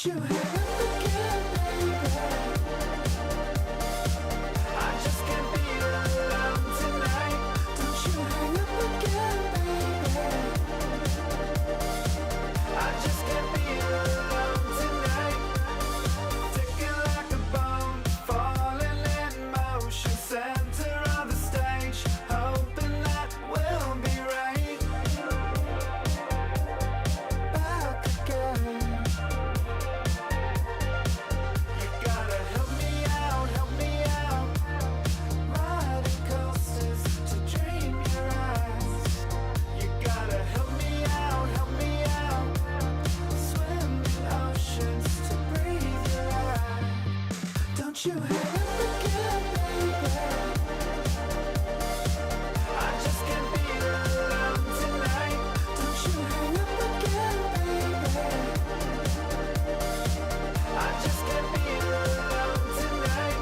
you hang up again, baby? I just can't be alone tonight. Don't you hang up again, baby? I just can't be alone tonight. Ticking like a bomb, falling in motion, center of the stage, hoping that we'll be right. Back again. You gotta help me out, help me out. Riding coasters to dream your eyes. You gotta help me out, help me out. Swim in oceans to breathe your life. Don't you hang up again, baby? I just can't be alone tonight. Don't you hang up again, baby? I just can't be alone tonight.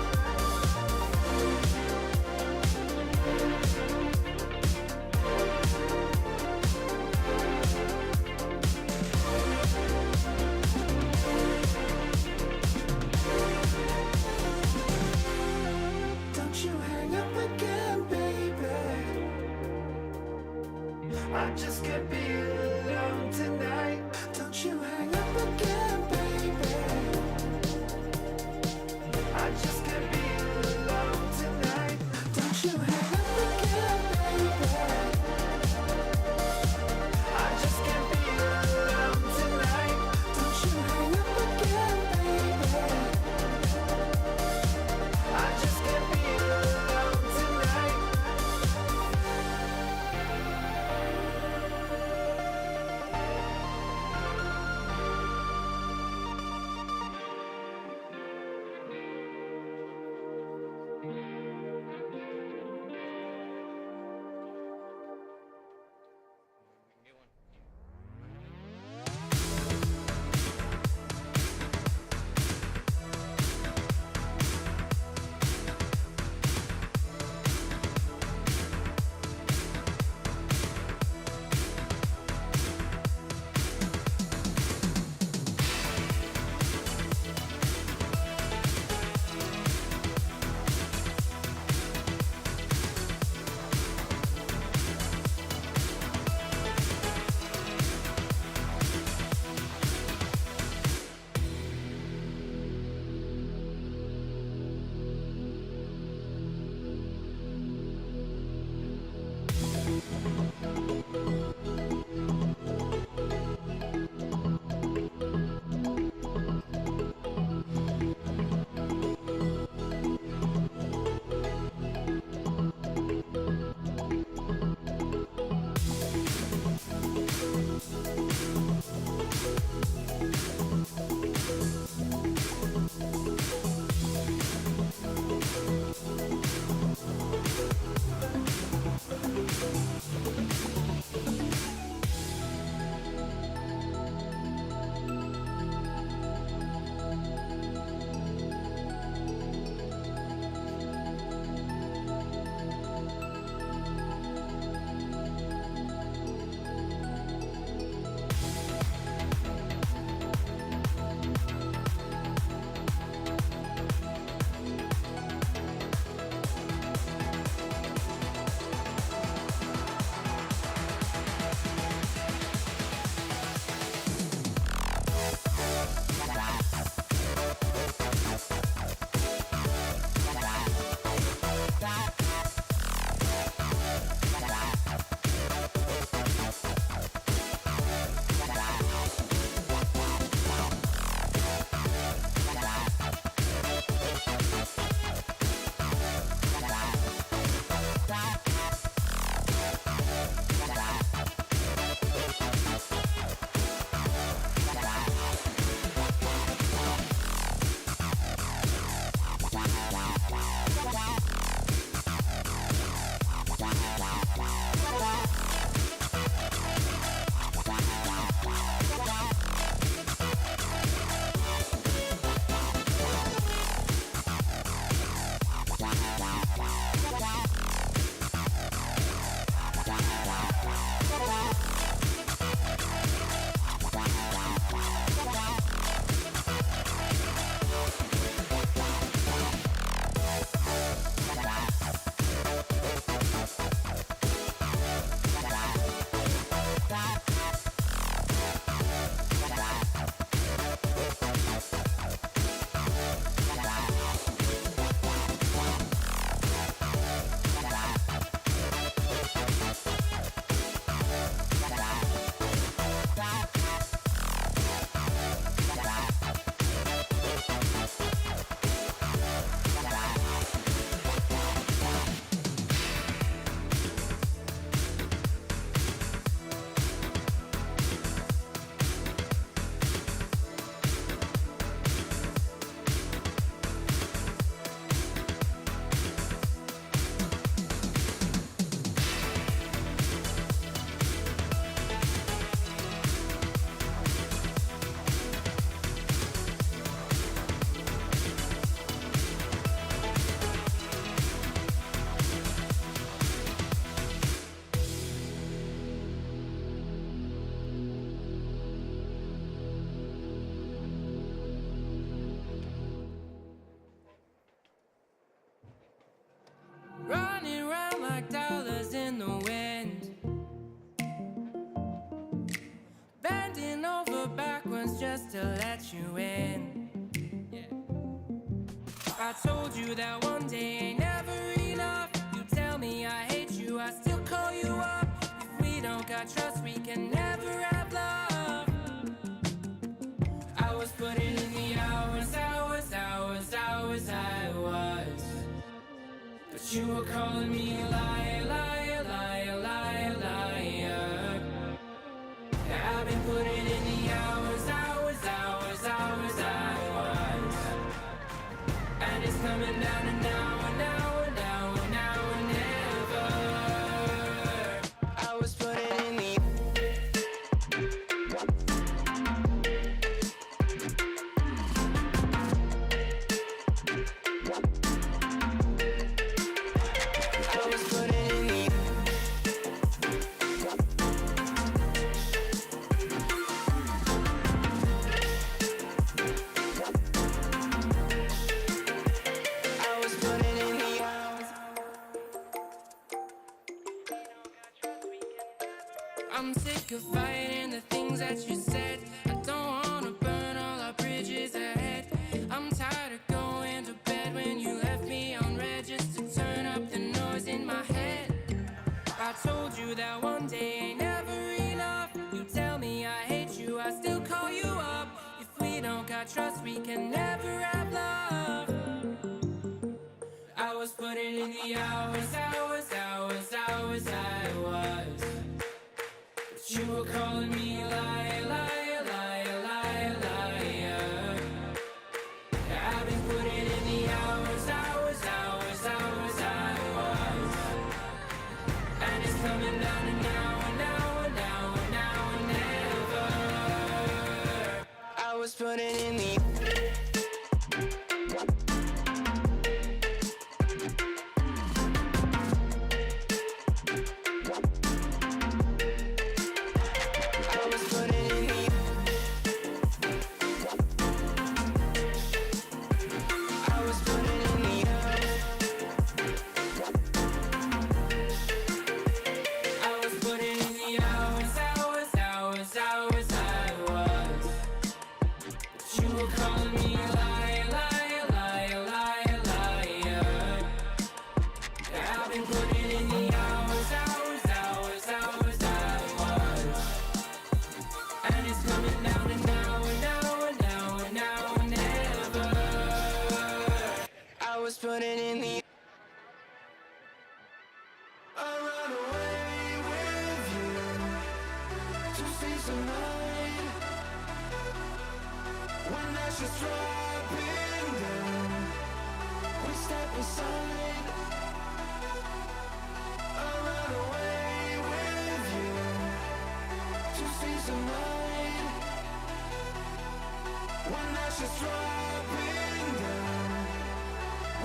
win. I told you that one day ain't never enough. You tell me I hate you, I still call you up. If we don't got trust, we can never have love. I was putting in the hours, I was. But you were calling me a liar, liar, liar, liar, liar. I've been putting in the hours, I was. And it's coming down to now and now and now and now and never. I was putting in the I'm sick of fighting the things that you said. I don't wanna burn all our bridges ahead. I'm tired of going to bed when you left me on red just to turn up the noise in my head. I told you that one day ain't never enough. You tell me I hate you, I still call you up. If we don't got trust, we can never have love. I was putting in the hours, I was. But you were calling me a liar, liar, liar, liar, liar. I've been putting in the hours, I was. And it's coming down to now and now and now and now and never. I was putting in the putting in the I ran away with you to see some light. When ashes dropping down, we step aside. I ran away with you to see some light. When ashes dropping down,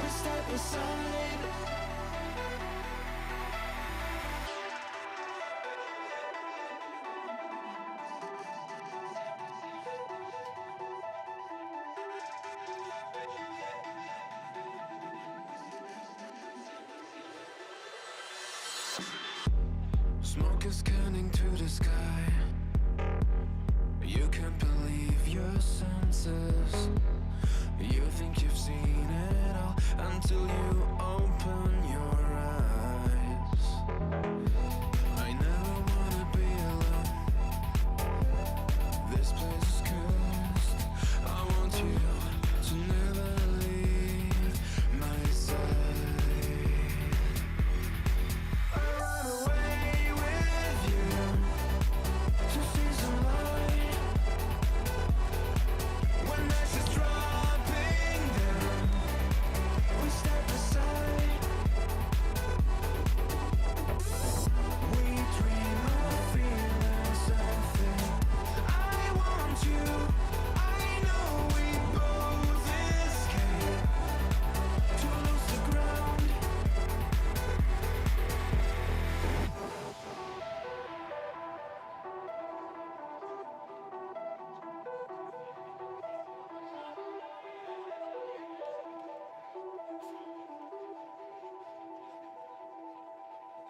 we step aside. Smoke is scanning to the sky. You can't believe your senses. You think you've seen it all until you open your eyes. I never wanna be alone. This place is cursed. I want you to never leave my side. I run away with you to see some light. When ashes dropping down, we step aside. We dream of feeling something. I want you. I know we both escape to lose the ground.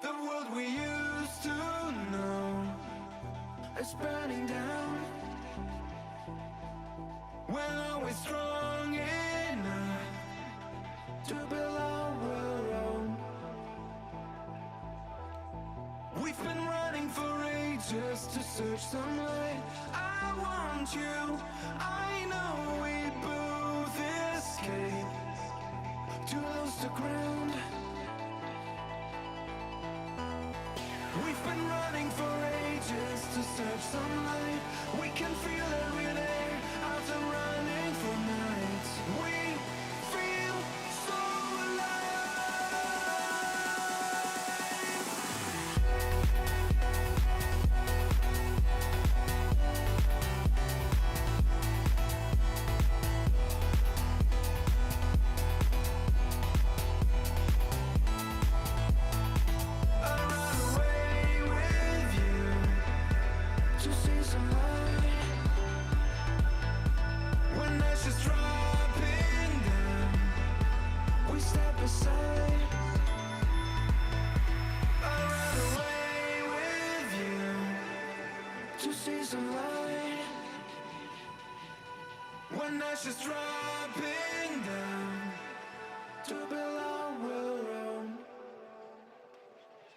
The world we used to know is burning down. When we strong enough to build our own? We've been running for ages to search some light. I want you, I know we both escape to lose the ground. We've been running for ages to search some light. We can feel every day after running for nights. We feel so alive. I run away with you to see some light. When ashes dropping down, we step aside. I run away with you to see some light. When ashes dropping down, to build our own.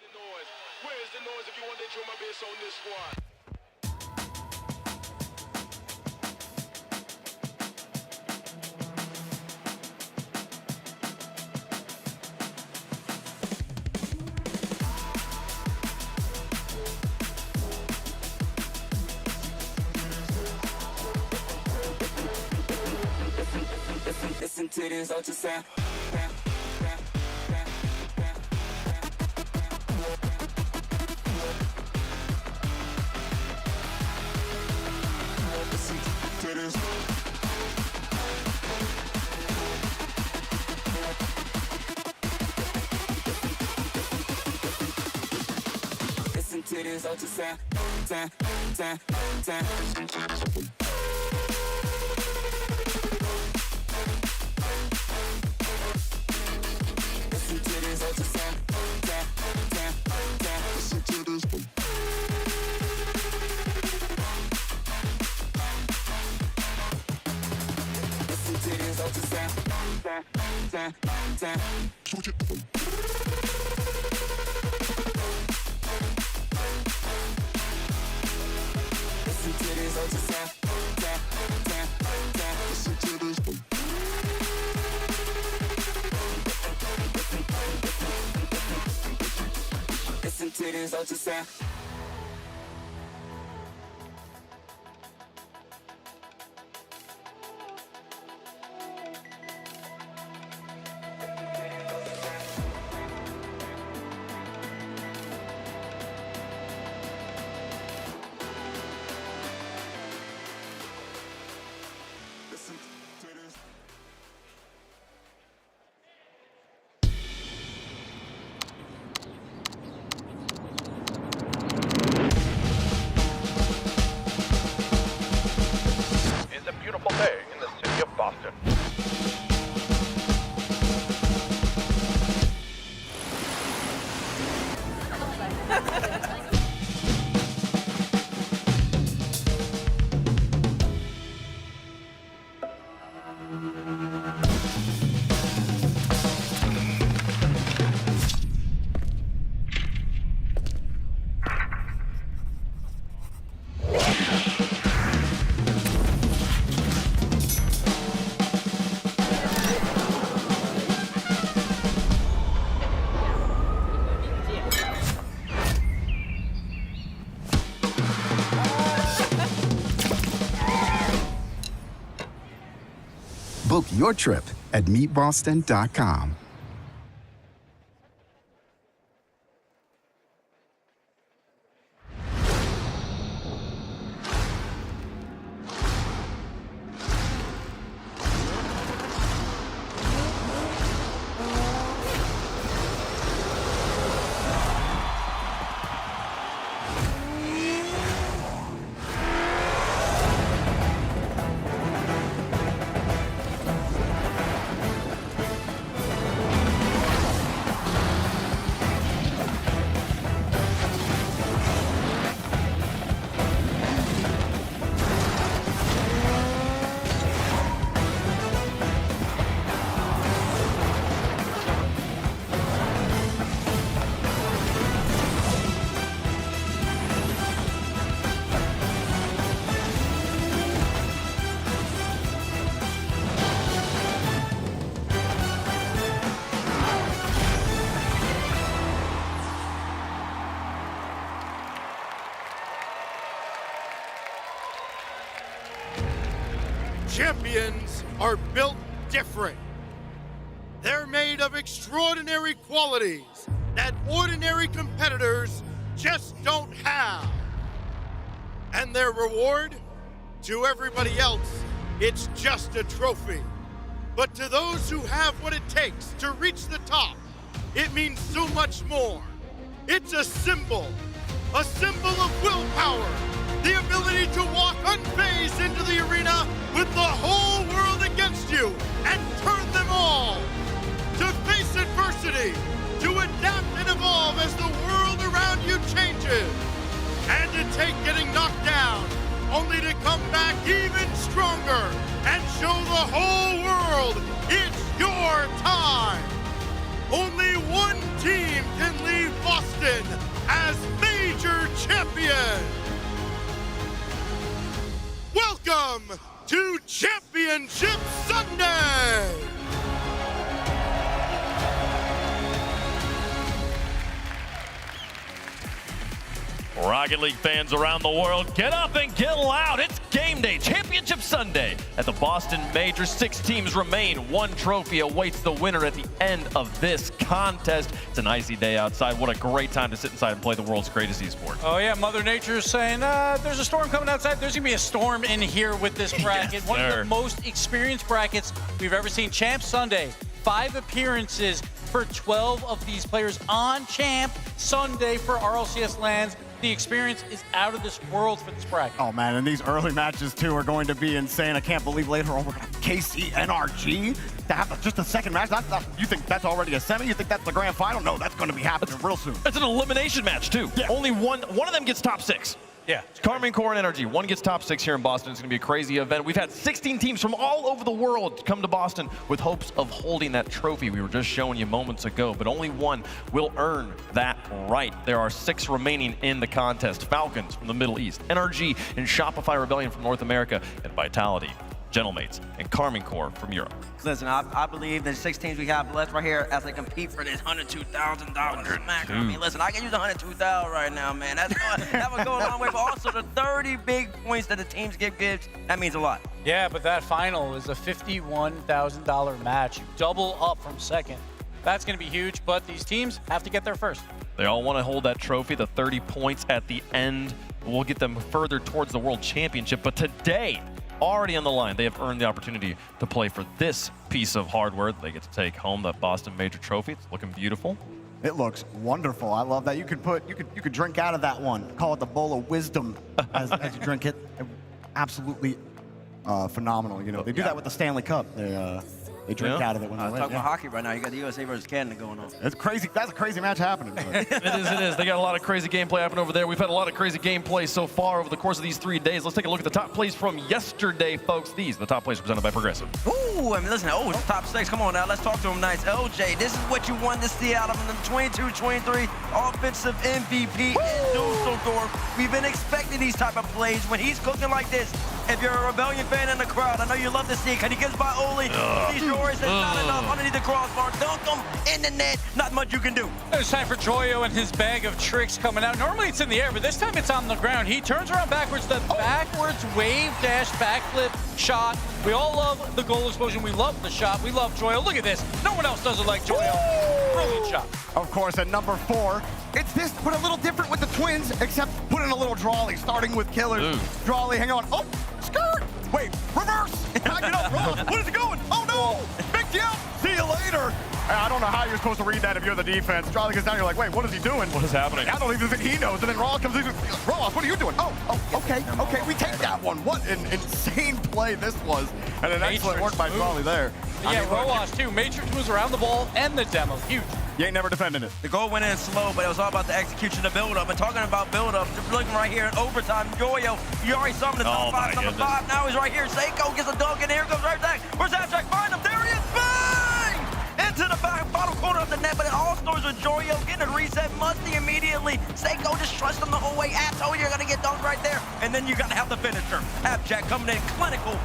The noise. Where's the noise if you want to drum and bass on this one? Listen to this ultrasound. Listen to this ultrasound. Listen to this ultrasound. Listen to this. Listen to this ultrasound. Switch it. Listen to this ultrasound. Listen to this. Listen to this ultrasound. Listen to this. It's a beautiful day in the city of Boston. Book your trip at meetboston.com. champions are built different. They're made of extraordinary qualities that ordinary competitors just don't have. And their reward? To everybody else, it's just a trophy. But to those who have what it takes to reach the top, it means so much more. It's a symbol of willpower, the ability to walk unfazed into the arena with the whole world against you and turn them all. To face adversity, to adapt and evolve as the world around you changes, and to take getting knocked down, only to come back even stronger and show the whole world it's your time. Only one team can leave Boston as major champion. Welcome to Championship Sunday! Rocket League fans around the world, get up and get loud. It's game day, Championship Sunday at the Boston Major. 6 teams remain. 1 trophy awaits the winner at the end of this contest. It's an icy day outside. What a great time to sit inside and play the world's greatest esport. Oh yeah, Mother Nature is saying, there's a storm coming outside. There's gonna be a storm in here with this bracket. Yes, One of sir. the most experienced brackets we've ever seen. Champ Sunday, 5 appearances for 12 of these players on Champ Sunday for RLCS lands. The experience is out of this world for this bracket. Oh man, and these early matches too are going to be insane. I can't believe later on we're gonna have KC NRG to have just a second match. You think that's already a semi? You think that's the grand final? No, that's going to be happening real soon. It's an elimination match too. Yeah. Only one of them gets top 6. Yeah. Carmine Core and NRG. One gets top 6 here in Boston. It's going to be a crazy event. We've had 16 teams from all over the world come to Boston with hopes of holding that trophy we were just showing you moments ago, but only one will earn that right. There are 6 remaining in the contest. Falcons from the Middle East, NRG and Shopify Rebellion from North America, and Vitality, Gentlemates, and Carmine Core from Europe. Listen, I believe the 6 teams we have left right here as they compete for this $102,000 smack. I mean, listen, I can use $102,000 right now, man. That would go a long way. But also the 30 big points that the teams gives, that means a lot. Yeah, but that final is a $51,000 match. You double up from second. That's going to be huge, but these teams have to get there first. They all want to hold that trophy. The 30 points at the end will get them further towards the World Championship. But today, already on the line, they have earned the opportunity to play for this piece of hardware. They get to take home the Boston Major trophy. It's looking beautiful. It looks wonderful. I love that. You could drink out of that one. Call it the bowl of wisdom as you drink it. Absolutely phenomenal. You know, they do that with the Stanley Cup. They drink out of it when they win. Talking about hockey right now. You got the USA versus Canada going on. It's crazy. That's a crazy match happening. It is. They got a lot of crazy gameplay happening over there. We've had a lot of crazy gameplay so far over the course of these 3 days. Let's take a look at the top plays from yesterday, folks. These are the top plays presented by Progressive. Ooh, I mean, listen, it's top 6. Come on now, let's talk to him nice. LJ, this is what you want to see out of him. The 22-23 offensive MVP in Dusseldorf. We've been expecting these type of plays when he's cooking like this. If you're a Rebellion fan in the crowd, I know you love to see it. Can he gets by Oli? These Joris, it's not enough. Underneath the crossbar, dunk him in the net. Not much you can do. It's time for Joyo and his bag of tricks coming out. Normally it's in the air, but this time it's on the ground. He turns around backwards, the backwards wave dash backflip shot. We all love the goal explosion. We love the shot. We love Joyo. Look at this. No one else does it like Joyo. Brilliant shot. Of course, at number 4, it's this, but a little different with the Twins, except put in a little Drawley, starting with Killers. Drawley, hang on. Oh, skirt! Wait, reverse! Back it up, Ross. What is it going? Oh no! Big jump! See you later! I don't know how you're supposed to read that if you're the defense. Drawley gets down, you're like, wait, what is he doing? What is happening? I don't even think he knows. And then Ross comes in, Ross, what are you doing? Oh, okay, we take that one. What an insane play this was. And an excellent work by Drawley there. Yeah, Roas too. Matrix moves around the ball and the demo. Huge. You ain't never defending it. The goal went in slow, but it was all about the execution of build-up. And talking about build-up, just looking right here in overtime, Joyo, you already saw him in the top 5, number 5. Now he's right here. Seiko gets a dunk, and here goes right back. Where's Abstract? Find him. There he is. Bang! Into the bottom corner of the net, but it all starts with Joyo getting a reset. Musty immediately. Seiko just trusts him the whole way. Atto, you're going to get dunked right there. And then you got to have the finisher. Abstract coming in clinical.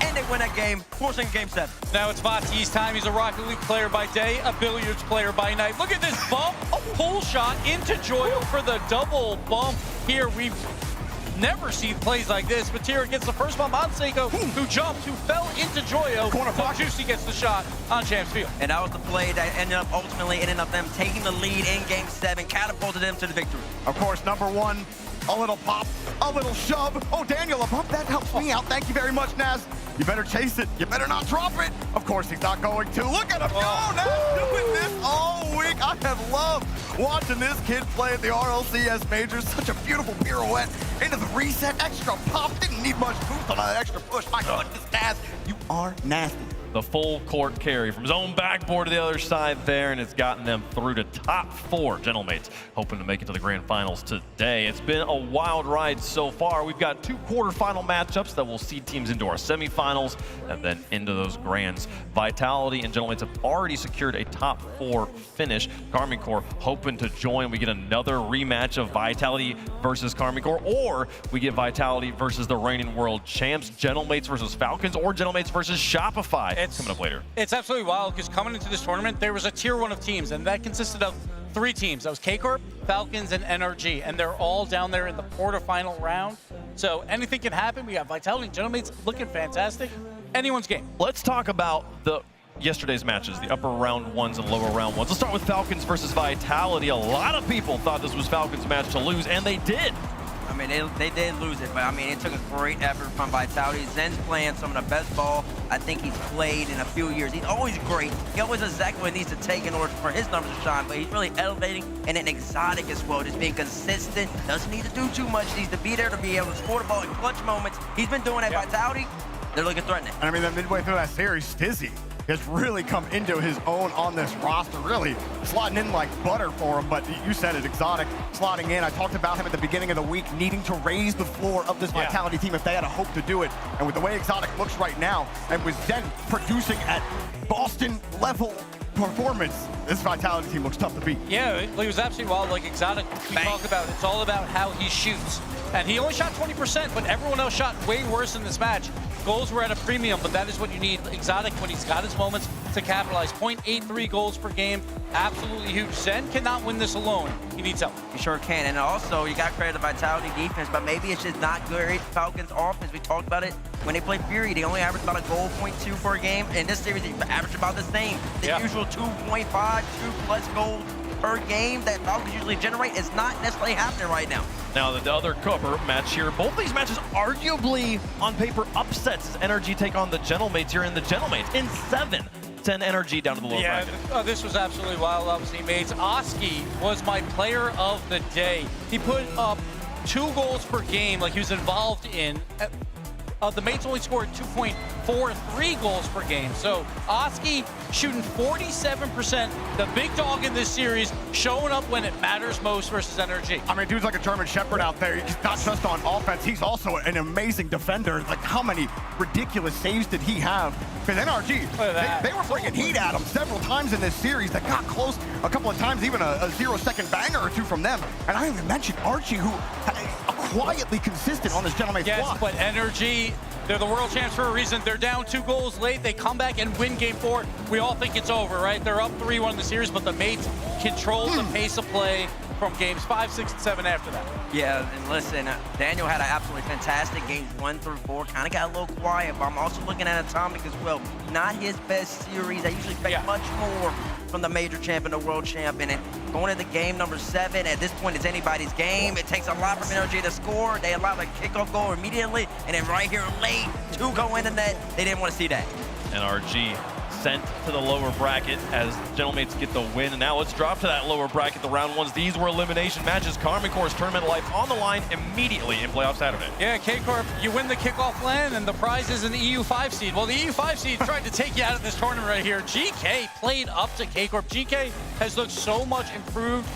And they win that game, forcing game 7. Now it's Vati's time. He's a Rocket League player by day, a billiards player by night. Look at this bump, pull shot into Joyo for the double bump here. We've never seen plays like this. Batira gets the first bump on Seiko, who jumped, who fell into Joyo. Corner So pocket. Juicy gets the shot on Champs Field. And that was the play that ultimately ended up them taking the lead in Game 7, catapulted them to the victory. Of course, number one, a little pop, a little shove. Oh, Daniel, a bump, that helps me out. Thank you very much, Naz. You better chase it. You better not drop it. Of course, he's not going to. Look at him go, Naz, doing this all week. I have loved watching this kid play at the RLCS Majors. Such a beautiful pirouette into the reset, extra pop. Didn't need much boost on that extra push. My goodness, Naz, you are nasty. The full court carry from his own backboard to the other side there, and it's gotten them through to top 4. Gentlemates hoping to make it to the grand finals today. It's been a wild ride so far. We've got 2 quarterfinal matchups that will seed teams into our semifinals and then into those grands. Vitality and Gentlemates have already secured a top 4 finish. Karmine Corps hoping to join. We get another rematch of Vitality versus Karmine Corps, or we get Vitality versus the reigning world champs, Gentlemates versus Falcons, or Gentlemates versus Shopify. It's coming up later. It's absolutely wild because coming into this tournament, there was a tier 1 of teams, and that consisted of 3 teams. That was K-Corp, Falcons, and NRG, and they're all down there in the quarterfinal round. So anything can happen. We got Vitality and Gentlemates looking fantastic. Anyone's game. Let's talk about yesterday's matches, the upper round 1s and lower round 1s. Let's start with Falcons versus Vitality. A lot of people thought this was Falcons' match to lose, and they did. I mean, they did lose it, but I mean, it took a great effort from Vitality. Zen's playing some of the best ball I think he's played in a few years. He's always great. He always knows exactly what he needs to take in order for his numbers to shine, but he's really elevating and then exotic as well, just being consistent. Doesn't need to do too much. Needs to be there to be able to score the ball in clutch moments. He's been doing that. Vitality, they're looking threatening. And I mean, that midway through that series, Stizzy has really come into his own on this roster, really slotting in like butter for him. But you said it, exotic, slotting in. I talked about him at the beginning of the week, needing to raise the floor of this Vitality team if they had a hope to do it. And with the way exotic looks right now, and with Zen producing at Boston level performance, this Vitality team looks tough to beat. Yeah, it was absolutely wild. Like exotic, we talked about, it's all about how he shoots. And he only shot 20%, but everyone else shot way worse in this match. Goals were at a premium, but that is what you need. Exotic, when he's got his moments to capitalize. 0.83 goals per game, absolutely huge. Zen cannot win this alone. He needs help. He sure can. And also, you got credit to Vitality defense, but maybe it's just not great Falcons offense. We talked about it when they played Fury. They only averaged about a goal, 0.2 per game. In this series, they averaged about the same. The usual 2.5, 2+ goals per game that Falcons usually generate is not necessarily happening right now. Now, the other cover match here, both these matches arguably on paper upsets as NRG take on the Gentlemates here in the Gentlemates in 7. Send NRG down to the lower bracket. This was absolutely wild, obviously, mates. Oski was my player of the day. He put up 2 goals per game, like he was involved in. The mates only scored 2.43 goals per game. So Oski shooting 47%, the big dog in this series, showing up when it matters most versus NRG. I mean, dude's like a German Shepherd out there. He's not just on offense, he's also an amazing defender. Like, how many ridiculous saves did he have? Because NRG, they were bringing heat at him several times in this series that got close a couple of times, even a 0-second banger or 2 from them. And I didn't even mention Archie, who quietly consistent on this Gentleman's block. Yes, but NRG, they're the world champs for a reason. They're down 2 goals late. They come back and win game 4. We all think it's over, right? They're up 3-1 in the series, but the mates control the pace of play from games 5, 6, and 7 after that. Yeah, and listen, Daniel had an absolutely fantastic games 1 through 4. Kind of got a little quiet, but I'm also looking at Atomic as well. Not his best series. I usually expect much more from the major champion, the world champion. And going into game number 7, at this point, it's anybody's game. It takes a lot from NRG to score. They allow the kickoff goal immediately, and then right here late, 2 go in the net. They didn't want to see that. NRG sent to the lower bracket as Gentlemates get the win. And now let's drop to that lower bracket, the round 1s. These were elimination matches. Karmine Corps' tournament life on the line immediately in playoff Saturday. Yeah, K-Corp, you win the kickoff land, and the prize is an EU 5 seed. Well, the EU 5 seed tried to take you out of this tournament right here. GK played up to K-Corp. GK has looked so much improved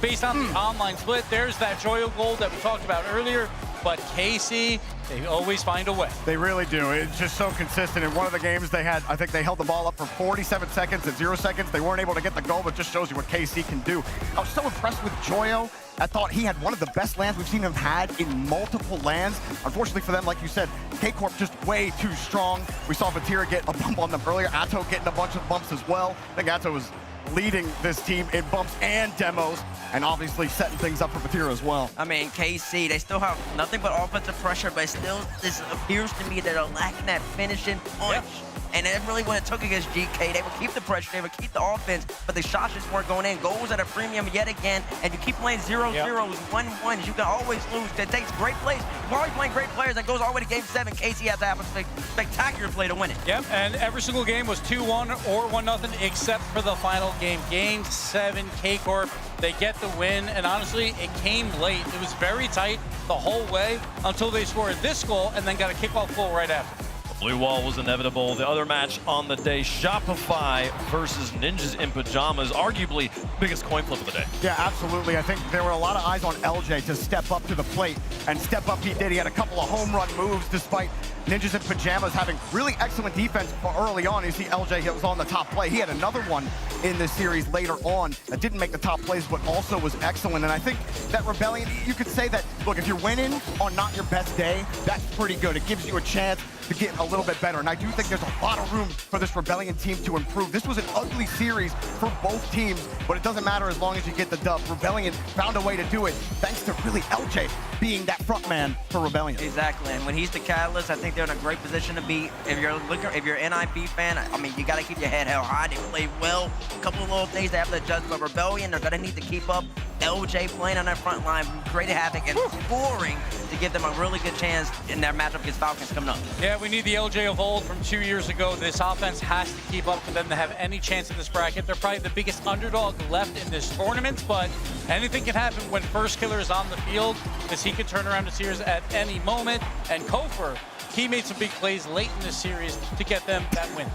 based on the online split. There's that Joyo goal that we talked about earlier. But KC, they always find a way. They really do. It's just so consistent. In one of the games they had, I think they held the ball up for 47 seconds and 0 seconds. They weren't able to get the goal, but just shows you what KC can do. I was so impressed with Joyo. I thought he had one of the best lands we've seen him had in multiple lands. Unfortunately for them, like you said, K-Corp just way too strong. We saw Vatira get a bump on them earlier. Atto getting a bunch of bumps as well. I think Atto was leading this team in bumps and demos. and obviously setting things up for Batira as well. I mean, KC, they still have nothing but offensive pressure, but still, this appears to me that they're lacking that finishing punch. Yep. And then really when it took against GK, they would keep the pressure, they would keep the offense, but the shots just weren't going in. Goals at a premium yet again, and you keep playing 0-0s, 1-1s, you can always lose. It takes great plays. You're always playing great players, that goes all the way to Game 7. KC has to have a spectacular play to win it. Yep, and every single game was 2-1 or 1-0 except for the final game. Game 7, K-Corp, they get the win, and honestly, it came late. It was very tight the whole way until they scored this goal and then got a kickoff goal right after. Blue wall was inevitable. The other match on the day, Shopify versus Ninjas in Pajamas, arguably biggest coin flip of the day. Yeah, absolutely. I think there were a lot of eyes on LJ to step up to the plate, and step up he did. He had a couple of home run moves despite Ninjas in Pajamas having really excellent defense early on. You see LJ, he was on the top play. He had another one in this series later on that didn't make the top plays, but also was excellent. And I think that Rebellion, you could say that, look, if you're winning on not your best day, that's pretty good. It gives you a chance to get a little bit better. And I do think there's a lot of room for this Rebellion team to improve. This was an ugly series for both teams, but it doesn't matter as long as you get the dub. Rebellion found a way to do it thanks to really LJ being that front man for Rebellion. Exactly, and when he's the catalyst, I think they're in a great position to be. If you're an NIP fan, I mean, you got to keep your head held high. They played well. A couple of little things they have to adjust, but Rebellion, they're going to need to keep up. LJ playing on that front line, created havoc and scoring to give them a really good chance in their matchup against Falcons coming up. Yeah, we need the LJ of old from 2 years ago. This offense has to keep up for them to have any chance in this bracket. They're probably the biggest underdog left in this tournament, but anything can happen when First Killer is on the field, because he could turn around the series at any moment. And Kofor, he made some big plays late in this series to get them that win.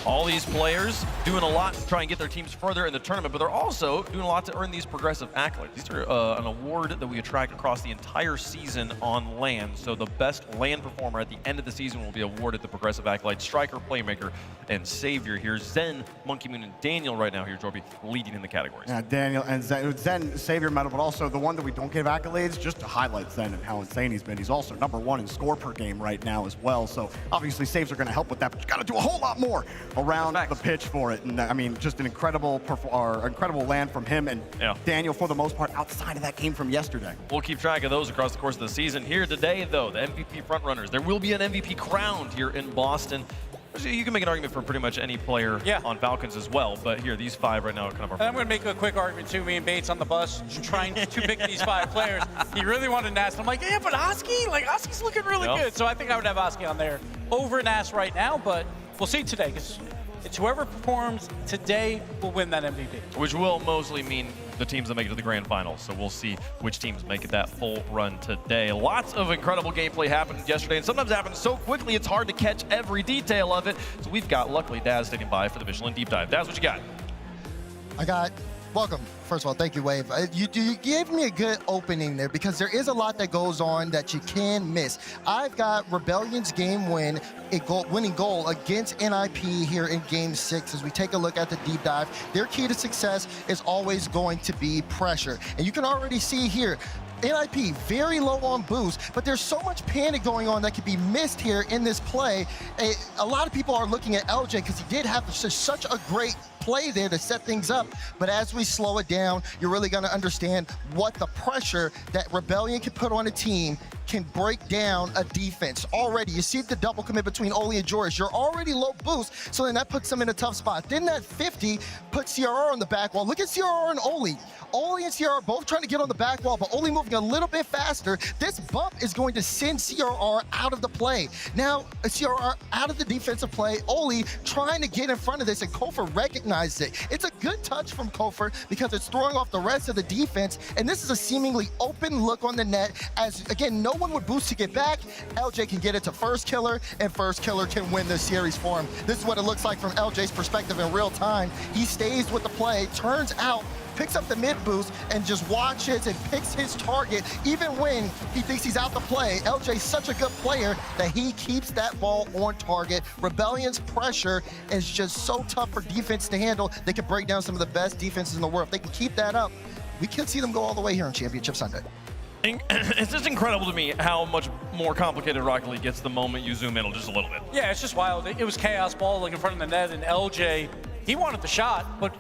All these players doing a lot to try and get their teams further in the tournament, but they're also doing a lot to earn these progressive accolades. These are an award that we attract across the entire season on LAN. So the best LAN performer at the end of the season will be awarded the progressive accolade. Striker, Playmaker, and Savior here. Zen, Monkey Moon, and Daniel right now here, Jorby, leading in the categories. Yeah, Daniel and Zen Savior medal, but also the one that we don't give accolades, just to highlight Zen and how insane he's been. He's also #1 in score per game right now as well. So obviously saves are going to help with that, but you got to do a whole lot more around the pitch for it. And I mean, just an incredible land from him and Daniel for the most part outside of that game from yesterday. We'll keep track of those across the course of the season. Here today, though, the MVP frontrunners. There will be an MVP crowned here in Boston. You can make an argument for pretty much any player on Falcons as well, but here, these 5 right now are kind of our And I'm going to make a quick argument too. Me and Bates on the bus trying to pick these 5 players. He really wanted Nas. I'm like, yeah, but Oski, like Oski's looking really good. So I think I would have Oski on there over Nas right now, but we'll see today, because it's whoever performs today will win that MVP. Which will mostly mean the teams that make it to the grand finals. So we'll see which teams make it that full run today. Lots of incredible gameplay happened yesterday, and sometimes it happens so quickly it's hard to catch every detail of it. So we've got, luckily, Daz standing by for the Michelin Deep Dive. Daz, what you got? I got, welcome. First of all, thank you, Wave. You gave me a good opening there, because there is a lot that goes on that you can miss. I've got Rebellion's game win, winning goal against NIP here in Game 6. As we take a look at the deep dive, their key to success is always going to be pressure. And you can already see here, NIP very low on boost, but there's so much panic going on that could be missed here in this play. A lot of people are looking at LJ because he did have such a great play there to set things up, but as we slow it down, you're really going to understand what the pressure that Rebellion can put on a team can break down a defense. Already, you see the double commit between Oli and Joris. You're already low boost, so then that puts them in a tough spot. Then that 50 puts CRR on the back wall. Look at CRR and Oli. Oli and CRR both trying to get on the back wall, but Oli moving a little bit faster. This bump is going to send CRR out of the play. Now, CRR out of the defensive play. Oli trying to get in front of this, and Kofor recognized it. It's a good touch from Kofor because it's throwing off the rest of the defense, and this is a seemingly open look on the net as, again, no one would boost to get back. LJ can get it to First Killer, and First Killer can win this series for him. This is what it looks like from LJ's perspective in real time. He stays with the play, turns out, picks up the mid boost, and just watches and picks his target even when he thinks he's out the play. LJ's such a good player that he keeps that ball on target. Rebellion's pressure is just so tough for defense to handle. They can break down some of the best defenses in the world. If they can keep that up, we can see them go all the way here on Championship Sunday. It's just incredible to me how much more complicated Rocket League gets the moment you zoom in just a little bit. Yeah, it's just wild. It was chaos ball like in front of the net, and LJ, he wanted the shot, but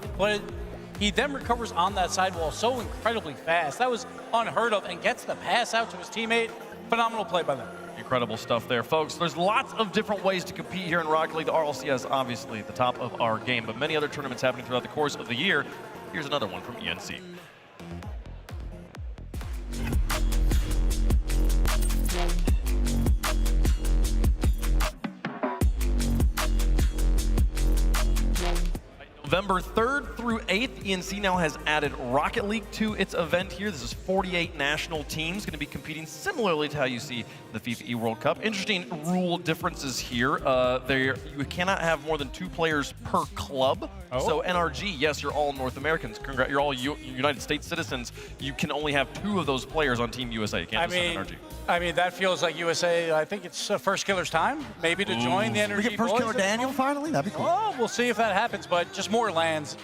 He then recovers on that sidewall so incredibly fast. That was unheard of, and gets the pass out to his teammate. Phenomenal play by them. Incredible stuff there, folks. There's lots of different ways to compete here in Rocket League. The RLCS, obviously, the top of our game, but many other tournaments happening throughout the course of the year. Here's another one from ENC. November 3rd through 8th, ENC now has added Rocket League to its event here. This is 48 national teams going to be competing similarly to how you see the FIFA eWorld Cup. Interesting rule differences here. You cannot have more than 2 players per club. Oh. So NRG, yes, you're all North Americans. You're all United States citizens. You can only have 2 of those players on Team USA. You can't just have NRG. I mean, that feels like USA. I think it's First Killer's time, maybe to join the NRG. We get First boys. Killer Daniel finally? That'd be cool. Oh, we'll see if that happens, but just more lands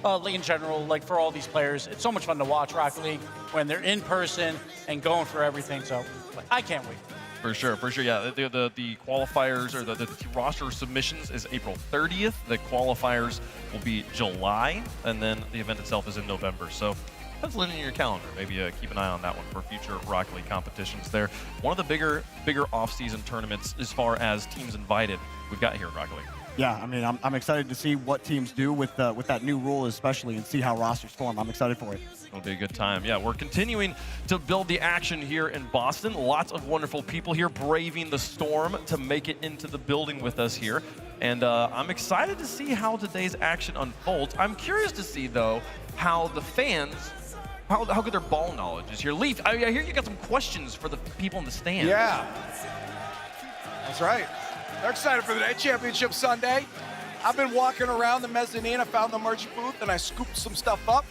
in general, like for all these players. It's so much fun to watch Rocket League when they're in person and going for everything, so I can't wait. For sure, yeah. The qualifiers or the roster submissions is April 30th. The qualifiers will be July, and then the event itself is in November. So pencil it in your calendar. Maybe keep an eye on that one for future Rocket League competitions there. One of the bigger off-season tournaments as far as teams invited we've got here in Rocket League. Yeah, I mean, I'm excited to see what teams do with that new rule especially, and see how rosters form. I'm excited for it. It'll be a good time. Yeah, we're continuing to build the action here in Boston. Lots of wonderful people here braving the storm to make it into the building with us here. And I'm excited to see how today's action unfolds. I'm curious to see, though, how the fans, how good their ball knowledge is here. Leaf, I hear you got some questions for the people in the stands. Yeah, that's right. They're excited for the day. Championship Sunday. I've been walking around the mezzanine. I found the merch booth and I scooped some stuff up.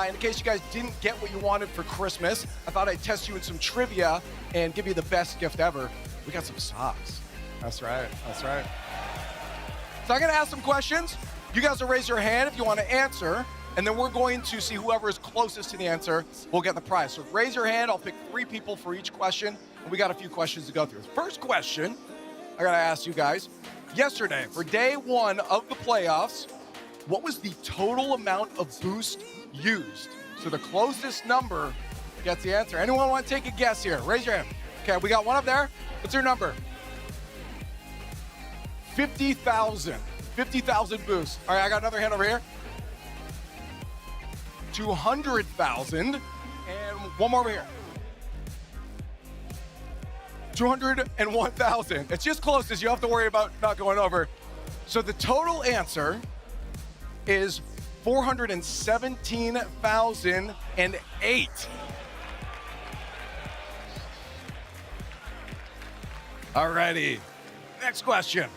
In case you guys didn't get what you wanted for Christmas, I thought I'd test you in some trivia and give you the best gift ever. We got some socks. That's right. So I'm gonna ask some questions. You guys will raise your hand if you want to answer, and then we're going to see whoever is closest to the answer will get the prize. So raise your hand. I'll pick 3 people for each question, and we got a few questions to go through. First question, I gotta ask you guys. Yesterday, for day 1 of the playoffs, what was the total amount of boost used? So the closest number gets the answer. Anyone want to take a guess here? Raise your hand. Okay, we got one up there. What's your number? 50,000. 50,000 boosts. All right, I got another hand over here. 200,000. And one more over here. 201,000. It's just closest. You don't have to worry about not going over. So the total answer is 417,008. Alrighty. Next question.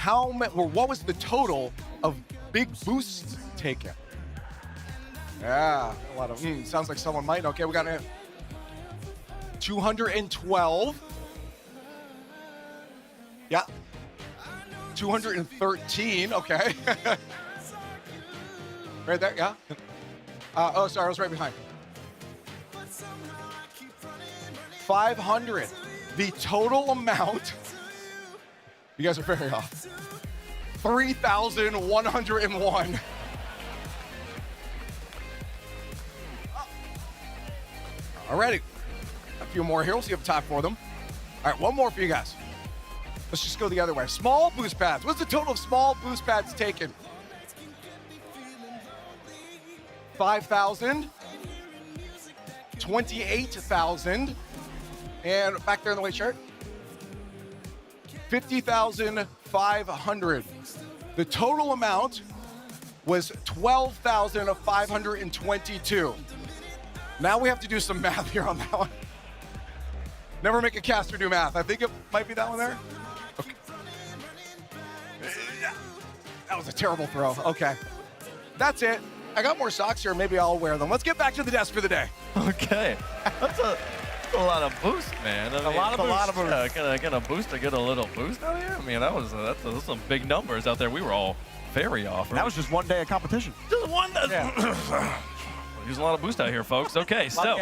What was the total of big boosts taken? Yeah, a lot of, sounds like someone might. Okay, we got it. 212. Yeah. 213, okay. Right there, yeah. Oh, sorry, I was right behind. 500. The total amount, you guys are very off. 3,101. Alrighty. A few more here. We'll see if we have time for them. All right, one more for you guys. Let's just go the other way. Small boost pads. What's the total of small boost pads taken? 5,000. 28,000. And back there in the white shirt. 50,500. The total amount was 12,522. Now we have to do some math here on that one. Never make a caster do math. I think it might be that one there. Okay. That was a terrible throw. Okay. That's it. I got more socks here. Maybe I'll wear them. Let's get back to the desk for the day. Okay. That's a lot of boost, man. I mean, a lot of boost. Yeah, can a booster get a little boost out here? I mean, that's some big numbers out there. We were all very off. Right? That was just one day of competition. Just one day. Yeah. Using a lot of boost out here, folks. Okay, so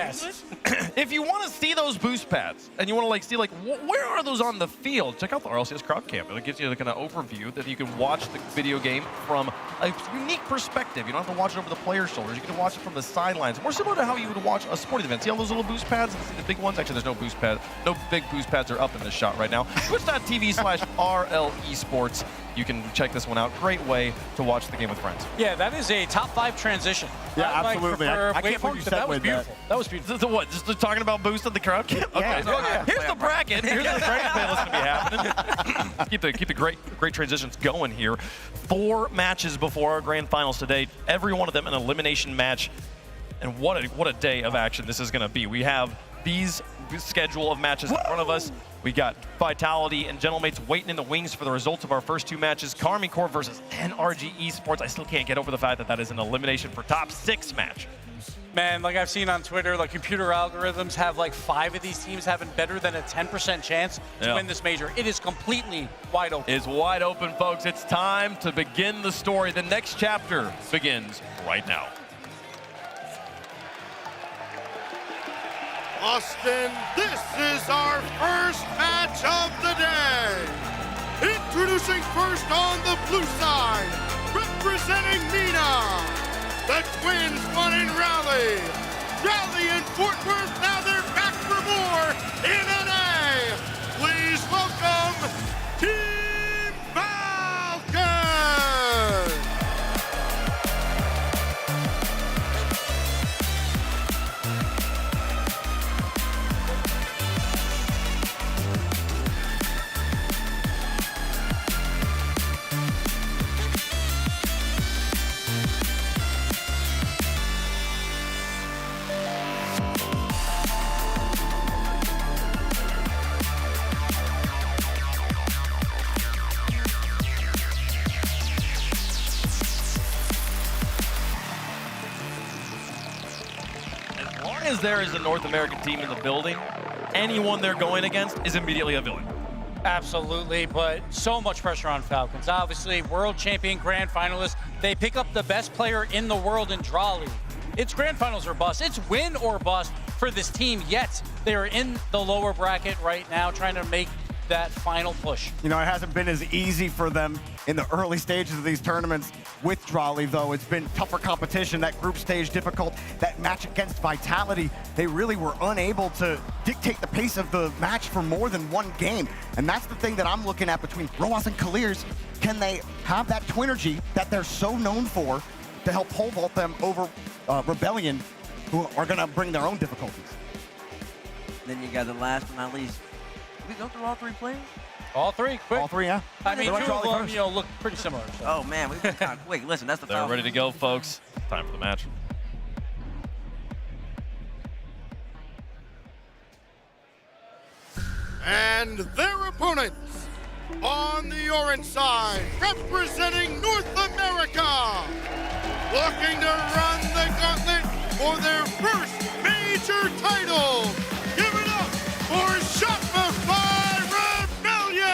if you want to see those boost pads and you want to see where are those on the field, check out the RLCS crowd cam. It gives you the kind of overview that you can watch the video game from a unique perspective. You don't have to watch it over the player's shoulders. You can watch it from the sidelines, more similar to how you would watch a sporting event. See all those little boost pads? See the big ones? Actually, there's no boost pad. No big boost pads are up in this shot right now. Twitch.tv/RLE Sports. You can check this one out. Great way to watch the game with friends. Yeah, that is a top 5 transition. Yeah, absolutely. I can't believe you said that was beautiful. That was beautiful. So what? Just talking about boost at the crowd? Okay. Yeah. Here's the bracket. Here's the bracket playlist going to be happening. keep the great transitions going here. 4 matches before our grand finals today. Every one of them an elimination match. And what a day of action this is going to be. We have these schedule of matches in front of us. We got Vitality and Gentlemates waiting in the wings for the results of our first 2 matches. Karmine Corp versus NRG Esports. I still can't get over the fact that that is an elimination for top 6 match. Man, like I've seen on Twitter, like computer algorithms have like 5 of these teams having better than a 10% chance to win this major. It is completely wide open. It's wide open, folks. It's time to begin the story. The next chapter begins right now. Austin, this is our first match of the day. Introducing first on the blue side, representing Nina. The Twins won in Raleigh. Raleigh and Fort Worth, now they're back for more in NA. Please welcome Team Falcon. As there is a North American team in the building, anyone they're going against is immediately a villain. Absolutely, but so much pressure on Falcons. Obviously, world champion, grand finalists. They pick up the best player in the world in Drawley. It's grand finals or bust. It's win or bust for this team, yet they are in the lower bracket right now trying to make that final push. You know, it hasn't been as easy for them in the early stages of these tournaments with Drawley, though. It's been tougher competition, that group stage difficult, that match against Vitality. They really were unable to dictate the pace of the match for more than 1 game. And that's the thing that I'm looking at between Roas and Kalirs. Can they have that twinergy that they're so known for to help pole vault them over Rebellion, who are going to bring their own difficulties? Then you got the last but not least. Did we go through all 3 players? All 3, quick. All 3, yeah. I mean, 2 of them, look pretty similar. So. Oh, man, we've been kind of quick. Listen, that's the They're ready to go, folks. Time for the match. And their opponents on the orange side, representing North America, looking to run the gauntlet for their first major title. Give it up for Shopify Rebellion!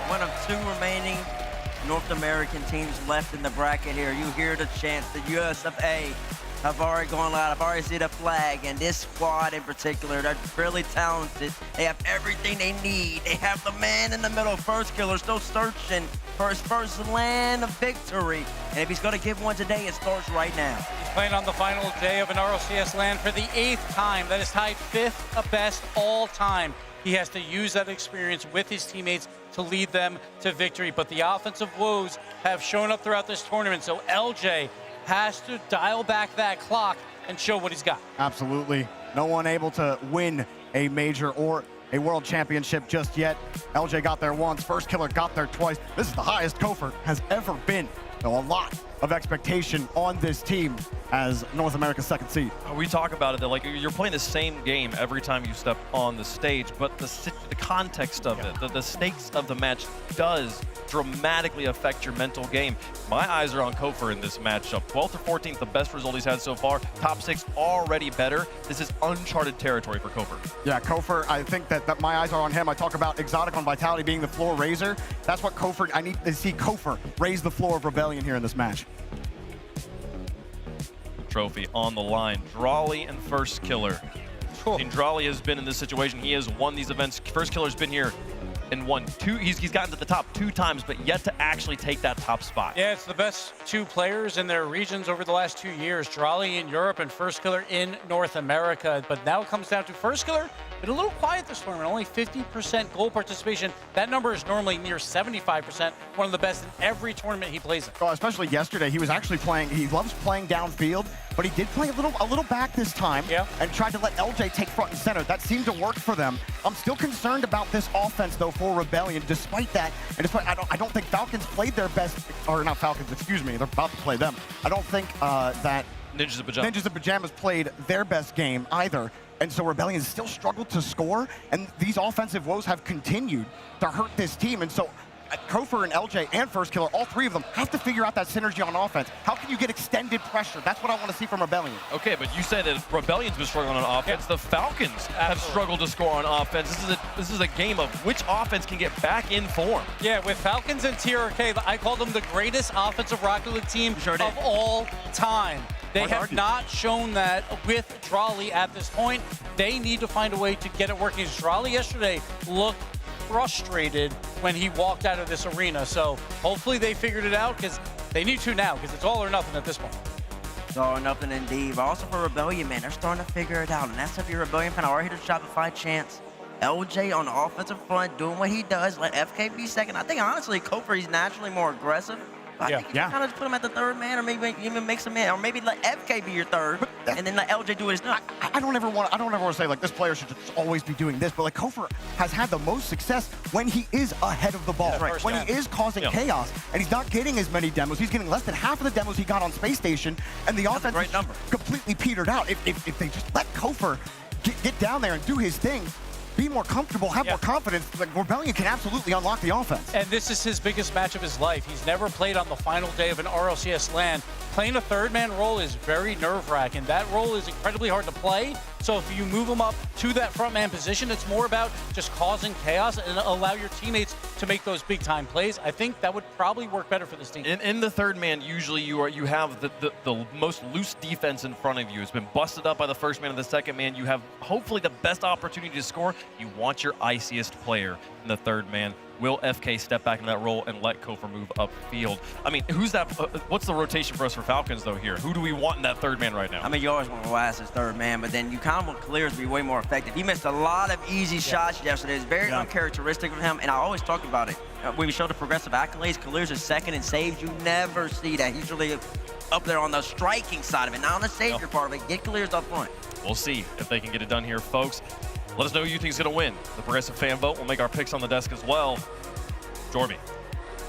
One of 2 remaining North American teams left in the bracket here. You hear the chants. The US of A have already gone loud. I've already seen a flag, and this squad in particular, they're really talented. They have everything they need. They have the man in the middle, First Killer, still searching for his first land of victory. And if he's going to give one today, it starts right now. He's playing on the final day of an RLCS LAN for the 8th time. That is tied 5th best all time. He has to use that experience with his teammates to lead them to victory. But the offensive woes have shown up throughout this tournament, so LJ has to dial back that clock and show what he's got. Absolutely. No one able to win a major or a world championship just yet. LJ got there once, First Killer got there twice. This is the highest Kofor has ever been. So a lot of expectation on this team as North America's second seed. We talk about it that like you're playing the same game every time you step on the stage, but the context of it, the stakes of the match does dramatically affect your mental game. My eyes are on Kofor in this matchup. 12th or 14th, the best result he's had so far. Top 6 already better. This is uncharted territory for Kofor. Yeah, Kofor, I think that my eyes are on him. I talk about Exotic on Vitality being the floor raiser. That's what Kofor, I need to see Kofor raise the floor of Rebellion here in this match. Trophy on the line. Drawley and First Killer. And Drawley has been in this situation. He has won these events. First Killer's been here and won two. He's gotten to the top 2 times, but yet to actually take that top spot. Yeah, it's the best 2 players in their regions over the last 2 years. Drawley in Europe and First Killer in North America. But now it comes down to First Killer. Been a little quiet this tournament, only 50% goal participation. That number is normally near 75%, one of the best in every tournament he plays in. Oh, especially yesterday, he was actually playing, he loves playing downfield, but he did play a little back this time and tried to let LJ take front and center. That seemed to work for them. I'm still concerned about this offense, though, for Rebellion. Despite that, and despite, I don't think Falcons played their best, or not Falcons, excuse me, they're about to play them. I don't think that Ninjas of Pajamas played their best game either. And so Rebellion still struggled to score, and these offensive woes have continued to hurt this team. And so Kofor and LJ and First Killer, all 3 of them, have to figure out that synergy on offense. How can you get extended pressure? That's what I want to see from Rebellion. Okay, but you said that Rebellion's been struggling on offense. The Falcons have struggled to score on offense. This is a game of which offense can get back in form. Yeah, with Falcons and TRK, I call them the greatest offensive Rocket League team of all time. They have not shown that with Drawley at this point. They need to find a way to get it working. Drawley yesterday looked frustrated when he walked out of this arena. So hopefully they figured it out, because they need to now, because it's all or nothing at this point. It's all or nothing indeed. But also for Rebellion, man, they're starting to figure it out. And that's if you're a Rebellion fan, already hit a shot to find chance. LJ on the offensive front doing what he does. Let FK be second. I think honestly, Kofor, he's naturally more aggressive. I think you kind of just put him at the 3rd man, or maybe even mix him in, or maybe let FK be your 3rd, and then let LJ do what he's doing. I don't ever want to say like this player should just always be doing this, but like Kofor has had the most success when he is ahead of the ball, when he is causing chaos, and he's not getting as many demos. He's getting less than half of the demos he got on Space Station, and the offense is completely petered out. If they just let Kofor get down there and do his thing, be more comfortable, have more confidence, like Rebellion can absolutely unlock the offense. And this is his biggest match of his life. He's never played on the final day of an RLCS LAN. Playing a 3rd-man role is very nerve-wracking. That role is incredibly hard to play. So if you move him up to that front-man position, it's more about just causing chaos and allow your teammates to make those big-time plays. I think that would probably work better for this team. In the 3rd man, usually you have the most loose defense in front of you. It's been busted up by the 1st man and the 2nd man. You have hopefully the best opportunity to score. You want your iciest player in the 3rd man. Will FK step back into that role and let Kofor move upfield? I mean, who's that? What's the rotation for us for Falcons, though, here? Who do we want in that 3rd man right now? I mean, you always want Wise as 3rd man, but then you kind of want Clears to be way more effective. He missed a lot of easy shots yesterday. It's very uncharacteristic of him, and I always talk about it. When we show the progressive accolades, Clears is 2nd in saves. You never see that. He's really up there on the striking side of it, not on the savior part of it. Get Clears up front. We'll see if they can get it done here, folks. Let us know who you think is going to win. The Progressive fan vote. We'll make our picks on the desk as well. Jormy.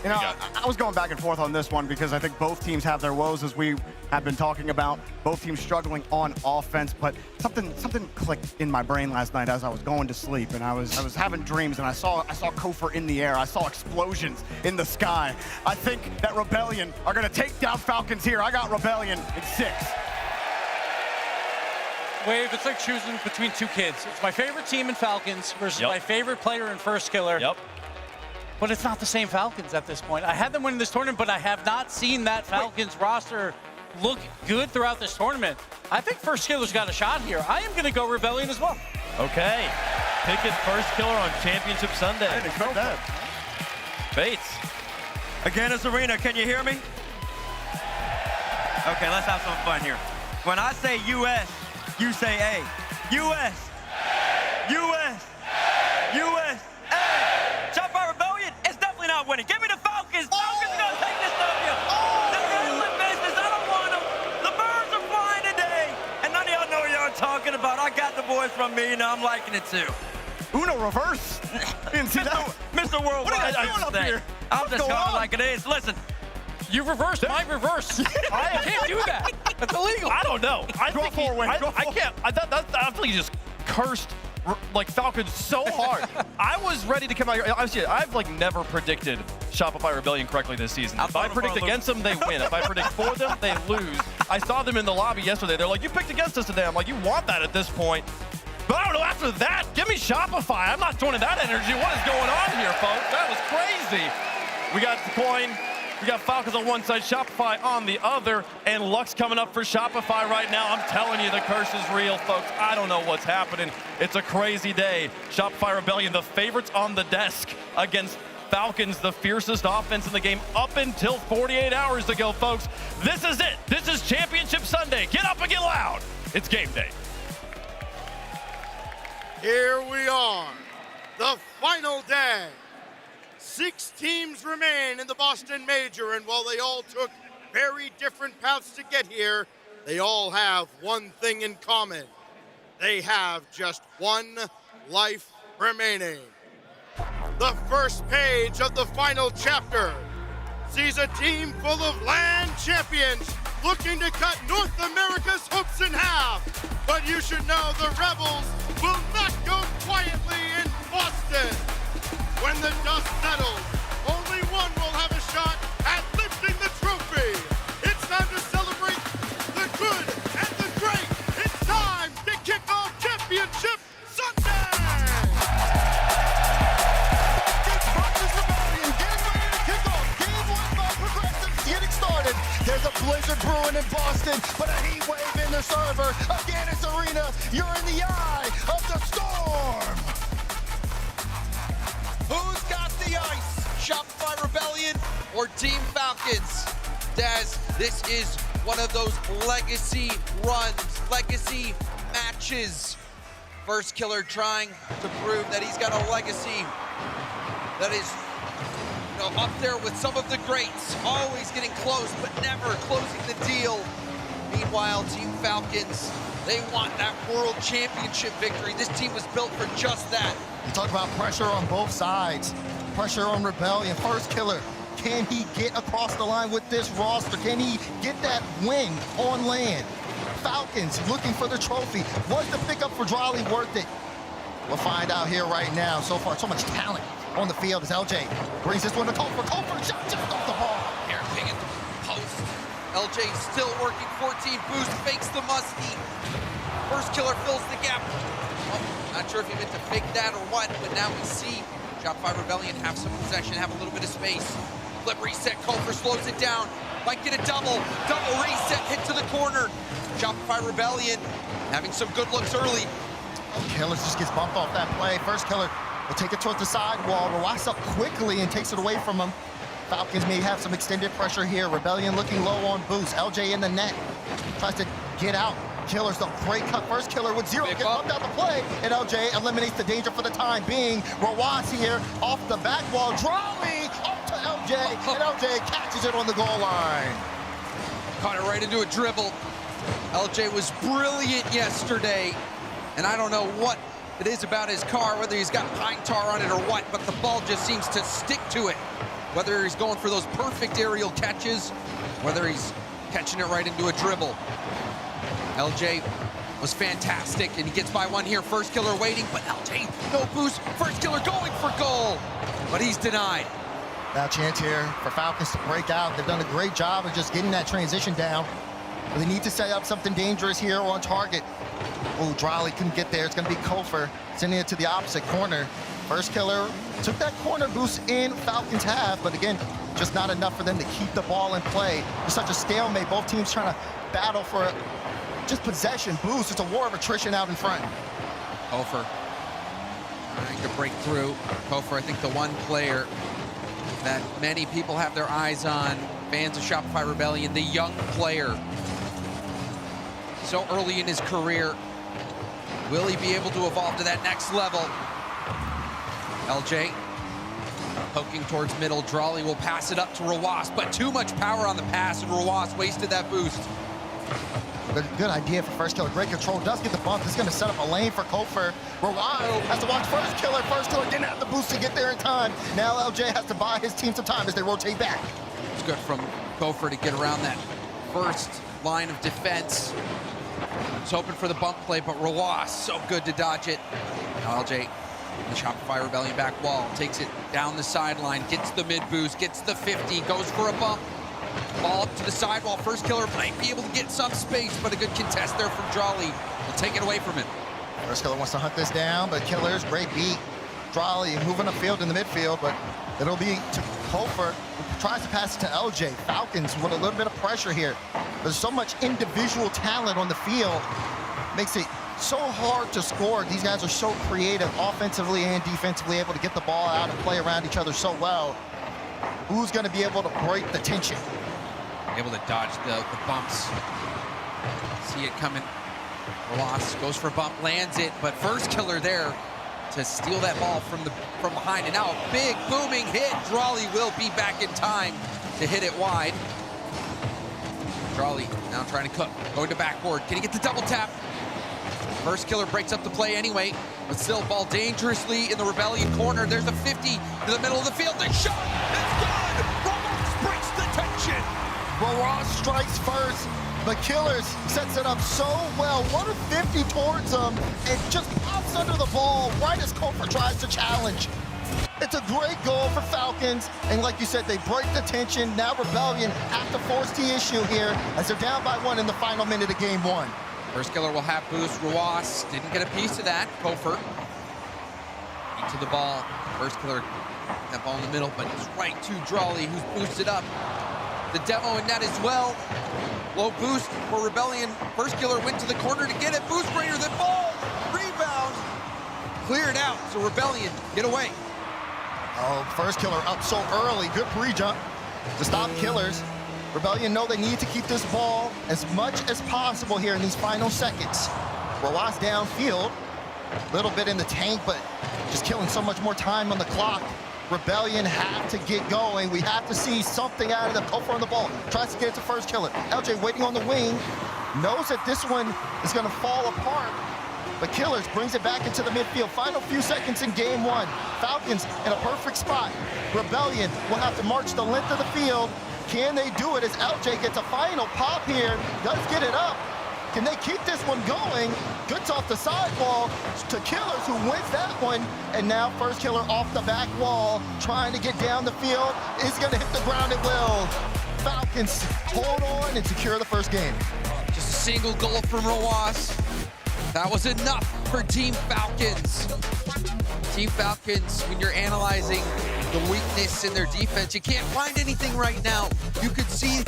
You know, I was going back and forth on this one because I think both teams have their woes, as we have been talking about. Both teams struggling on offense, but something clicked in my brain last night as I was going to sleep, and I was having dreams, and I saw Kofor in the air. I saw explosions in the sky. I think that Rebellion are going to take down Falcons here. I got Rebellion in 6. Wave, it's like choosing between 2 kids. It's my favorite team in Falcons versus my favorite player in First Killer. But it's not the same Falcons at this point. I had them winning this tournament, but I have not seen that Falcons roster look good throughout this tournament. I think First Killer's got a shot here. I am going to go Rebellion as well. Okay. Picking First Killer on Championship Sunday. I didn't expect that. Bates. Again, it's Arena. Can you hear me? Okay, let's have some fun here. When I say U.S., you say A. U.S. U.S. U.S. A. Shot by Rebellion. It's definitely not winning. Give me the Falcons. Falcons are going to take this W. They're handling business. I don't want them. The birds are flying today. And none of y'all know what y'all talking about. I got the boys from me, and I'm liking it too. Uno reverse. Didn't see that. Mr. Worldwide. What are you doing up here? I'm What's just going calling on? it like it is. Listen, You reversed my reverse. I can't do that. That's illegal. I don't know. I Draw think four, Wayne, I draw four. can't. I feel like he just cursed like Falcons so hard. I was ready to come out here. Obviously, I've like never predicted Shopify Rebellion correctly this season. If I predict against them, they win. If I predict for them, they lose. I saw them in the lobby yesterday. They're like, you picked against us today. I'm like, you want that at this point. But I don't know, after that, give me Shopify. I'm not joining that energy. What is going on here, folks? That was crazy. We got the coin. We got Falcons on one side, Shopify on the other, and Luck's coming up for Shopify right now. I'm telling you, the curse is real, folks. I don't know what's happening. It's a crazy day. Shopify Rebellion, the favorites on the desk against Falcons, the fiercest offense in the game up until 48 hours ago, folks. This is it. This is Championship Sunday. Get up and get loud. It's game day. Here we are, the final day. 6 teams remain in the Boston Major, and while they all took very different paths to get here, they all have one thing in common. They have just one life remaining. The first page of the final chapter sees a team full of land champions looking to cut North America's hopes in half. But you should know the Rebels will not go quietly in Boston. When the dust settles, only one will have a shot at lifting the trophy. It's time to celebrate the good and the great. It's time to kick off Championship Sunday. Getting started. There's a blizzard brewing in Boston, but a heat wave in the server. Again, it's Arena. You're in the eye of the storm. Who's got the ice? Shopify Rebellion or Team Falcons? Daz, this is one of those legacy runs, legacy matches. First Killer trying to prove that he's got a legacy that is up there with some of the greats, always getting close, but never closing the deal. Meanwhile, Team Falcons, they want that world championship victory. This team was built for just that. You talk about pressure on both sides. Pressure on Rebellion. First Killer, can he get across the line with this roster? Can he get that win on land? Falcons looking for the trophy. Was the pickup for Drolly worth it? We'll find out here right now. So far, so much talent on the field as LJ brings this one to Kofor. Kofor just off the ball. Here, ping at the post. LJ still working 14 boost, fakes the muskie. First Killer fills the gap. Oh, not sure if he meant to fake that or what, but now we see Shopify Rebellion have some possession, have a little bit of space. Flip reset, Kofor slows it down. Might get a double reset, hit to the corner. Shopify Rebellion having some good looks early. Killers just gets bumped off that play. First Killer will take it towards the sidewall. Rawas up quickly and takes it away from him. Falcons may have some extended pressure here. Rebellion looking low on boost. LJ in the net. Tries to get out. Killers, the great cut. First Killer with 0. Gets bumped out the play. And LJ eliminates the danger for the time being. Rawas here off the back wall. Drawing up to LJ. And LJ catches it on the goal line. Caught it right into a dribble. LJ was brilliant yesterday. And I don't know what it is about his car, whether he's got pine tar on it or what, but the ball just seems to stick to it. Whether he's going for those perfect aerial catches, whether he's catching it right into a dribble. LJ was fantastic, and he gets by one here. First Killer waiting, but LJ, no boost. First Killer going for goal, but he's denied. Now chance here for Falcons to break out. They've done a great job of just getting that transition down. But they need to set up something dangerous here on target. Oh, Drolly couldn't get there. It's going to be Kofor sending it to the opposite corner. First Killer took that corner boost in Falcons have, but again, just not enough for them to keep the ball in play. It's such a stalemate. Both teams trying to battle for just possession, boost. It's a war of attrition out in front. Kofor trying to break through. Kofor, I think the one player that many people have their eyes on, fans of Shopify Rebellion, the young player. So early in his career, will he be able to evolve to that next level? LJ poking towards middle. Drolly will pass it up to Rawas, but too much power on the pass, and Rawas wasted that boost. Good idea for First Killer. Great control. Does get the bump. It's going to set up a lane for Kofer. Rawaz has to watch First Killer. First Killer didn't have the boost to get there in time. Now LJ has to buy his team some time as they rotate back. It's good from Kofer to get around that first line of defense. He's hoping for the bump play, but Rawaz so good to dodge it. Now LJ, the Shopify Rebellion back wall, takes it down the sideline, gets the mid boost, gets the 50, goes for a bump. Ball up to the sidewall. First Killer might be able to get some space, but a good contest there from Drawley will take it away from him. First Killer wants to hunt this down, but Killer's great beat. Drawley moving upfield in the midfield, but it'll be to Kofer, who tries to pass it to LJ. Falcons with a little bit of pressure here. There's so much individual talent on the field. Makes it so hard to score. These guys are so creative offensively and defensively, able to get the ball out and play around each other so well. Who's going to be able to break the tension? Able to dodge the bumps. See it coming. Ross goes for a bump, lands it, but First Killer there to steal that ball from behind. And now a big booming hit. Drawley will be back in time to hit it wide. Drawley now trying to cook, going to backboard. Can he get the double tap? First Killer breaks up the play anyway, but still ball dangerously in the Rebellion corner. There's a 50 to the middle of the field. The shot is good. Ross breaks the tension. Ross strikes first, but Killers sets it up so well. 150 towards him and just pops under the ball right as Kofer tries to challenge. It's a great goal for Falcons, and like you said, they break the tension. Now Rebellion have to force the issue here as they're down by 1 in the final minute of game 1. First Killer will have boost. Ruas didn't get a piece of that. Kofer into the ball. First Killer, that ball in the middle, but it's right to Drawley, who's boosted up. The demo in net as well. Low boost for Rebellion. First Killer went to the corner to get it. Boost greater than ball. Rebound. Cleared out. So Rebellion get away. Oh, First Killer up so early. Good pre-jump to stop Killers. Rebellion know they need to keep this ball as much as possible here in these final seconds. Roas downfield. A little bit in the tank, but just killing so much more time on the clock. Rebellion have to get going. We have to see something out of them. Kofer on the ball. Tries to get it to First Killer. LJ waiting on the wing. Knows that this one is going to fall apart. But Killers brings it back into the midfield. Final few seconds in game 1. Falcons in a perfect spot. Rebellion will have to march the length of the field. Can they do it as LJ gets a final pop here? Does get it up. Can they keep this one going? Goods off the sidewall to Killers, who wins that one. And now First Killer off the back wall, trying to get down the field. Is going to hit the ground at will. Falcons hold on and secure the first game. Just a single goal from Roas. That was enough for Team Falcons. Team Falcons, when you're analyzing the weakness in their defense, you can't find anything right now. You could see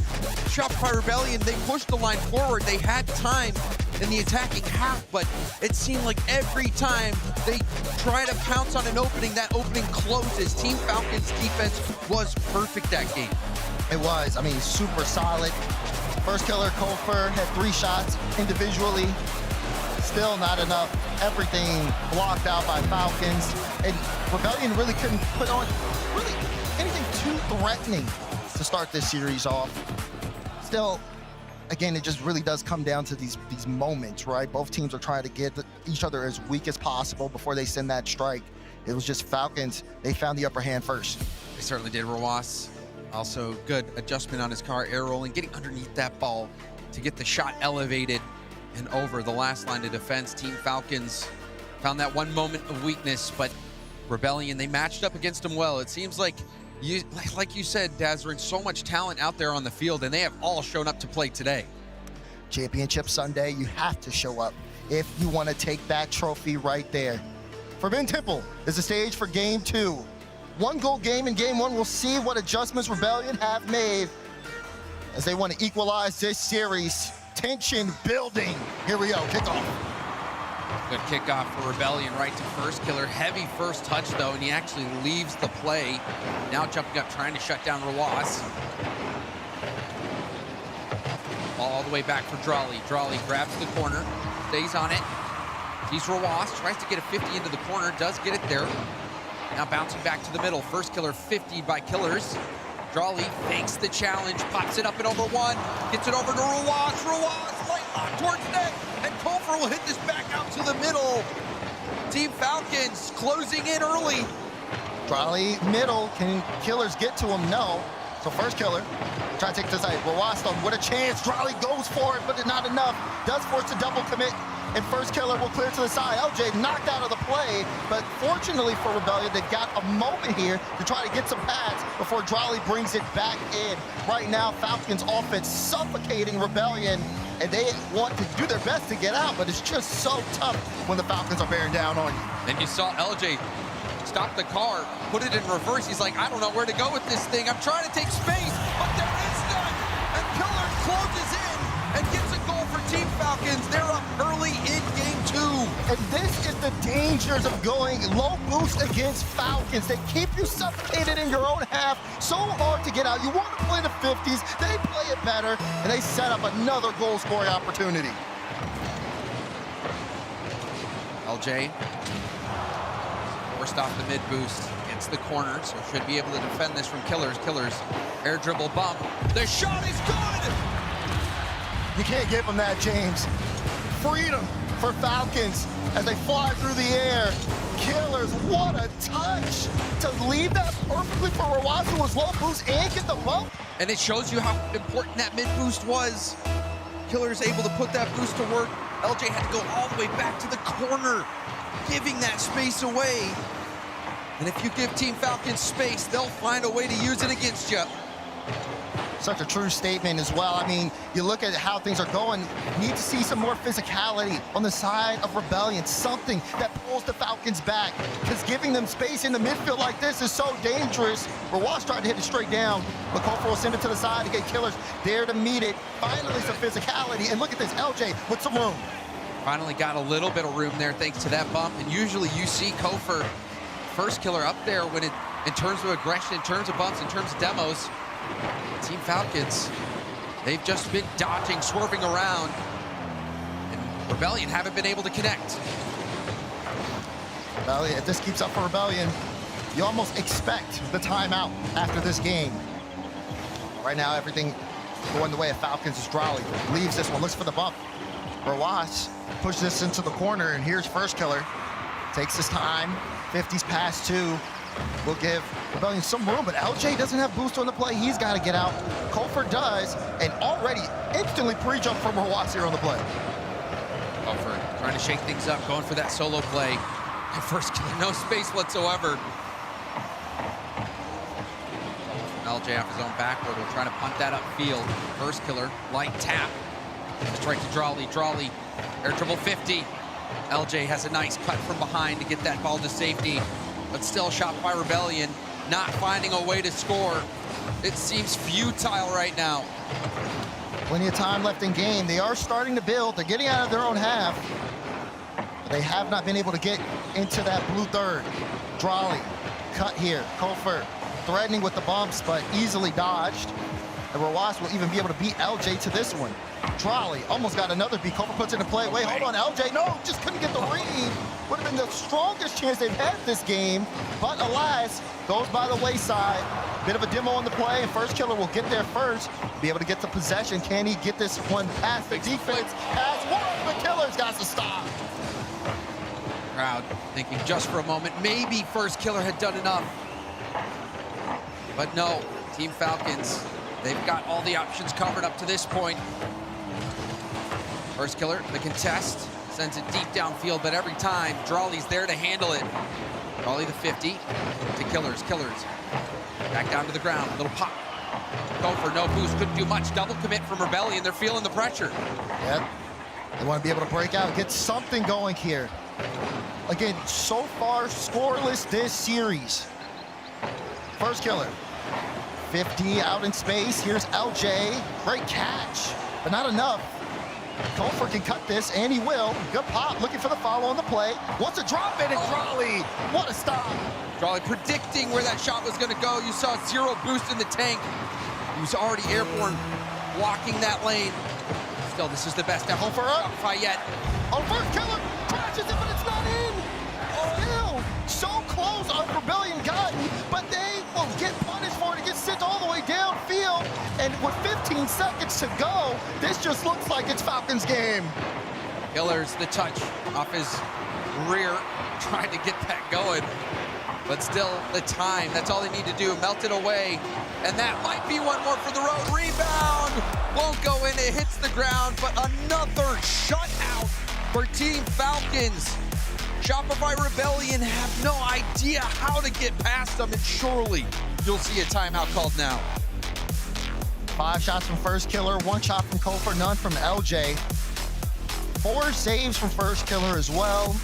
Shopify Rebellion, they pushed the line forward. They had time in the attacking half, but it seemed like every time they try to pounce on an opening, that opening closes. Team Falcons defense was perfect that game. It was, I mean, super solid. First Killer, Kofer had 3 shots individually. Still not enough. Everything blocked out by Falcons. And Rebellion really couldn't put on really anything too threatening to start this series off. Still, again, it just really does come down to these moments, right? Both teams are trying to get each other as weak as possible before they send that strike. It was just Falcons. They found the upper hand first. They certainly did. Roas, also good adjustment on his car, air rolling, getting underneath that ball to get the shot elevated and over the last line of defense. Team Falcons found that one moment of weakness, but Rebellion, they matched up against them well. It seems like you said, Daz, there's so much talent out there on the field, and they have all shown up to play today. Championship Sunday, you have to show up if you want to take that trophy right there. For Ben Temple is the stage for game 2. 1-goal game in game 1. We'll see what adjustments Rebellion have made as they want to equalize this series. Tension building. Here we go, kickoff. Good kickoff for Rebellion right to First Killer. Heavy first touch though, and he actually leaves the play. Now jumping up, trying to shut down Roas. Ball all the way back for Drawley. Drawley grabs the corner, stays on it. He's Roas, tries to get a 50 into the corner, does get it there. Now bouncing back to the middle. First Killer 50 by Killers. Drawley fakes the challenge, pops it up and over 1, gets it over to Roas. Roas, light block towards net, and Kofor will hit this back out to the middle. Team Falcons closing in early. Drolly middle, can Killers get to him? No. So first Killer, try to take this side. Rwaston with a chance, Drolly goes for it, but not enough. Does force a double commit, and first Killer will clear to the side. LJ knocked out of the play, but fortunately for Rebellion, they've got a moment here to try to get some pads before Drolly brings it back in. Right now, Falcons offense suffocating Rebellion, and they want to do their best to get out, but it's just so tough when the Falcons are bearing down on you. And you saw LJ stop the car, put it in reverse. He's like, I don't know where to go with this thing. I'm trying to take space, but there is none. And Killers closes in and gets a goal for Team Falcons. They're up early in game 2. And this is the dangers of going low boost against Falcons. They keep you suffocated in your own half. So hard to get out. You want to play the 50s. They play it better, and they set up another goal-scoring opportunity. LJ forced off the mid boost, gets the corner, so should be able to defend this from Killers. Killers, air dribble bump. The shot is good! You can't give them that, James. Freedom for Falcons as they fly through the air. Killers, what a touch to leave that perfectly for Rwaston who was low boost and get the bump. And it shows you how important that mid boost was. Killers able to put that boost to work. LJ had to go all the way back to the corner, giving that space away. And if you give Team Falcons space, they'll find a way to use it against you. Such a true statement as well. I mean, you look at how things are going, need to see some more physicality on the side of Rebellion, something that pulls the Falcons back, because giving them space in the midfield like this is so dangerous. Rwas tried to hit it straight down, but Kofor will send it to the side to get Killers there to meet it. Finally, some physicality, and look at this, LJ with some room. Finally got a little bit of room there thanks to that bump, and usually you see Kofor, first Killer, up there when it, in terms of aggression, in terms of bumps, in terms of demos. Team Falcons, they've just been dodging, swerving around, and Rebellion haven't been able to connect. Rebellion, if this keeps up for Rebellion, you almost expect the timeout after this game. Right now, everything going the way of Falcons is Drolly. Leaves this one, looks for the bump. Rawas pushes this into the corner, and here's first Killer. Takes his time, 50s past 2. Will give Rebellion some room, but LJ doesn't have boost on the play. He's got to get out. Kofor does, and already instantly pre-jump from Rawas here on the play. Kofor trying to shake things up, going for that solo play. And first Killer, no space whatsoever. LJ off his own backward, will try to punt that upfield. First Killer, light tap. Strike to Drolly. Drolly, air dribble 50. LJ has a nice cut from behind to get that ball to safety. But still shot by Rebellion, not finding a way to score. It seems futile right now. Plenty of time left in game. They are starting to build. They're getting out of their own half. But they have not been able to get into that blue third. Drolly, cut here. Kofor threatening with the bumps, but easily dodged. And Rawas will even be able to beat LJ to this one. Drolly almost got another beat. Kofor puts it in play. Wait, hold on, LJ. No, just couldn't get the read. Would have been the strongest chance they've had this game. But alas, goes by the wayside. Bit of a demo on the play, and first Killer will get there first. Be able to get the possession. Can he get this one past the defense? As one of the Killers got to stop. Crowd thinking just for a moment, maybe first Killer had done enough. But no, Team Falcons, they've got all the options covered up to this point. First Killer, the contest, sends it deep downfield, but every time, Drolly's there to handle it. Drolly the 50 to Killers. Killers back down to the ground, little pop. Go for no boost, couldn't do much. Double commit from Rebellion, they're feeling the pressure. Yep, they want to be able to break out, get something going here. Again, so far, scoreless this series. First Killer, 50 out in space. Here's LJ, great catch, but not enough. Kofor can cut this, and he will. Good pop, looking for the follow on the play. Wants to drop it, and Drolly, what a stop. Drolly predicting where that shot was gonna go. You saw zero boost in the tank. He was already airborne, blocking that lane. Still, this is the best Kofor up. fight yet. Oh, first Killer crashes it, but it's not in. Still, so close on Rebellion gotten, but they will get punished for it. It gets sent all the way downfield, and And with 15 seconds to go, this just looks like it's Falcons' game. Killers, the touch off his rear, trying to get that going. But still, the time, that's all they need to do, melt it away. And that might be one more for the road. Rebound, won't go in, it hits the ground, but another shutout for Team Falcons. Shopify Rebellion have no idea how to get past them, and surely you'll see a timeout called now. 5 shots from First Killer, 1 shot from Kofor, none from LJ. 4 saves from First Killer as well.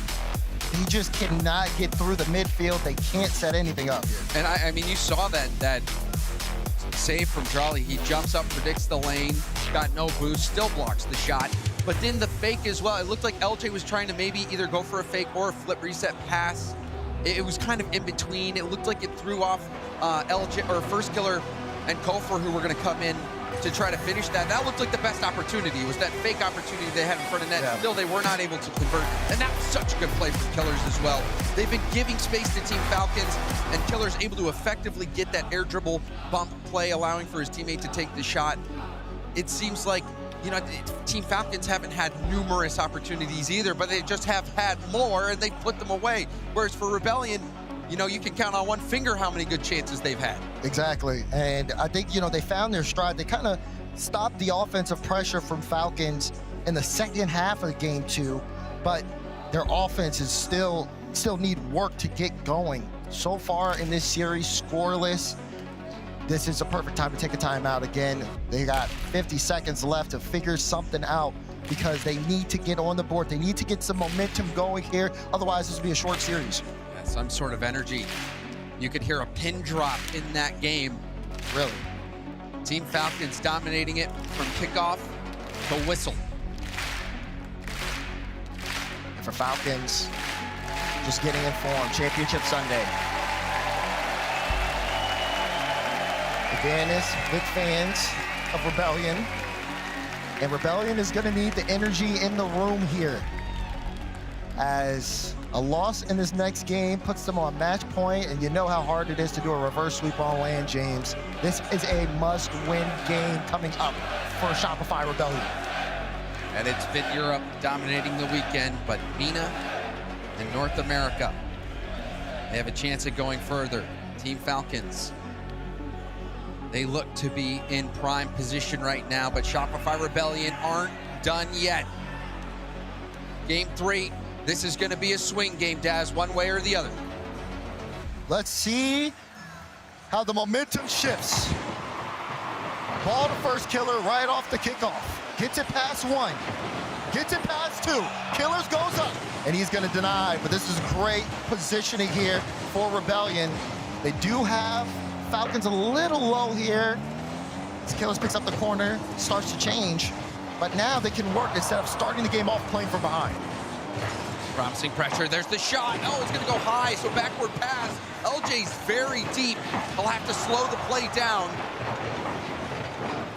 He just cannot get through the midfield. They can't set anything up here. And I mean, you saw that save from Charlie. He jumps up, predicts the lane, got no boost, still blocks the shot. But then the fake as well. It looked like LJ was trying to maybe either go for a fake or a flip reset pass. It was kind of in between. It looked like it threw off LJ or First Killer and Kofor, who were going to come in to try to finish that. That looked like the best opportunity. It was that fake opportunity they had in front of net. Yeah. Still, they were not able to convert. And that was such a good play from Killers as well. They've been giving space to Team Falcons, and Killers able to effectively get that air dribble bump play, allowing for his teammate to take the shot. It seems like, you know, Team Falcons haven't had numerous opportunities either, but they just have had more, and they put them away. Whereas for Rebellion, you know, you can count on one finger how many good chances they've had. Exactly. And I think, you know, they found their stride. They kind of stopped the offensive pressure from Falcons in the second half of game 2, but their offense is still need work to get going. So far in this series, scoreless. This is a perfect time to take a timeout again. They got 50 seconds left to figure something out because they need to get on the board. They need to get some momentum going here. Otherwise, this will be a short series. Some sort of energy. You could hear a pin drop in that game. Really. Team Falcons dominating it from kickoff to whistle. For Falcons, just getting in form. Championship Sunday. Again, is big fans of Rebellion. And Rebellion is going to need the energy in the room here, as a loss in this next game puts them on match point, and you know how hard it is to do a reverse sweep on land, James. This is a must-win game coming up for Shopify Rebellion. And it's been Europe dominating the weekend, but MENA and North America, they have a chance at going further. Team Falcons, they look to be in prime position right now, but Shopify Rebellion aren't done yet. Game 3. This is going to be a swing game, Daz, one way or the other. Let's see how the momentum shifts. Ball to First Killer right off the kickoff. Gets it past 1. Gets it past 2. Killers goes up. And he's going to deny, but this is great positioning here for Rebellion. They do have Falcons a little low here. As Killers picks up the corner, starts to change. But now they can work instead of starting the game off playing from behind. Promising pressure, there's the shot. Oh, it's gonna go high, so backward pass. LJ's very deep. He'll have to slow the play down.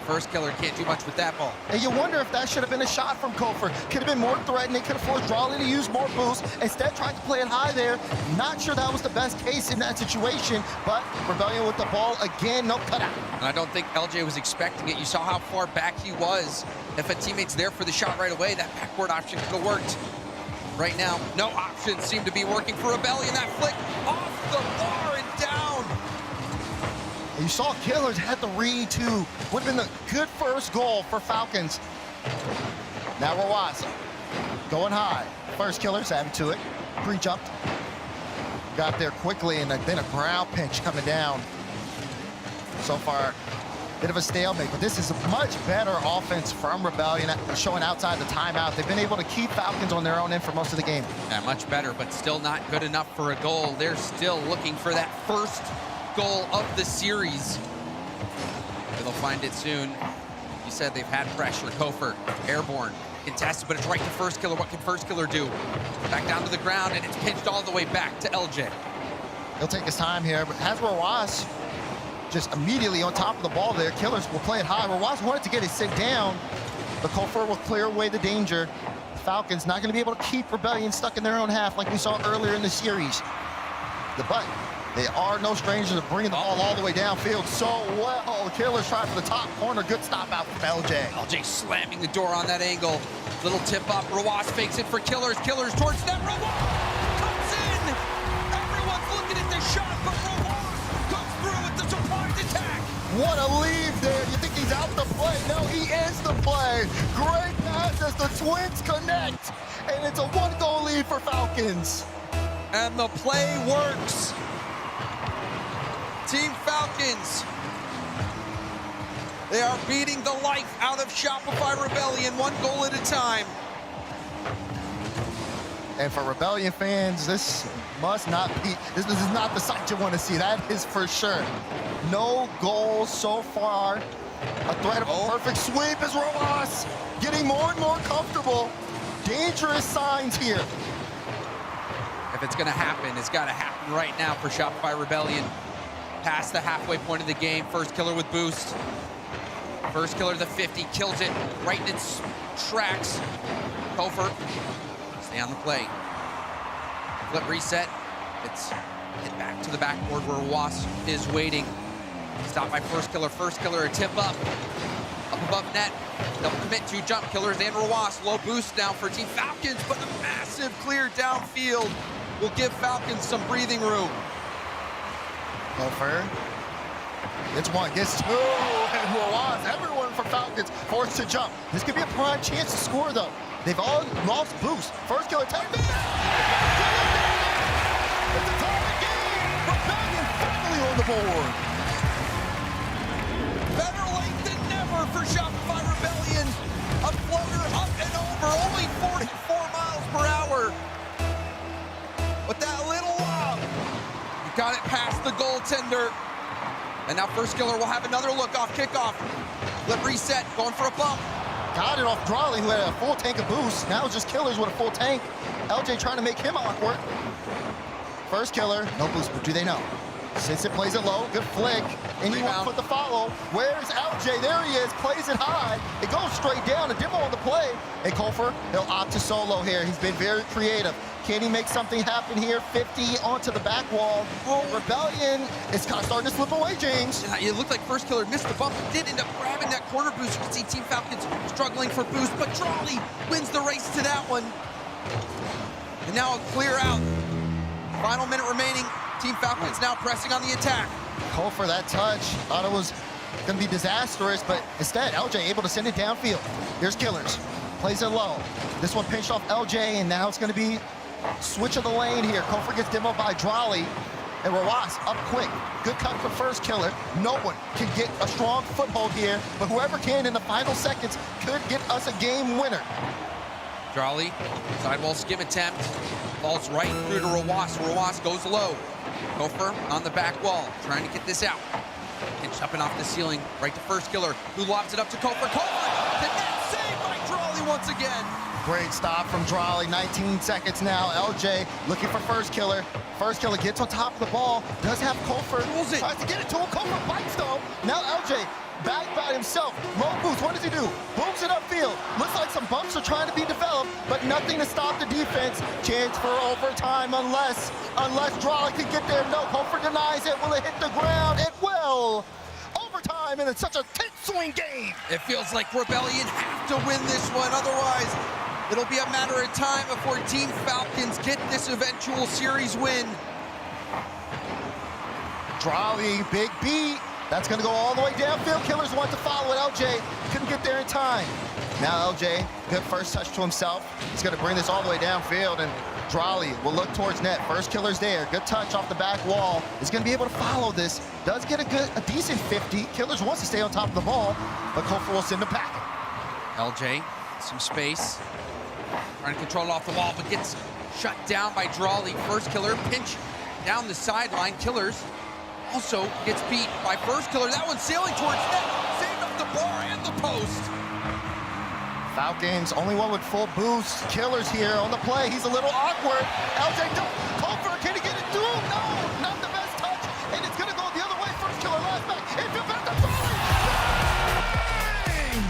First Killer can't do much with that ball. And you wonder if that should have been a shot from Kofor. Could have been more threatening, could have forced Raleigh to use more boost. Instead, tried to play it high there. Not sure that was the best case in that situation, but Rebellion with the ball again, no cutout. And I don't think LJ was expecting it. You saw how far back he was. If a teammate's there for the shot right away, that backward option could have worked. Right now, no options seem to be working for Rebellion. That flick off the bar and down. And you saw Killers had the read too. Would have been a good first goal for Falcons. Now Rawaz going high. First Killers added to it. Pre-jumped. Got there quickly, and then a ground pinch coming down. So far, bit of a stalemate, but this is a much better offense from Rebellion, showing outside the timeout. They've been able to keep Falcons on their own end for most of the game. Yeah, much better, but still not good enough for a goal. They're still looking for that first goal of the series. They'll find it soon. You said they've had pressure. Kofor, airborne, contested, but it's right to First Killer. What can First Killer do? Back down to the ground, and it's pinched all the way back to LJ. He'll take his time here, but has Rawaz just immediately on top of the ball there. Killers will play it high. Rawaz wanted to get it sit down, but Kofor will clear away the danger. Falcons not going to be able to keep Rebellion stuck in their own half like we saw earlier in the series. But they are no strangers to bringing the ball all the way downfield so well. Killers try for the top corner. Good stop out from LJ. LJ slamming the door on that angle. Little tip up. Rawas fakes it for Killers. Killers towards net. Rawas comes in. Everyone's looking at this shot, but Rawas comes through with the surprise attack. What a lead there. You think he's out the play? No, he is the play. Great pass as the Twins connect. And it's a 1-goal lead for Falcons. And the play works. Team Falcons. They are beating the life out of Shopify Rebellion 1 goal at a time. And for Rebellion fans, this must not be, this is not the sight you want to see. That is for sure. No goals so far. A threat of a perfect sweep is Rojas getting more and more comfortable. Dangerous signs here. If it's gonna happen, it's gotta happen right now for Shopify Rebellion. Past the halfway point of the game, first killer with boost. First killer to the 50, kills it right in its tracks. Kofor, stay on the play. Flip reset, it's hit back to the backboard where Wasp is waiting. Stopped by first killer, a tip up above net. Double commit, 2 jump killers and Rawas. Low boost now for Team Falcons, but a massive clear downfield will give Falcons some breathing room. Kofor gets 1, gets 2, and Rawas, everyone from Falcons forced to jump. This could be a prime chance to score though. They've all lost boost. First killer, take it. It's a tie game. Rebellion finally on the board. Better late than never for Shopify Rebellion. A floater up and over, only 44 miles per hour. With that little lob, you got it past the goaltender. And now first killer will have another look off kickoff. Flip reset, going for a bump. Got it off Drawley, who had a full tank of boost. Now it's just Killers with a full tank. LJ trying to make him awkward. First killer, no boost, but do they know? Since it plays it low, good flick. Anyone put the follow. Where's LJ? There he is, plays it high. It goes straight down, a demo on the play. And Kofor, he'll opt to solo here. He's been very creative. Can he make something happen here? 50 onto the back wall. Rebellion is kind of starting to slip away, James. It looked like first killer missed the bump. He did end up grabbing that corner boost. You can see Team Falcons struggling for boost, but Drawley wins the race to that one. And now a clear out. Final minute remaining. Team Falcons now pressing on the attack. Kofor, that touch. Thought it was going to be disastrous, but instead, LJ able to send it downfield. Here's Killers. Plays it low. This one pinched off LJ, and now it's going to be switch of the lane here. Kofor gets demoed by Drawley, and Rawas up quick. Good cut for first killer. No one can get a strong foothold here, but whoever can in the final seconds could get us a game winner. Drawley, sidewall skim attempt. Falls right through to Rawas. Rawas goes low. Kofor on the back wall, trying to get this out. Pinched up and off the ceiling, right to first killer, who lobs it up to Kofor. Kofor, the net saved by Drawley once again. Great stop from Drawley, 19 seconds now. LJ looking for first killer. First killer gets on top of the ball, does have Kofor. Tries to get it to him, Kofor bites though. Now LJ back by himself, low boost, what does he do? Booms it upfield. Looks like some bumps are trying to be developed, but nothing to stop the defense. Chance for overtime unless Drawley can get there. No, Kofor denies it. Will it hit the ground? It will. Overtime, and it's such a tense swing game. It feels like Rebellion have to win this one, otherwise it'll be a matter of time before Team Falcons get this eventual series win. Drawley, big beat. That's going to go all the way downfield. Killers want to follow it. LJ couldn't get there in time. Now LJ, good first touch to himself. He's going to bring this all the way downfield, and Drawley will look towards net. First killer's there. Good touch off the back wall. He's going to be able to follow this. Does get a decent 50. Killers wants to stay on top of the ball, but Kofor will send him packing. LJ, some space. Trying to control it off the wall, but gets shut down by Drawley. First killer, pinch down the sideline. Killers also gets beat by first killer. That one's sailing towards net. Saved up the bar and the post. Falcons, only one with full boost. Killers here on the play. He's a little awkward. LJ, don't. Kofor, can he get it through? No, not the best touch. And it's going to go the other way. First killer last back. It fell back to Drawley. Dang!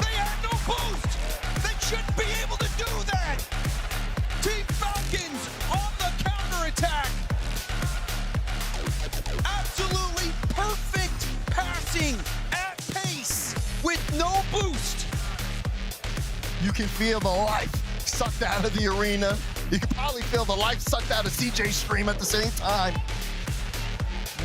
They had no boost. They shouldn't be able to do that. Team Falcons on the counterattack. can feel the life sucked out of the arena. You can probably feel the life sucked out of CJ's stream at the same time.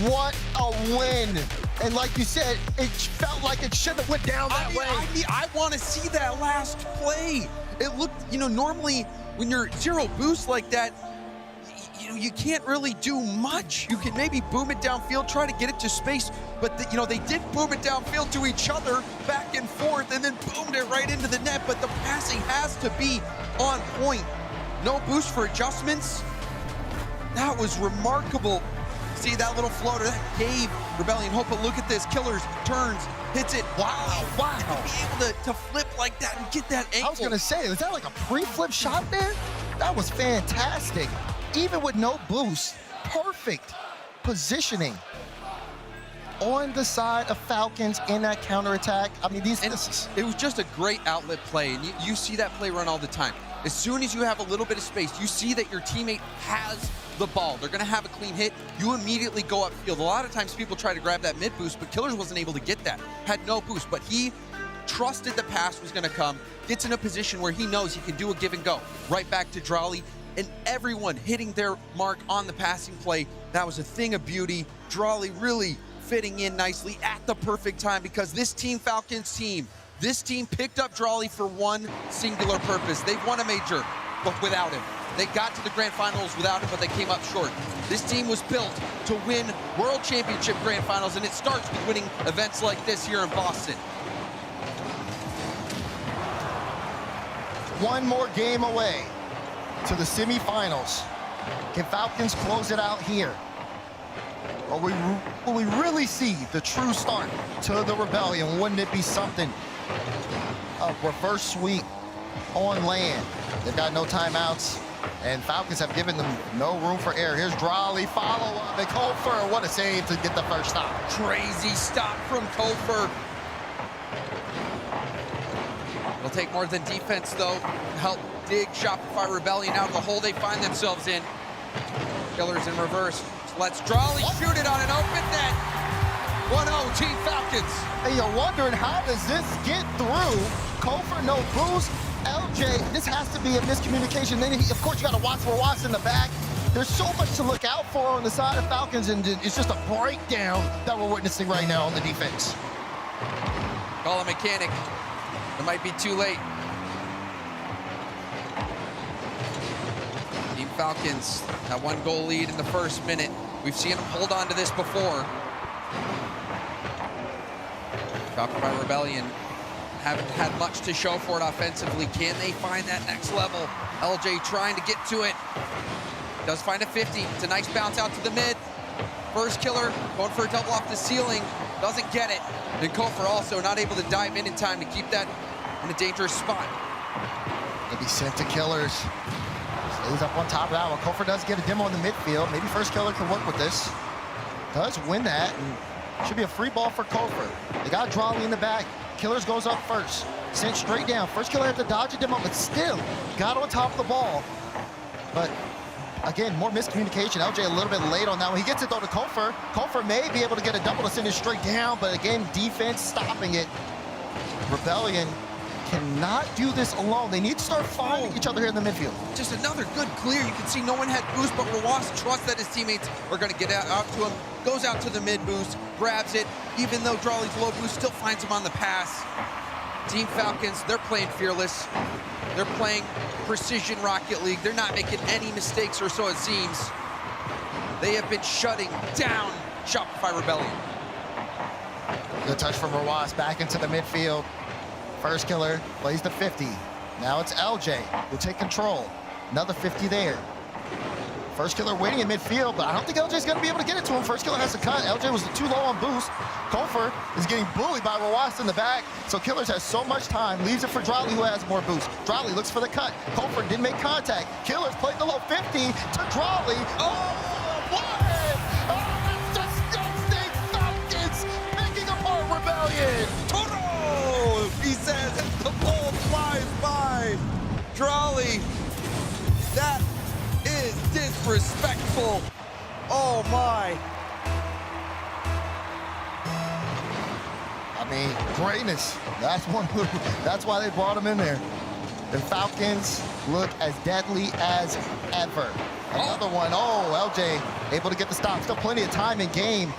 What a win. And like you said, it felt like it shouldn't have went down that way. I want to see that last play. It looked, normally when you're zero boost like that, you can't really do much. You can maybe boom it downfield, try to get it to space, but they did boom it downfield to each other, back and forth, and then boomed it right into the net, but the passing has to be on point. No boost for adjustments. That was remarkable. See that little floater, that gave Rebellion hope, but look at this, Killers turns, hits it. Wow. To be able to flip like that and get that ankle. I was gonna say, was that like a pre-flip shot there? That was fantastic. Even with no boost, perfect positioning on the side of Falcons in that counterattack. I mean, it was just a great outlet play, and you see that play run all the time. As soon as you have a little bit of space, you see that your teammate has the ball. They're gonna have a clean hit. You immediately go upfield. A lot of times people try to grab that mid boost, but Killers wasn't able to get that. Had no boost, but he trusted the pass was gonna come, gets in a position where he knows he can do a give and go. Right back to Drolly, and everyone hitting their mark on the passing play. That was a thing of beauty. Drolly really fitting in nicely at the perfect time, because this Team Falcons team, this team picked up Drolly for one singular purpose. They've won a major, but without him. They got to the grand finals without him, but they came up short. This team was built to win World Championship grand finals, and it starts with winning events like this here in Boston. One more game away to the semifinals. Can Falcons close it out here? Or will we really see the true start to the Rebellion? Wouldn't it be something? A reverse sweep on land. They've got no timeouts, and Falcons have given them no room for error. Here's Drolly, follow up, and Kofer, what a save to get the first stop. Crazy stop from Kofer. It'll take more than defense, though, to help dig Shopify Rebellion out of the hole they find themselves in. Killers in reverse. Let's Drolly shoot it on an open net. 1-0 Team Falcons. Hey, you're wondering, how does this get through? Kofer, no boost. LJ, this has to be a miscommunication. Then, of course, you got to watch for Watts in the back. There's so much to look out for on the side of Falcons, and it's just a breakdown that we're witnessing right now on the defense. Call a mechanic. It might be too late. Team Falcons, that 1-goal lead in the first minute. We've seen them hold on to this before. Shopify Rebellion haven't had much to show for it offensively. Can they find that next level? LJ trying to get to it. Does find a 50. It's a nice bounce out to the mid. First Killer going for a double off the ceiling. Doesn't get it. And Kofer also not able to dive in time to keep that in a dangerous spot. Maybe sent to Killers. Stays up on top of that one. Kofer does get a demo in the midfield. Maybe First Killer can work with this. Does win that, and should be a free ball for Kofer. They got Drolly in the back. Killers goes up first. Sent straight down. First Killer had to dodge a demo, but still got on top of the ball. But again, more miscommunication. LJ a little bit late on that one. He gets it though to Kofer. Kofer may be able to get a double to send it straight down, but again, defense stopping it. Rebellion cannot do this alone. They need to start finding each other here in the midfield. Just another good clear. You can see no one had boost, but Rawas trusts that his teammates are going to get out to him. Goes out to the mid boost, grabs it. Even though Drolly's low boost, still finds him on the pass. Team Falcons, they're playing fearless. They're playing Precision Rocket League. They're not making any mistakes, or so it seems. They have been shutting down Shopify Rebellion. Good touch from Rawas back into the midfield. First Killer plays the 50. Now it's LJ who'll take control. Another 50 there. First Killer waiting in midfield, but I don't think LJ's gonna be able to get it to him. First Killer has to cut. LJ was too low on boost. Kofer is getting bullied by Rawas in the back, so Killers has so much time. Leaves it for Drolly, who has more boost. Drolly looks for the cut. Kofer didn't make contact. Killers played the low 50 to Drolly. Oh, what? Oh, that's disgusting! Falcons picking apart Rebellion. Toro, he says, as the ball flies by. Drolly, that is disrespectful. Oh my. I mean, greatness. That's why they brought him in there. The Falcons look as deadly as ever. Another one. Oh, LJ able to get the stop. Still plenty of time in game,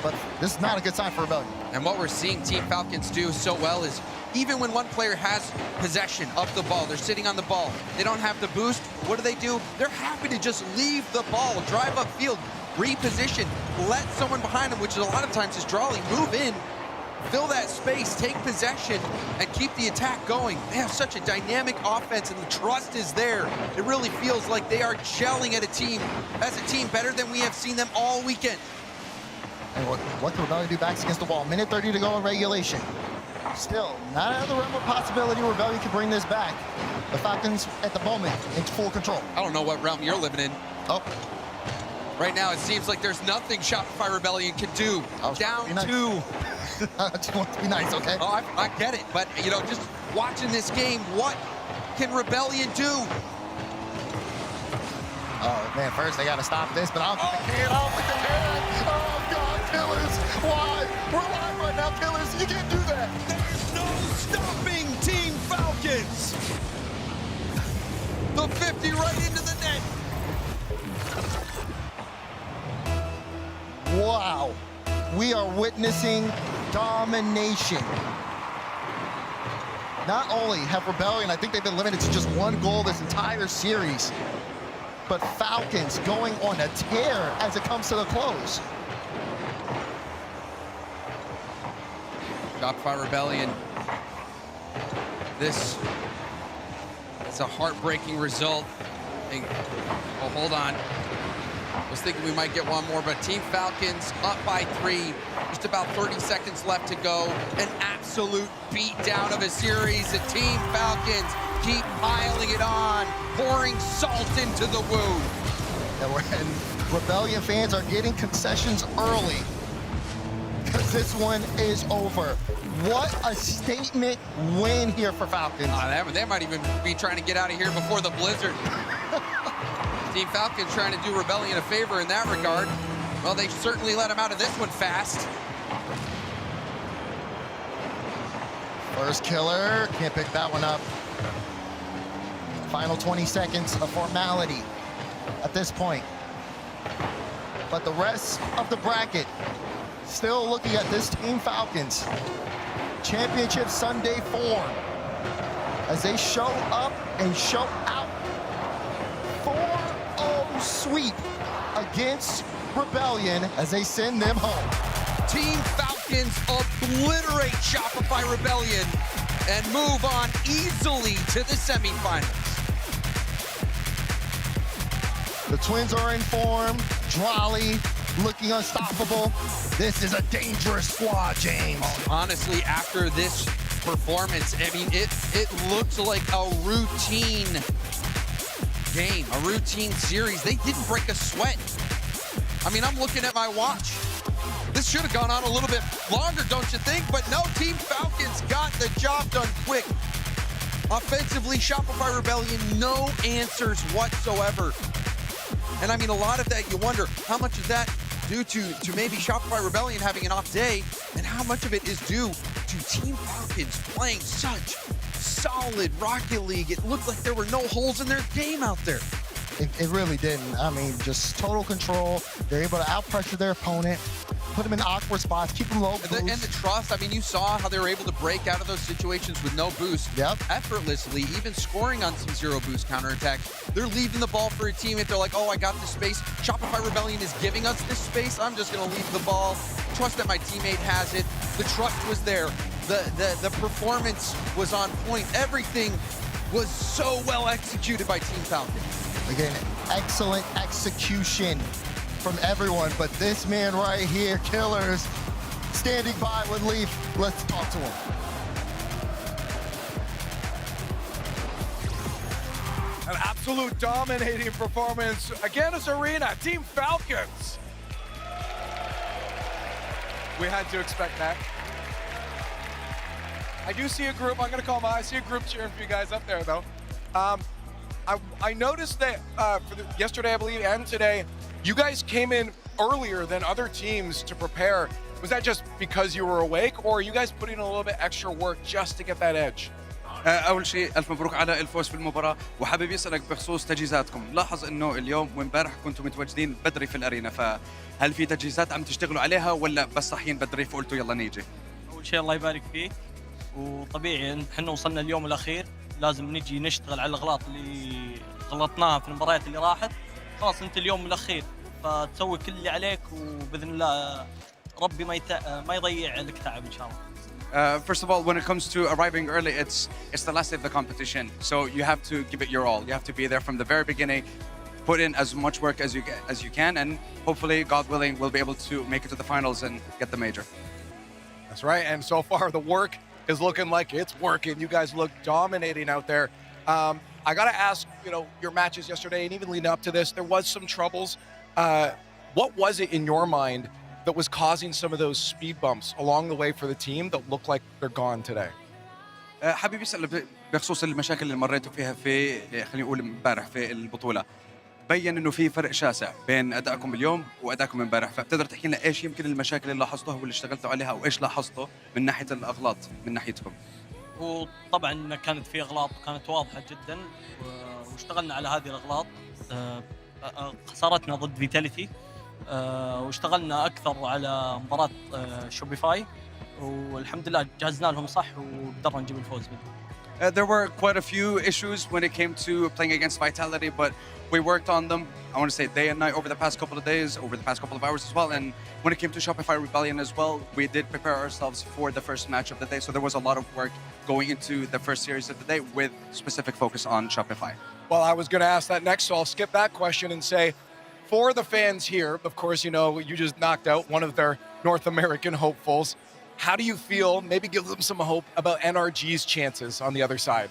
but this is not a good sign for Rebellion. And what we're seeing Team Falcons do so well is even when one player has possession of the ball, they're sitting on the ball, they don't have the boost, what do? They're happy to just leave the ball, drive upfield, reposition, let someone behind them, which a lot of times is Drawley, move in, fill that space, take possession, and keep the attack going. They have such a dynamic offense, and the trust is there. It really feels like they are gelling as a team better than we have seen them all weekend. And what can Rebellion do backs against the wall? Minute 30 to go in regulation. Still, not out of the realm of possibility Rebellion can bring this back. The Falcons, at the moment, in full control. I don't know what realm you're living in. Oh. Right now, it seems like there's nothing Shopify Rebellion can do. Down nice. 2. I just want to be nice, okay? Oh, I get it, but, you know, just watching this game, what can Rebellion do? Oh, man, first they got to stop this, but I don't think they can. I don't think they can. Oh, God, Killers. Why? We're live right now, Killers. You can't do that. There's no stopping Team Falcons. The 50 right into the net. Wow. We are witnessing domination. Not only have Rebellion, I think they've been limited to just one goal this entire series, but Falcons going on a tear as it comes to the close. Shopify Rebellion. This is a heartbreaking result. Oh, hold on. I was thinking we might get one more, but Team Falcons up by 3. Just about 30 seconds left to go. An absolute beatdown of a series. The Team Falcons keep piling it on, pouring salt into the wound. And Rebellion fans are getting concessions early because this one is over. What a statement win here for Falcons. They might even be trying to get out of here before the blizzard. Team Falcons trying to do Rebellion a favor in that regard. Well, they certainly let them out of this one fast. First killer, can't pick that one up. Final 20 seconds of formality at this point. But the rest of the bracket, still looking at this Team Falcons Championship Sunday form as they show up and show out. 4-0 sweep against Rebellion as they send them home. Team Falcons obliterate Shopify Rebellion and move on easily to the semifinals. The Twins are in form. Drawley looking unstoppable. This is a dangerous squad, James. Honestly, after this performance, I mean, it looked like a routine game, a routine series. They didn't break a sweat. I mean, I'm looking at my watch. This should have gone on a little bit longer, don't you think? But no, Team Falcons got the job done quick. Offensively, Shopify Rebellion, no answers whatsoever. And I mean, a lot of that, you wonder, how much is that due to maybe Shopify Rebellion having an off day, and how much of it is due to Team Falcons playing such solid Rocket League? It looked like there were no holes in their game out there. It really didn't. I mean, just total control. They're able to out-pressure their opponent, put them in awkward spots, keep them low boost. And the trust, I mean, you saw how they were able to break out of those situations with no boost. Yep. Effortlessly, even scoring on some zero boost counterattacks. They're leaving the ball for a teammate. They're like, oh, I got this space. Shopify Rebellion is giving us this space. I'm just going to leave the ball. Trust that my teammate has it. The trust was there. The performance was on point. Everything was so well executed by Team Falcon. Again, excellent execution from everyone, but this man right here, Killers, standing by with Leaf. Let's talk to him. An absolute dominating performance again as Arena, Team Falcons. We had to expect that. I do see a group, I'm gonna call them out. I see a group cheering for you guys up there though. I noticed that yesterday, I believe, and today, you guys came in earlier than other teams to prepare. Was that just because you were awake, or are you guys putting in a little bit extra work just to get that edge? اول شيء الف مبروك على الفوز في المباراه، وحابب يسالك بخصوص تجهيزاتكم. لاحظ انه اليوم وامبارح كنتوا متواجدين بدري في الارينا، فهل في تجهيزات عم تشتغلوا عليها ولا بس صاحيين بدري فقلتوا يلا نيجي؟ اول شيء الله يبارك فيك، وطبيعي احنا وصلنا اليوم الاخير لازم نجي نشتغل على الاغلاط اللي غلطناها في المباريات اللي راحت. خلاص انت اليوم الاخير فتسوي كل اللي عليك، وباذن الله ربي ما يضيع لك تعب ان شاء الله. First of all, when it comes to arriving early, it's the last day of the competition, so you have to give it your all. You have to be there from the very beginning, put in as much work as you can, and hopefully, God willing, we'll be able to make it to the finals and get the major. That's right. And so far, the work is looking like it's working. You guys look dominating out there. I got to ask, your matches yesterday and even leading up to this, there was some troubles. What was it in your mind that was causing some of those speed bumps along the way for the team that look like they're gone today? حابب يسأل بخصوص المشاكل اللي مريتوا فيها في خلينا نقول امبارح في البطولة. بين انه في فرق شاسع بين ادائكم اليوم وادائكم امبارح، فبتقدر تحكي لنا ايش يمكن المشاكل اللي لاحظتوها واللي اشتغلتوا عليها، وايش لاحظتوا من ناحية الاغلاط من ناحيتكم؟ وطبعا كانت في اغلاط وكانت واضحه جدا، واشتغلنا على هذه الاغلاط. خسارتنا ضد فيتاليتي، واشتغلنا اكثر على مباراه شوبيفاي، والحمد لله جهزنا لهم صح وقدرنا نجيب الفوز منهم. There were quite a few issues when it came to playing against Vitality, but we worked on them, I want to say day and night over the past couple of days, over the past couple of hours as well. And when it came to Shopify Rebellion as well, we did prepare ourselves for the first match of the day. So there was a lot of work going into the first series of the day with specific focus on Shopify. Well, I was going to ask that next, so I'll skip that question and say, for the fans here, of course, you just knocked out one of their North American hopefuls. How do you feel? Maybe give them some hope about NRG's chances on the other side.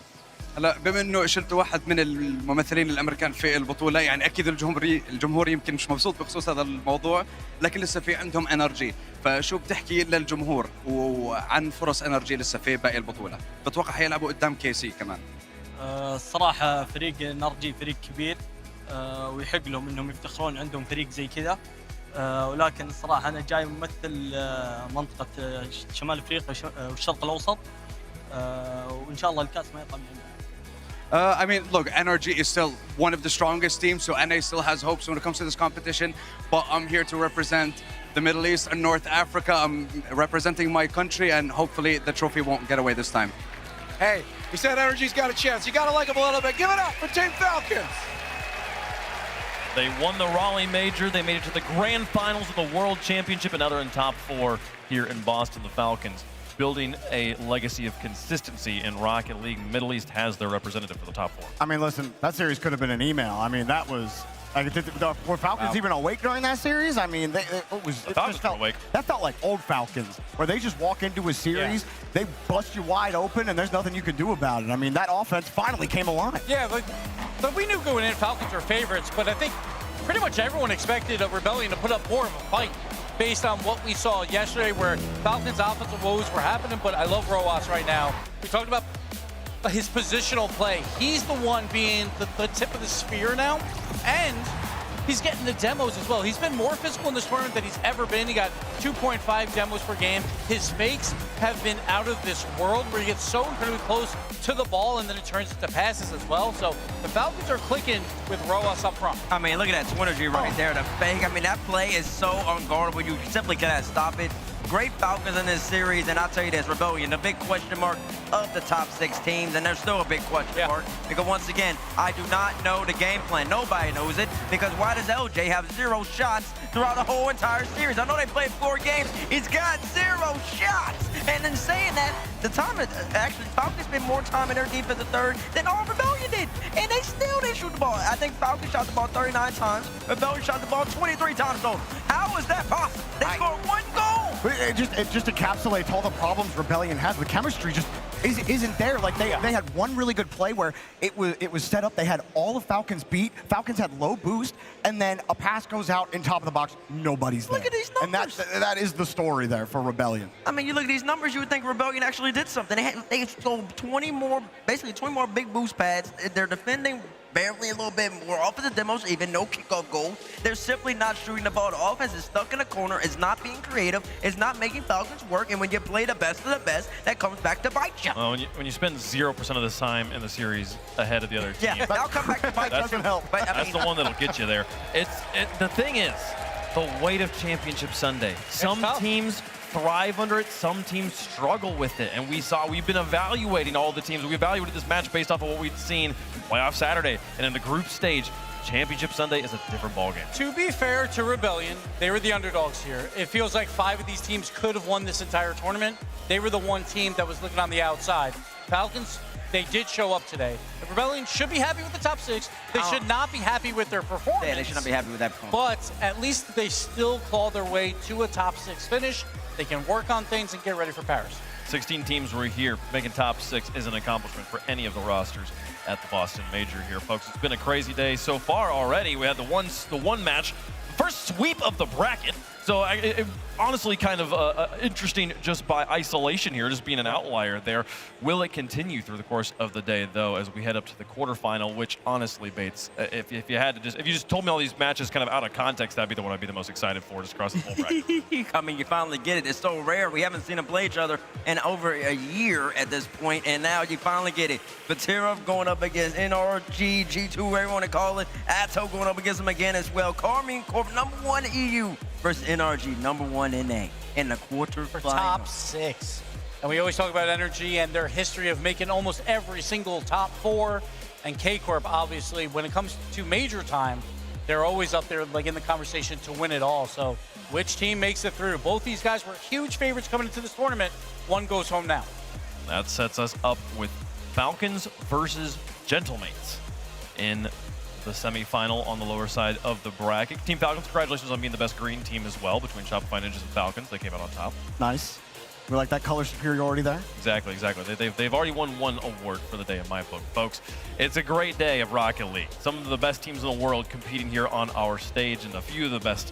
هلا بما انه شلت واحد من الممثلين الامريكان في البطوله، يعني اكيد الجمهور يمكن مش مبسوط بخصوص هذا الموضوع، لكن لسه في عندهم NRG. فشو بتحكي للجمهور وعن فرص NRG لسه في باقي البطوله؟ بتوقع حيلعبوا قدام KC كمان. الصراحه فريق NRG فريق كبير، ويحق لهم انهم يفتخرون عندهم فريق زي كذا. ولكن الصراحه انا جاي ممثل منطقه شمال افريقيا والشرق الاوسط، وان شاء الله الكاس ما يطلع من عندنا. I mean, look, NRG is still one of the strongest teams, so NA still has hopes when it comes to this competition. But I'm here to represent the Middle East and North Africa. I'm representing my country, and hopefully the trophy won't get away this time. Hey, we said NRG's got a chance. You got to like them a little bit. Give it up for Team Falcons. They won the Raleigh Major. They made it to the grand finals of the World Championship, and now they're in top 4 here in Boston. The Falcons building a legacy of consistency in Rocket League. Middle East has their representative for the top 4. I mean, listen, that series could have been an email. I mean, that was like, were Falcons even awake during that series? I mean, that felt like old Falcons, where they just walk into a series, they bust you wide open, and there's nothing you can do about it. I mean, that offense finally came alive. Yeah, but we knew going in Falcons were favorites, but I think pretty much everyone expected a Rebellion to put up more of a fight based on what we saw yesterday, where Falcons' offensive woes were happening. But I love Roas right now. We talked about his positional play. He's the one being the tip of the spear now, and he's getting the demos as well. He's been more physical in this tournament than he's ever been. He got 2.5 demos per game. His fakes have been out of this world, where he gets so incredibly close to the ball and then it turns into passes as well. So the Falcons are clicking with Roas up front. I mean, look at that Twinergy right there. The fake. I mean, that play is so unguardable. You simply cannot stop it. Great Falcons in this series, and I'll tell you this, Rebellion, the big question mark of the top 6 teams, and there's still a big question mark, because once again, I do not know the game plan. Nobody knows it, because why does LJ have 0 shots throughout the whole entire series? I know they played 4 games. He's got 0 shots. And in saying that, the time actually Falcons spent more time in their defensive third than all Rebellion did, and they still didn't shoot the ball. I think Falcons shot the ball 39 times. Rebellion shot the ball 23 times. So how is that possible? They scored 1 goal. It just encapsulates all the problems Rebellion has. The chemistry just isn't there. Like they had one really good play where it was set up. They had all of Falcons beat. Falcons had low boost, and then a pass goes out in top of the box. Nobody's there. Look at these numbers. And that is the story there for Rebellion. I mean, you look at these numbers, you would think Rebellion actually did something. They stole 20 more, basically 20 more big boost pads. They're defending barely a little bit more. Offensive demos, even no kickoff goals. They're simply not shooting the ball. The offense is stuck in a corner. It's not being creative. It's not making Falcons work. And when you play the best of the best, that comes back to bite you. Well, when you spend 0% of the time in the series ahead of the other team, Yeah, that'll come back to bite you. Doesn't help. But, that's the one that'll get you there. The thing is, the weight of Championship Sunday. Some teams thrive under it, some teams struggle with it, and we've been evaluating all the teams. We evaluated this match based off of what we'd seen playoff Saturday, and in the group stage, Championship Sunday is a different ballgame. To be fair to Rebellion, they were the underdogs here. It feels like 5 of these teams could have won this entire tournament. They were the one team that was looking on the outside. Falcons, they did show up today. The Rebellion should be happy with the top 6. They should not be happy with their performance. Yeah, they should not be happy with that performance. But at least they still claw their way to a top 6 finish. They can work on things and get ready for Paris. 16 teams were here. Making top 6 is an accomplishment for any of the rosters at the Boston Major here, folks. It's been a crazy day so far already. We had the one match, first sweep of the bracket. So it honestly kind of interesting just by isolation here, just being an outlier there. Will it continue through the course of the day, though, as we head up to the quarterfinal, which honestly, Bates, if you just told me all these matches kind of out of context, that'd be the one I'd be the most excited for just across the whole bracket. I mean, you finally get it. It's so rare. We haven't seen them play each other in over a year at this point, and now you finally get it. Batirov going up against NRG, G2, whatever you want to call it. Atto going up against him again as well. Carmine Corp, #1 EU versus NRG, #1 NA in the quarterfinal. For top 6. And we always talk about NRG and their history of making almost every single top 4. And K-Corp, obviously, when it comes to major time, they're always up there like in the conversation to win it all. So which team makes it through? Both these guys were huge favorites coming into this tournament. One goes home now. That sets us up with Falcons versus Gentlemates in the semifinal on the lower side of the bracket. Team Falcons, congratulations on being the best green team as well between Shopify Ninjas and Falcons. They came out on top. Nice. We like that color superiority there. Exactly. They've already won one award for the day in my book, folks. It's a great day of Rocket League. Some of the best teams in the world competing here on our stage, and a few of the best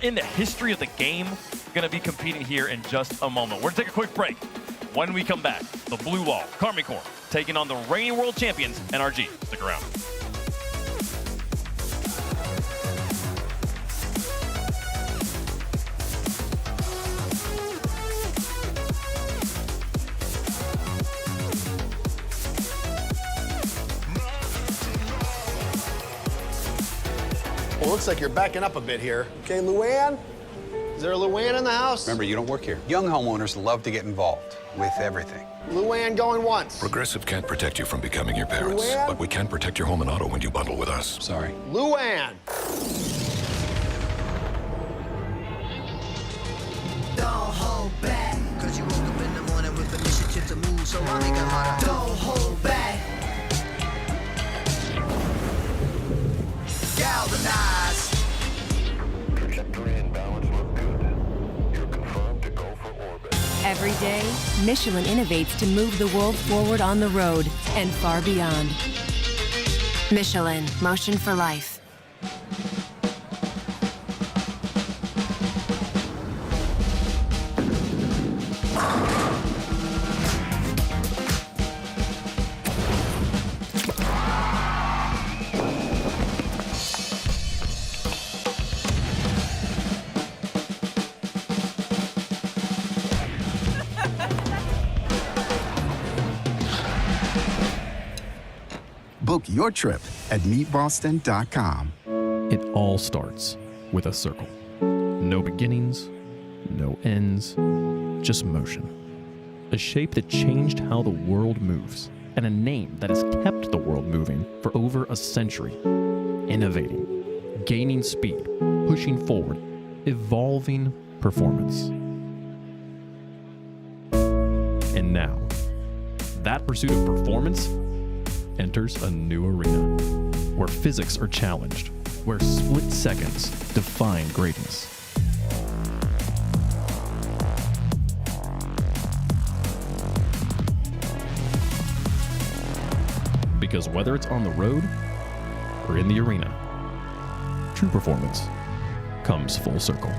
in the history of the game going to be competing here in just a moment. We're going to take a quick break. When we come back, the Blue Wall, Carmine Corp, taking on the reigning world champions, NRG. Stick around. Well, looks like you're backing up a bit here. Okay, Luann? Is there a Luann in the house? Remember, you don't work here. Young homeowners love to get involved with everything. Luann going once. Progressive can't protect you from becoming your parents, Luann? but we can protect your home and auto when you bundle with us. Sorry. Luann! Don't hold back, cause you woke up in the morning with initiative to move, so I make a motto. Don't hold back. Galvanize. Trajectory and balance look good. You're confirmed to go for orbit. Every day, Michelin innovates to move the world forward on the road and far beyond. Michelin, motion for life. Book your trip at meetboston.com. It all starts with a circle. No beginnings, no ends, just motion. A shape that changed how the world moves, and a name that has kept the world moving for over a century. Innovating, gaining speed, pushing forward, evolving performance. And now, that pursuit of performance enters a new arena where physics are challenged, where split seconds define greatness. Because whether it's on the road or in the arena, true performance comes full circle.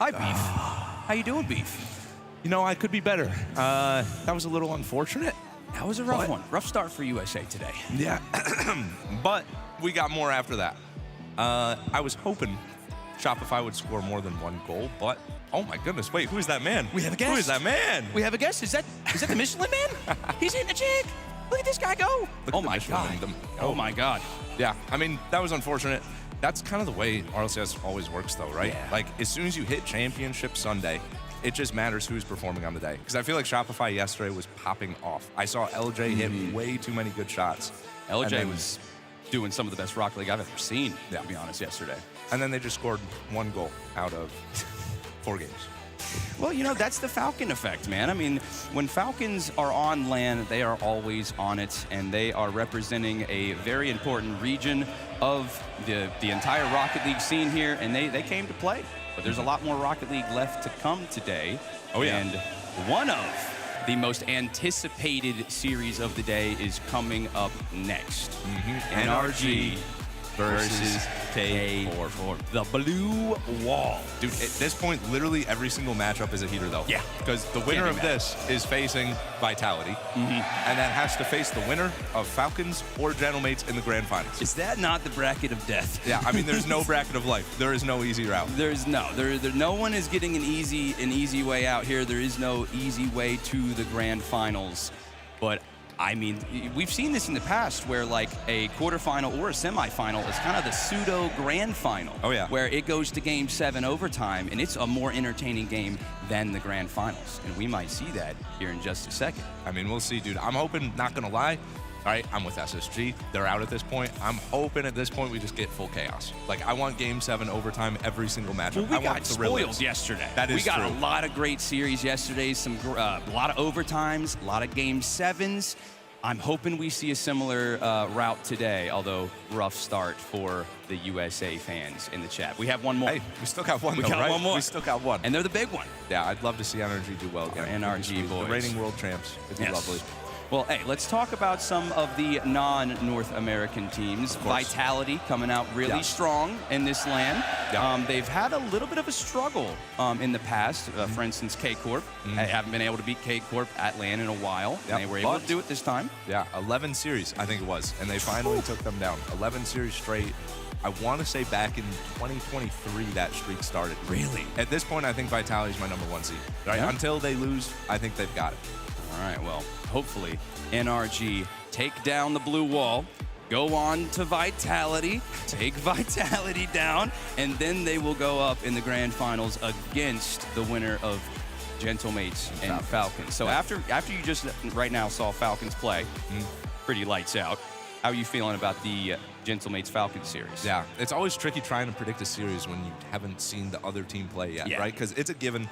Hi, Beef. How you doing, Beef? You know, I could be better. That was a little unfortunate. That was a rough one. Rough start for USA today. Yeah, but we got more after that. I was hoping Shopify would score more than one goal, but oh my goodness, wait, who is that man? We have a guest. Who is that man? We have a guest. Is that the Michelin Man? He's hitting a jig. Look at this guy go. Oh my God. Oh my God. Yeah, I mean, that was unfortunate. That's kind of the way RLCS always works, though, right? Yeah. Like, as soon as you hit Championship Sunday, it just matters who's performing on the day. Because I feel like Shopify yesterday was popping off. I saw LJ hit way too many good shots. LJ was doing some of the best Rocket League I've ever seen, to be honest, yesterday. And then they just scored one goal out of 4 games. Well, you know, that's the Falcon effect, man. I mean, when Falcons are on land, they are always on it, and they are representing a very important region of the entire Rocket League scene here, and they came to play. But there's a lot more Rocket League left to come today. Oh, yeah. And one of the most anticipated series of the day is coming up next. NRG versus K4. The Blue Wall. Dude, at this point, literally every single matchup is a heater, though. Yeah. Because the winner of this is facing Vitality, and then has to face the winner of Falcons or Gentlemates in the grand finals. Is that not the bracket of death? Yeah, I mean, there's no bracket of life. There is no easy route. No one is getting an easy way out here. There is no easy way to the grand finals. But I mean, we've seen this in the past where like a quarterfinal or a semifinal is kind of the pseudo grand final. Oh, yeah. Where it goes to game 7 overtime, and it's a more entertaining game than the grand finals. And we might see that here in just a second. I mean, we'll see, dude. I'm hoping, not gonna lie, all right, I'm with SSG. They're out at this point. I'm hoping at this point we just get full chaos. Like, I want game 7 overtime every single matchup. Well, we I want got the spoiled Rlcs. yesterday. That is We got true. a lot of great series yesterday, a lot of overtimes, a lot of game 7s. I'm hoping we see a similar route today, although rough start for the USA fans in the chat. We have one more. Hey, we still got one, We though, got right? one more. We still got one. And they're the big one. Yeah, I'd love to see NRG do well again. Our NRG boys. The reigning world champs. It'd be Yes. lovely. Well, hey, let's talk about some of the non-North American teams. Vitality coming out really strong in this land. They've had a little bit of a struggle in the past. For instance, K-Corp. They haven't been able to beat K-Corp at LAN in a while. And they were able to do it this time. Yeah, 11 series, I think it was. And they finally took them down. 11 series straight. I want to say back in 2023 that streak started. Really? At this point, I think Vitality's my #1 seed. Right? Yeah. Until they lose, I think they've got it. All right, well, hopefully NRG take down the blue wall, go on to Vitality, take Vitality down, and then they will go up in the grand finals against the winner of Gentlemates and Falcons. So after you just right now saw Falcons play, pretty lights out, how are you feeling about the Gentlemates Falcons series? Yeah, it's always tricky trying to predict a series when you haven't seen the other team play yet, right? Because it's a given.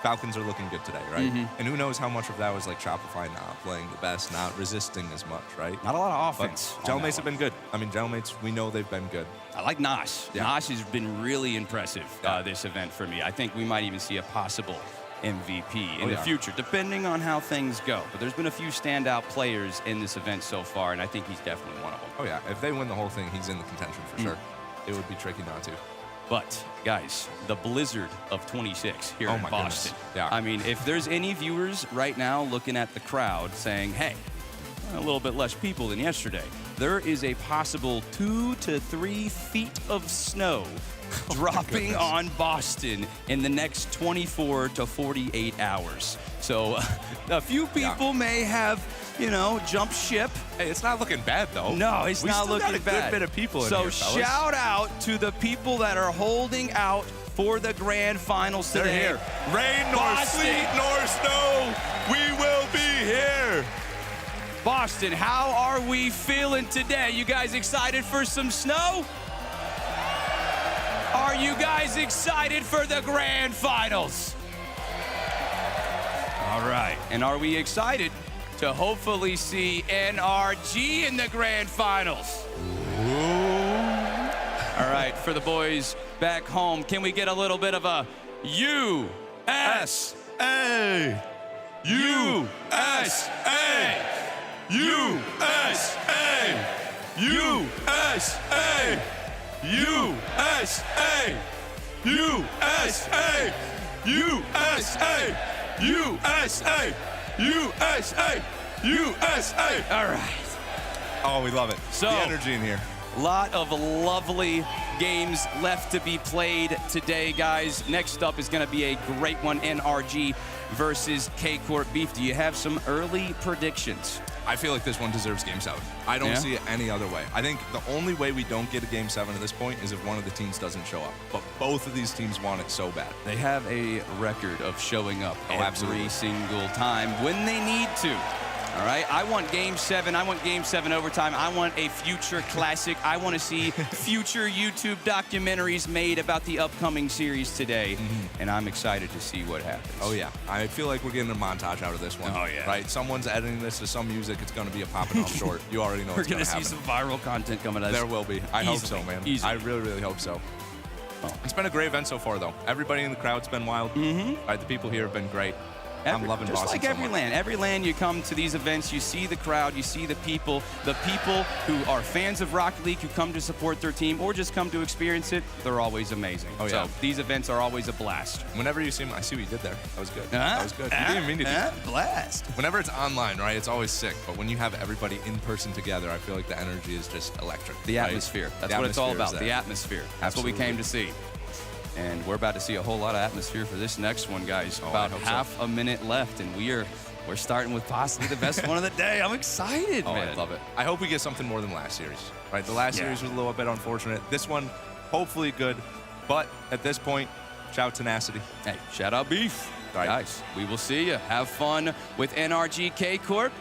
Falcons are looking good today, right? And who knows how much of that was like Shopify not playing the best, not resisting as much, right? Not a lot of offense. Gentlemates have been good. I mean, Gentlemates, we know they've been good. I like Nosh. Nosh has been really impressive this event for me. I think we might even see a possible MVP in the future, depending on how things go. But there's been a few standout players in this event so far, and I think he's definitely one of them. Oh, yeah. If they win the whole thing, he's in the contention for sure. It would be tricky not to. Guys, the blizzard of 26 here in Boston. Goodness. Yeah. I mean, if there's any viewers right now looking at the crowd saying, hey, a little bit less people than yesterday, there is a possible 2 to 3 feet of snow dropping on Boston in the next 24 to 48 hours. So a few people may have, you know, jumped ship. Hey, it's not looking bad, though. No, it's not looking bad. We still got a good bit of people in so here, fellas. shout out to the people that are holding out for the grand finals today. They're here. Rain nor sleet nor snow, we will be here. Boston, how are we feeling today? You guys excited for some snow? Are you guys excited for the grand finals? All right. And are we excited to hopefully see NRG in the grand finals? All right, for the boys back home, can we get a little bit of a USA? USA! USA! USA! USA! USA! USA! USA! USA! USA! All right. Oh, we love it. So, the energy in here. A lot of lovely games left to be played today, guys. Next up is going to be a great one, NRG versus K-Corp Beef. Do you have some early predictions? I feel like this one deserves Game 7. I don't see it any other way. I think the only way we don't get a Game 7 at this point is if one of the teams doesn't show up. But both of these teams want it so bad. They have a record of showing up every single time when they need to. All right, I want Game 7. I want Game 7 overtime. I want a future classic. I want to see future YouTube documentaries made about the upcoming series today. And I'm excited to see what happens. Oh, yeah. I feel like we're getting a montage out of this one. Oh, yeah. Right? Someone's editing this to some music. It's going to be a popping off short. You already know we're what's going to happen. We're going to see some viral content coming out. There will be. I hope so, man. Easily. I really, really hope so. Oh. It's been a great event so far, though. Everybody in the crowd's been wild. Right, the people here have been great. I'm loving just Boston like every land. Every land you come to these events, you see the crowd, you see the people who are fans of Rocket League, who come to support their team or just come to experience it. They're always amazing. Oh, yeah. So these events are always a blast. Whenever you see them, I see what you did there. That was good. That was good. You didn't mean to do that. Blast. Whenever it's online, right, it's always sick. But when you have everybody in person together, I feel like the energy is just electric. The right? atmosphere. That's the what it's all atmosphere about. The atmosphere. That's Absolutely. what we came to see. And we're about to see a whole lot of atmosphere for this next one, guys. About half a minute left, and we're starting with possibly the best one of the day. I'm excited, man. I love it. I hope we get something more than last series. Right, the last series was a little bit unfortunate. This one, hopefully good. But at this point, shout out Tenacity. Hey, shout out Beef. Right. Guys, we will see you. Have fun with NRG K-Corp.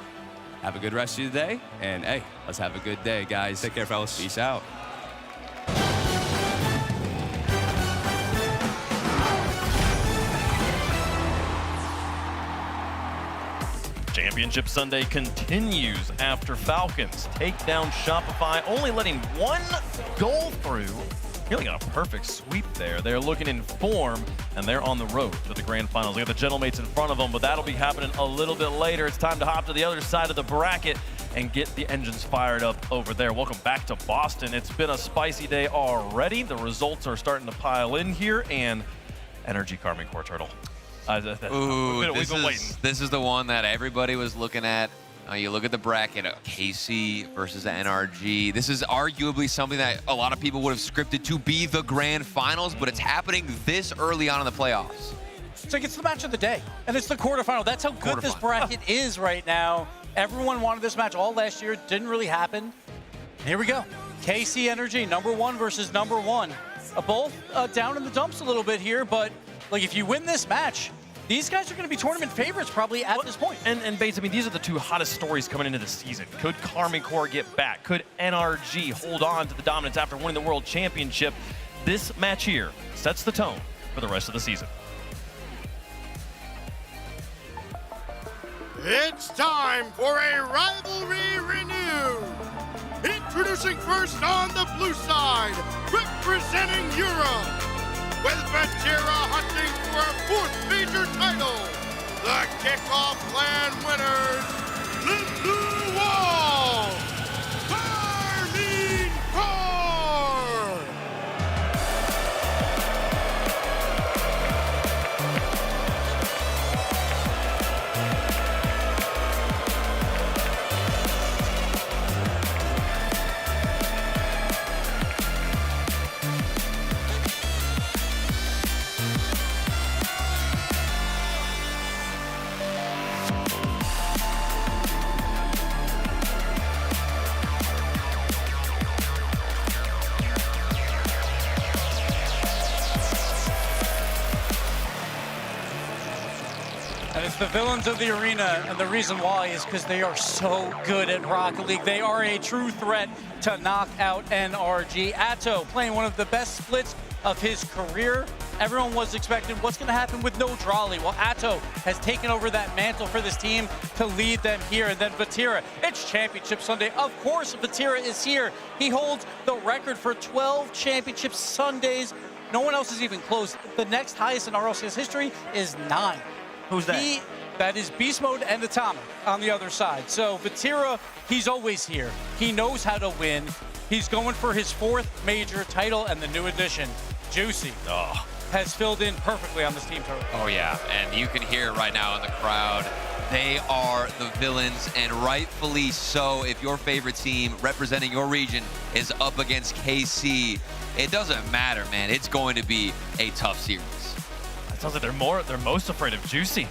Have a good rest of the day. And hey, let's have a good day, guys. Take care, fellas. Peace out. Championship Sunday continues after Falcons take down Shopify, only letting one goal through. Really got a perfect sweep there. They're looking in form, and they're on the road to the grand finals. They got the gentlemates in front of them, but that'll be happening a little bit later. It's time to hop to the other side of the bracket and get the engines fired up over there. Welcome back to Boston. It's been a spicy day already. The results are starting to pile in here, and Energy Carmine Core Turtle. This is the one that everybody was looking at. You look at the bracket, KC versus the NRG. This is arguably something that a lot of people would have scripted to be the grand finals, but it's happening this early on in the playoffs. It's like it's the match of the day, and it's the quarterfinal. That's how good this bracket is right now. Everyone wanted this match all last year. It didn't really happen. Here we go. KC Energy, #1 versus #1. Both down in the dumps a little bit here, but like if you win this match, these guys are going to be tournament favorites probably at this point. And Bates, I mean, these are the two hottest stories coming into the season. Could Carmine Core get back? Could NRG hold on to the dominance after winning the World Championship? This match here sets the tone for the rest of the season. It's time for a rivalry renewed. Introducing first on the blue side, representing Europe, with Vatira hunting for a 4th major title, the Kickoff Clan winners, the Blue Wall, Carmine Core! And it's the villains of the arena, and the reason why is because they are so good at Rocket League. They are a true threat to knock out NRG. Atto playing one of the best splits of his career. Everyone was expecting what's going to happen with no Drolly. Well, Atto has taken over that mantle for this team to lead them here. And then Vatira, it's Championship Sunday. Of course, Vatira is here. He holds the record for 12 Championship Sundays. No one else is even close. The next highest in Rlcs history is 9. Who's that? That is Beast Mode and Atomic on the other side. So Vatira, he's always here. He knows how to win. He's going for his 4th major title and the new addition, Juicy. Oh, has filled in perfectly on this team tournament. Oh yeah, and you can hear it right now in the crowd. They are the villains, and rightfully so. If your favorite team representing your region is up against KC, it doesn't matter, man. It's going to be a tough series. It sounds like they're most afraid of Juicy.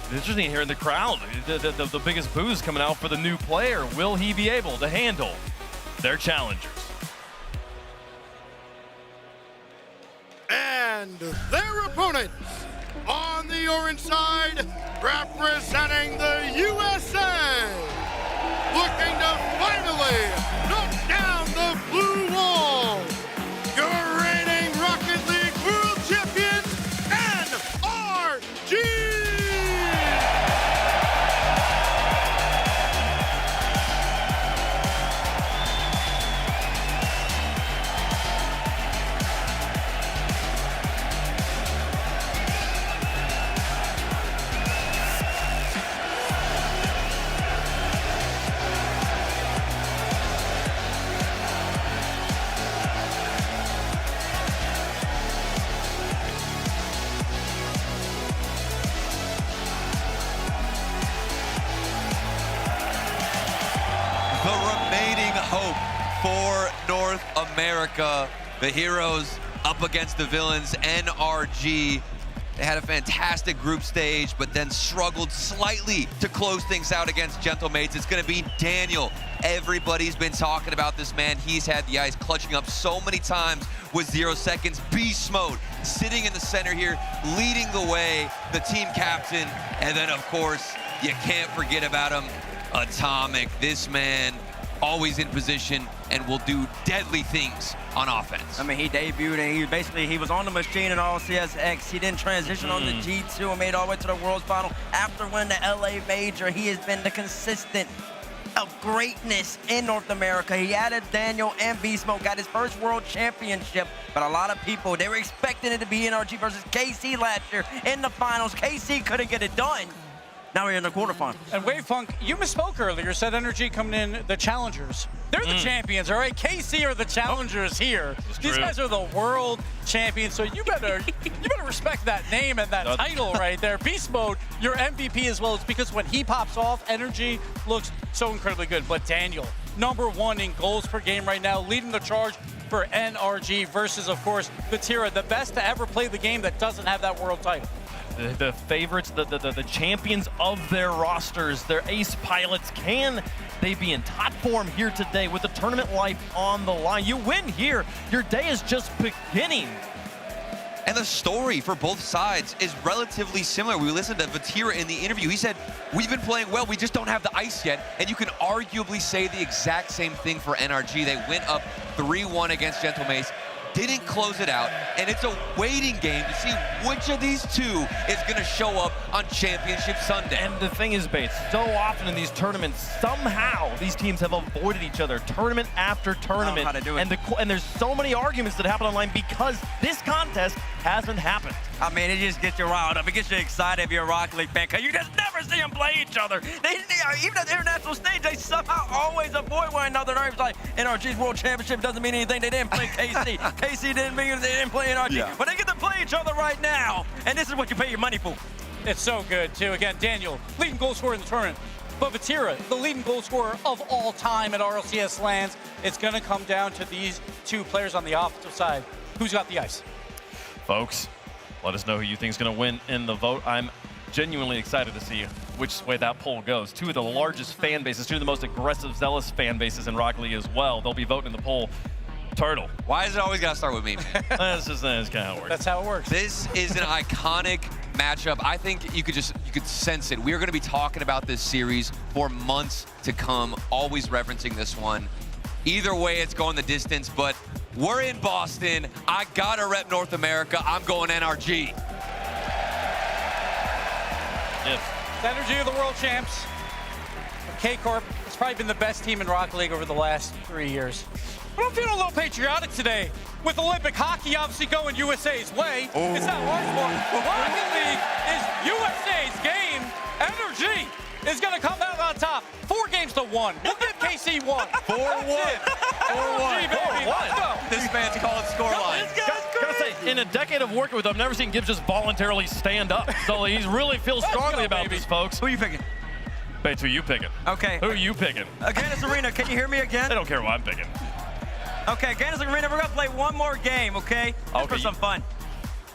It's interesting here in the crowd. The biggest boos coming out for the new player. Will he be able to handle their challengers? And their opponents on the orange side, representing the USA, looking to finally knock down the blue wall, your reigning Rocket League World Champions, NRG! For North America, the heroes up against the villains, NRG. They had a fantastic group stage, but then struggled slightly to close things out against Gentlemates. It's gonna be Daniel. Everybody's been talking about this man. He's had the ice clutching up so many times with 0 seconds. Beast mode, sitting in the center here, leading the way, the team captain. And then of course, you can't forget about him, Atomic. This man, always in position and will do deadly things on offense. I mean, he debuted and he was on the machine in RLCS. He didn't transition on the G2 and made it all the way to the Worlds Final. After winning the LA Major, he has been the consistent of greatness in North America. He added Daniel and Beast Mode, got his first World Championship, but a lot of people, they were expecting it to be NRG versus KC last year in the finals. KC couldn't get it done. Now we're in the quarterfinals. And Wavefunk, you misspoke earlier, said NRG coming in the challengers. They're the champions, all right? KC are the challengers here. These guys are the world champions, so you better respect that name and that title right there. Beast Mode, your MVP as well. It's because when he pops off, NRG looks so incredibly good. But Daniel, #1 in goals per game right now, leading the charge for NRG versus, of course, Vatira, the best to ever play the game that doesn't have that world title. The favorites, the champions of their rosters, their ace pilots. Can they be in top form here today with the tournament life on the line? You win here, your day is just beginning. And the story for both sides is relatively similar. We listened to Vatira in the interview. He said, we've been playing well, we just don't have the ice yet. And you can arguably say the exact same thing for NRG. They went up 3-1 against Gentlemates, didn't close it out, and it's a waiting game to see which of these two is going to show up on Championship Sunday. And the thing is, Bates, so often in these tournaments, somehow these teams have avoided each other tournament after tournament. How to do it. And there's so many arguments that happen online because this contest hasn't happened. I mean, it just gets you riled up. It gets you excited if you're a Rocket League fan, because you just never see them play each other. Even at the international stage, they somehow always avoid one another. It's like NRG's World Championship doesn't mean anything. They didn't play KC. KC didn't mean they didn't play NRG. Yeah. But they get to play each other right now, and this is what you pay your money for. It's so good, too. Again, Daniel, leading goal scorer in the tournament. But Vatira, the leading goal scorer of all time at RLCS lands. It's going to come down to these two players on the offensive side. Who's got the ice? Folks, let us know who you think is going to win in the vote. I'm genuinely excited to see which way that poll goes. Two of the largest fan bases, two of the most aggressive, zealous fan bases in Rocket League as well. They'll be voting in the poll. Turtle. Why is it always got to start with me, man? That's kind of how it works. That's how it works. This is an iconic matchup. I think you could sense it. We are going to be talking about this series for months to come, always referencing this one. Either way, it's going the distance, but we're in Boston. I got to rep North America. I'm going NRG. Yes. NRG are the world champs. K-Corp has probably been the best team in Rocket League over the last 3 years. But I'm feeling a little patriotic today. With Olympic hockey obviously going USA's way. Oh. It's not our sport. Rocket League is USA's game. NRG is going to come out on top. 4 games to 1. We'll give KC 1. 4-1. 4-1. This man's calling scoreline. in a decade of working with him, I've never seen Gibbs just voluntarily stand up. So he really feels strongly about this, folks. Who are you picking? Bates, who you picking? Okay. Who are you picking? Ganis Arena, can you hear me again? I don't care who I'm picking. Okay, Ganis Arena, we're gonna play one more game, okay? Just for some fun.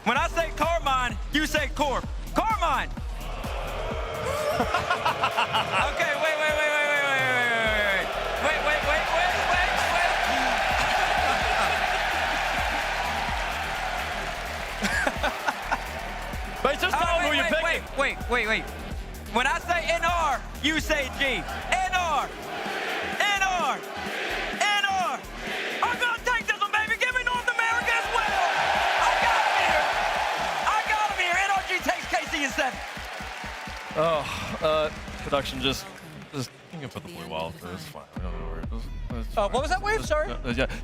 When I say Carmine, you say Corp. Carmine! Okay, wait. But just tell them who you're picking. Wait. When I say NR, you say G. NR. I'm gonna take this one, baby. Give me North America as well. I got him here. NRG takes KC in 7. Oh, production just you can put the blue wall. It's fine. I don't know where it is. What was that, Wave? Sorry.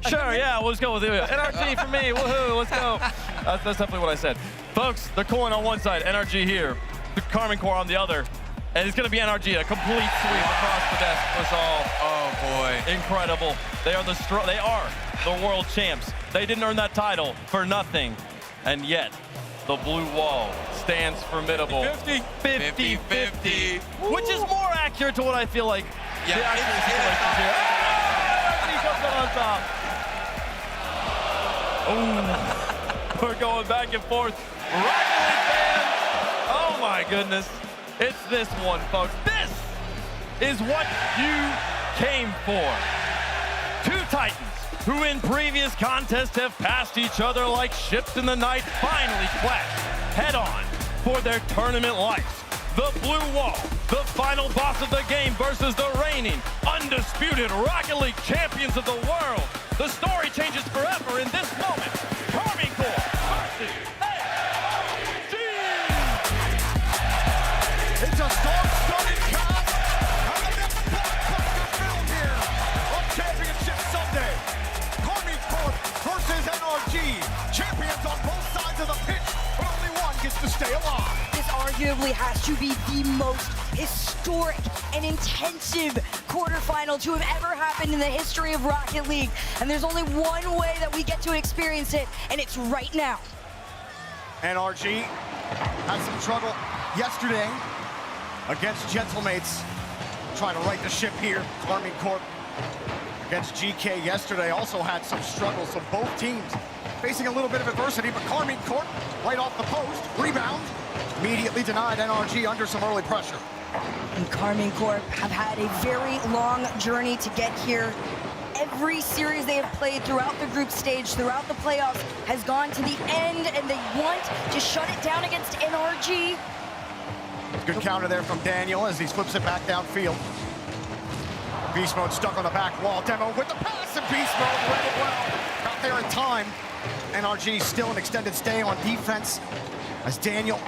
Sure, yeah, let's go with it. NRG for me. Woohoo! Let's go. That's definitely what I said, folks. The coin on one side, NRG here, the Carmine Corps on the other. And it's going to be NRG, a complete sweep across the desk for us all. Oh, boy. Incredible. They are the world champs. They didn't earn that title for nothing. And yet, the blue wall stands formidable. 50-50. Which is more accurate to what I feel like the actual situation here. NRG comes out on top. Oh, we're going back and forth. Rocket League fans. Oh, my goodness. It's this one, folks. This is what you came for. Two Titans who in previous contests have passed each other like ships in the night finally clash head-on for their tournament lives. The Blue Wall, the final boss of the game versus the reigning, undisputed Rocket League champions of the world. The story changes forever in this moment. Carmine Corps versus It's a star-studded cast and the next blockbuster film here on Championship Sunday. Carmine Corp versus NRG. Champions on both sides of the pitch, but only one gets to stay alive. This arguably has to be the most historic and intensive quarterfinal to have ever happened in the history of Rocket League. And there's only one way that we get to experience it, and it's right now. NRG had some trouble yesterday against Gentlemates, trying to right the ship here. Carmine Corp against GK yesterday also had some struggles, so both teams facing a little bit of adversity, but Carmine Corp right off the post, rebound, immediately denied NRG under some early pressure. And Carmine Corp have had a very long journey to get here. Every series they have played throughout the group stage, throughout the playoffs, has gone to the end, and they want to shut it down against NRG. Good counter there from Daniel as he flips it back downfield. Beast Mode stuck on the back wall. Demo with the pass, and Beast Mode read it well. Got there in time. NRG still an extended stay on defense as Daniel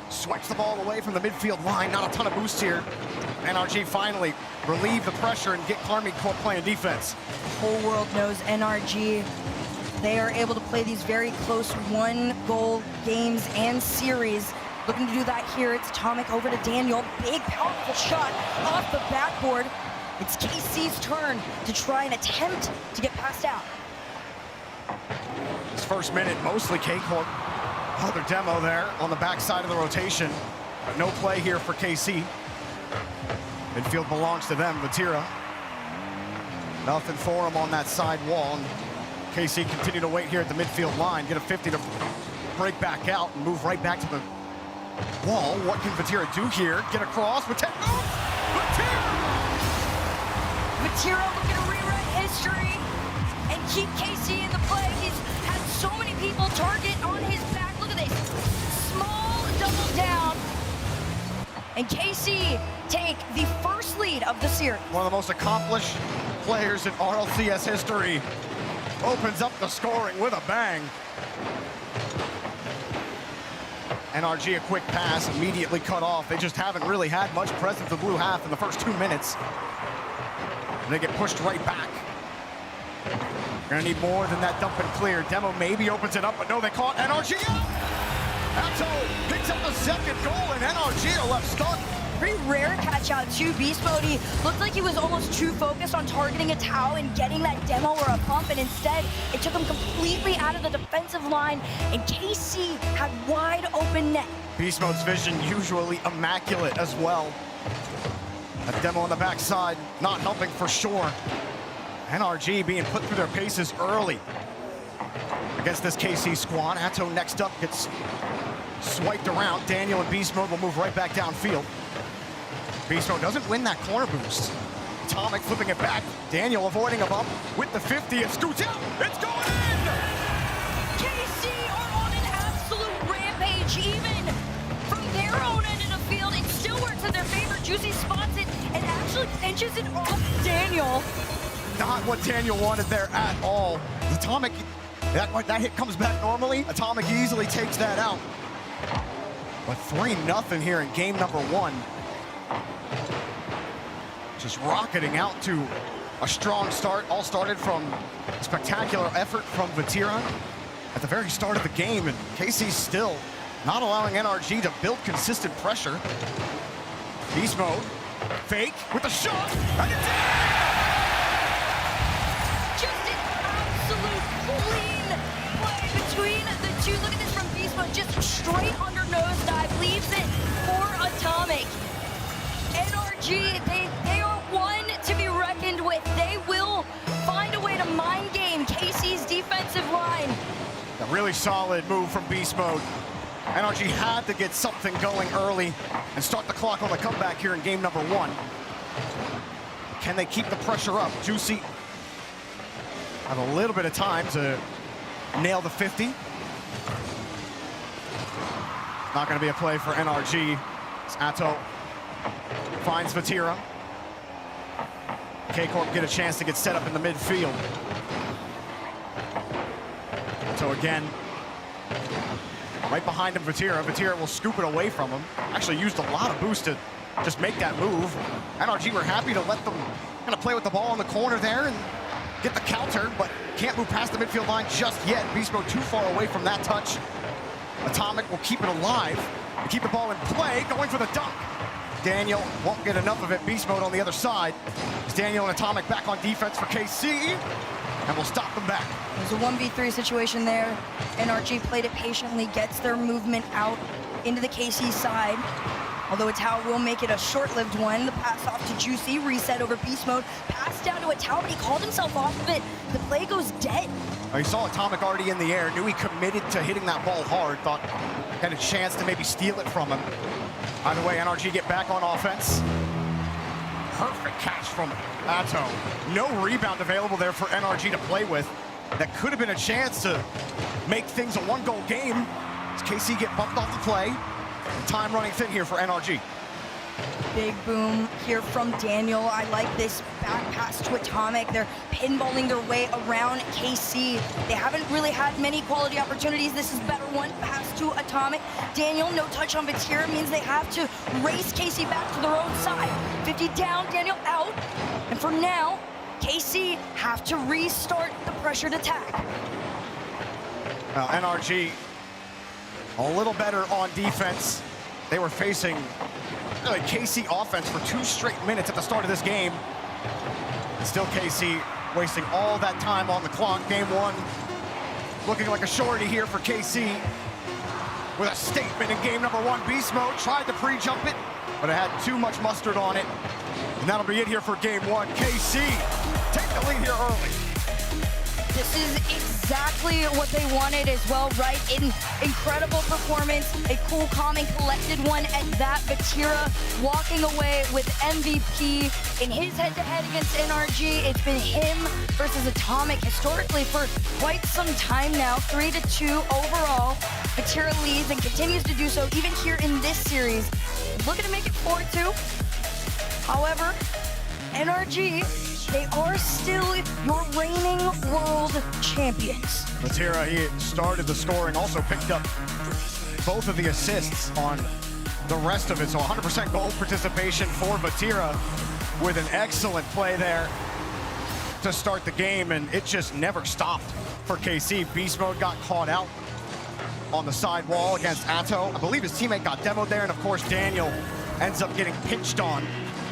swipes the ball away from the midfield line. Not a ton of boosts here. NRG finally relieve the pressure and get Carmine Corp playing defense. The whole world knows NRG. They are able to play these very close one-goal games and series. Looking to do that here. It's Atomic over to Daniel. Big, powerful shot off the backboard. It's KC's turn to try and attempt to get passed out. This first minute, mostly K-Corp. Another demo there on the backside of the rotation. But no play here for KC. Midfield belongs to them, Vatira. Nothing for him on that side wall. And KC continue to wait here at the midfield line. Get a 50 to break back out and move right back to the wall. What can Vatira do here? Get across with 10 moves. Vatira looking to rewrite history and keep KC in the play. He's had so many people target on his back. Look at this. Small double down. And KC take the first lead of the series. One of the most accomplished players in RLCS history. Opens up the scoring with a bang. NRG a quick pass, immediately cut off. They just haven't really had much presence in the blue half in the first 2 minutes. And they get pushed right back. Gonna need more than that dump and clear. Demo maybe opens it up, but no, they caught NRG out. Atto picks up the second goal, and NRG are left stunned. Pretty rare catch out too. Beast Mode, he looked like he was almost too focused on targeting a Tau and getting that demo or a pump, and instead it took him completely out of the defensive line, and KC had wide open net. Beast Mode's vision usually immaculate as well. A demo on the backside, not helping for sure. NRG being put through their paces early against this KC squad. Atto next up gets swiped around. Daniel and Beast Mode will move right back downfield. Beast Mode doesn't win that corner boost. Atomic flipping it back. Daniel avoiding a bump with the 50. It scoots out. It's going in! KC are on an absolute rampage. Even from their own end of the field, it still works in their favor. Juicy spots it and actually pinches it off Daniel. Not what Daniel wanted there at all. Atomic, that hit comes back normally. Atomic easily takes that out. But 3-0 here in game number 1. Just rocketing out to a strong start. All started from a spectacular effort from Vatira at the very start of the game, and KC still not allowing NRG to build consistent pressure. Beast Mode, fake with a shot, and it's in! Just an absolute clean play between the two. Look at this from Beast Mode, just straight under nosedive, leaves it for Atomic. NRG, they are one to be reckoned with. They will find a way to mind game KC's defensive line. A really solid move from Beast Mode. NRG had to get something going early and start the clock on the comeback here in game number 1. Can they keep the pressure up? Juicy have a little bit of time to nail the 50. Not going to be a play for NRG. As Atto finds Vatira. K-Corp get a chance to get set up in the midfield. So again, right behind him, Vatira. Vatira will scoop it away from him. Actually used a lot of boost to just make that move. NRG were happy to let them kind of play with the ball in the corner there and get the counter, but can't move past the midfield line just yet. Beast Mode too far away from that touch. Atomic will keep it alive and keep the ball in play, going for the dunk. Daniel won't get enough of it. Beast Mode on the other side. It's Daniel and Atomic back on defense for KC, and we'll stop them back. There's a 1v3 situation there. NRG played it patiently, gets their movement out into the KC side. Although Atao will make it a short-lived one. The pass off to Juicy, reset over Beast Mode, pass down to Atao, but he called himself off of it. The play goes dead. He saw Atomic already in the air, knew he committed to hitting that ball hard, thought had a chance to maybe steal it from him. Either way, NRG get back on offense. Perfect catch from Atto. No rebound available there for NRG to play with. That could have been a chance to make things a one-goal game. As KC get bumped off the play. And time running thin here for NRG. Big boom here from Daniel. I like this back pass to Atomic. They're pinballing their way around KC. They haven't really had many quality opportunities. This is better one. Pass to Atomic. Daniel, no touch on Vatira, means they have to race KC back to their own side. 50 down, Daniel out. And for now, KC have to restart the pressured attack. NRG a little better on defense. They were facing really KC offense for 2 straight minutes at the start of this game. And still KC wasting all that time on the clock. Game 1 looking like a shorty here for KC with a statement in game number 1. Beast Mode tried to pre-jump it, but it had too much mustard on it. And that'll be it here for game 1. KC take the lead here early. This is exactly what they wanted as well, right? Incredible performance, a cool, calm, and collected one at that. Vatira walking away with MVP in his head-to-head against NRG. It's been him versus Atomic historically for quite some time now. 3-2 overall. Vatira leads and continues to do so even here in this series. Looking to make it 4-2. However, NRG, they are still your reigning world champions. Vatira, he started the scoring, also picked up both of the assists on the rest of it. So 100% goal participation for Vatira with an excellent play there to start the game, and it just never stopped for KC. Beast Mode got caught out on the side wall against Atto. I believe his teammate got demoed there, and of course Daniel ends up getting pinched on,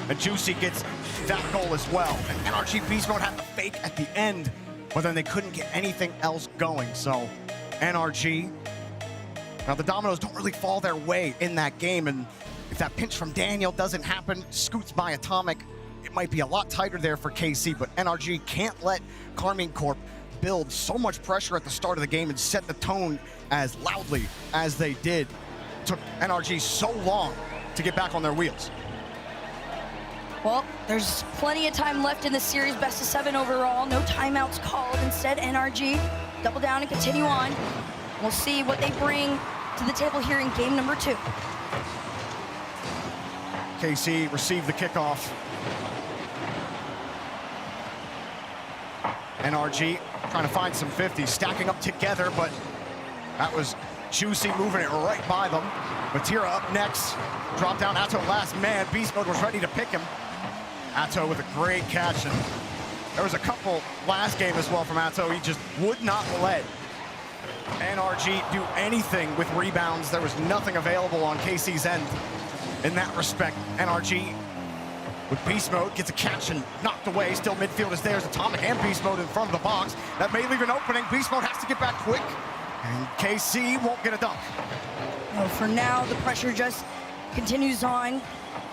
and Juicy gets that goal as well. And NRG Beast Mode had the fake at the end, but then they couldn't get anything else going. So NRG, now the dominoes don't really fall their way in that game, and if that pinch from Daniel doesn't happen, scoots by Atomic, it might be a lot tighter there for KC, but NRG can't let Karmine Corp build so much pressure at the start of the game and set the tone as loudly as they did. It took NRG so long to get back on their wheels. Well, there's plenty of time left in the series, best of 7 overall, no timeouts called. Instead, NRG double down and continue on. We'll see what they bring to the table here in game number 2. KC received the kickoff. NRG trying to find some 50s, stacking up together, but that was Juicy moving it right by them. Batira up next, drop down Atto last man. Beast Mode was ready to pick him. Atto with a great catch, and there was a couple last game as well from Atto. He just would not let NRG do anything with rebounds. There was nothing available on KC's end in that respect. NRG with Beast Mode gets a catch and knocked away. Still midfield is theirs. Atomic and Beast Mode in front of the box. That may leave an opening. Beast Mode has to get back quick, and KC won't get a dunk. No, for now, the pressure just continues on.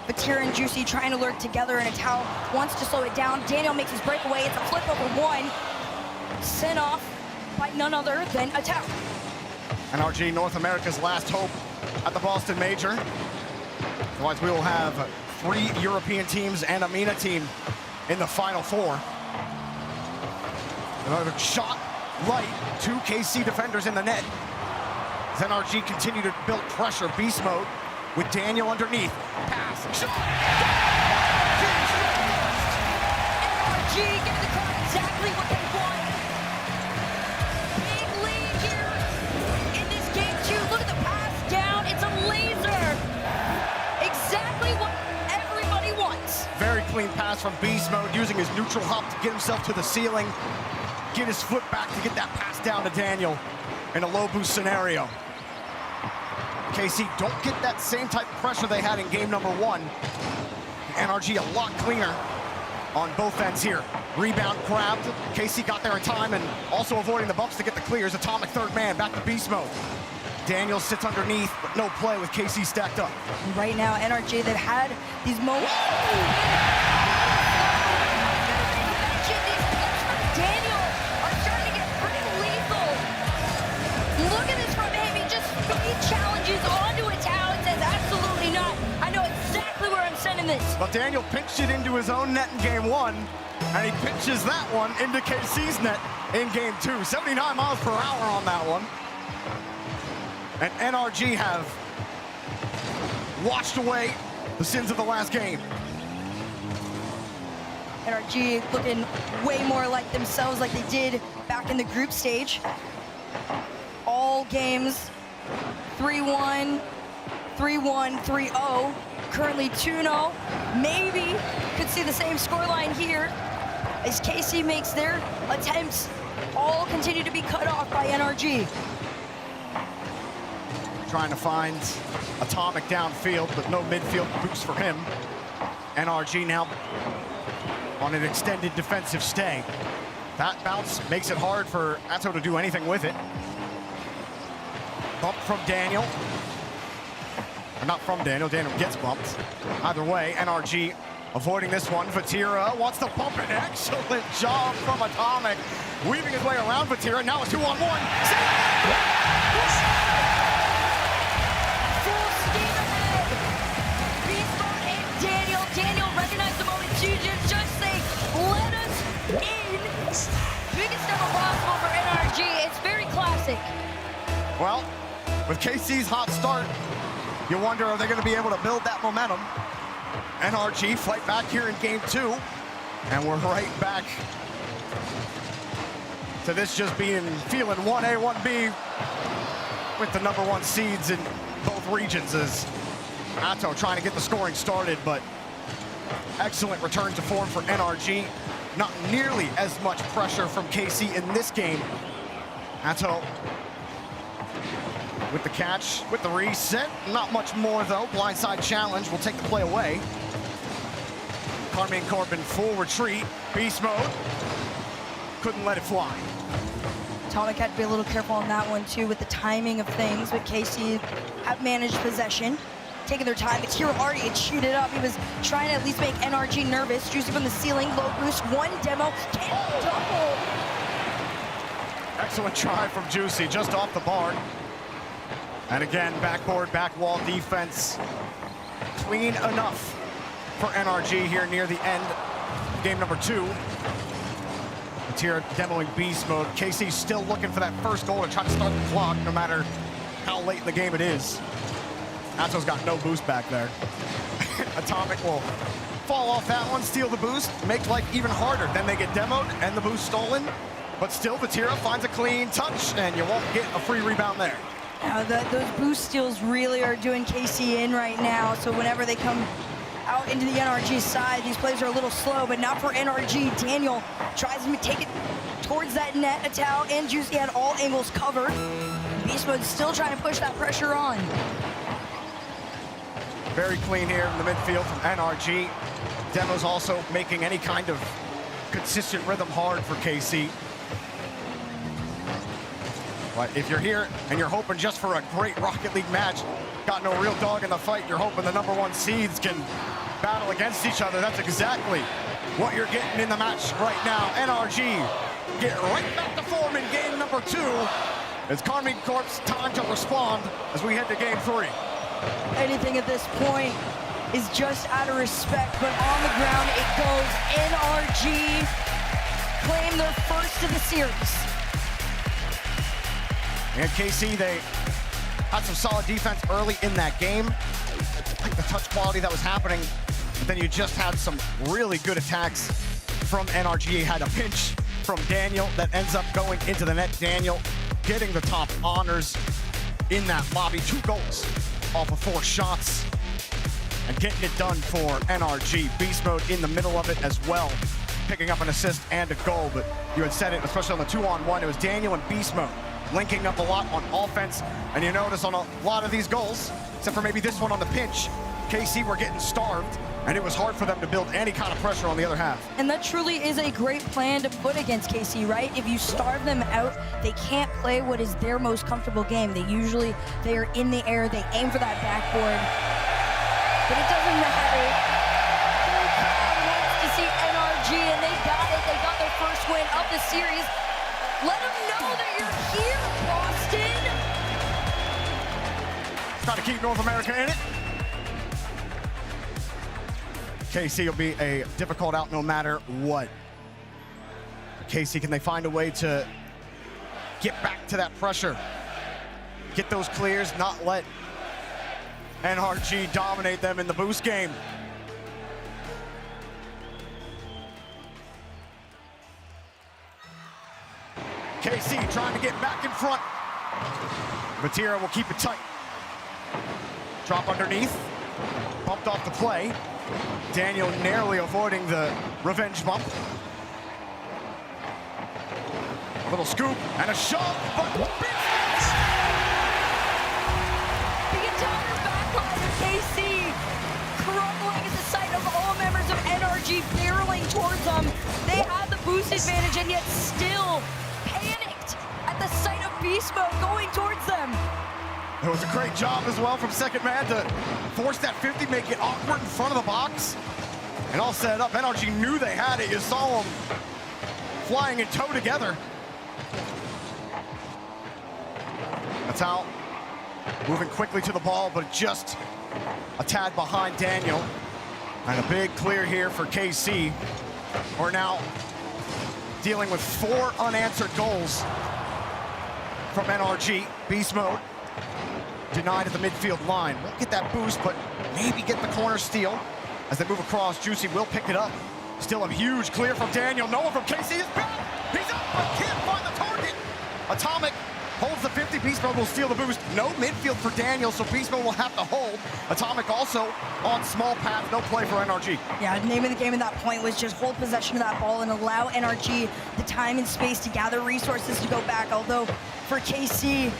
Batira and Juicy trying to lurk together, and Atao wants to slow it down. Daniel makes his breakaway. It's a flip over 1. Sent off by none other than Atao. NRG, North America's last hope at the Boston Major. Otherwise, we will have 3 European teams and a MENA team in the Final 4. Another shot light, 2 KC defenders in the net. As NRG continue to build pressure. Beast Mode with Daniel underneath. Pass, shot! NRG gave the crowd exactly what they want. Big lead here in this game 2. Look at the pass down. It's a laser. Exactly what everybody wants. Very clean pass from Beast Mode, using his neutral hop to get himself to the ceiling. Get his foot back to get that pass down to Daniel in a low boost scenario. KC don't get that same type of pressure they had in game number 1. NRG a lot cleaner on both ends here. Rebound grabbed. KC got there in time and also avoiding the bumps to get the clears. Atomic third man, back to Beast Mode. Daniel sits underneath, but no play with KC stacked up. Right now, NRG, they've had these moments. Daniel are starting to get pretty lethal. Look at this from him. He just challenges onto Atao and says, absolutely not. I know exactly where I'm sending this. But Daniel pinched it into his own net in game 1, and he pinches that one into KC's net in game 2. 79 miles per hour on that one. And NRG have washed away the sins of the last game. NRG looking way more like themselves, like they did back in the group stage. All games 3-1, 3-1, 3-0. Currently 2-0. Maybe could see the same scoreline here as KC makes their attempts all continue to be cut off by NRG. Trying to find Atomic downfield, but no midfield boost for him. NRG now on an extended defensive stay. That bounce makes it hard for Atto to do anything with it. Bump from Daniel. Or not from Daniel, Daniel gets bumped. Either way, NRG avoiding this one. Vatira wants to bump it. Excellent job from Atomic. Weaving his way around Vatira. Now a 2-on-1. Full steam ahead. Beast Mode and Daniel. Daniel recognized the moment to just say, let us in. Biggest ever possible for NRG. It's very classic. Well, with KC's hot start, you wonder, are they going to be able to build that momentum? NRG fight back here in game 2, and we're right back to this just feeling 1A, 1B with the #1 seeds in both regions as Atto trying to get the scoring started, but excellent return to form for NRG. Not nearly as much pressure from KC in this game. Atto with the catch, with the reset. Not much more, though. Blindside challenge will take the play away. Karmine Corp full retreat. Beast mode. Couldn't let it fly. Atomic had to be a little careful on that one, too, with the timing of things. But KC have managed possession, taking their time. But here already had shoot it up. He was trying to at least make NRG nervous. Juicy from the ceiling, low boost, one demo, can't double. Excellent try from Juicy, just off the bar. And again, backboard, back wall defense. Clean enough for NRG here near the end of game number 2. Here demoing beast mode. KC still looking for that first goal to try to start the clock, no matter how late in the game it is. Atso's got no boost back there. Atomic will fall off that one, steal the boost, make life even harder. Then they get demoed and the boost stolen. But still, Vatira finds a clean touch, and you won't get a free rebound there. Now, those boost steals really are doing KC in right now. So whenever they come out into the NRG side, these plays are a little slow, but not for NRG. Daniel tries to take it towards that net. Atal and Juicy had all angles covered. Beast Mode still trying to push that pressure on. Very clean here in the midfield from NRG. Demo's also making any kind of consistent rhythm hard for KC. But if you're here and you're hoping just for a great Rocket League match, got no real dog in the fight, you're hoping the #1 seeds can battle against each other. That's exactly what you're getting in the match right now. NRG get right back to form in game number 2. It's Karmine Corp's time to respond as we head to game 3. Anything at this point is just out of respect, but on the ground it goes. NRG claim their first of the series. And KC, they had some solid defense early in that game. Like the touch quality that was happening, but then you just had some really good attacks from NRG. Had a pinch from Daniel that ends up going into the net. Daniel getting the top honors in that lobby. 2 goals off of 4 shots and getting it done for NRG. Beast mode in the middle of it as well, picking up an assist and a goal. But you had said it, especially on the 2-on-1, it was Daniel and Beast mode linking up a lot on offense. And you notice on a lot of these goals, except for maybe this one on the pinch, KC were getting starved, and it was hard for them to build any kind of pressure on the other half. And that truly is a great plan to put against KC, right? If you starve them out, they can't play what is their most comfortable game. They are in the air, they aim for that backboard, but it doesn't matter. The crowd wants to see NRG, and they got it. They got their first win of the series. Let them know that you're here, Boston. Trying to keep North America in it. KC will be a difficult out no matter what. KC, can they find a way to get back to that pressure? Get those clears, not let NRG dominate them in the boost game. KC trying to get back in front. Vatira will keep it tight. Drop underneath. Bumped off the play. Daniel narrowly avoiding the revenge bump. A little scoop and a shove, but the entire backline of KC crumbling at the sight of all members of NRG barreling towards them. They had the boost advantage and yet still panicked at the sight of Beast Mode going towards them. It was a great job as well from second man to force that 50, make it awkward in front of the box. And all set up. NRG knew they had it. You saw them flying in tow together. That's how moving quickly to the ball, but just a tad behind Daniel. And a big clear here for KC. We're now dealing with 4 unanswered goals from NRG. Beast mode denied at the midfield line. Won't get that boost, but maybe get the corner steal. As they move across, Juicy will pick it up. Still a huge clear from Daniel. No one from KC is back. He's up, but can't find the target. Atomic holds the 50. Beast mode will steal the boost. No midfield for Daniel, so Beast mode will have to hold. Atomic also on small path. No play for NRG. Yeah, the name of the game at that point was just hold possession of that ball and allow NRG the time and space to gather resources to go back. Although for KC,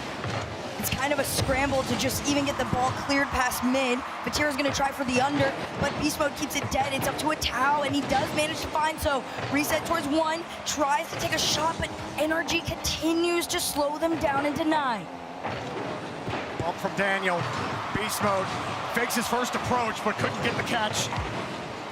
It's kind of a scramble to just even get the ball cleared past mid. Vatira's gonna try for the under, but Beast Mode keeps it dead. It's up to a Tau, and he does manage to find, so reset towards 1, tries to take a shot, but NRG continues to slow them down and deny. Bump from Daniel. Beast Mode fakes his first approach, but couldn't get the catch.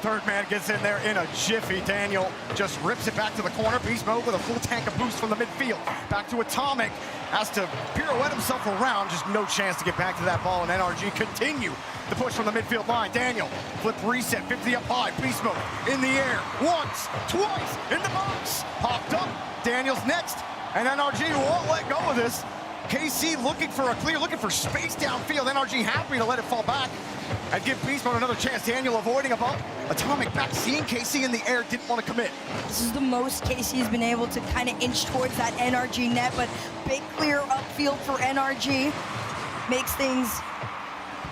Third man gets in there in a jiffy. Daniel just rips it back to the corner. Beast Mode with a full tank of boost from the midfield. Back to Atomic. Has to pirouette himself around. Just no chance to get back to that ball, and NRG continue the push from the midfield line. Daniel, flip reset, 50 up high. Beast Mode in the air. Once, twice, in the box. Popped up. Daniel's next, and NRG won't let go of this. KC looking for a clear, looking for space downfield. NRG happy to let it fall back and give Beast Mode another chance. Daniel avoiding a bump. Atomic back, seeing KC in the air, didn't want to commit. This is the most KC's been able to kind of inch towards that NRG net, but big clear upfield for NRG makes things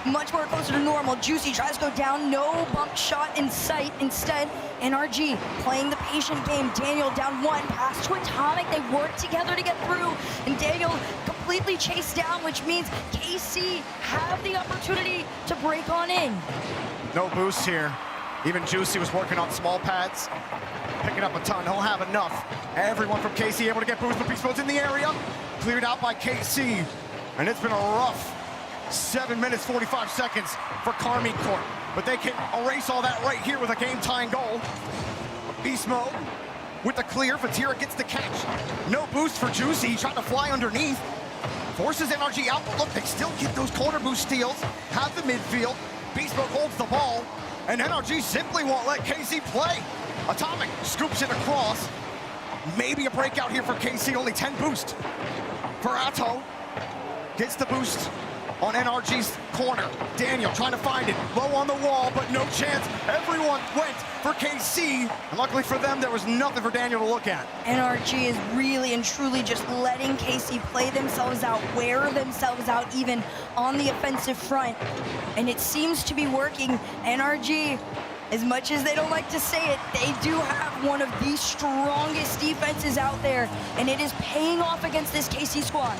much more closer to normal. Juicy tries to go down, no bump shot in sight. Instead, NRG playing the patient game. Daniel down 1, pass to Atomic. They work together to get through, and Daniel completely chased down, which means KC have the opportunity to break on in. No boost here. Even Juicy was working on small pads, picking up a ton. He'll have enough. Everyone from KC able to get boost, but Beast Mode's in the area. Cleared out by KC, and it's been a rough 7 minutes, 45 seconds for Carmine Corp. But they can erase all that right here with a game-tying goal. Beast Mode with the clear. Vatira gets the catch. No boost for Juicy. He tried to fly underneath. Forces NRG out, but look, they still get those corner boost steals. Have the midfield. Beast Mode holds the ball, and NRG simply won't let KC play. Atomic scoops it across. Maybe a breakout here for KC. Only 10 boost for Atto. Gets the boost on NRG's corner. Daniel trying to find it, low on the wall, but no chance. Everyone went for KC, and luckily for them, there was nothing for Daniel to look at. NRG is really and truly just letting KC play themselves out, wear themselves out even on the offensive front, and it seems to be working. NRG, as much as they don't like to say it, they do have one of the strongest defenses out there, and it is paying off against this KC squad.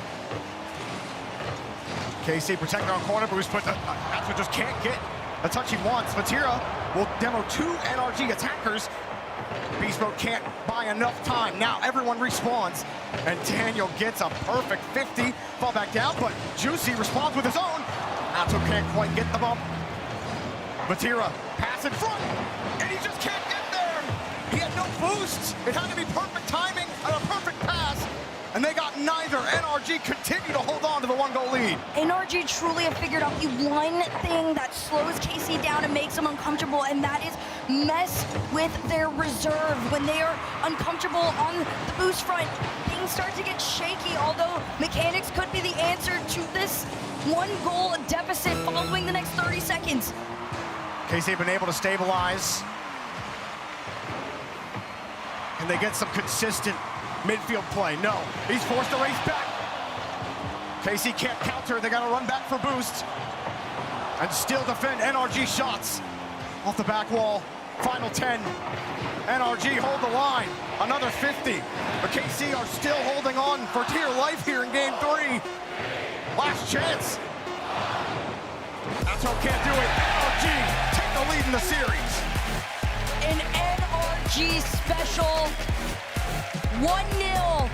KC protected on corner boost, but Atto just can't get the touch he wants. Vatira will demo 2 NRG attackers. Beast Mode can't buy enough time. Now everyone respawns, and Daniel gets a perfect 50. Fall back down, but Juicy responds with his own. Atto can't quite get the bump. Vatira pass in front, and he just can't get there. He had no boosts. It had to be perfect timing and a perfect pass, and they got neither. NRG continue to hold on to the 1-goal lead. NRG truly have figured out the one thing that slows KC down and makes them uncomfortable, and that is mess with their reserve. When they are uncomfortable on the boost front, things start to get shaky, although mechanics could be the answer to this 1-goal deficit following the next 30 seconds. KC been able to stabilize, and they get some consistent midfield play. No, he's forced to race back. KC can't counter. They got to run back for boost and still defend NRG shots off the back wall. Final 10. NRG hold the line. Another 50. But KC are still holding on for dear life here in game 3. Last chance. Atto can't do it. NRG take the lead in the series. An NRG special 1-0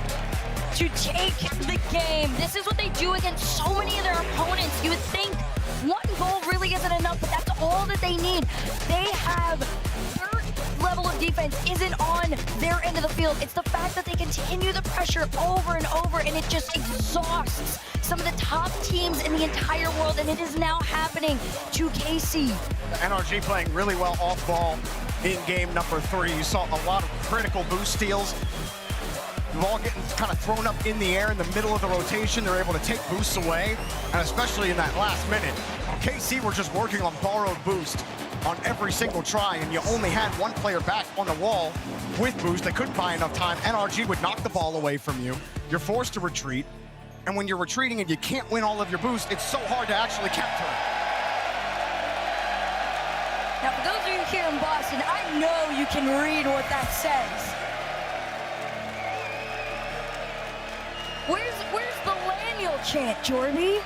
to take the game. This is what they do against so many of their opponents. You would think 1 goal really isn't enough, but that's all that they need. They have their level of defense isn't on their end of the field. It's the fact that they continue the pressure over and over, and it just exhausts some of the top teams in the entire world, and it is now happening to KC. NRG playing really well off ball in game number 3. You saw a lot of critical boost steals. The ball getting kind of thrown up in the air in the middle of the rotation. They're able to take boosts away, and especially in that last minute. KC were just working on borrowed boost on every single try, and you only had 1 player back on the wall with boost. They couldn't buy enough time. NRG would knock the ball away from you. You're forced to retreat, and when you're retreating and you can't win all of your boost, it's so hard to actually counter it. Now, for those of you here in Boston, I know you can read what that says. Where's the Laniel little chant, Jorby.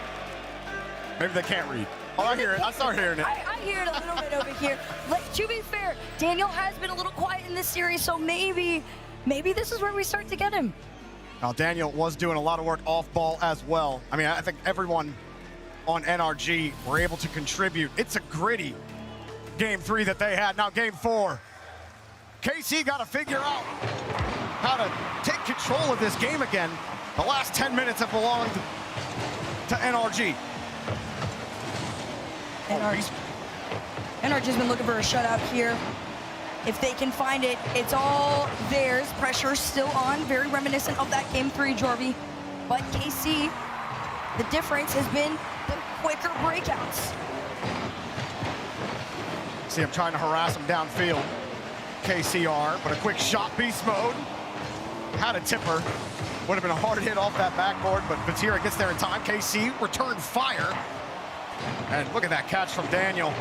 Maybe they can't read. Oh, I hear it. I start hearing it. I hear it a little bit over here. Like, to be fair, Daniel has been a little quiet in this series, so maybe this is where we start to get him. Now, Daniel was doing a lot of work off ball as well. I mean, I think everyone on NRG were able to contribute. It's a gritty game 3 that they had. Now, game 4. KC got to figure out how to take control of this game again. The last 10 minutes have belonged to NRG. NRG's been looking for a shutout here. If they can find it, it's all theirs. Pressure still on, very reminiscent of that game 3, Jorby. But KC, the difference has been the quicker breakouts. See him trying to harass him downfield. KCR, but a quick shot, beast mode. Had a tipper. Would have been a hard hit off that backboard, but Vatira gets there in time. KC returned fire. And look at that catch from Daniel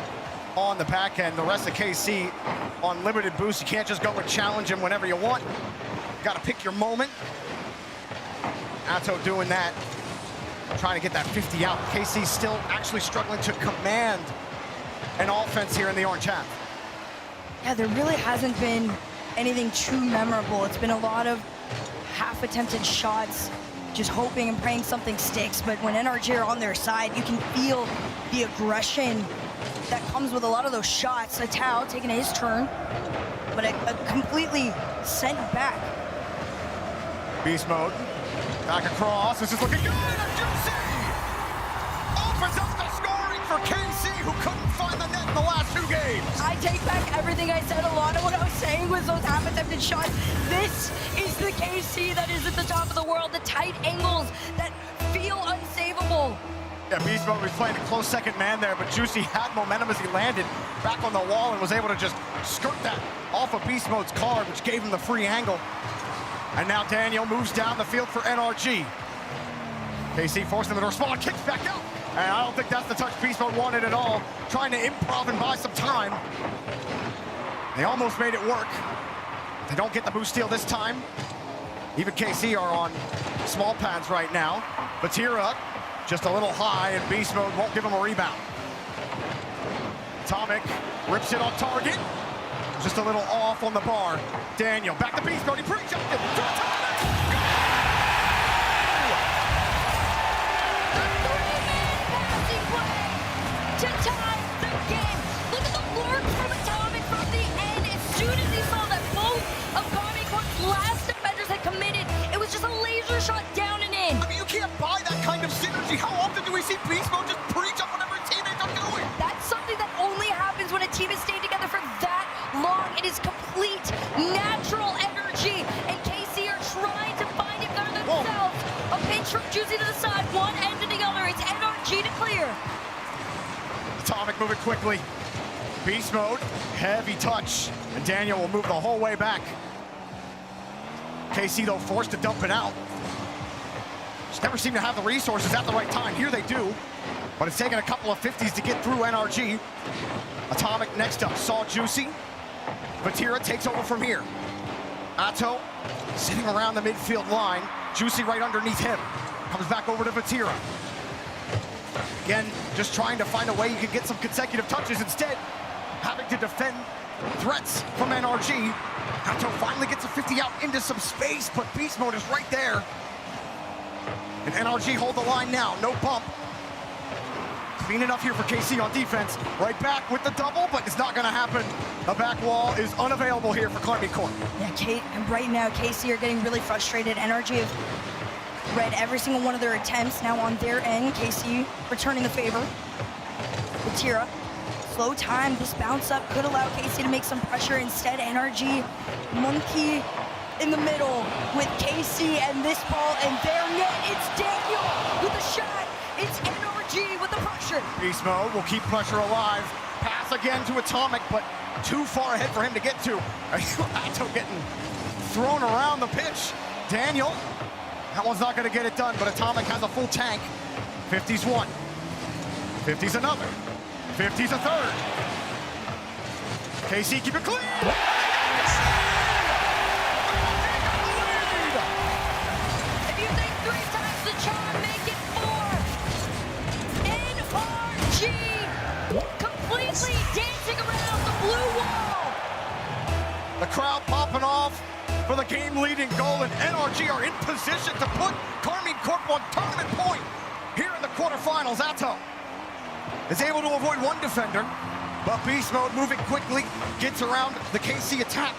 on the back end. The rest of KC on limited boost. You can't just go and challenge him whenever you want. Got to pick your moment. Atto doing that. Trying to get that 50 out. KC still actually struggling to command an offense here in the orange half. Yeah, there really hasn't been anything too memorable. It's been a lot of half-attempted shots, just hoping and praying something sticks. But when NRG are on their side, you can feel the aggression that comes with a lot of those shots. Atao taking his turn, but a completely sent back. Beast mode, back across. This is looking good. Juicy opens up the scoring for KC, who couldn't find the net in the last 2 games. I take back everything I said. A lot of what I was saying was those half-attempted shots. This is the KC that is at the top of the world. The tight angles that feel unsavable. Yeah, Beast Mode was playing a close second man there, but Juicy had momentum as he landed back on the wall and was able to just skirt that off of Beast Mode's card, which gave him the free angle. And now Daniel moves down the field for NRG. KC forced him to respond, kicks back out. And I don't think that's the touch Beast Mode wanted at all. Trying to improv and buy some time. They almost made it work. They don't get the boost steal this time. Even KC are on small pads right now. Vatira just a little high, and Beast Mode won't give him a rebound. Atomic rips it on target. Just a little off on the bar. Daniel back to Beast Mode. He pre-jumped it. To Atomic. To tie the game. Look at the work from Atomic from the end. As soon as he saw that both of Garmy Corp's last defenders had committed, it was just a laser shot down and in. I mean, you can't buy that kind of synergy. How often do we see Beast Mode just pre-jump whenever teammates are doing? That's something that only happens when a team has stayed together for that long. It is complete natural energy, and KC are trying to find it for themselves. A pinch from Juicy to the side, one end to the other. It's NRG to clear. Atomic moving quickly. Beast Mode, heavy touch, and Daniel will move the whole way back. KC, though, forced to dump it out. Just never seem to have the resources at the right time. Here they do, but it's taken a couple of 50s to get through NRG. Atomic next up, saw Juicy. Vatira takes over from here. Atto sitting around the midfield line. Juicy right underneath him. Comes back over to Vatira. Again, just trying to find a way you can get some consecutive touches. Instead, having to defend threats from NRG. Atto finally gets a 50 out into some space, but Beast Mode is right there. And NRG hold the line now, no bump. Clean enough here for KC on defense. Right back with the double, but it's not gonna happen. The back wall is unavailable here for Climbing Court. Yeah, right now, KC are getting really frustrated. NRG have read every single one of their attempts. Now on their end, KC returning the favor. Vatira, slow time. This bounce up could allow KC to make some pressure. Instead, NRG monkey in the middle with KC and this ball and their net. It's Daniel with a shot. It's NRG with the pressure. Beast Mode will keep pressure alive. Pass again to Atomic, but too far ahead for him to get to. Atto getting thrown around the pitch. Daniel, that one's not going to get it done, but Atomic has a full tank. 50's one. 50's another. 50's a third. KC, keep it clean. If you think 3 times the charm, make it 4. Quickly dancing around the blue wall. The crowd popping off for the game-leading goal, and NRG are in position to put Karmine Corp on tournament point here in the quarterfinals. Atto is able to avoid one defender, but Beast Mode moving quickly, gets around the KC attack.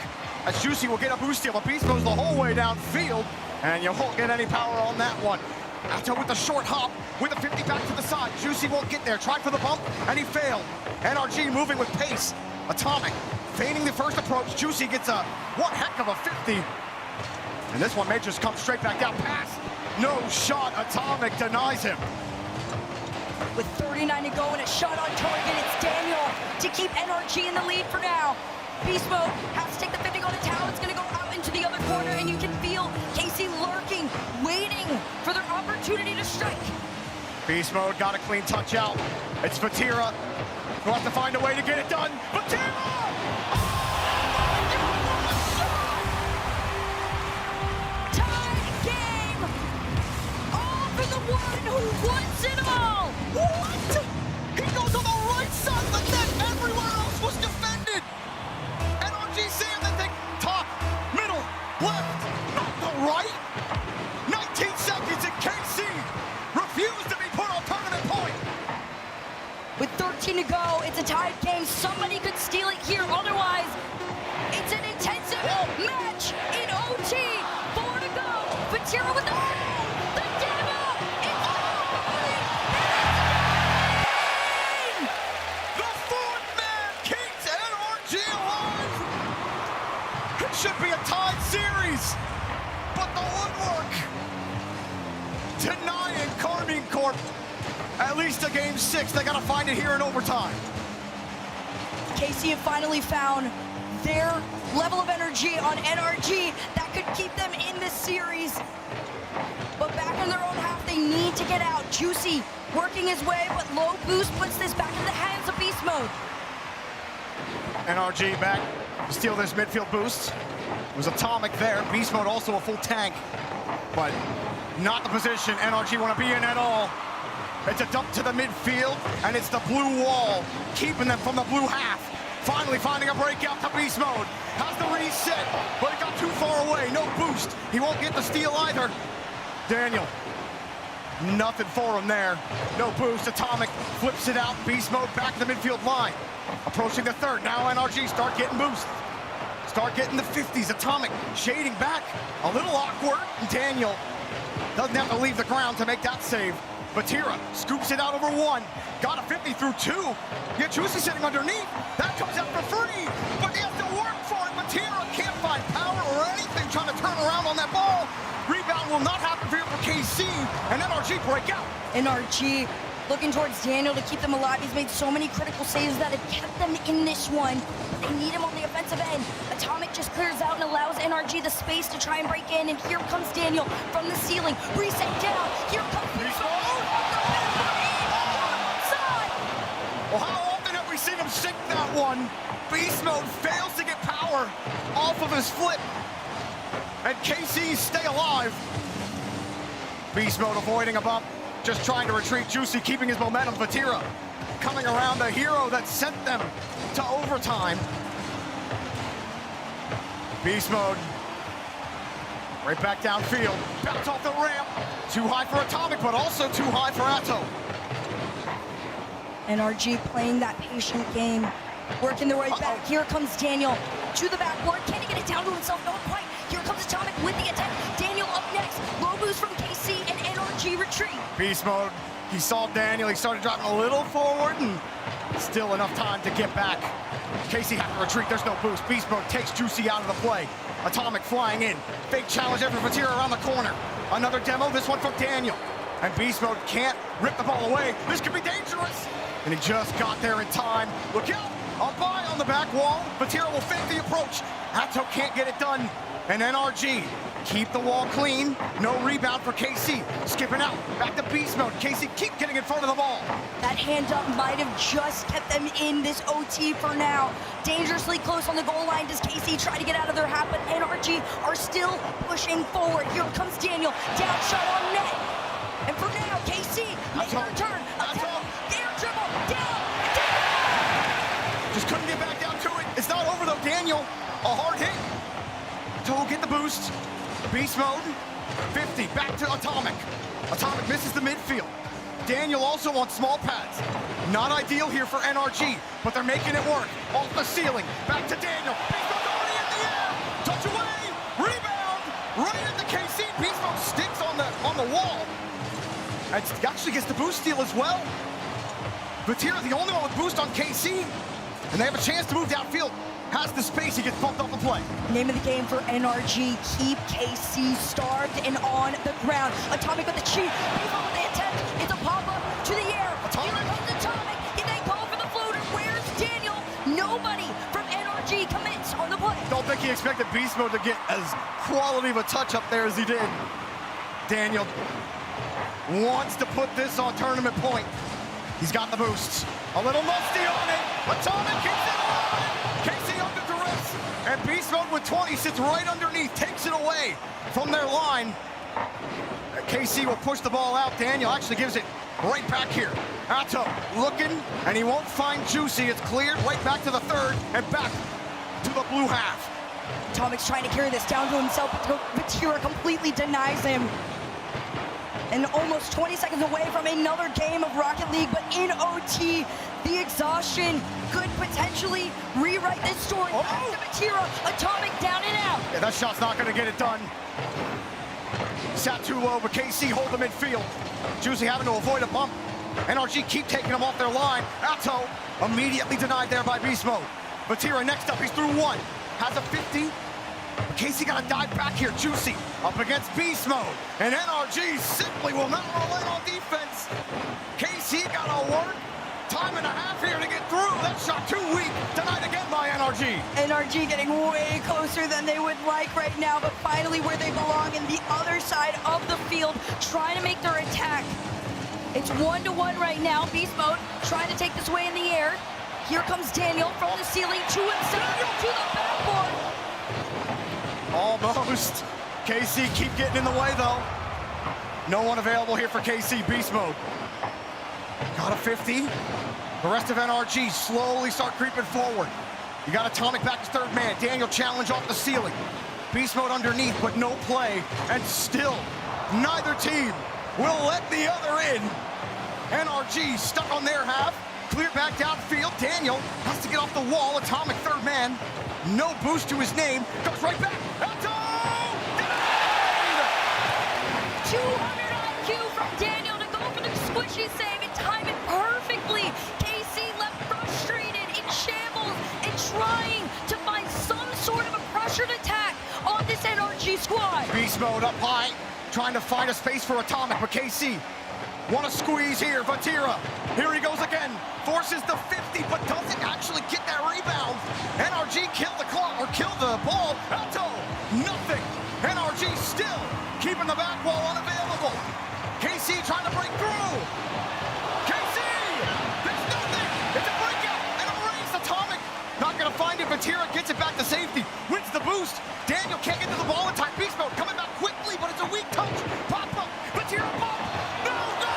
As Juicy will get a boost steal, but Beast Mode's the whole way downfield, and you won't get any power on that one. Atto with the short hop, with a 50 back to the side. Juicy won't get there, tried for the bump, and he failed. NRG moving with pace. Atomic feigning the first approach. Juicy gets a one heck of a 50. And this one may just come straight back down. Pass, no shot. Atomic denies him. With 39 to go and a shot on target, it's Daniel to keep NRG in the lead for now. Beast Mode has to take the 50 on the tower. It's going to go out into the other corner, and you can feel KC lurking, waiting for their opportunity to strike. Beast Mode got a clean touch out. It's Vatira who has to find a way to get it done. Vatira! The one who wants it all! What? He goes on the right side of the net. Everywhere else was defended. NRG seeing the thing. Top, middle, left, not the right. 19 seconds and KC refused to be put on tournament point. With 13 to go, it's a tied game. Somebody could steal it here. Otherwise, it's an intensive match in OT. 4 to go. Vatira with the should be a tied series, but the woodwork denying Karmine Corp at least a game 6. They gotta find it here in overtime. KC have finally found their level of energy on NRG that could keep them in this series. But back in their own half, they need to get out. Juicy working his way, but low boost puts this back in the hands of Beast Mode. NRG back to steal this midfield boost. It was Atomic there. Beast Mode also a full tank, but not the position NRG want to be in at all. It's a dump to the midfield, and it's the blue wall keeping them from the blue half. Finally finding a breakout to Beast Mode. Has the reset, but it got too far away. No boost. He won't get the steal either. Daniel, nothing for him there. No boost. Atomic flips it out. Beast Mode back to the midfield line. Approaching the third. Now NRG start getting boost. Start getting the 50s. Atomic shading back. A little awkward. Daniel doesn't have to leave the ground to make that save. Vatira scoops it out over 1. Got a 50 through 2. Yeah, Juicy sitting underneath. That comes out for free. But he has to work for it. Vatira can't find power or anything trying to turn around on that ball. Rebound will not happen here for KC. And NRG break out. NRG looking towards Daniel to keep them alive. He's made so many critical saves that have kept them in this one. They need him on the offensive end. Atomic just clears out and allows NRG the space to try and break in. And here comes Daniel from the ceiling. Reset down. Here comes Beast Mode. Well, how often have we seen him sink that one? Beast Mode fails to get power off of his flip. And KC stay alive. Beast Mode avoiding a bump. Just trying to retreat. Juicy keeping his momentum. Vatira coming around the hero that sent them to overtime. Beast Mode right back downfield. Bounce off the ramp. Too high for Atomic, but also too high for Atto. NRG playing that patient game, working their way back. Here comes Daniel to the backboard. Can he get it down to himself? Not quite. Here comes Atomic with the attack. Daniel up next. Low boost from KC and NRG retreat. Beast Mode, he saw Daniel. He started dropping a little forward and still enough time to get back. KC had to retreat. There's no boost. Beast Mode takes Juicy out of the play. Atomic flying in. Fake challenge there for Vatira around the corner. Another demo, this one from Daniel. And Beast Mode can't rip the ball away. This could be dangerous. And he just got there in time. Look out, up high on the back wall. Vatira will fake the approach. Atto can't get it done. And NRG keep the wall clean. No rebound for KC. Skipping out, back to Beast Mode. KC keep getting in front of the ball. That hand up might have just kept them in this OT for now. Dangerously close on the goal line. Does KC try to get out of their half, but NRG are still pushing forward. Here comes Daniel, down shot on net. And for now, KC making a return. Air dribble, down. Just couldn't get back down to it. It's not over though, Daniel. A hard hit. Toe get the boost. Beast mode. 50, back to Atomic. Atomic misses the midfield. Daniel also on small pads. Not ideal here for NRG, but they're making it work. Off the ceiling, back to Daniel. Beast mode's already in the air. Touch away, rebound, right into KC. Beast mode sticks on the wall. And actually gets the boost steal as well. Vatira, the only one with boost on KC. And they have a chance to move downfield. Has the space, he gets bumped off the play. Name of the game for NRG, keep KC starved and on the ground. Atomic with the cheat, Beast with the attempt, it's a pop-up to the air. Here comes Atomic, and they go for the floater. Where's Daniel? Nobody from NRG commits on the play. Don't think he expected Beast Mode to get as quality of a touch up there as he did. Daniel wants to put this on tournament point. He's got the boosts. A little musty on it. Atomic keeps it alive. KC under duress. And Beast Mode with 20 sits right underneath, takes it away from their line. KC will push the ball out. Daniel actually gives it right back here. Atto looking, and he won't find Juicy. It's cleared right back to the third and back to the blue half. Atomic's trying to carry this down to himself, but Vatira completely denies him. And almost 20 seconds away from another game of Rocket League, but in OT, the exhaustion could potentially rewrite this story. Back to Vatira, Atomic down and out. Yeah, that shot's not gonna get it done. Sat too low, but KC hold the midfield. Juicy having to avoid a bump. NRG keep taking them off their line. Atto immediately denied there by Beast Mode. Vatira next up, he's through one. Has a 50. But KC got to dive back here. Juicy up against Beast Mode. And NRG simply will not roll in on defense. KC got to work. Time and a half here to get through. That shot too weak. Denied again by NRG. NRG getting way closer than they would like right now, but finally where they belong in the other side of the field, trying to make their attack. It's 1-1 right now. Beast Mode trying to take this away in the air. Here comes Daniel from the ceiling to himself, to the backboard. Almost. KC keep getting in the way though. No one available here for KC. Beast Mode. Got a 50. The rest of NRG slowly start creeping forward. You got Atomic back to third man. Daniel challenge off the ceiling. Beast Mode underneath, but no play. And still, neither team will let the other in. NRG stuck on their half. Clear back downfield. Daniel has to get off the wall. Atomic third man. No boost to his name. Goes right back. Atto! 200 IQ from Daniel to go for the squishy save and time it perfectly. KC left frustrated, in shambles, and trying to find some sort of a pressured attack on this NRG squad. Beast Mode up high, trying to find a space for Atomic, but KC want to squeeze here. Vatira, here he goes again. Forces the 50, but doesn't actually get that rebound. NRG killed the clock, or killed the ball. Atto, nothing. NRG still keeping the back wall unavailable. KC trying to break through. KC, there's nothing. It's a breakout and a race. Atomic not gonna find it. Vatira gets it back to safety. Wins the boost. Daniel can't get to the ball in time. Beast Mode coming back quickly, but it's a weak touch. Pop up. Vatira bump. No, no.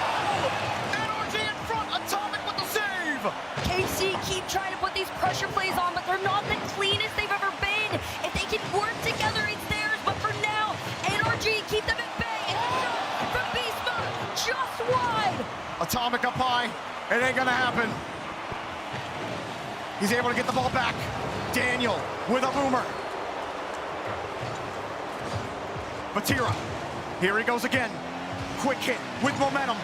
NRG in front. Atomic with the save. KC keep trying to put these pressure plays on, but they're not the cleanest they've ever been. If they can work together, it's theirs. But for now, NRG keep them at bay. And the shot from Beast Mode just wide. Atomic up high. It ain't gonna happen. He's able to get the ball back. Daniel with a boomer. Vatira, here he goes again. Quick hit with momentum.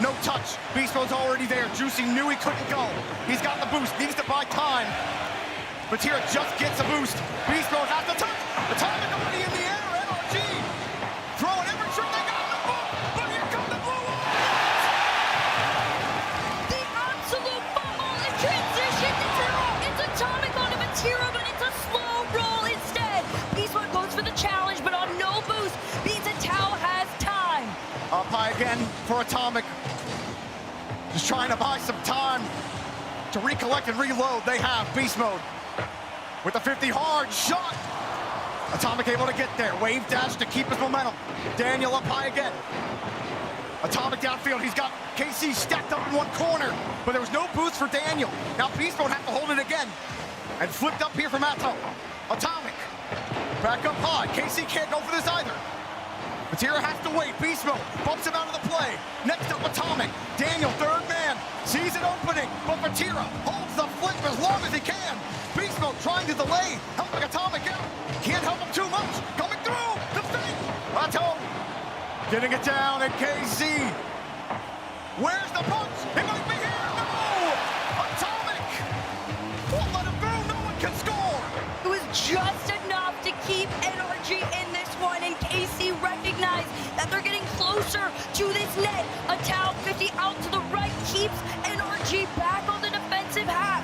No touch. Beast Mode's already there. Juicy knew he couldn't go. He's got the boost, needs to buy time. Vatira just gets a boost. Beast Mode has the touch. Atomic already in the air. NRG throwing every trick they got on the book. But here come the blue ones. The absolute fumble in transition. It's Atomic on a Vatira, but it's a slow roll instead. Beast Mode goes for the challenge, but on no boost means that Tao has time. Up high again for Atomic. Just trying to buy some time to recollect and reload. They have Beast Mode with the 50 hard shot. Atomic able to get there. Wave dash to keep his momentum. Daniel up high again. Atomic downfield, he's got KC stacked up in one corner, but there was no boost for Daniel. Now Beast Mode have to hold it again. And flipped up here from Atto. Atomic, back up high. KC can't go for this either. Vatira has to wait. Beast Mode bumps him out of the play. Next up, Atomic. Daniel, third man, sees an opening, but Vatira holds the flip as long as he can. Beast Mode trying to delay, helping Atomic out. Can't help him too much. Coming through, the fake. Atto getting it down, and KC. Where's the punch? It might be here. No! Atomic won't let him through. No one can score. It was just enough to keep NRG in this one, and KC recognized that they're getting closer to this net. A Tau 50 out to the right keeps NRG back on the defensive half.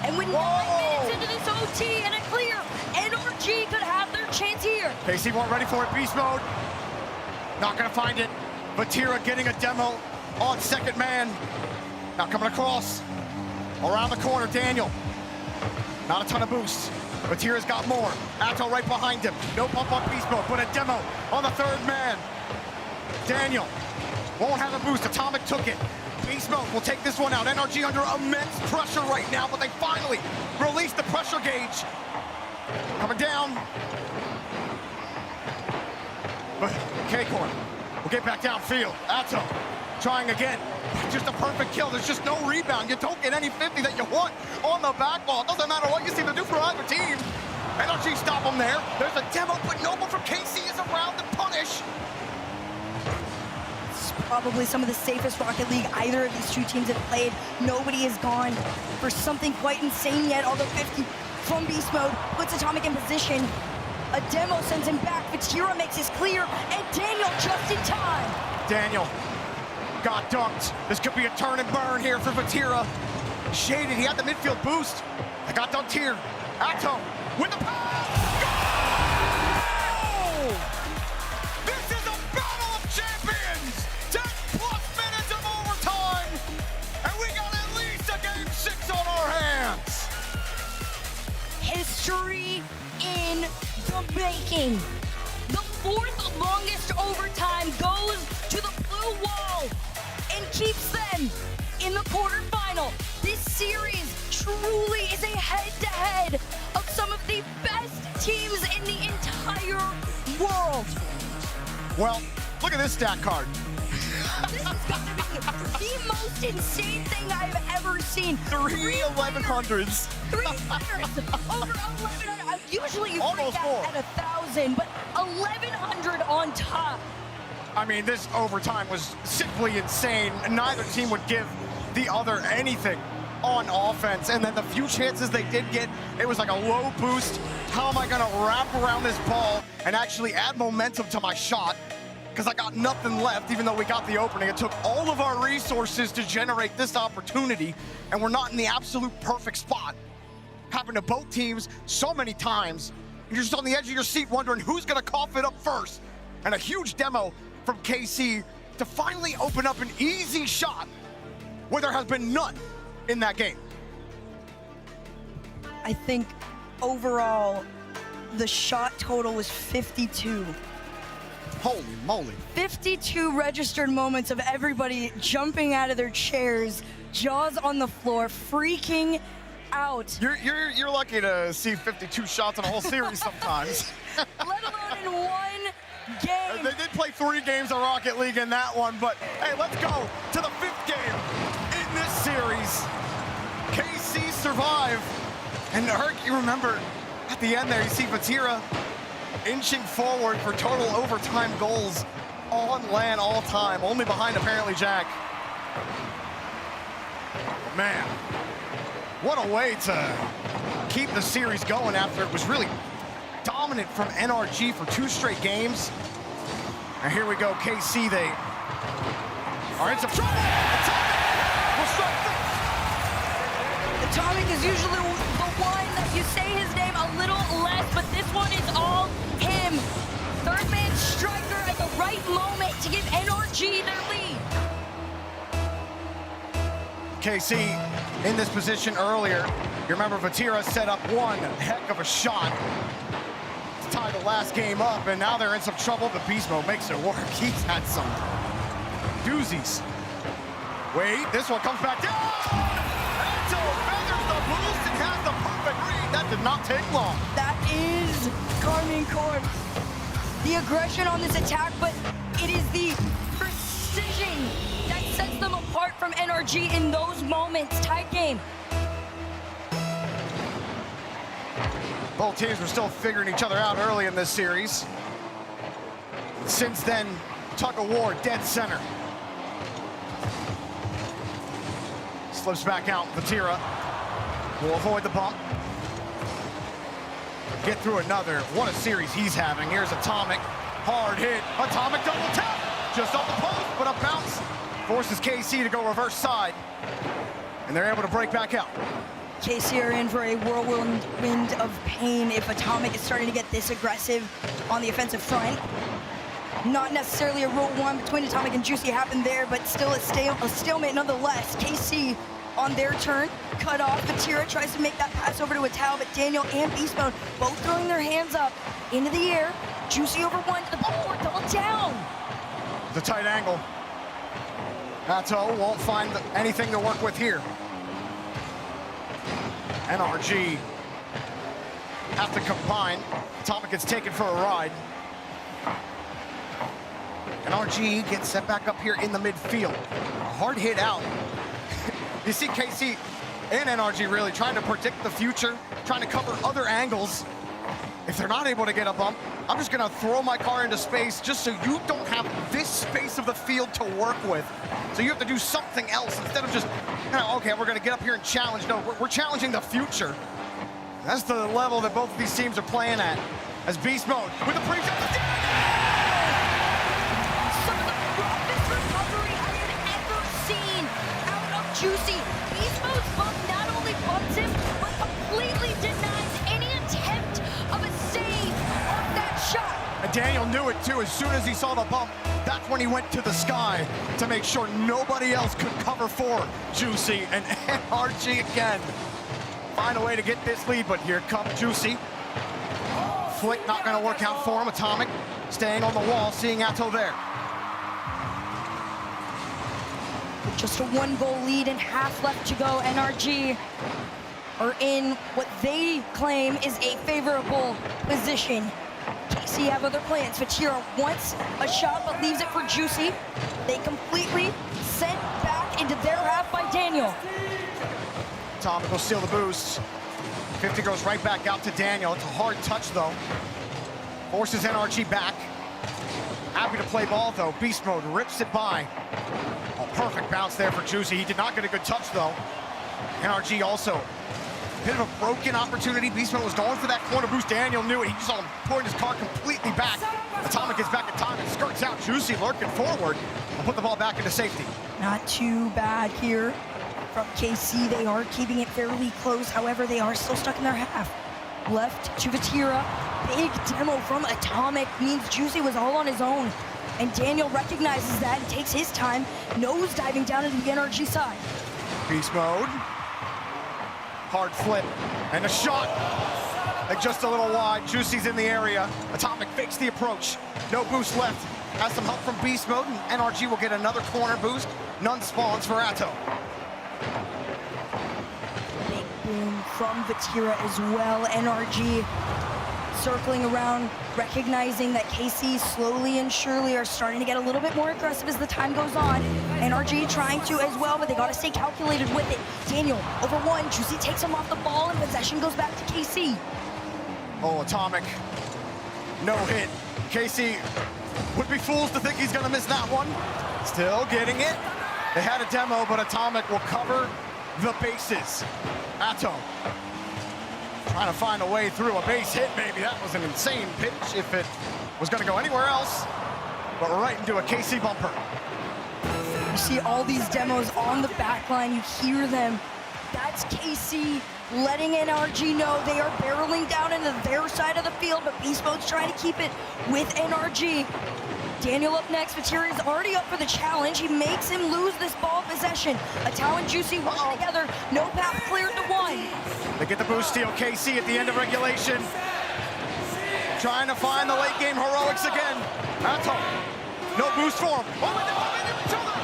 And with 9 minutes into this OT and a clear, NRG could have their chance here. KC weren't ready for it. Beast Mode not gonna find it. Vatira getting a demo on second man. Now coming across around the corner. Daniel, not a ton of boost. Vatira's got more. Atto right behind him. No pump on Beast Mode, but a demo on the third man. Daniel won't have a boost. Atomic took it. Beast Mode will take this one out. NRG under immense pressure right now, but they finally release the pressure gauge. Coming down. But K-Corn will get back downfield. Atto trying again. Just a perfect kill. There's just no rebound. You don't get any 50 that you want on the back wall. It doesn't matter what you seem to do for either team. NRG stop them there. There's a demo, but no one from KC is around to punish. It's probably some of the safest Rocket League either of these two teams have played. Nobody has gone for something quite insane yet, although 50 from Beast Mode puts Atomic in position. A demo sends him back. Vatira makes his clear, and Daniel just in time. Daniel got dunked. This could be a turn and burn here for Vatira. Shaded, he had the midfield boost. I got dunked here. Atto with the pass. Goal! This is a battle of champions. 10+ minutes of overtime, and we got at least a game 6 on our hands. History in the making. The 4th longest overtime goes to the blue wall and keeps them in the quarterfinal. This series truly is a head-to-head of some of the best teams in the entire world. Well, look at this stat card. This has got to be the most insane thing I've ever seen. 3 1100s. 3 winners, over 1,100. Usually you almost freak out at 1,000, but 1,100 on top. I mean, this overtime was simply insane. Neither team would give the other anything on offense. And then the few chances they did get, it was like a low boost. How am I gonna wrap around this ball and actually add momentum to my shot? Because I got nothing left, even though we got the opening. It took all of our resources to generate this opportunity, and we're not in the absolute perfect spot. Happened to both teams so many times. You're just on the edge of your seat wondering who's gonna cough it up first. And a huge demo from KC to finally open up an easy shot where there has been none in that game. I think overall, the shot total was 52. Holy moly. 52 registered moments of everybody jumping out of their chairs, jaws on the floor, freaking out. You're lucky to see 52 shots in a whole series sometimes. Let alone in one game. They did play 3 games of Rocket League in that one, but hey, let's go to the 5th game in this series. KC survive. And Herc, you remember at the end there, you see Vatira inching forward for total overtime goals on LAN all time, only behind apparently Jack. Man, what a way to keep the series going after it was really dominant from NRG for 2 straight games. And here we go, KC, they are in some trouble. Atomic is usually the one that you say his name a little less, but this one is all him. Third man striker at the right moment to give NRG their lead. KC in this position earlier. You remember Vatira set up one heck of a shot to tie the last game up, and now they're in some trouble, but Beast Mode makes it work. He's had some doozies. Wait, this one comes back down. Anto feathers the boost and has the perfect read. That did not take long. That is Carmine Corpse. The aggression on this attack, but it is the precision that sets them apart from NRG in those moments. Tight game. Both teams were still figuring each other out early in this series. Since then, tug of war, dead center. Slips back out, Vatira will avoid the bump. Get through another. What a series he's having. Here's Atomic, hard hit. Atomic double tap, just off the post, but a bounce. Forces KC to go reverse side, and they're able to break back out. KC are in for a whirlwind of pain if Atomic is starting to get this aggressive on the offensive front. Not necessarily a roll one between Atomic and Juicy happened there, but still a stalemate nonetheless. KC on their turn, cut off. Vatira tries to make that pass over to Atal, but Daniel and Beast Mode both throwing their hands up into the air. Juicy over one to the board, double down. It's a tight angle. Atto won't find anything to work with here. NRG have to combine. Atomic gets taken for a ride. NRG gets set back up here in the midfield. A hard hit out. You see KC and NRG really trying to predict the future, trying to cover other angles. If they're not able to get a bump, I'm just gonna throw my car into space just so you don't have this space of the field to work with. So you have to do something else instead of just, okay, we're gonna get up here and challenge. No, we're challenging the future. That's the level that both of these teams are playing at. As Beast Mode with the pre-jump. Some of the roughest recovery I have ever seen out of Juicy. Beast Mode's bump not only bumps him, but completely denies any attempt of a save off that shot. And Daniel knew it too. As soon as he saw the bump, that's when he went to the sky to make sure nobody else could cover for Juicy. And NRG again find a way to get this lead, but here comes Juicy. Flick not gonna work out for him. Atomic staying on the wall, seeing Atto there. With just a 1-goal lead and half left to go, NRG are in what they claim is a favorable position. KC have other plans. Vatira wants a shot but leaves it for Juicy. They completely sent back into their half by Daniel. Atomic will steal the boost. 50 goes right back out to Daniel. It's a hard touch though. Forces NRG back. Happy to play ball though. Beast Mode rips it by. A perfect bounce there for Juicy. He did not get a good touch though. NRG also. Bit of a broken opportunity. Beast Mode was going for that corner boost. Daniel knew it. He saw him pouring his car completely back. Atomic gets back in time and skirts out. Juicy lurking forward. Will put the ball back into safety. Not too bad here from KC. They are keeping it fairly close. However, they are still stuck in their half. Left to Vatira. Big demo from Atomic means Juicy was all on his own. And Daniel recognizes that and takes his time, nose diving down into the NRG side. Beast Mode. Hard flip. And a shot. Like just a little wide. Juicy's in the area. Atomic fakes the approach. No boost left. Has some help from Beast Mode, and NRG will get another corner boost. None spawns for Atto. Big boom from Vatira as well. NRG circling around, recognizing that KC slowly and surely are starting to get a little bit more aggressive as the time goes on. NRG trying to as well, but they gotta stay calculated with it. Daniel over one, Juicy takes him off the ball and possession goes back to KC. Oh, Atomic, no hit. KC would be fools to think he's gonna miss that one. Still getting it. They had a demo, but Atomic will cover the bases. Atto trying to find a way through a base hit, maybe. That was an insane pitch if it was gonna go anywhere else, but right into a KC bumper. You see all these demos on the back line, you hear them. That's KC letting NRG know they are barreling down into their side of the field, but Beast Mode's trying to keep it with NRG. Daniel up next. Vatira is already up for the challenge. He makes him lose this ball possession. Atal and Juicy work together. No path cleared to one. They get the boost steal. KC at the end of regulation. Trying to find the late game heroics again. Atto. No boost for him. Oh,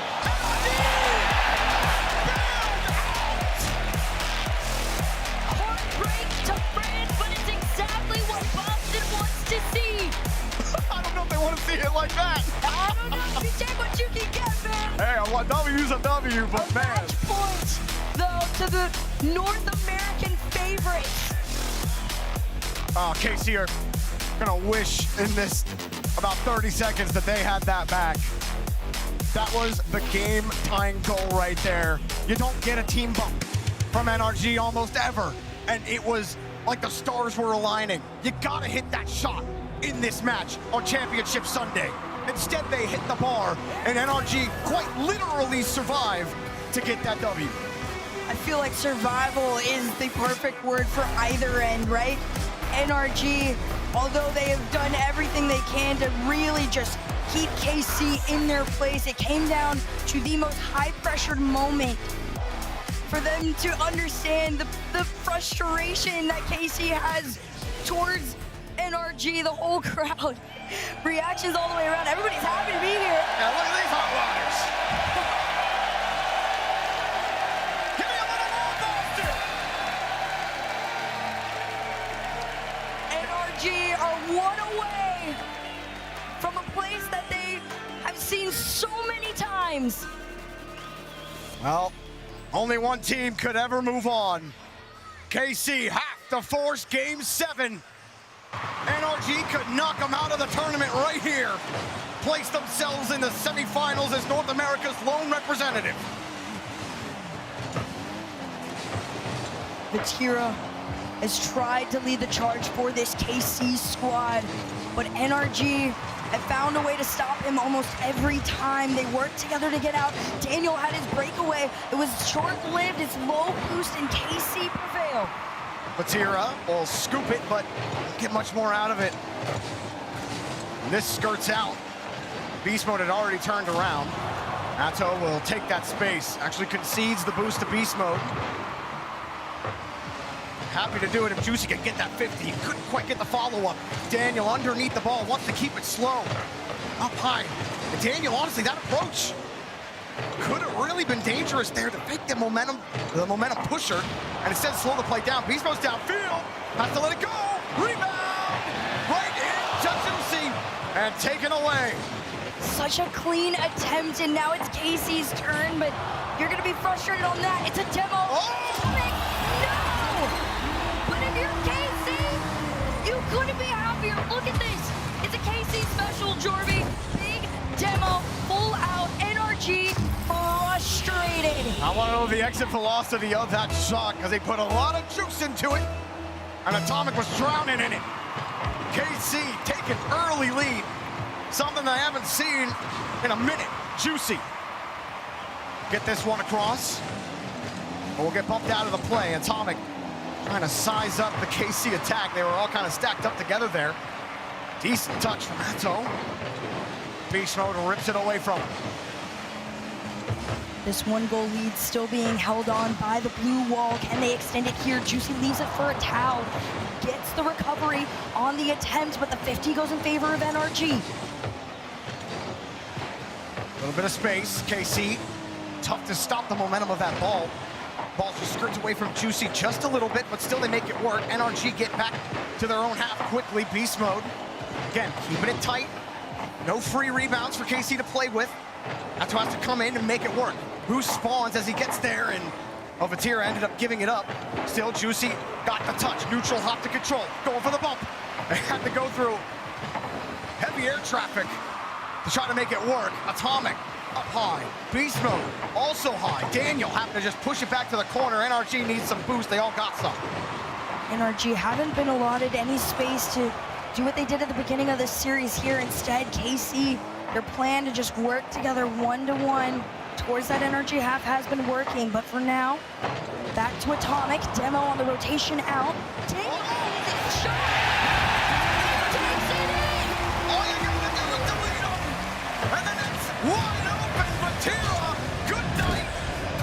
a W's a W, but man. Points, though, to the North American favorites. Oh, KC are gonna wish in this about 30 seconds that they had that back. That was the game-tying goal right there. You don't get a team bump from NRG almost ever, and it was like the stars were aligning. You gotta hit that shot in this match on Championship Sunday. Instead, they hit the bar, and NRG quite literally survived to get that W. I feel like survival is the perfect word for either end, right? NRG, although they have done everything they can to really just keep KC in their place, it came down to the most high-pressured moment for them to understand the frustration that KC has towards NRG, the whole crowd. Reactions all the way around. Everybody's happy to be here. Yeah, look at these hot waters. Give me a little more, Boston! NRG are one away from a place that they have seen so many times. Well, only one team could ever move on. KC have to force Game 7. NRG could knock them out of the tournament right here. Place themselves in the semifinals as North America's lone representative. Vatira has tried to lead the charge for this KC squad, but NRG have found a way to stop him almost every time. They worked together to get out. Daniel had his breakaway. It was short-lived. His low boost, and KC prevailed. Vatira will scoop it, but won't get much more out of it. And this skirts out. Beast Mode had already turned around. Atto will take that space. Actually concedes the boost to Beast Mode. Happy to do it if Juicy can get that 50. He couldn't quite get the follow-up. Daniel underneath the ball, wants to keep it slow. Up high. And Daniel, honestly, that approach could have really been dangerous there to fake the momentum pusher, and instead slow the play down. Beast Mode's downfield, has to let it go. Rebound! Right into Juicy, and taken away. Such a clean attempt, and now it's KC's turn, but you're gonna be frustrated on that. It's a demo. No! But if you're KC, you couldn't be happier. Look at this. It's a KC special, Jorby. Big demo, full out, NRG frustrated. I want to know the exit velocity of that shot, because they put a lot of juice into it, and Atomic was drowning in it. KC taking early lead. Something I haven't seen in a minute. Juicy. Get this one across. But we'll get bumped out of the play. Atomic trying to size up the KC attack. They were all kind of stacked up together there. Decent touch from Atto. Beast Mode rips it away from him. This one-goal lead still being held on by the blue wall. Can they extend it here? Juicy leaves it for a towel. Gets the recovery on the attempt, but the 50 goes in favor of NRG. A little bit of space. KC, tough to stop the momentum of that ball. Ball just skirts away from Juicy just a little bit, but still they make it work. NRG get back to their own half quickly. Beast Mode, again, keeping it tight. No free rebounds for KC to play with. That's who has to come in and make it work. Boost spawns as he gets there, and Vatira ended up giving it up. Still, Juicy got the touch. Neutral hop to control. Going for the bump. They had to go through heavy air traffic to try to make it work. Atomic up high. Beast Mode also high. Daniel having to just push it back to the corner. NRG needs some boost. They all got some. NRG haven't been allotted any space to do what they did at the beginning of this series here. Instead, KC, their plan to just work together one-to-one towards that NRG half has been working, but for now, back to Atomic. Demo on the rotation out. Daniel, shot! Takes it in! All you gotta do is delete him! And then it's wide open. Vatira, good night.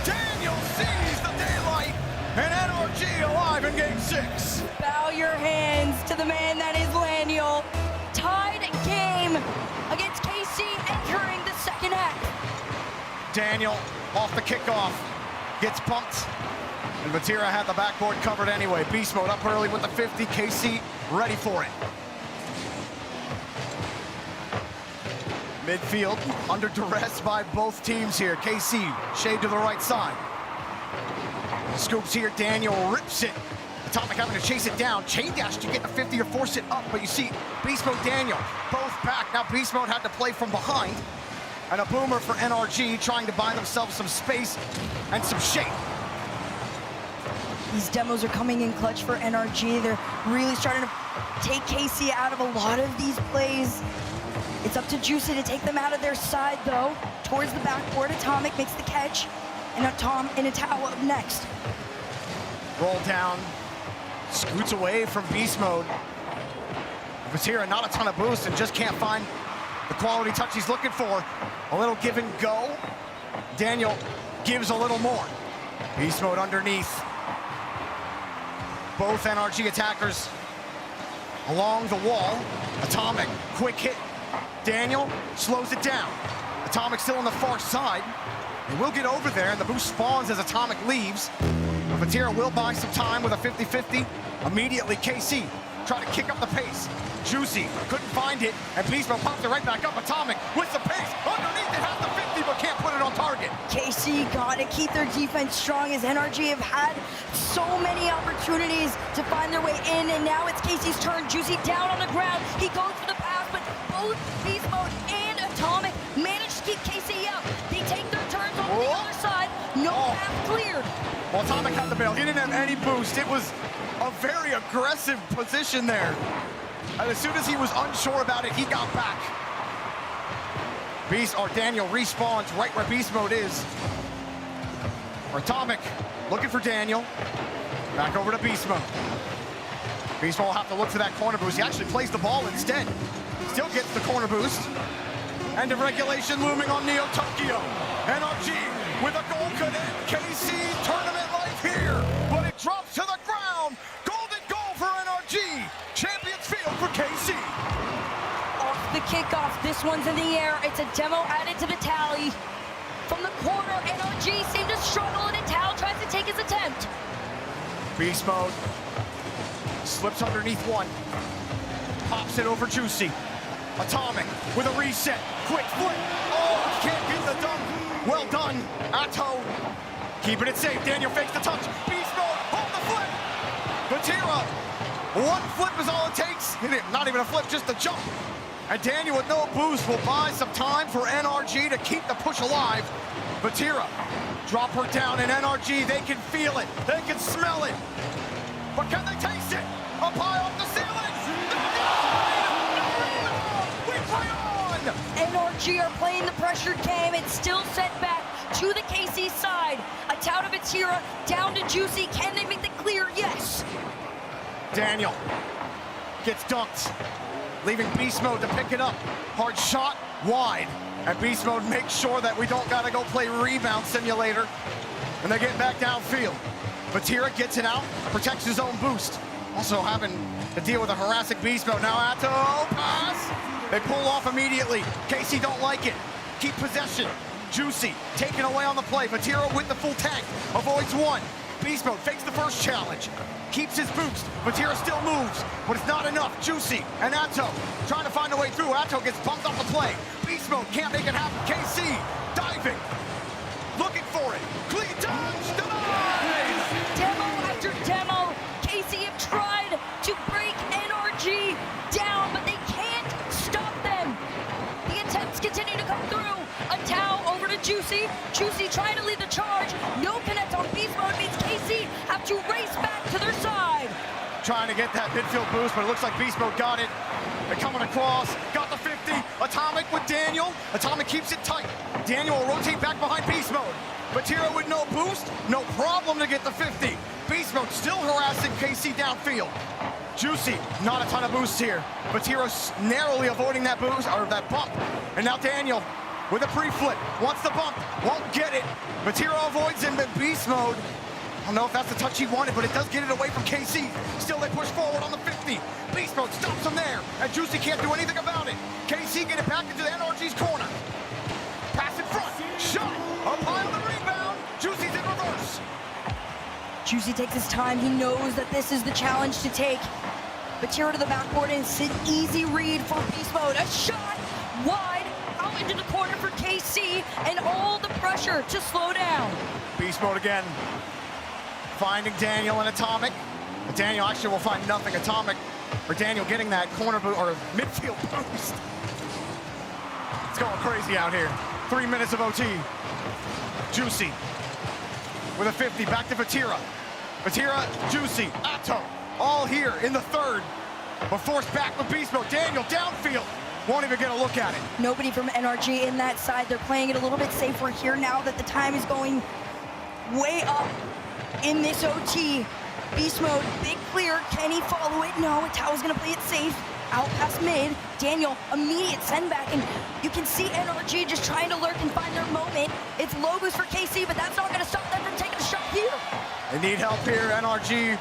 Daniel sees the daylight, and NRG alive in Game 6. Bow your hands to the man that is Laniel. Tied game against KC entering the second half. Daniel off the kickoff, gets bumped, and Vatira had the backboard covered anyway. Beast Mode up early with the 50, KC ready for it. Midfield under duress by both teams here. KC, shade to the right side. Scoops here, Daniel rips it. Atomic having to chase it down. Chain dash to get the 50 or force it up, but you see Beast Mode, Daniel, both back. Now Beast Mode had to play from behind. And a boomer for NRG trying to buy themselves some space and some shape. These demos are coming in clutch for NRG. They're really starting to take KC out of a lot of these plays. It's up to Juicy to take them out of their side, though. Towards the backboard, Atomic makes the catch, and Atao up next. Roll down, scoots away from Beast Mode. Vatira, not a ton of boost, and just can't find the quality touch he's looking for. A little give and go. Daniel gives a little more. Beast Mode underneath. Both NRG attackers along the wall. Atomic, quick hit. Daniel slows it down. Atomic still on the far side. They will get over there, and the boost spawns as Atomic leaves. Vatira will buy some time with a 50-50. Immediately, KC try to kick up the pace. Juicy couldn't find it, and Beast Mode popped it right back up. Atomic with the pace. Underneath it has the 50, but can't put it on target. KC got to keep their defense strong, as NRG have had so many opportunities to find their way in, and now it's KC's turn. Juicy down on the ground. He goes for the pass, but both Beast Mode and Atomic manage to keep KC out. They take their turns over the other side. No path cleared. Well, Atomic had the bail. He didn't have any boost. It was a very aggressive position there. And as soon as he was unsure about it, he got back. Daniel respawns right where Beast Mode is. Atomic looking for Daniel. Back over to Beast Mode. Beast Mode will have to look for that corner boost. He actually plays the ball instead. Still gets the corner boost. End of regulation looming on Neo Tokyo. NRG with a goal could end KC tournament life here. But it drops to the ground. Golden goal for NRG. Champions Field for KC. Off the kickoff, this one's in the air. It's a demo added to the tally. From the corner, NRG seemed to struggle, and Atao tries to take his attempt. Beast Mode slips underneath one. Pops it over Juicy. Atomic with a reset. Quick flip. Oh, can't get the dunk. Well done, Atto. Keeping it safe. Daniel fakes the touch. Beast Mode, hold the flip. Vatira, one flip is all it takes. Not even a flip, just a jump. And Daniel with no boost will buy some time for NRG to keep the push alive. Vatira, drop her down, and NRG, they can feel it. They can smell it. But can they taste it? Up high off the ceiling. We play on. NRG are playing the pressure game. It's still set back to the KC side. Atao to Vatira, down to Juicy. Can they make the clear? Yes. Daniel gets dunked, leaving Beast Mode to pick it up. Hard shot, wide. And Beast Mode makes sure that we don't gotta go play rebound simulator. And they get back downfield. Vatira gets it out, protects his own boost. Also having to deal with a harassing Beast Mode. Now Atto, pass. They pull off immediately. KC don't like it. Keep possession. Juicy taken away on the play. Vatira with the full tank, avoids one. Beast Mode fakes the first challenge. Keeps his boost. Vatira still moves, but it's not enough. Juicy and Atto trying to find a way through. Atto gets bumped off the play. Beast Mode can't make it happen. KC diving, looking for it. Clean dodge, denied! Demo after demo. KC have tried to break NRG down, but they can't stop them. The attempts continue to come through. Atao over to Juicy. Juicy trying to lead the charge. No connect on Beast Mode means KC have to race back to their side. Trying to get that midfield boost, but it looks like Beast Mode got it. They're coming across, got the 50. Atomic with Daniel. Atomic keeps it tight. Daniel will rotate back behind Beast Mode. Vatira with no boost, no problem to get the 50. Beast Mode still harassing KC downfield. Juicy, not a ton of boost here. Vatira's narrowly avoiding that boost, or that bump. And now Daniel with a pre-flip, wants the bump, won't get it. Vatira avoids him, but Beast Mode, I don't know if that's the touch he wanted, but it does get it away from KC. Still they push forward on the 50. Beast Mode stops him there, and Juicy can't do anything about it. KC get it back into the NRG's corner. Pass in front, shot, up high on the rebound. Juicy's in reverse. Juicy takes his time. He knows that this is the challenge to take. Vatira to the backboard, and it's an easy read for Beast Mode. A shot wide, out now into the corner for KC, and all the pressure to slow down. Beast mode again. Finding Daniel and Atomic. But Daniel actually will find nothing. Atomic, or Daniel getting that corner boot, or midfield boost. It's going crazy out here. 3 minutes of OT. Juicy with a 50, back to Vatira. Vatira, Juicy, Atto, all here in the third. But forced back with beast mode. Daniel downfield, won't even get a look at it. Nobody from NRG in that side. They're playing it a little bit safer here now that the time is going way up in this OT. Beast mode, big clear. Can he follow it? No, Tao's gonna play it safe. Out past mid. Daniel, immediate send back, and you can see NRG just trying to lurk and find their moment. It's low boost for KC, but that's not gonna stop them from taking a shot here. They need help here. NRG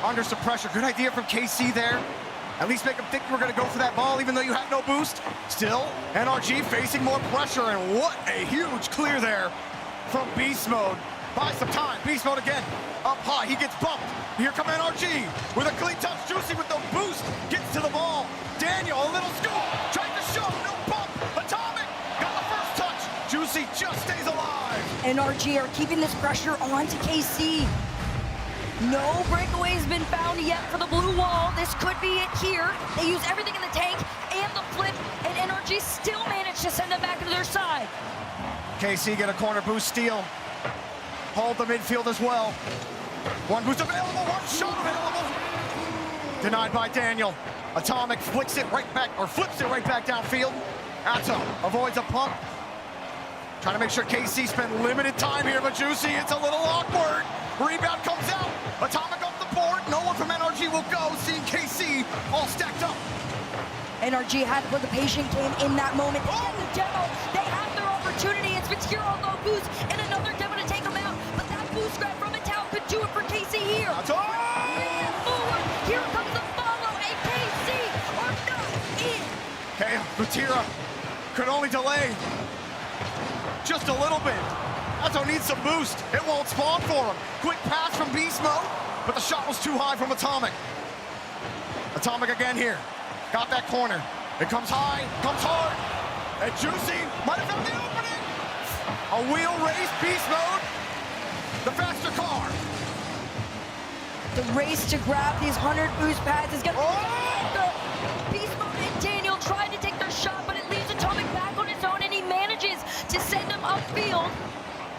under some pressure. Good idea from KC there. At least make them think we're gonna go for that ball, even though you have no boost. Still, NRG facing more pressure, and what a huge clear there from Beast Mode. Buy some time. Beast Mode again. Up high, he gets bumped. Here come NRG with a clean touch. Juicy with the boost, gets to the ball. Daniel, a little scoop, tried to shove, no bump. Atomic got the first touch. Juicy just stays alive. NRG are keeping this pressure on to KC. No breakaway has been found yet for the blue wall. This could be it here. They use everything in the tank and the flip, and NRG still managed to send them back to their side. KC get a corner boost steal. Hold the midfield as well. One boost available, one shot available. Denied by Daniel. Atomic flips it right back downfield. Atto avoids a pump. Trying to make sure KC spend limited time here, but Juicy, it's a little awkward. Rebound comes out. Atomic off the board. No one from NRG will go, seeing KC all stacked up. NRG had to play the patient game in that moment. Oh! In the demo, they have their opportunity. It's Vatira on low boost and another demo to take them out. But that boost grab from Mattel could do it for KC here. Forward. Here comes the follow, and KC are not in. Okay, Vatira could only delay just a little bit. Atto needs some boost. It won't spawn for him. Quick pass from Beast Mode, but the shot was too high from Atomic. Atomic again here. Got that corner. It comes high, comes hard. And Juicy might have found the opening. A wheel race, Beast Mode. The faster car. The race to grab these 100 boost pads is gonna the Beast Mode and Daniel tried to take their shot, but it leaves Atomic back on his own, and he manages to send him upfield.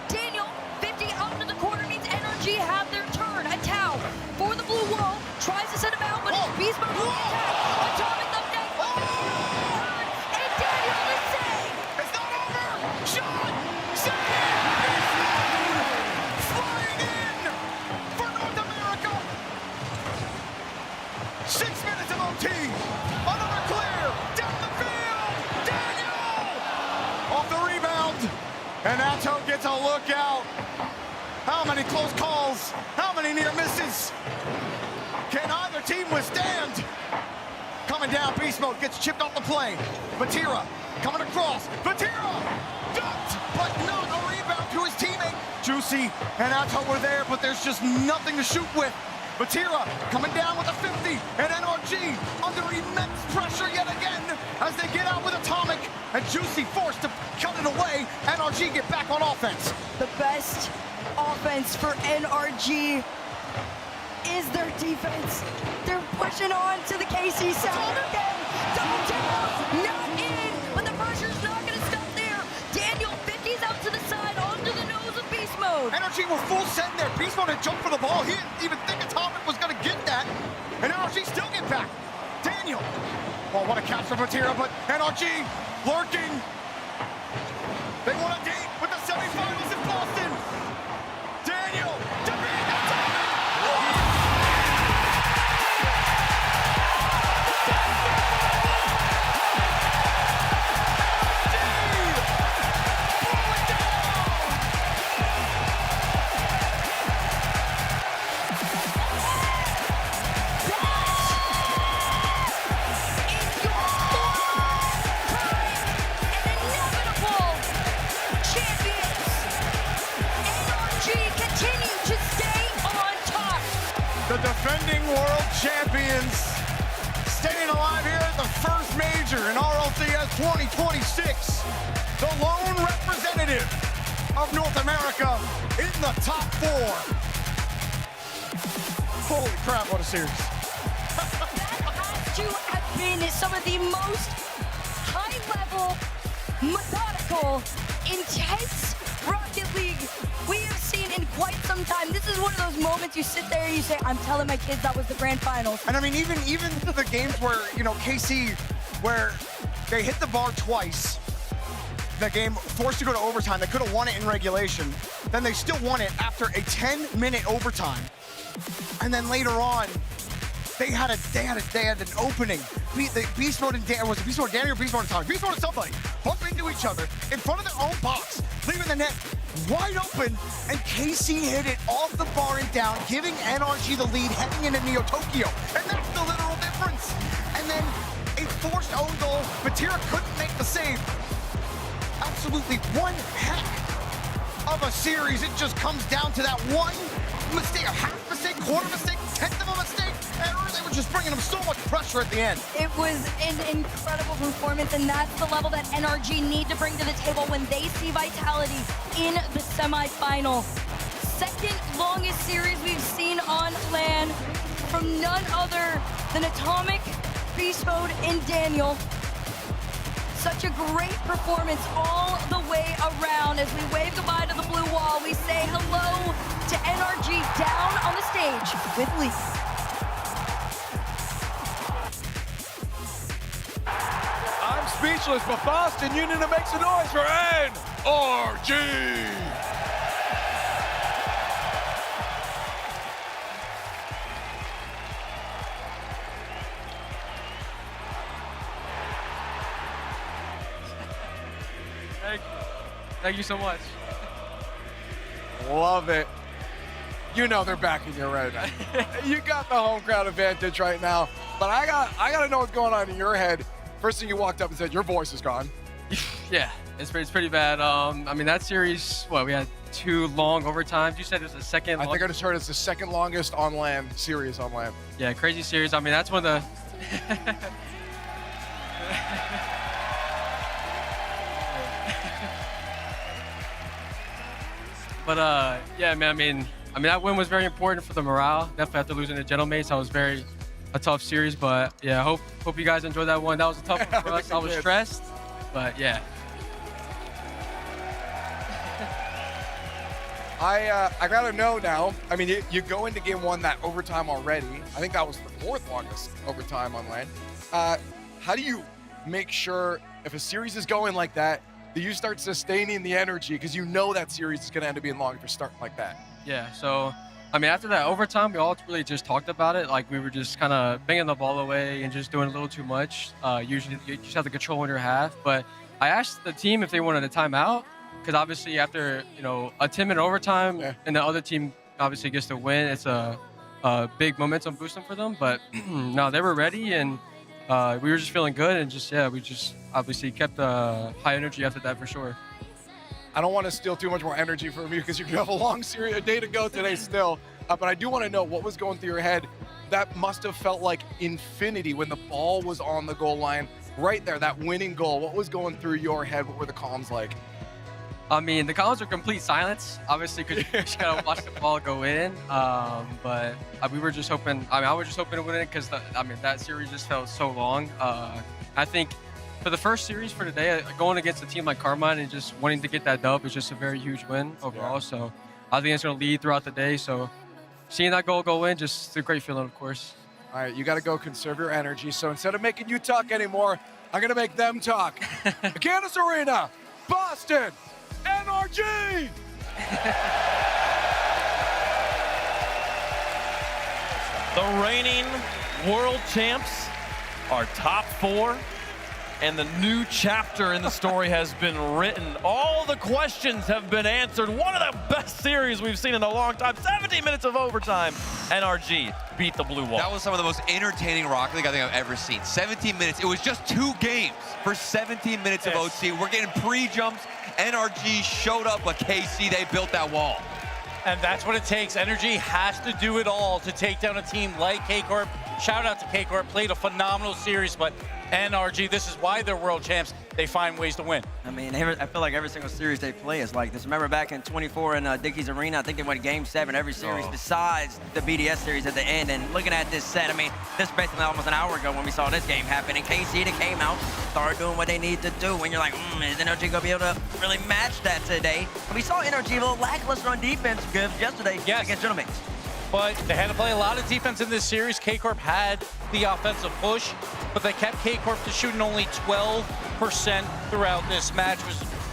Daniel, 50 out into the corner means NRG have their turn. A Tau for the blue wall, tries to send him out, but it's Beast Mode on the attack. Atomic up next. And Daniel the save. It's not over. Shot. Save. Flying in for North America. 6 minutes of OT. Another clear. Down the field. Daniel. Off the rebound. And Atto gets a look out. How many close calls? How many near misses? Can either team withstand? Coming down, Beast Mode gets chipped off the play. Vatira coming across. Vatira ducked, but not a rebound to his teammate. Juicy and Atto were there, but there's just nothing to shoot with. Vatira coming down with a 50, and NRG under immense pressure yet again as they get out with Atomic, and Juicy forced to cut it away. NRG get back on offense. The best offense for NRG is their defense. They're pushing on to the KC side again. Double down, not in, but the pressure's not gonna stop there. Daniel 50's out to the side, onto the nose of Beast Mode. NRG were full send there. Beast Mode had jumped for the ball. He didn't even think Atomic was gonna get that. And NRG still get back. Daniel. Oh, what a catch from Vatira, but NRG lurking. They want a date with the semifinals in Boston. Daniel, defeat Atomic. The defending world champions Staying alive here at the first major in RLCS 2026. The lone representative of North America in the top 4. Holy crap, what a series. To have been some of the most high-level, methodical, intense Rocket League we have seen in quite some time. This is one of those moments you sit there and you say, I'm telling my kids that was the grand finals. And I mean, even the games where, you know, KC, where they hit the bar twice, the game forced to go to overtime. They could have won it in regulation. Then they still won it after a 10-minute overtime. And then later on, they had an opening. Beast Mode and was it Beast Mode Danny or Beast Mode and Tommy? Beast Mode and somebody bump into each other in front of their own box, leaving the net wide open, and KC hit it off the bar and down, giving NRG the lead heading into Neo Tokyo. And that's the literal difference. And then a forced own goal, Batira couldn't make the save. Absolutely one heck of a series. It just comes down to that one mistake, a half mistake, quarter mistake, tenth of a mistake. Error. They were just bringing them so much pressure at the end. It was an incredible performance, and that's the level that NRG need to bring to the table when they see Vitality in the semifinal. Second longest series we've seen on LAN from none other than Atomic, Beast Mode, and Daniel. Such a great performance all the way around. As we wave goodbye to the blue wall, we say hello to NRG down on the stage with Lee. I'm speechless, but Boston, you need to make some noise for NRG. Thank you so much. Love it. You know they're backing you right now. You got the home crowd advantage right now. But I gotta know what's going on in your head. First thing you walked up and said, your voice is gone. Yeah, it's pretty bad. I mean, that series, we had 2 long overtimes. You said it was the second. I think I just heard it's the second longest on LAN series on LAN. Yeah, crazy series. I mean, that's one of the. But yeah, man. I mean, that win was very important for the morale. Definitely after losing to Gentlemates, that was a tough series. But yeah, hope you guys enjoyed that one. That was a tough one for us. I was stressed, but yeah. I gotta know now. I mean, you go into game 1 that overtime already. I think that was the 4th longest overtime on LAN. How do you make sure if a series is going like that you start sustaining the energy, because you know that series is gonna end up being long if you're starting like that? Yeah. So, I mean, after that overtime, we all really just talked about it. Like, we were just kind of banging the ball away and just doing a little too much. Usually, you just have the control in your half. But I asked the team if they wanted a timeout, because obviously after, you know, a 10-minute overtime and the other team obviously gets to win, it's a big momentum boosting for them. But no, they were ready, and we were just feeling good, and we just obviously kept high energy after that for sure. I don't want to steal too much more energy from you because you have a long series, a day to go today still. But I do want to know what was going through your head. That must have felt like infinity when the ball was on the goal line, right there, that winning goal. What was going through your head? What were the comms like? I mean, the comms were complete silence, obviously, because you just gotta watch the ball go in. But we were just hoping. I mean, I was just hoping to win it because that series just felt so long. I think for the first series for today, going against a team like Carmine and just wanting to get that dub is just a very huge win overall. Yeah. So I think it's going to lead throughout the day. So seeing that goal go in, just a great feeling, of course. All right, you got to go conserve your energy. So instead of making you talk anymore, I'm going to make them talk. The Candace Arena, Boston, NRG! The reigning world champs are top 4. And the new chapter in the story has been written. All the questions have been answered. One of the best series we've seen in a long time. 17 minutes of overtime. NRG beat the blue wall. That was some of the most entertaining Rocket League I think I've ever seen. 17 minutes. It was just 2 games for 17 minutes of OT. We're getting pre-jumps. NRG showed up, but KC, they built that wall. And that's what it takes. NRG has to do it all to take down a team like K-Corp shout out to K-Corp, played a phenomenal series, but NRG, this is why they're world champs. They find ways to win. I mean, I feel like every single series they play is like this. Remember back in 24 in Dickies Arena, I think they went Game 7 every series besides the BDS series at the end. And looking at this set, I mean, this basically almost an hour ago when we saw this game happen. And KC, they came out, started doing what they need to do. And you're like, is NRG going to be able to really match that today? And we saw NRG a little lackluster on defense yesterday against Gentlemen. But they had to play a lot of defense in this series. K-Corp had the offensive push, but they kept K-Corp to shooting only 12% throughout this match,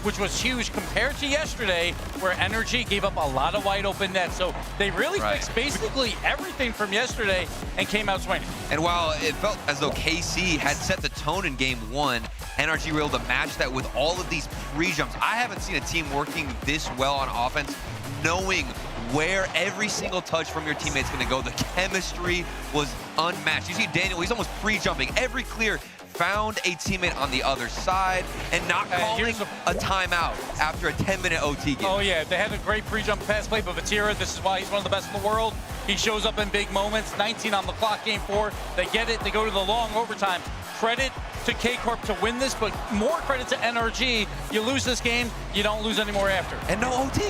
which was huge compared to yesterday, where NRG gave up a lot of wide open nets. So they really fixed basically everything from yesterday and came out swinging. And while it felt as though KC had set the tone in game 1, NRG were able to match that with all of these pre-jumps. I haven't seen a team working this well on offense, knowing where every single touch from your teammate's going to go. The chemistry was unmatched. You see Daniel, he's almost pre-jumping. Every clear found a teammate on the other side and not calling a timeout after a 10-minute OT game. Oh, yeah. They had a great pre-jump pass play, but Vatira, this is why he's one of the best in the world. He shows up in big moments. 19 on the clock, game 4. They get it. They go to the long overtime. Credit to K-Corp to win this, but more credit to NRG. You lose this game, you don't lose anymore after. And no OT.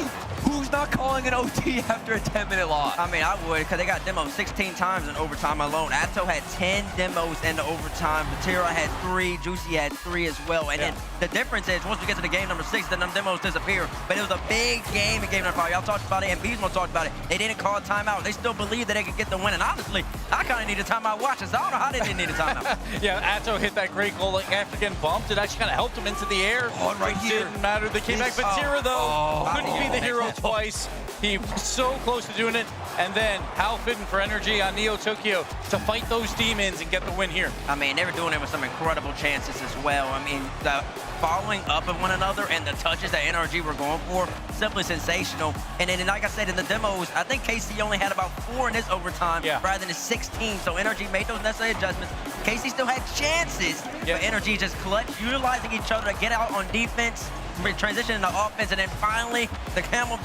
Who's not calling an OT after a 10-minute loss? I mean, I would, because they got demos 16 times in overtime alone. Atto had 10 demos in the overtime. Vatira had 3. Juicy had 3 as well. And then the difference is, once we get to the game number 6, then them demos disappear. But it was a big game in game number 5. Y'all talked about it, and Beesmo talked about it. They didn't call a timeout. They still believed that they could get the win. And honestly, I kind of need a timeout watching, so I don't know how they didn't need a timeout. Yeah, Atto hit that great goal after getting bumped. It actually kind of helped him into the air. Oh, right here. Didn't matter. They came back. Vatira, though, couldn't be the hero twice. He was so close to doing it. And then Hal Fitton for NRG on Neo Tokyo to fight those demons and get the win here. I mean, they were doing it with some incredible chances as well. I mean, the following up of one another and the touches that NRG were going for, simply sensational. And then, like I said, in the demos, I think KC only had about 4 in this overtime rather than the 16. So NRG made those necessary adjustments. KC still had chances, but NRG just clutch, utilizing each other to get out on defense, transition into offense, and then finally the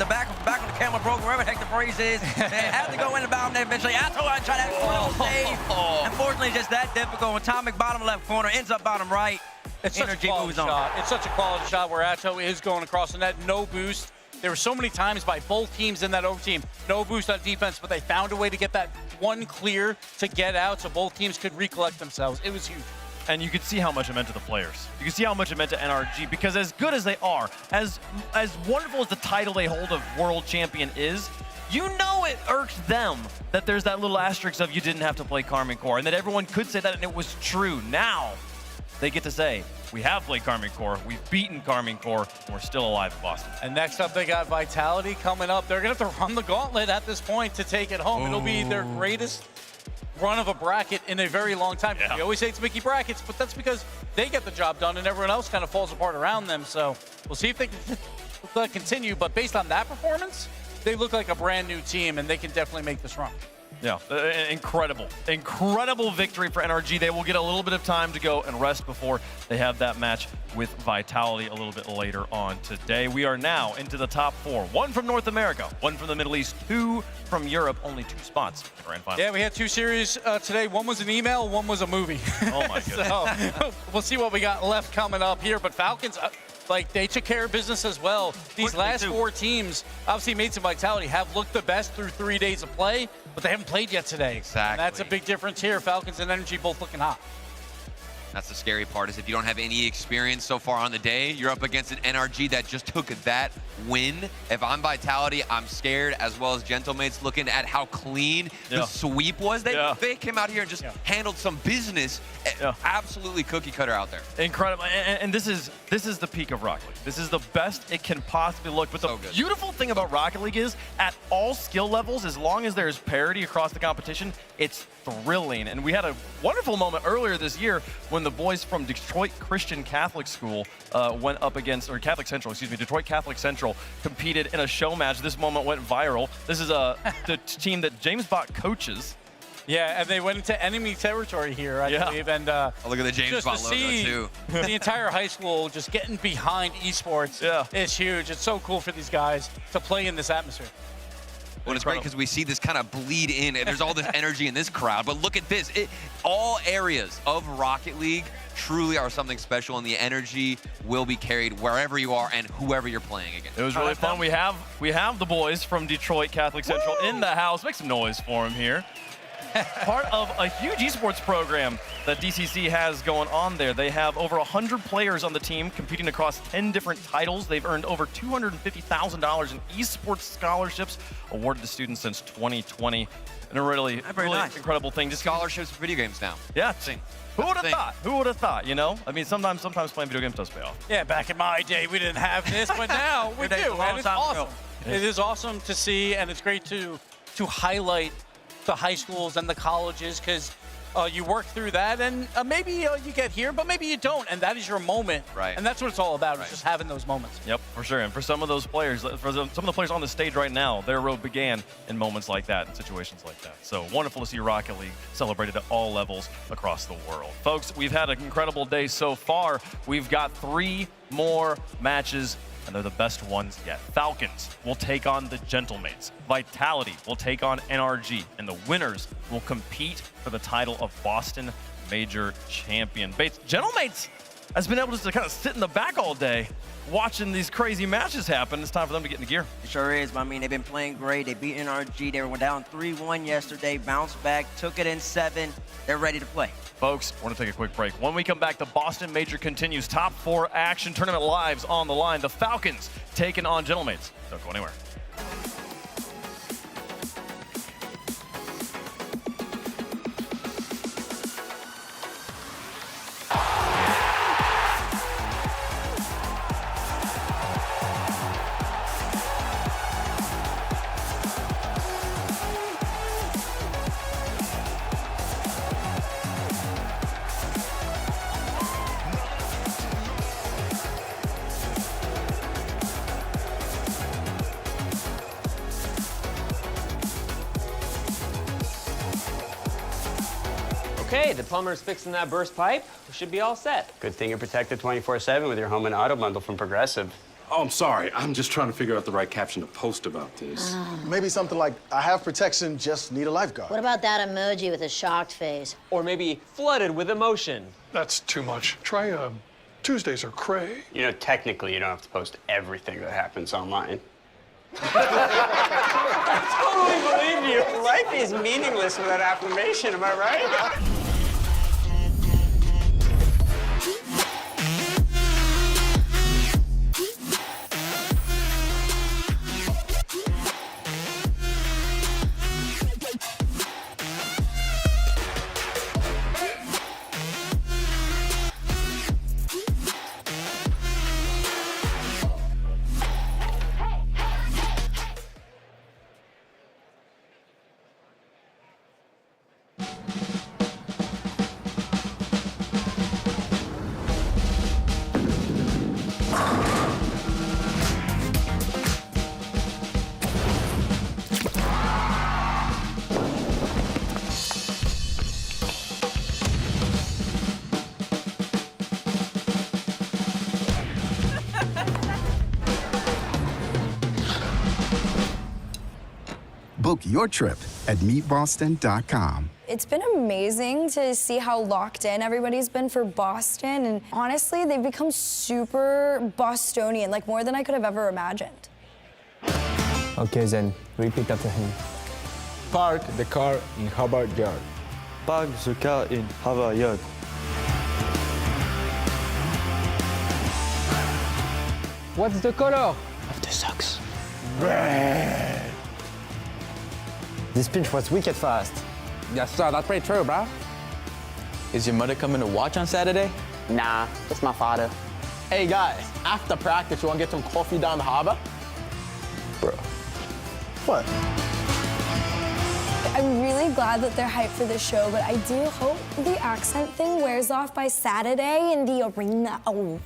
back of the camel broke, wherever the heck the phrase is. They had to go in the bound there eventually. Atto tried that save. Unfortunately, just that difficult. Atomic bottom left corner, ends up bottom right. It's such a quality shot. It's such a quality shot where Atto is going across the net, no boost. There were so many times by both teams in that overteam, no boost on defense, but they found a way to get that one clear to get out so both teams could recollect themselves. It was huge. And you could see how much it meant to the players. You can see how much it meant to NRG, because as good as they are, as wonderful as the title they hold of world champion is, you know it irks them that there's that little asterisk of you didn't have to play Karmine Corp, and that everyone could say that and it was true. Now, they get to say, we have played Karmine Corp, we've beaten Karmine Corp, and we're still alive in Boston. And next up, they got Vitality coming up. They're going to have to run the gauntlet at this point to take it home. It'll be their greatest run of a bracket in a very long time. Yeah. We always say it's Mickey brackets, but that's because they get the job done and everyone else kind of falls apart around them. So we'll see if they can continue. But based on that performance, they look like a brand new team, and they can definitely make this run. Yeah, incredible victory for NRG. They will get a little bit of time to go and rest before they have that match with Vitality a little bit later on today. We are now into the top 4. 1 from North America, 1 from the Middle East, 2 from Europe, only 2 spots in the Grand Final. Yeah, we had 2 series today. 1 was an email, 1 was a movie. Oh my goodness. So we'll see what we got left coming up here. But Falcons, they took care of business as well. These last 4 teams, obviously Mates and Vitality, have looked the best through 3 days of play, but they haven't played yet today. Exactly. And that's a big difference here. Falcons and NRG both looking hot. That's the scary part, is if you don't have any experience so far on the day, you're up against an NRG that just took that win. If I'm Vitality, I'm scared, as well as Gentlemates, looking at how clean the sweep was. They came out here and just handled some business. Absolutely cookie cutter out there. Incredible. And this is the peak of Rocket League. This is the best it can possibly look. But the beautiful thing about Rocket League is, at all skill levels, as long as there's parity across the competition, it's thrilling. And we had a wonderful moment earlier this year when the boys from Detroit Christian Catholic School went up against, or Catholic Central, excuse me, Detroit Catholic Central competed in a show match. This moment went viral. This is the team that James Bott coaches. Yeah, and they went into enemy territory here, I believe. And look at the James Bott logo, too. The entire high school just getting behind esports is huge. It's so cool for these guys to play in this atmosphere. Well, it's great because we see this kind of bleed in, and there's all this energy in this crowd. But look at this. All areas of Rocket League truly are something special, and the energy will be carried wherever you are and whoever you're playing against. It was really fun. We have the boys from Detroit Catholic Central in the house. Make some noise for them here. Part of a huge esports program that DCC has going on there. They have over 100 players on the team competing across 10 different titles. They've earned over $250,000 in esports scholarships awarded to students since 2020. And a really nice. Incredible thing. Just scholarships for video games now. Yeah. Who would have thought? Who would have thought, you know? I mean, sometimes playing video games does pay off. Yeah, back in my day, we didn't have this, but now we do, and it's awesome. It is awesome to see, and it's great to highlight the high schools and the colleges, because you work through that, and maybe you get here, but maybe you don't, and that is your moment. Right. And that's what it's all about, is just having those moments. Yep, for sure. And for some of those players, some of the players on the stage right now, their road began in moments like that, in situations like that. So wonderful to see Rocket League celebrated at all levels across the world. Folks, we've had an incredible day so far. We've got 3 more matches, and they're the best ones yet. Falcons will take on the Gentlemates. Vitality will take on NRG, and the winners will compete for the title of Boston Major Champion. Gentlemates has been able to kind of sit in the back all day watching these crazy matches happen. It's time for them to get in the gear. It sure is. I mean, they've been playing great. They beat NRG. They were down 3-1 yesterday, bounced back, took it in 7. They're ready to play. Folks, we're going to take a quick break. When we come back, the Boston Major continues. Top 4 action tournament lives on the line. The Falcons taking on Gentlemates. Don't go anywhere. Okay, the plumber's fixing that burst pipe. We should be all set. Good thing you're protected 24/7 with your home and auto bundle from Progressive. Oh, I'm sorry. I'm just trying to figure out the right caption to post about this. Maybe something like, I have protection, just need a lifeguard. What about that emoji with a shocked face? Or maybe flooded with emotion. That's too much. Try Tuesdays are cray. You know, technically, you don't have to post everything that happens online. I totally believe you. Life is meaningless without affirmation, am I right? Book your trip at meetboston.com. It's been amazing to see how locked in everybody's been for Boston, and honestly, they've become super Bostonian, like more than I could have ever imagined. Okay, then, repeat after him. Park the car in Harvard Yard. Park the car in Harvard Yard. What's the color of the socks? Red. This pinch was wicked fast. Yes, sir. That's pretty true, bro. Is your mother coming to watch on Saturday? Nah, it's my father. Hey, guys, after practice, you want to get some coffee down the harbor? Bro. What? I'm really glad that they're hyped for the show, but I do hope the accent thing wears off by Saturday in the arena. Oh,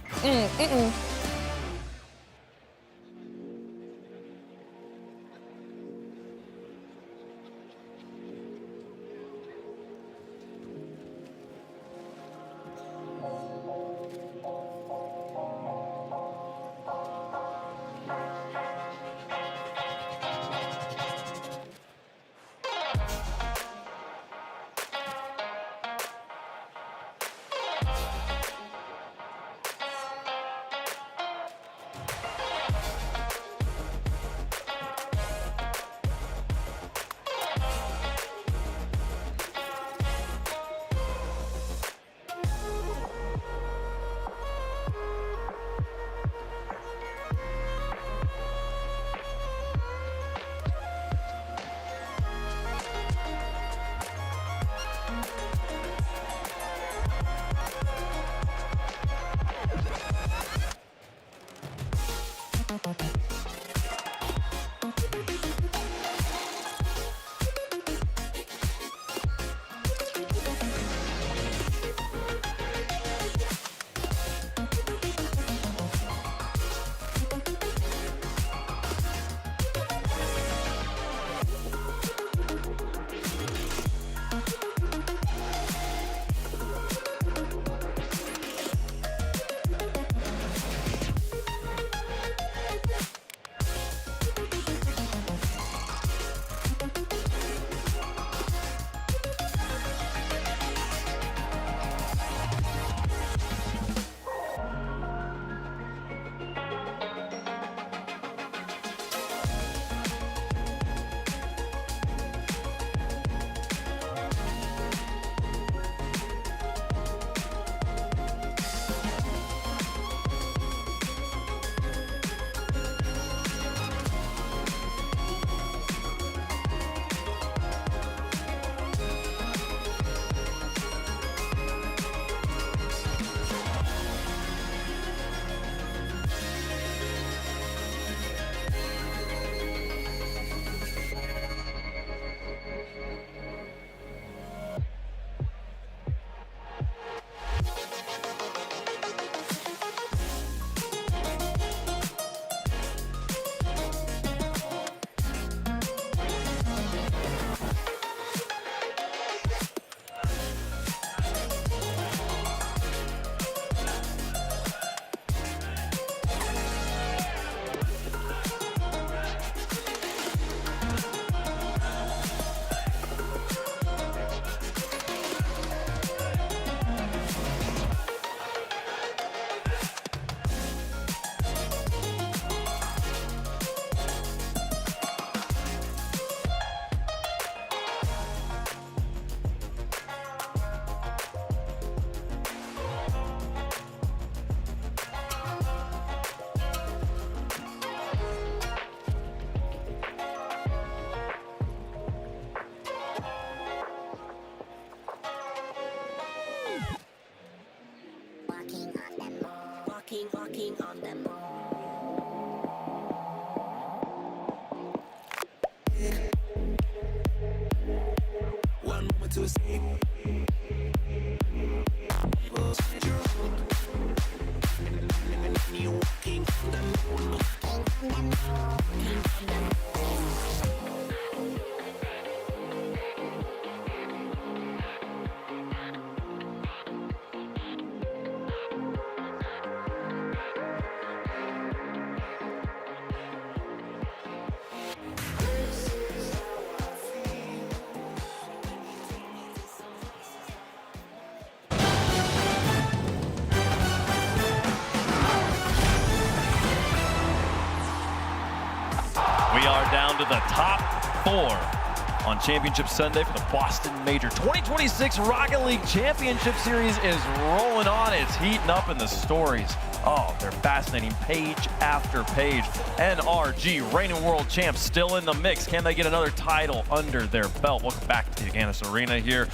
We are down to the top 4 on Championship Sunday for the Boston Major 2026 Rocket League Championship Series is rolling on. It's heating up in the stories. Oh, they're fascinating page after page. NRG, reigning world champs, still in the mix. Can they get another title under their belt? Welcome back to the Aganis Arena here.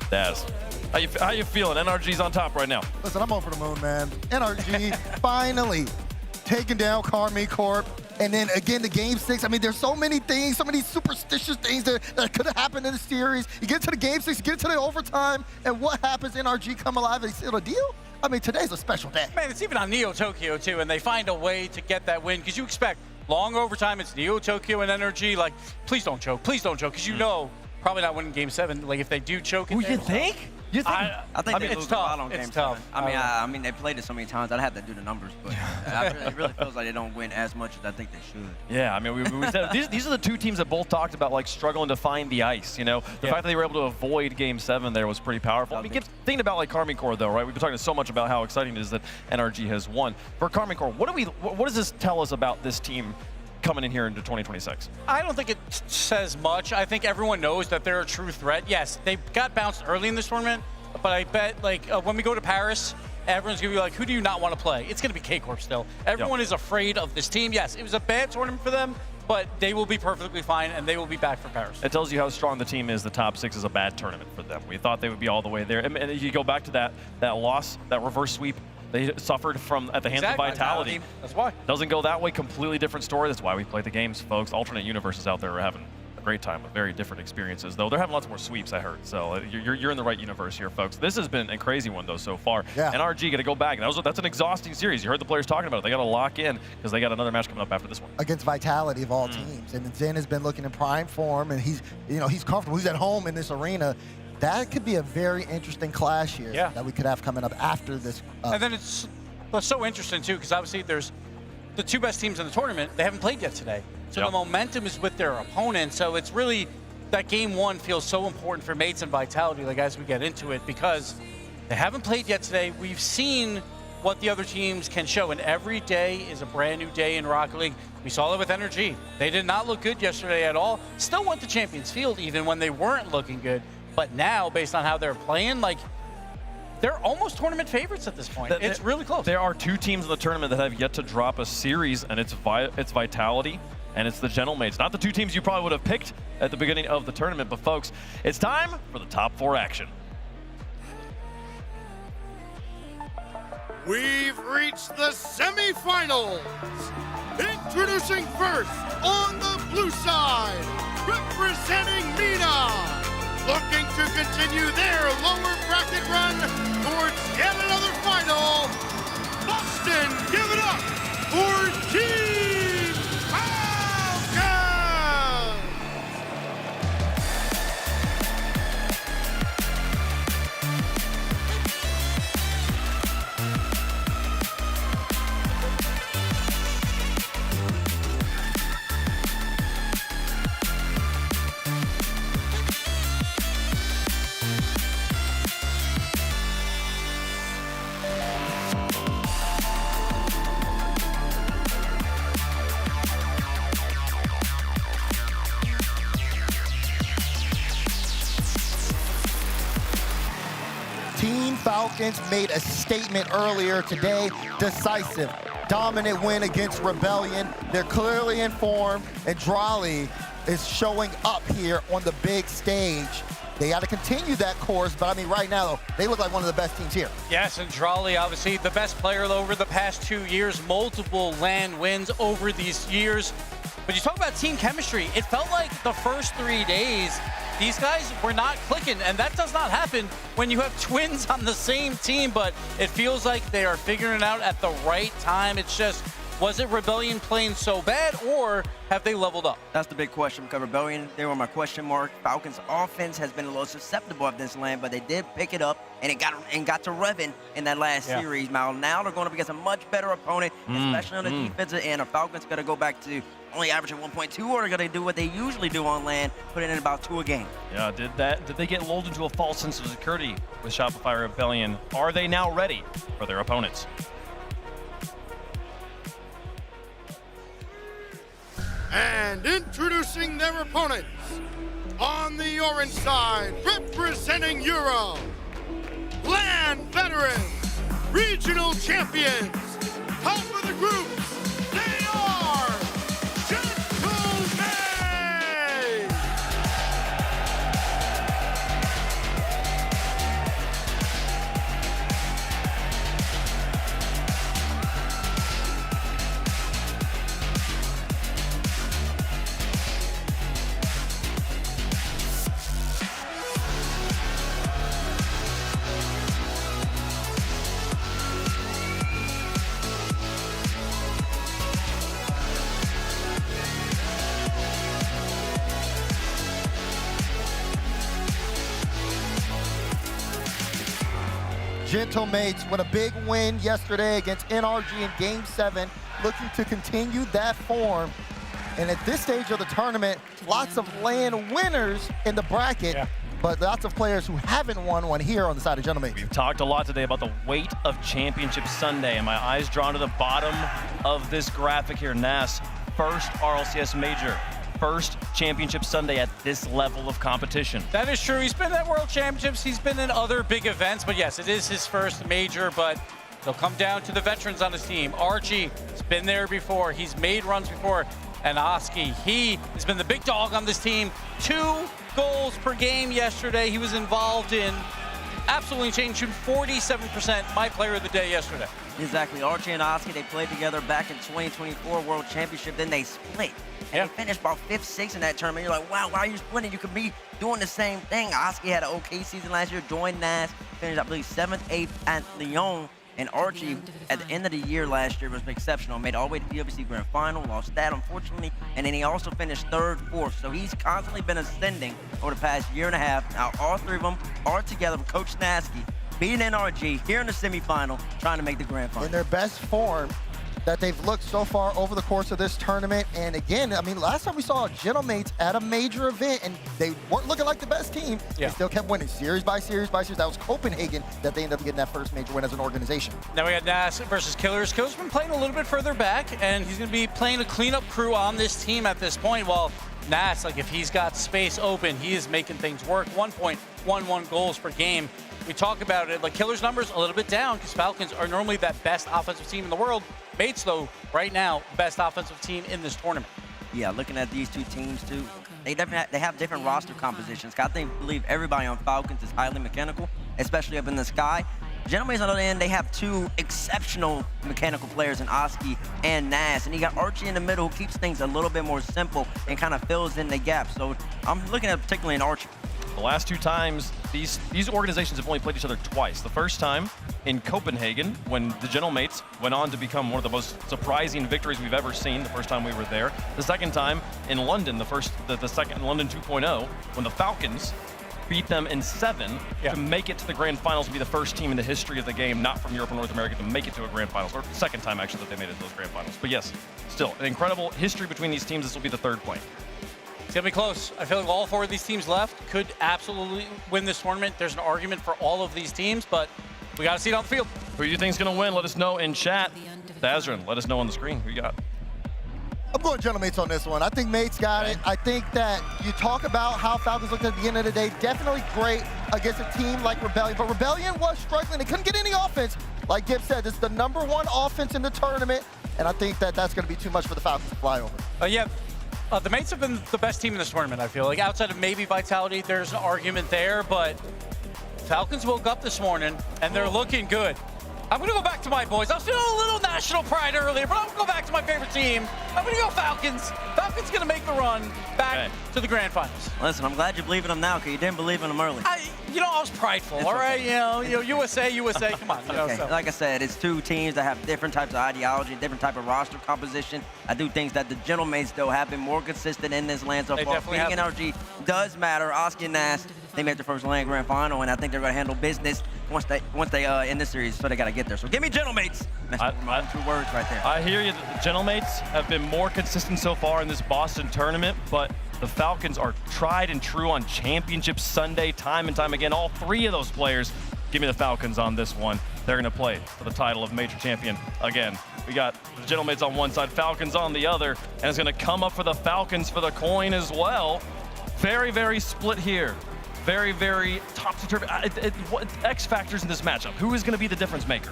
Daz, how you feeling? NRG's on top right now. Listen, I'm over the moon, man. NRG finally taking down Karmi Corp. And then again, the Game 6. I mean, there's so many things, so many superstitious things that could have happened in the series. You get to the Game 6, you get to the overtime, and what happens? NRG come alive and seal a deal? I mean, today's a special day. Man, it's even on Neo Tokyo, too, and they find a way to get that win because you expect long overtime. It's Neo Tokyo and NRG. Like, please don't choke, because you know probably not winning Game 7. Like, if they do choke it. You think? You think? I think they it's lose tough. a lot on Game 7. I mean, they played it so many times. I'd have to do the numbers, but it really feels like they don't win as much as I think they should. Yeah, I mean, we said these are the two teams that both talked about like struggling to find the ice. You know, the fact that they were able to avoid Game 7 there was pretty powerful. I mean, thinking about like Karmi Corp though, right? We've been talking so much about how exciting it is that NRG has won. For Karmi Corp, what does this tell us about this team coming in here into 2026? I don't think it says much. I think everyone knows that they're a true threat. Yes, they got bounced early in this tournament. But I bet, like, when we go to Paris, everyone's going to be like, who do you not want to play? It's going to be K-Corp still. Everyone is afraid of this team. Yes, it was a bad tournament for them, but they will be perfectly fine, and they will be back for Paris. It tells you how strong the team is. The top 6 is a bad tournament for them. We thought they would be all the way there. And if you go back to that loss, that reverse sweep, they suffered from at the hands of Vitality. That's why. Doesn't go that way. Completely different story. That's why we play the games, folks. Alternate universes out there are having great time with very different experiences, though. They're having lots more sweeps, I heard. So you're in the right universe here, folks. This has been a crazy one, though, so far. Yeah. NRG got to go back. That's an exhausting series. You heard the players talking about it. They got to lock in because they got another match coming up after this one. Against Vitality of all teams. And Zen has been looking in prime form, and he's comfortable. He's at home in this arena. That could be a very interesting clash here that we could have coming up after this. And then it's so interesting, too, because obviously there's the two best teams in the tournament. They haven't played yet today. So the momentum is with their opponent. So it's really that Game 1 feels so important for Mates and Vitality, like as we get into it, because they haven't played yet today. We've seen what the other teams can show, and every day is a brand new day in Rocket League. We saw that with NRG. They did not look good yesterday at all. Still went to Champions Field even when they weren't looking good. But now, based on how they're playing, like, they're almost tournament favorites at this point. It's really close. There are 2 teams in the tournament that have yet to drop a series, and it's Vitality and it's the Gentlemates. Not the 2 teams you probably would have picked at the beginning of the tournament, but folks, it's time for the top 4 action. We've reached the semifinals. Introducing first on the blue side, representing MENA, looking to continue their lower bracket run towards yet another final. Boston, give it up for Team Falcons! Team Falcons made a statement earlier today. Decisive, dominant win against Rebellion. They're clearly in form, and Rlcs is showing up here on the big stage. They got to continue that course, but I mean, right now, though, they look like one of the best teams here. Yes, and Rlcs, obviously, the best player over the past 2 years, multiple LAN wins over these years. But you talk about team chemistry, it felt like the first 3 days, these guys were not clicking, and that does not happen when you have twins on the same team, but it feels like they are figuring it out at the right time. It's just, was it Rebellion playing so bad, or have they leveled up? That's the big question, because Rebellion, they were my question mark. Falcons' offense has been a little susceptible of this land, but they did pick it up, and it got to revving in that last series. Now they're going up against a much better opponent, especially on the defensive end. The Falcons got to go back to only averaging 1.2, or they're going to do what they usually do on land, put it in about 2 a game. Yeah, did they get lulled into a false sense of security with Shopify Rebellion? Are they now ready for their opponents? And introducing their opponents, on the orange side, representing Europe, LAN veterans, regional champions, top of the groups, they are Gentlemen! Gentlemates with a big win yesterday against NRG in Game 7, looking to continue that form. And at this stage of the tournament, lots of LAN winners in the bracket, but lots of players who haven't won one here on the side of Gentlemates. We've talked a lot today about the weight of Championship Sunday, and my eyes drawn to the bottom of this graphic here. Nas, first RLCS major. First Championship Sunday at this level of competition. That is true. He's been at World Championships. He's been in other big events, but yes, it is his first major, but they'll come down to the veterans on his team. Archie has been there before. He's made runs before. And Oski, he has been the big dog on this team. 2 goals per game yesterday. He was involved in absolutely changing 47%. My player of the day yesterday. Exactly. Archie and Oski, they played together back in 2024 World Championship. Then they split. And they finished about 5th, 6th in that tournament. You're like, wow, why are you splitting? You could be doing the same thing. Oski had an okay season last year, joined NAS, finished, I believe, 7th, 8th at Lyon. And Archie, at the end of the year last year, was exceptional. Made all the way to the WC Grand Final, lost that, unfortunately. And then he also finished 3rd, 4th. So he's constantly been ascending over the past year and a half. Now, all 3 of them are together with Coach Nasky, beating NRG here in the semifinal, trying to make the Grand Final. In their best form that they've looked so far over the course of this tournament. And again, I mean, last time we saw Gentlemates at a major event and they weren't looking like the best team, they still kept winning series by series by series. That was Copenhagen that they ended up getting that first major win as an organization. Now we had Nas versus Killers. Killers been playing a little bit further back, and he's going to be playing a cleanup crew on this team at this point. While Nas, like if he's got space open, he is making things work. 1.11 goals per game. We talk about it, like Killers' numbers a little bit down because Falcons are normally that best offensive team in the world. Mates, though, right now, best offensive team in this tournament. Yeah, looking at these 2 teams, too, they have different roster compositions. I believe everybody on Falcons is highly mechanical, especially up in the sky. Gentlemen, on the other end, they have 2 exceptional mechanical players in Oski and Nas. And you got Archie in the middle who keeps things a little bit more simple and kind of fills in the gaps. So I'm looking at particularly in Archie. The last 2 times, these organizations have only played each other twice. The first time in Copenhagen, when the Gentlemates went on to become one of the most surprising victories we've ever seen, the first time we were there. The second time in London, the second in London 2.0, when the Falcons beat them in 7 to make it to the Grand Finals, and be the first team in the history of the game, not from Europe or North America, to make it to a Grand Finals, or second time actually that they made it to those Grand Finals. But yes, still an incredible history between these teams. This will be the 3rd play. It's going to be close. I feel like all 4 of these teams left could absolutely win this tournament. There's an argument for all of these teams, but we got to see it on the field. Who do you think is going to win? Let us know in chat. Dazrin, let us know on the screen. Who you got? I'm going Gentlemates on this one. I think Mates got it. I think that you talk about how Falcons looked at the end of the day, definitely great against a team like Rebellion, but Rebellion was struggling. They couldn't get any offense. Like Gibbs said, it's the #1 offense in the tournament, and I think that that's going to be too much for the Falcons to fly over. The Mates have been the best team in this tournament, I feel like. Outside of maybe Vitality, there's an argument there, but Falcons woke up this morning, and they're looking good. I'm going to go back to my boys. I was feeling a little national pride earlier, but I'm going to go back to my favorite team. I'm going to go Falcons. Falcons Falcons going to make the run back to the grand finals. Listen, I'm glad you believe in them now, because you didn't believe in them early. I was prideful, all right? You know, USA, come on. You know, Okay. so. Like I said, it's two teams that have different types of ideology, different type of roster composition. I do think that the Gentlemates, though, have been more consistent in this land so They far. definitely have. NRG does matter. Oski and Nass, they made their first land grand final, and I think they're going to handle business once they end this series, so they got to get there. So give me Gentlemates. That's my 2 words right there. I hear you. The Gentlemates have been more consistent so far in this Boston tournament, but the Falcons are tried and true on Championship Sunday time and time again. All 3 of those players, give me the Falcons on this one. They're going to play for the title of Major Champion again. We got the Gentlemates on one side, Falcons on the other, and it's going to come up for the Falcons for the coin as well. Very, very split here. Very, very topsy-turvy. What X factors in this matchup? Who is going to be the difference maker?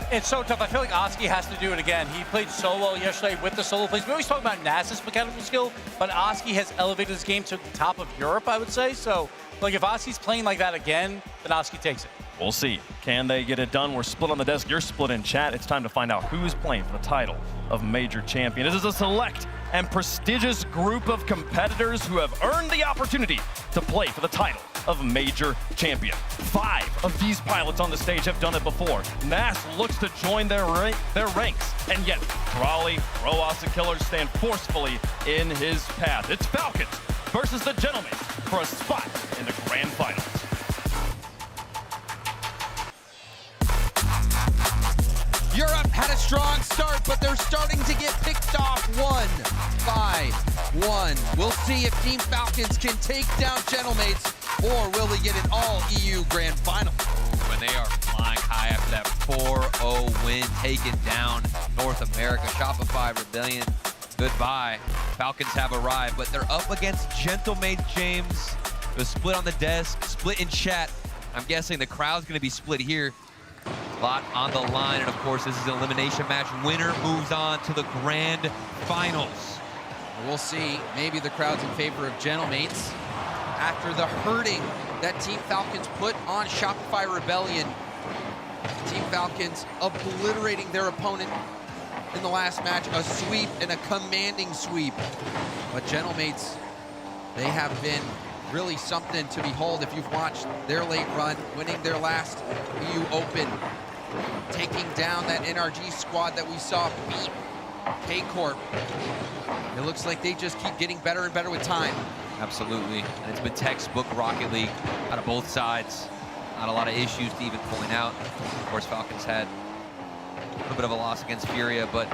It's so tough. I feel like Oski has to do it again. He played so well yesterday with the solo plays. We always talk about Nass's mechanical skill, but Oski has elevated his game to the top of Europe, I would say. So, like, if Oski's playing like that again, then Oski takes it. We'll see. Can they get it done? We're split on the desk. You're split in chat. It's time to find out who is playing for the title of Major Champion. This is a select and prestigious group of competitors who have earned the opportunity to play for the title of Major Champion. 5 of these pilots on the stage have done it before. Nass looks to join their ranks, and yet Raleigh, Roas, and Killers stand forcefully in his path. It's Falcons versus the Gentlemen for a spot in the grand finals. Europe had a strong start, but they're starting to get picked off 1-1. We'll see if Team Falcons can take down Gentlemates, or will they get an all-EU grand final? When they are flying high after that 4-0 win, taking down North America. Shopify Rebellion, goodbye. Falcons have arrived, but they're up against Gentlemates, James. It was split on the desk, split in chat. I'm guessing the crowd's going to be split here. A lot on the line, and of course, this is an elimination match. Winner moves on to the grand finals. We'll see. Maybe the crowd's in favor of Gentlemates after the hurting that Team Falcons put on Shopify Rebellion. Team Falcons obliterating their opponent in the last match, a sweep and a commanding sweep. But Gentlemates, they have been really something to behold if you've watched their late run, winning their last EU Open, taking down that NRG squad that we saw beat K-Corp. It looks like they just keep getting better and better with time. Absolutely, and it's been textbook Rocket League out of both sides. Not a lot of issues to even point out. Of course, Falcons had a little bit of a loss against Furia, but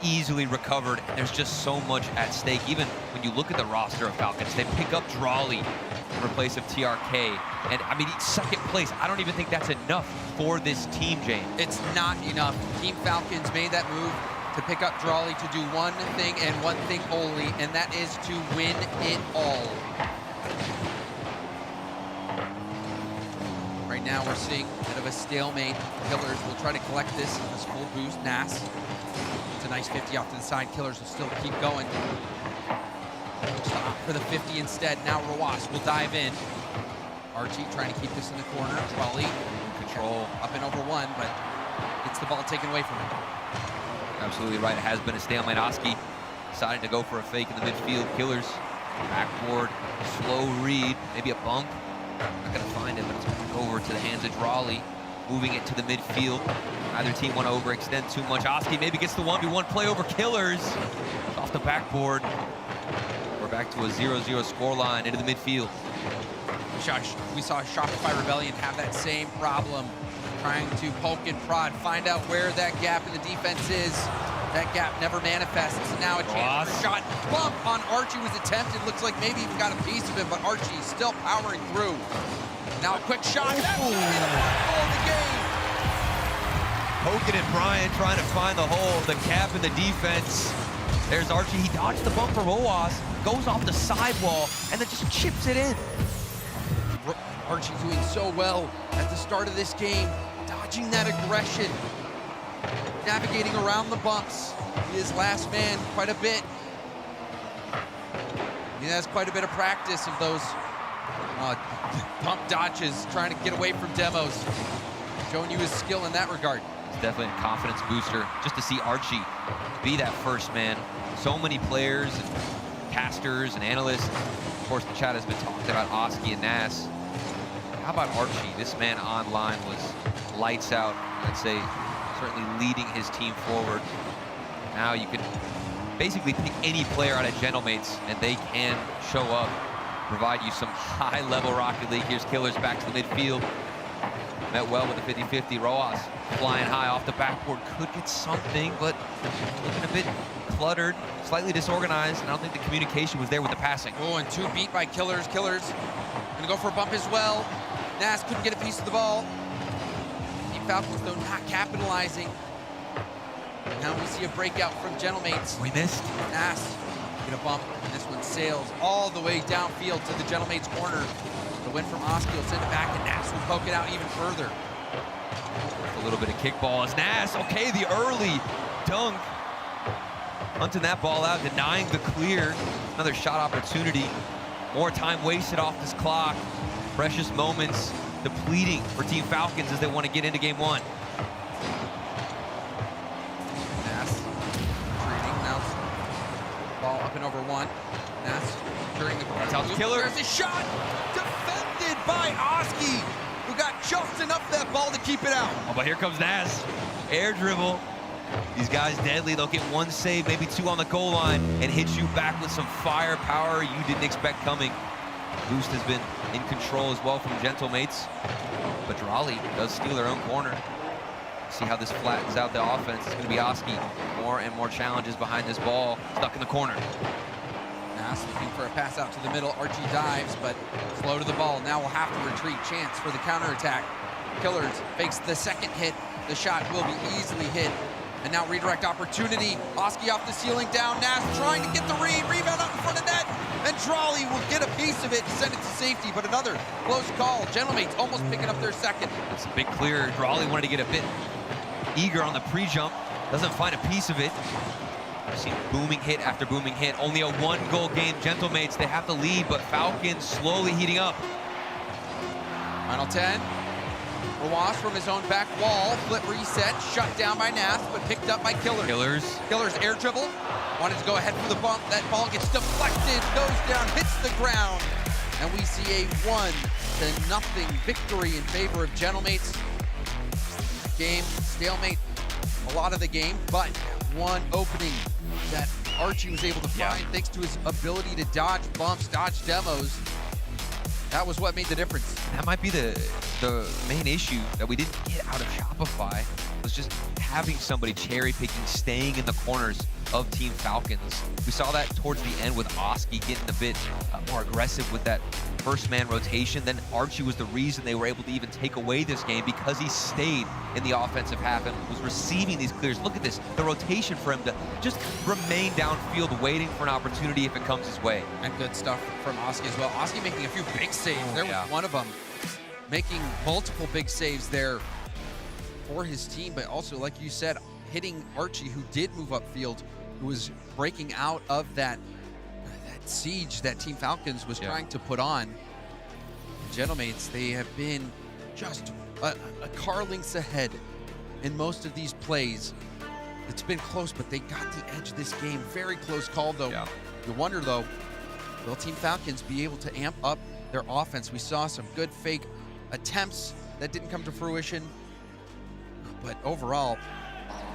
easily recovered. There's just so much at stake. Even when you look at the roster of Falcons, they pick up Drawley in replace of TRK. And I mean, second place, I don't even think that's enough for this team, James. It's not enough. Team Falcons made that move to pick up Drawley to do one thing and one thing only, and that is to win it all. Right now we're seeing a bit of a stalemate. Killers will try to collect this full boost. Nass, it's a nice 50 off to the side. Killers will still keep going. Stop for the 50 instead. Now Roas will dive in. Archie trying to keep this in the corner. Raleigh, control up and over 1, but gets the ball taken away from him. Absolutely right. It has been a stalemate. Oski decided to go for a fake in the midfield. Killers, backboard, slow read, maybe a bump. Not going to find it, but it's back over to the hands of Drawley, moving it to the midfield. Neither team want to overextend too much. Oski maybe gets the 1v1 play over Killers. Off the backboard. We're back to a 0-0 scoreline into the midfield. We saw Shopify Rebellion have that same problem, trying to poke and prod, find out where that gap in the defense is. That gap never manifests. Now a chance for a shot. Bump on Archie was attempted. Looks like maybe even got a piece of it, but Archie still powering through. Now a quick shot. That's going to be the first goal of the game. Hogan and Bryant trying to find the hole, the gap in the defense. There's Archie. He dodged the bump for Roas, goes off the sidewall, and then just chips it in. Archie doing so well at the start of this game, dodging that aggression, navigating around the bumps. He is last man quite a bit. He has quite a bit of practice of those bump dodges, trying to get away from demos. Showing you his skill in that regard. It's definitely a confidence booster just to see Archie be that first man. So many players and casters and analysts. Of course, the chat has been talking about Oski and Nas. How about Archie? This man online was lights out. I'd say certainly leading his team forward. Now you can basically pick any player out of Gentlemates and they can show up, provide you some high-level Rocket League. Here's Killers back to the midfield. Met well with the 50-50. Roas flying high off the backboard. Could get something, but looking a bit cluttered, slightly disorganized, and I don't think the communication was there with the passing. Oh, and 2 beat by Killers. Killers gonna go for a bump as well. Nas couldn't get a piece of the ball. Team Falcons, though, not capitalizing. Now we see a breakout from Gentlemates. We missed. Nas get a bump, and this one sails all the way downfield to the Gentlemates corner. The win from Oski will send it back, and Nas will poke it out even further. A little bit of kickball as Nas, okay, the early dunk. Hunting that ball out, denying the clear. Another shot opportunity. More time wasted off this clock. Precious moments depleting for Team Falcons as they want to get into game 1. Nas retreating, now ball up and over 1. Nas during the corner. That's Killer. There's a shot defended by Oski, who got just enough of that ball to keep it out. Oh, but here comes Nas. Air dribble. These guys deadly. They'll get 1 save, maybe 2 on the goal line, and hit you back with some firepower you didn't expect coming. Boost has been in control as well from Gentlemates, but Raleigh does steal their own corner. See how this flattens out the offense. It's going to be Oski. More and more challenges behind this ball. Stuck in the corner. Nas looking for a pass out to the middle. Archie dives, but slow to the ball. Now we'll have to retreat. Chance for the counterattack. Killers fakes the second hit. The shot will be easily hit. And now redirect opportunity. Oski off the ceiling down. Nas trying to get the rebound up in front of net. And Drawley will get a piece of it and send it to safety, but another close call. Gentlemates almost picking up their second. It's a big clear. Drawley wanted to get a bit eager on the pre-jump. Doesn't find a piece of it. We've seen booming hit after booming hit. Only a 1-goal game. Gentlemates, they have the lead, but Falcons slowly heating up. Final 10. Roas from his own back wall. Flip reset. Shut down by Nas, but picked up by Killers. Killers air dribble. Wanted to go ahead for the bump. That ball gets deflected, goes down, hits the ground. And we see a 1-0 victory in favor of Gentlemates. Game, stalemate a lot of the game, but one opening that Archie was able to find thanks to his ability to dodge bumps, dodge demos. That was what made the difference. That might be the main issue that we didn't get out of Shopify, was just having somebody cherry picking, staying in the corners of Team Falcons. We saw that towards the end with Oski getting a bit more aggressive with that first man rotation. Then Archie was the reason they were able to even take away this game, because he stayed in the offensive half and was receiving these clears. Look at this, the rotation for him to just remain downfield, waiting for an opportunity if it comes his way. And good stuff from Oski as well. Oski making a few big saves. There was one of them making multiple big saves there for his team, but also, like you said, hitting Archie, who did move upfield, who was breaking out of that siege that Team Falcons was trying to put on. Gentlemates, they have been just a car lengths ahead in most of these plays. It's been close, but they got the edge this game. Very close call, though. You wonder, though, will Team Falcons be able to amp up their offense? We saw some good fake attempts that didn't come to fruition, but overall,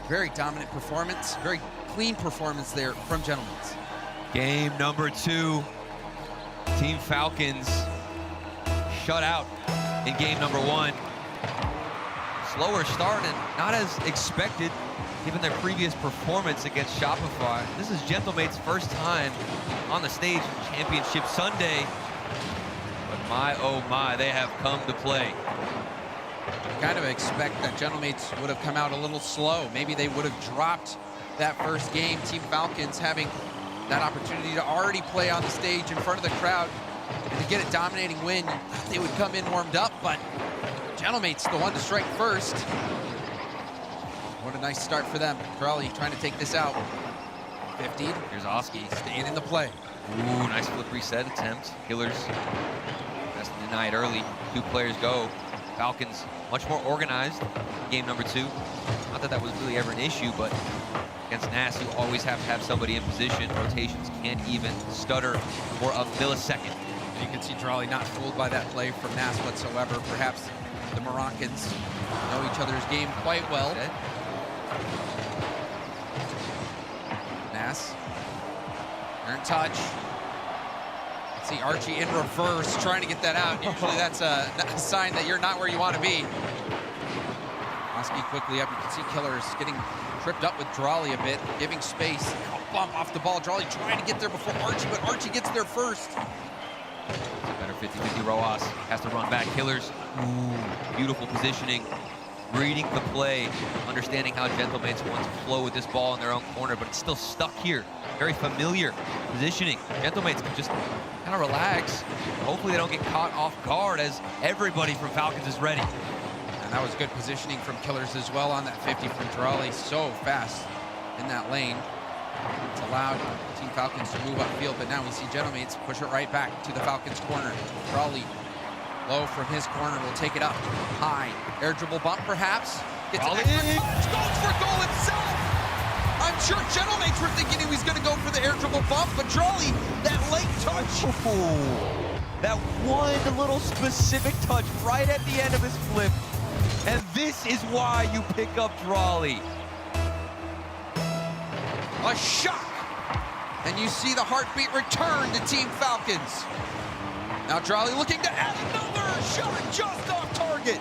very dominant performance, very clean performance there from Gentlemates. Game number 2, Team Falcons shut out in game number 1. Slower start and not as expected given their previous performance against Shopify. This is Gentlemates' first time on the stage in Championship Sunday. But my, oh my, they have come to play. Kind of expect that Gentlemates would have come out a little slow. Maybe they would have dropped that first game. Team Falcons having that opportunity to already play on the stage in front of the crowd and to get a dominating win. They would come in warmed up, but Gentlemates the one to strike first. What a nice start for them. Crowley trying to take this out. 50'd. Here's Oski staying in the play. Ooh, nice flip reset attempt. Killers that's denied early. 2 players go. Falcons much more organized. Game number 2. Not that that was really ever an issue, but against Nass, you always have to have somebody in position. Rotations can't even stutter for a millisecond. You can see Drawley not fooled by that play from Nass whatsoever. Perhaps the Moroccans know each other's game quite well. Nass, they're in touch. See Archie in reverse, trying to get that out. Usually that's a sign that you're not where you want to be. Oski quickly up. You can see Killers getting tripped up with Drawley a bit, giving space. A bump off the ball. Drawley trying to get there before Archie, but Archie gets there first. Better 50-50 Roas has to run back. Killers, ooh, beautiful positioning. Reading the play, understanding how Gentlemates want to flow with this ball in their own corner, but it's still stuck here. Very familiar positioning. Gentlemates can just kind of relax. Hopefully they don't get caught off guard as everybody from Falcons is ready. And that was good positioning from Killers as well on that 50 from Drawley. So fast in that lane. It's allowed Team Falcons to move upfield, but now we see Gentlemates push it right back to the Falcons corner. Drawley low from his corner, will take it up high. Air dribble bump perhaps. Gets an extra touch, goes for goal himself. I'm sure Gentlemates were thinking he was going to go for the air dribble bump, but Drawley, that late touch. That one little specific touch right at the end of his flip. And this is why you pick up Drawley. A shock. And you see the heartbeat return to Team Falcons. Now Drawley looking to add another shot just off target.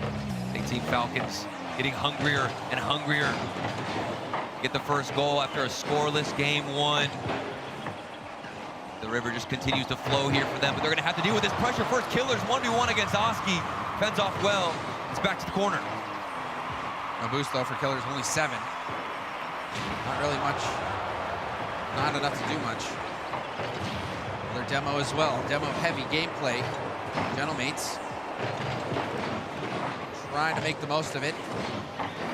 I think Team Falcons getting hungrier and hungrier. Get the first goal after a scoreless game one. The river just continues to flow here for them, but they're gonna have to deal with this pressure first. Killers 1v1 against Oski. Fends off well. It's back to the corner. No boost though for Killers, only 7. Not really much. Not enough to do much. Their demo as well. Demo heavy gameplay. Gentlemates trying to make the most of it.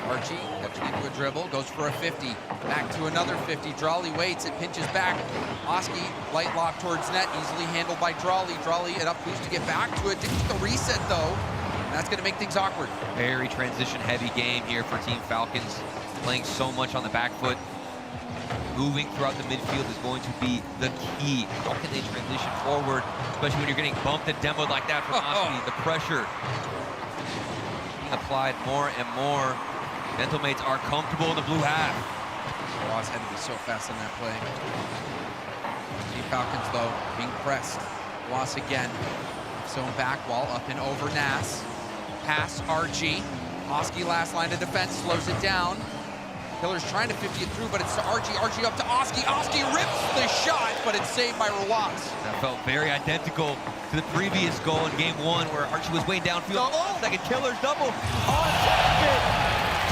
Archie catching into a dribble, goes for a 50. Back to another 50. Drawley waits, it pinches back. Oski, light lock towards net, easily handled by Drawley. Drawley an up boost to get back to it. Didn't get the reset though. That's going to make things awkward. Very transition heavy game here for Team Falcons. Playing so much on the back foot. Moving throughout the midfield is going to be the key. How can they transition forward, especially when you're getting bumped and demoed like that from Oski? The pressure being applied more and more. Gentlemates are comfortable in the blue half. Ross had to be so fast on that play. Team Falcons, though, being pressed. Ross again. Zone back wall up and over Nass. Pass Archie. Oski last line of defense, slows it down. Killers trying to 50 it through, but it's to Archie. Archie up to Oski. Oski rips the shot, but it's saved by Roas. That felt very identical to the previous goal in game one where Archie was way downfield. Second Killers double on target.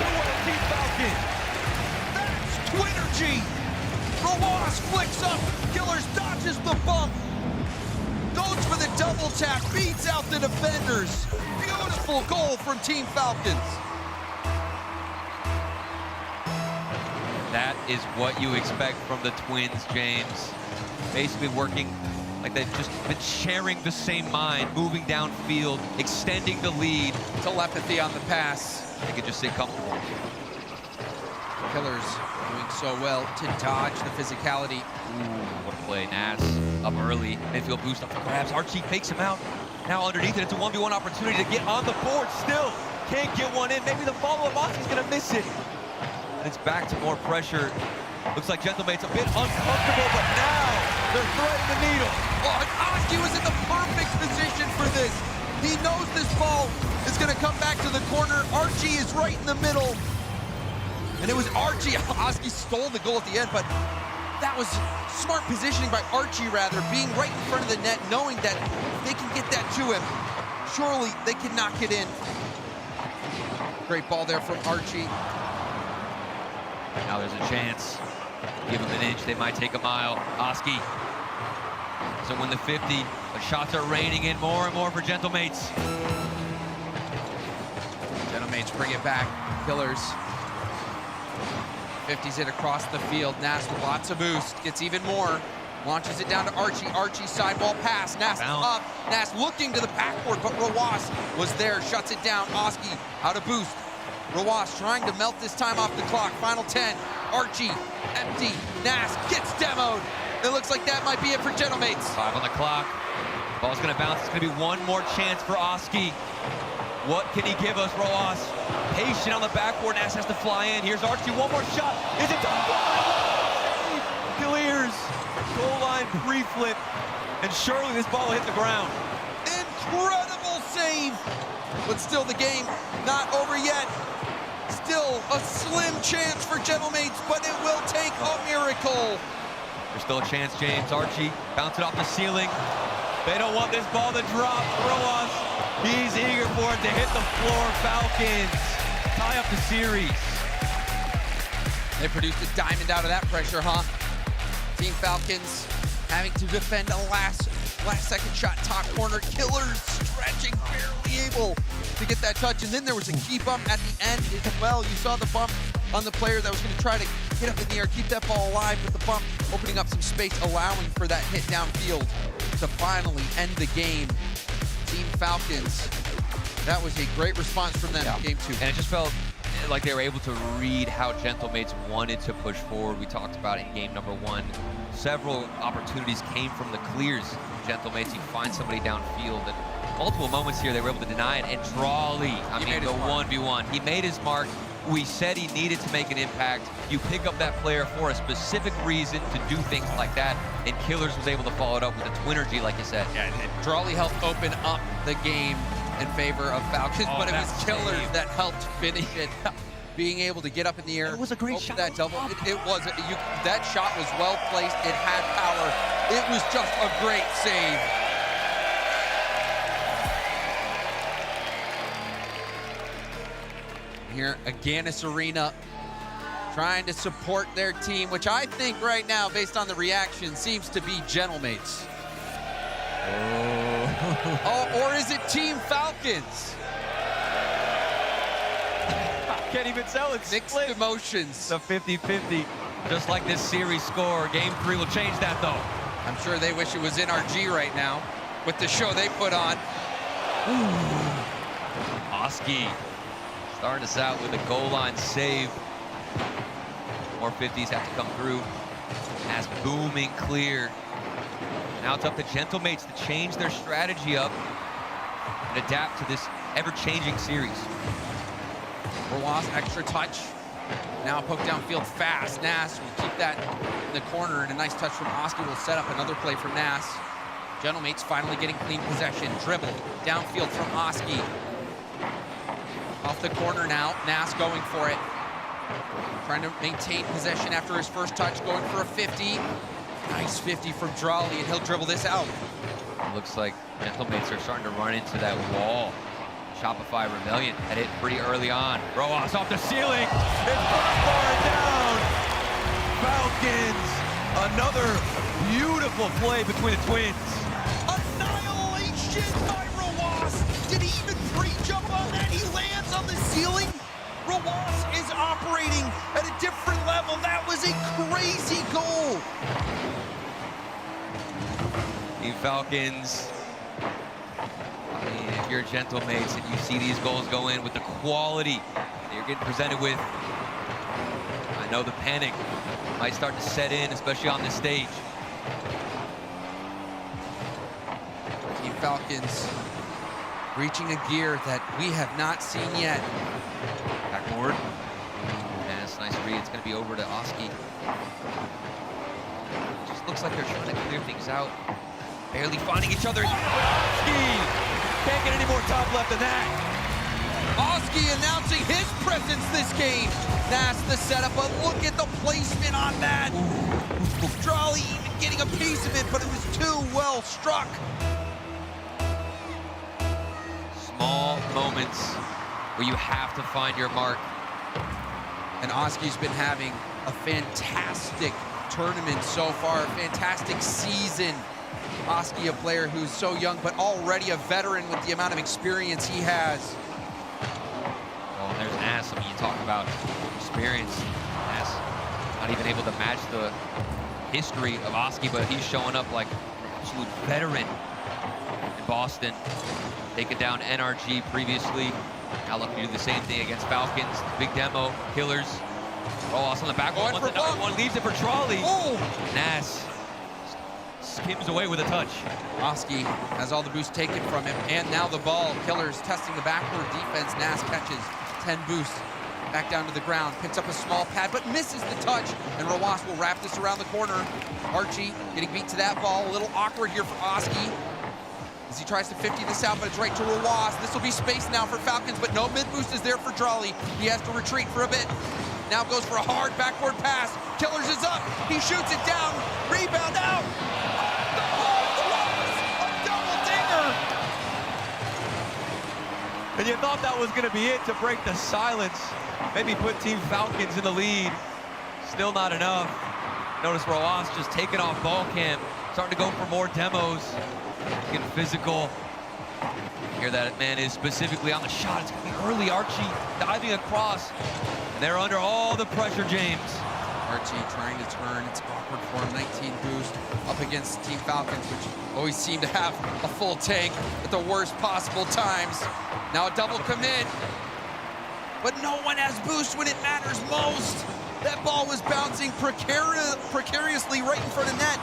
2-1 Team Falcons. That's Twittergy. Roas flicks up. Killers dodges the bump. Goes for the double tap, beats out the defenders. Beautiful goal from Team Falcons. That is what you expect from the Twins, James. Basically working like they've just been sharing the same mind, moving downfield, extending the lead. Telepathy on the pass. They can just sit comfortable. Killers doing so well to dodge the physicality. Ooh, what a play. Nass up early. Midfield boost up for grabs. Archie takes him out. Now underneath it, it's a 1v1 opportunity to get on the board. Still can't get one in. Maybe the follow-up, Oski's gonna miss it. And it's back to more pressure. Looks like Gentlemate's a bit uncomfortable, but now they're threading the needle. Oh, and Oski was in the perfect position for this. He knows this ball is gonna come back to the corner. Archie is right in the middle. And it was Archie. Oski stole the goal at the end, but that was smart positioning by Archie, rather, being right in front of the net, knowing that if they can get that to him, surely they can knock it in. Great ball there from Archie. Now there's a chance. Give them an inch, they might take a mile. Oski doesn't win the 50, but shots are raining in more and more for Gentlemates. Gentlemates bring it back. Killers. 50s it across the field. Nass with lots of boost. Gets even more. Launches it down to Archie. Archie sidewall pass. Nas up. Nas looking to the backboard, but Rawas was there. Shuts it down. Oski out of boost. Rawas trying to melt this time off the clock. Final 10. Archie empty. Nas gets demoed. It looks like that might be it for Gentlemates. 5 on the clock. Ball's gonna bounce. It's gonna be one more chance for Oski. What can he give us, Roas? Patient on the backboard. Nas has to fly in. Here's Archie. One more shot. Is it done? Clears. Goal line pre-flip. And surely this ball will hit the ground. Incredible save. But still the game not over yet. Still a slim chance for Gentlemates, but it will take a miracle. There's still a chance, James. Archie bounce it off the ceiling. They don't want this ball to drop. Roas, he's eager for it to hit the floor. Falcons tie up the series. They produced a diamond out of that pressure, huh? Team Falcons having to defend a last second shot, top corner. Killers stretching, barely able to get that touch. And then there was a key bump at the end as well. You saw the bump on the player that was going to try to get up in the air, keep that ball alive, but the bump opening up some space, allowing for that hit downfield to finally end the game. Team Falcons, that was a great response from them in game 2. And it just felt like they were able to read how Gentlemates wanted to push forward. We talked about in game number 1. Several opportunities came from the clears. Gentlemates, he finds somebody downfield, and multiple moments here they were able to deny it. And Drawley, I mean, the 1v1, he made his mark. We said he needed to make an impact. You pick up that player for a specific reason to do things like that, and Killers was able to follow it up with a twinnergy, like you said. Yeah, and Drawley helped open up the game in favor of Falcons, but it was Killers that helped finish it. Being able to get up in the air. It was a great shot. That double. It was. That shot was well placed. It had power. It was just a great save. Here, Agganis Arena trying to support their team, which I think right now, based on the reaction, seems to be Gentlemates. Oh, or is it Team Falcons? Can't even tell. It's mixed emotions. The 50-50, just like this series score. Game 3 will change that, though. I'm sure they wish it was NRG right now with the show they put on. Oski starting us out with a goal line save. More 50s have to come through. As booming clear. Now it's up to Gentlemates to change their strategy up and adapt to this ever-changing series. Rawas, extra touch. Now poke downfield fast. Nas will keep that in the corner, and a nice touch from Oski will set up another play from Nas. Gentlemates finally getting clean possession. Dribble downfield from Oski. Off the corner now. Nas going for it. Trying to maintain possession after his first touch, going for a 50. Nice 50 from Drawley, and he'll dribble this out. Looks like Gentlemates are starting to run into that wall. Shopify Rebellion had it pretty early on. Roas off the ceiling. It's far down. Falcons. Another beautiful play between the Twins. Annihilation by Rawas. Did he even pre-jump on that? He lands on the ceiling. Rawas is operating at a different level. That was a crazy goal. The Falcons. I mean, if you're Gentlemates and you see these goals go in with the quality that you're getting presented with, I know the panic might start to set in, especially on this stage. Team Falcons reaching a gear that we have not seen yet. Backboard. Yes, nice read. It's going to be over to Oski. Just looks like they're trying to clear things out. Barely finding each other. Oski! Can't get any more top left than that. Oski announcing his presence this game. That's the setup, but look at the placement on that. Drawley even getting a piece of it, but it was too well struck. Small moments where you have to find your mark. And Oski's been having a fantastic tournament so far, a fantastic season. Oski, a player who's so young, but already a veteran with the amount of experience he has. Oh, and there's Nas. I mean, you talk about experience. Nas not even able to match the history of Oski, but he's showing up like an absolute veteran in Boston. Taking down NRG previously. Now looking to do the same thing against Falcons. Big demo, Killers. Rojas on the back one. One leaves it for Trolley. Oh! Nas skims away with a touch. Oski has all the boost taken from him, and now the ball. Killers testing the backward defense. Nas catches 10 boosts. Back down to the ground, picks up a small pad, but misses the touch, and Rojas will wrap this around the corner. Archie getting beat to that ball. A little awkward here for Oski as he tries to 50 this out, but it's right to Rojas. This will be space now for Falcons, but no mid boost is there for Jolly. He has to retreat for a bit. Now goes for a hard backward pass. Killers is up. He shoots it down. Rebound out. The ball drops. A double dinger. And you thought that was going to be it to break the silence. Maybe put Team Falcons in the lead. Still not enough. Notice Rojas just taking off ball cam. Starting to go for more demos. Getting physical. Here that man is specifically on the shot. It's going to be early. Archie diving across. And they're under all the pressure, James. Archie trying to turn. It's awkward for him. 19 boost up against Team Falcons, which always seem to have a full tank at the worst possible times. Now a double commit. But no one has boost when it matters most. That ball was bouncing precariously right in front of net,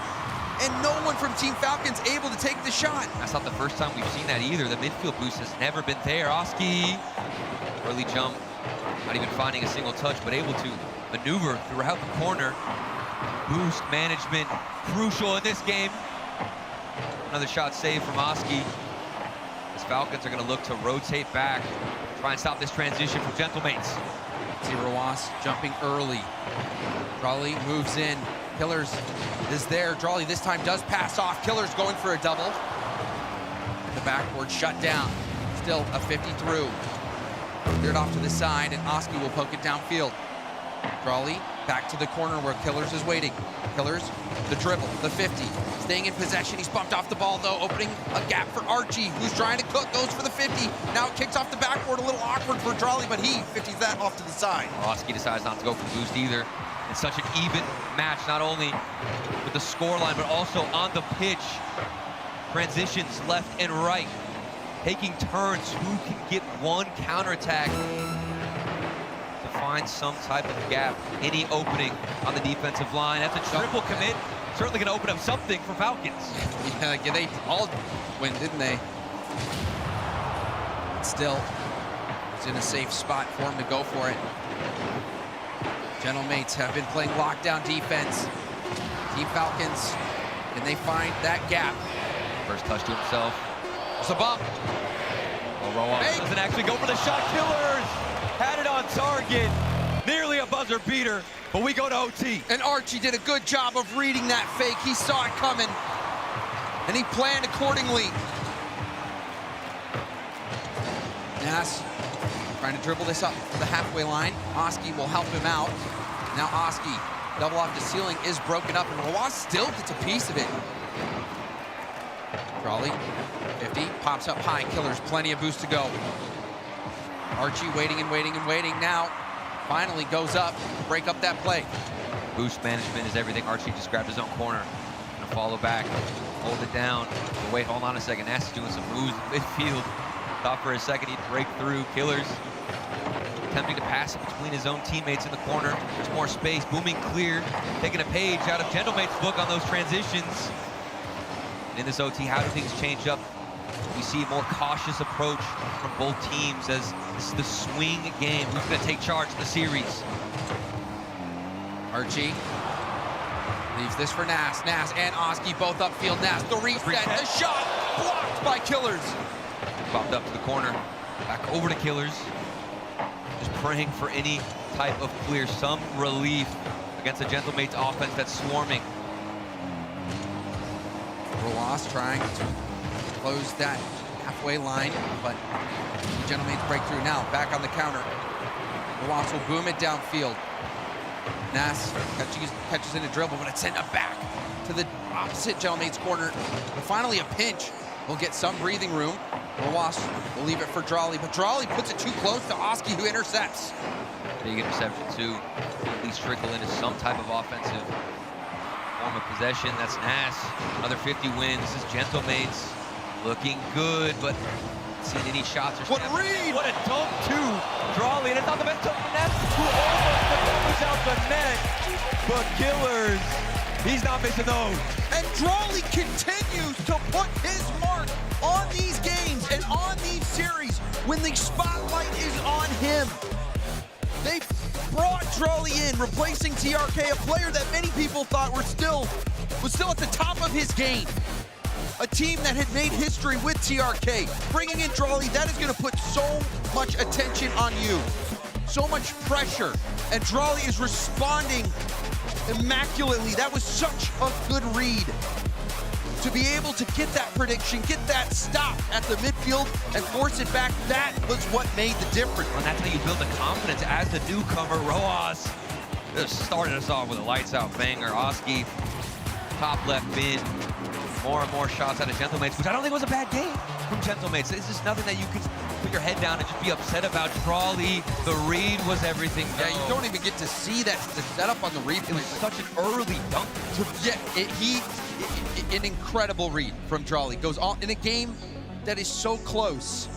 and no one from Team Falcons able to take the shot. That's not the first time we've seen that either. The midfield boost has never been there. Oski, early jump, not even finding a single touch, but able to maneuver throughout the corner. Boost management, crucial in this game. Another shot saved from Oski. As Falcons are gonna look to rotate back, try and stop this transition from Gentlemates. See Rojas jumping early. Drawley moves in. Killers is there. Drawley this time does pass off. Killers going for a double. The backboard shut down. Still a 50 through. Cleared off to the side, and Oski will poke it downfield. Drawley back to the corner where Killers is waiting. Killers, the dribble, the 50. Staying in possession. He's bumped off the ball, though, opening a gap for Archie, who's trying to cook, goes for the 50. Now it kicks off the backboard, a little awkward for Drawley, but he 50s that off to the side. Oski decides not to go for the boost either. It's such an even match, not only with the scoreline, but also on the pitch. Transitions left and right, taking turns. Who can get one counterattack to find some type of gap, any opening on the defensive line? That's a triple commit. Certainly going to open up something for Falcons. Yeah, they all win, didn't they? Still, it's in a safe spot for him to go for it. Gentlemates have been playing lockdown defense. Team Falcons, can they find that gap? First touch to himself. It's a bump. Oh, Rojas doesn't actually go for the shot. Killers had it on target. Nearly a buzzer beater, but we go to OT. And Archie did a good job of reading that fake. He saw it coming, and he planned accordingly. Nas trying to dribble this up to the halfway line. Oski will help him out. Now Oski, double off the ceiling, is broken up, and Rojas still gets a piece of it. Drawley, 50, pops up high. Killers, plenty of boost to go. Archie waiting and waiting and waiting. Now, finally goes up to break up that play. Boost management is everything. Archie just grabbed his own corner. Gonna follow back, hold it down. But wait, hold on a second. Nass is doing some moves in midfield. Thought for a second he'd break through. Killers attempting to pass it between his own teammates in the corner. There's more space, booming clear, taking a page out of Gentlemate's book on those transitions. And in this OT, how do things change up? We see a more cautious approach from both teams as this is the swing game. Who's going to take charge of the series? Archie leaves this for Nas. Nas and Oski both upfield. Nas, the reset, the shot, blocked by Killers. Popped up to the corner, back over to Killers. Just praying for any type of clear, some relief against a Gentlemates offense that's swarming. Rojas trying to close that halfway line, but Gentlemates breakthrough now, back on the counter. Rojas will boom it downfield. Nas catches in a dribble, but it's sent up back to the opposite Gentlemates corner. But finally a pinch. We'll get some breathing room. Rojas will leave it for Drawley, but Drawley puts it too close to Oski, who intercepts. Big interception too. At least trickle into some type of offensive form of possession. That's Nass. Another 50 wins. This is Gentlemates looking good, but seen any shots or What read! What a dunk too. Drawley, and it's not the best dunk from Nass, who almost delivers out the net. But Killers, he's not missing those. And Drawley continues to put his mark on these games and on these series when the spotlight is on him. They brought Drawley in, replacing TRK, a player that many people thought was still at the top of his game. A team that had made history with TRK. Bringing in Drawley, that is going to put so much attention on you. So much pressure. And Drawley is responding immaculately. That was such a good read. To be able to get that prediction, get that stop at the midfield and force it back, that was what made the difference. And that's how you build the confidence as the newcomer. Rojas just started us off with a lights out banger. Oski, top left bin. More and more shots out of Gentlemates, which I don't think was a bad game from Gentlemates. This is nothing that you could put your head down and just be upset about. Drawley, the read was everything. Yeah, you don't even get to see that, the setup on the replay. It was such an early dunk. Yeah, an incredible read from Drawley. Goes on in a game that is so close,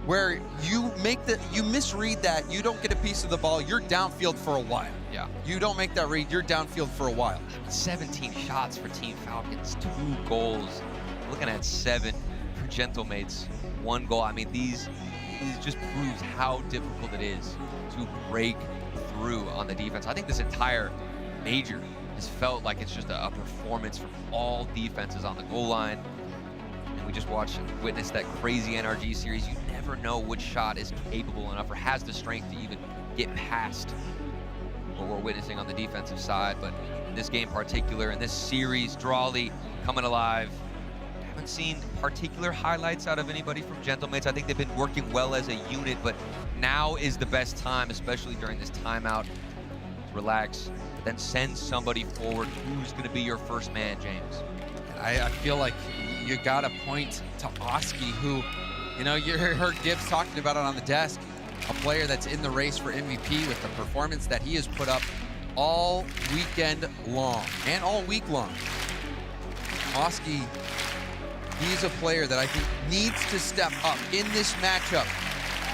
where you misread that, you don't get a piece of the ball, you're downfield for a while. Yeah. You don't make that read, you're downfield for a while. 17 shots for Team Falcons, 2 goals. Looking at 7 for Gentlemates, 1 goal. I mean, these just proves how difficult it is to break through on the defense. I think this entire major has felt like it's just a performance from all defenses on the goal line. And we just witnessed that crazy NRG series. You never know which shot is capable enough or has the strength to even get past what we're witnessing on the defensive side. But in this game in particular, in this series, Drawley coming alive. Haven't seen particular highlights out of anybody from Gentlemates. I think they've been working well as a unit, but now is the best time, especially during this timeout, to relax, then send somebody forward. Who's going to be your first man, James? I feel like you got to point to Oski, who, you know, you heard Gibbs talking about it on the desk, a player that's in the race for MVP with the performance that he has put up all weekend long and all week long. Oski, he's a player that I think needs to step up in this matchup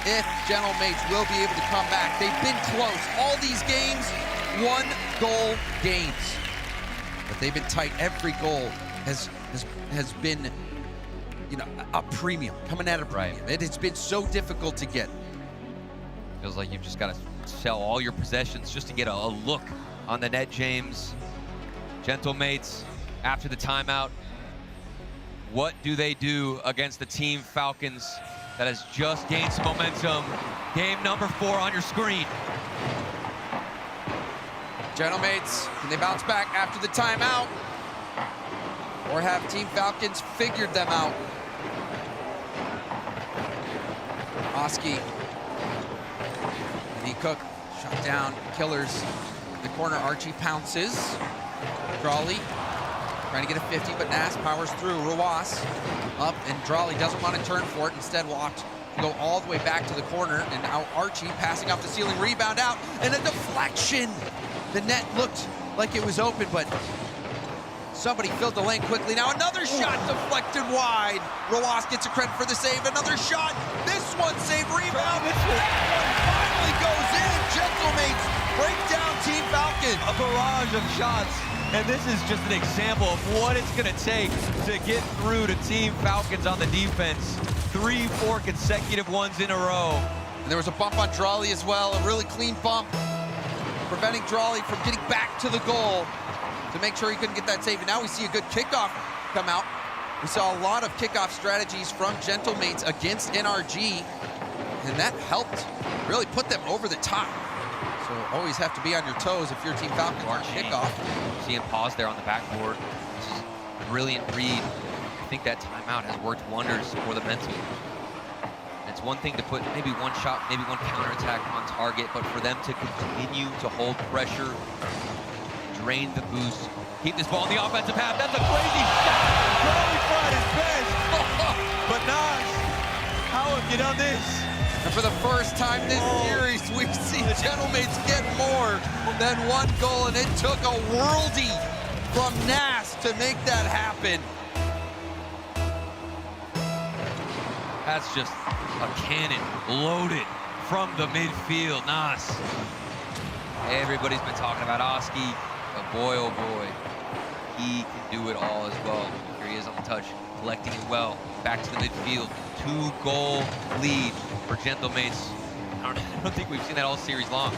if Gentlemates will be able to come back. They've been close. All these games, 1-goal games. But they've been tight. Every goal has been, you know, a premium, coming at a premium. Right. It has been so difficult to get. Feels like you've just got to sell all your possessions just to get a look on the net, James. Gentlemates, after the timeout, what do they do against the Team Falcons that has just gained some momentum? Game number 4 on your screen. Gentlemates, can they bounce back after the timeout? Or have Team Falcons figured them out? Oski. D. Cook, shot down, Killers. In the corner, Archie pounces. Drawley trying to get a 50, but Nass powers through. Ruas up, and Drawley doesn't want to turn for it. Instead, walked to go all the way back to the corner, and now Archie passing off the ceiling, rebound out, and a deflection. The net looked like it was open, but somebody filled the lane quickly. Now another shot deflected wide. Ruas gets a credit for the save. Another shot. This one save, rebound. This one finally goes in. Gentlemates break down Team Falcons. A barrage of shots. And this is just an example of what it's going to take to get through to Team Falcons on the defense. 3-4 consecutive ones in a row. And there was a bump on Drawley as well, a really clean bump, preventing Drawley from getting back to the goal to make sure he couldn't get that save. And now we see a good kickoff come out. We saw a lot of kickoff strategies from Gentlemates against NRG, and that helped really put them over the top. So always have to be on your toes if you're Team Falcons on kickoff. See him pause there on the backboard. This is a brilliant read. I think that timeout has worked wonders for the mental. It's one thing to put maybe one shot, maybe one counterattack on target, but for them to continue to hold pressure, drain the boost, keep this ball in the offensive half. That's a crazy shot. Drawley tried his best. But Nas, how have you done this? And for the first time this series, we see Gentlemates get more than 1 goal, and it took a worldie from Nas to make that happen. That's just a cannon loaded from the midfield. Nas. Everybody's been talking about Oski, but boy, oh boy, he can do it all as well. Here he is on the touch, collecting it well. Back to the midfield. 2-goal lead for Gentlemates. I don't think we've seen that all series long.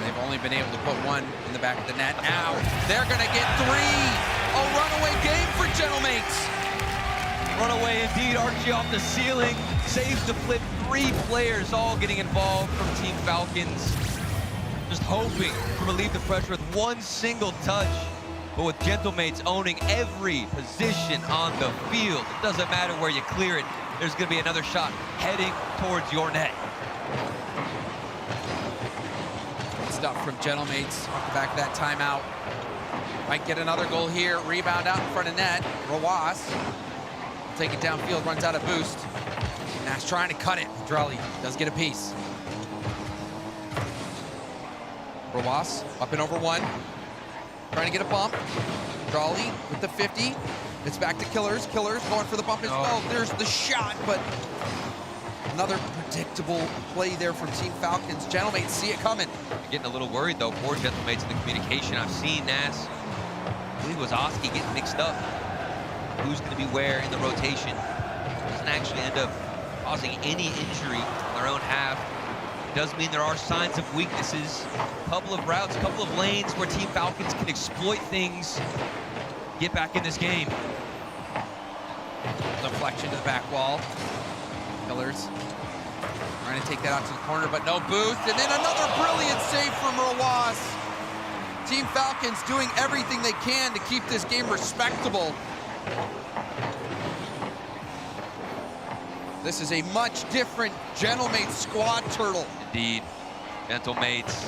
They've only been able to put one in the back of the net. Now they're going to get 3. A runaway game for Gentlemates. Runaway indeed. Archie off the ceiling. Saves the flip. 3 players all getting involved from Team Falcons. Just hoping to relieve the pressure with one single touch. But with Gentlemates owning every position on the field, it doesn't matter where you clear it. There's going to be another shot heading towards your net. Stuff from Gentlemates off the back of that timeout. Might get another goal here. Rebound out in front of net. Rawas will take it downfield, runs out of boost. Nash trying to cut it. Drelly does get a piece. Rawas up and over 1. Trying to get a bump. Drelly with the 50. It's back to Killers. Killers going for the bump as well. There's the shot, but another predictable play there from Team Falcons. Gentlemates see it coming. You're getting a little worried, though, for Gentlemates in the communication. I've seen Nas, I believe it was Oski, getting mixed up. Who's going to be where in the rotation? Doesn't actually end up causing any injury in their own half. It does mean there are signs of weaknesses. A couple of routes, a couple of lanes where Team Falcons can exploit things, get back in this game. Deflection to the back wall. Killers trying to take that out to the corner, but no boost. And then another brilliant save from Rawas. Team Falcons doing everything they can to keep this game respectable. This is a much different Gentlemates squad, Turtle. Indeed. Gentlemates,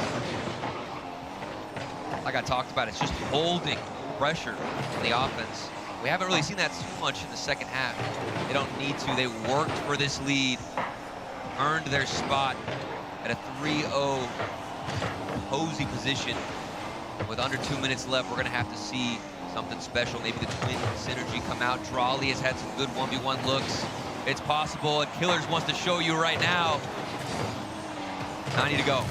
like I talked about, it's just holding pressure on the offense. We haven't really seen that too much in the second half. They don't need to. They worked for this lead, earned their spot at a 3-0 cozy position. With under 2 minutes left, we're going to have to see something special. Maybe the twin synergy come out. Drawley has had some good 1v1 looks. It's possible, and Killers wants to show you right now. 90 to go.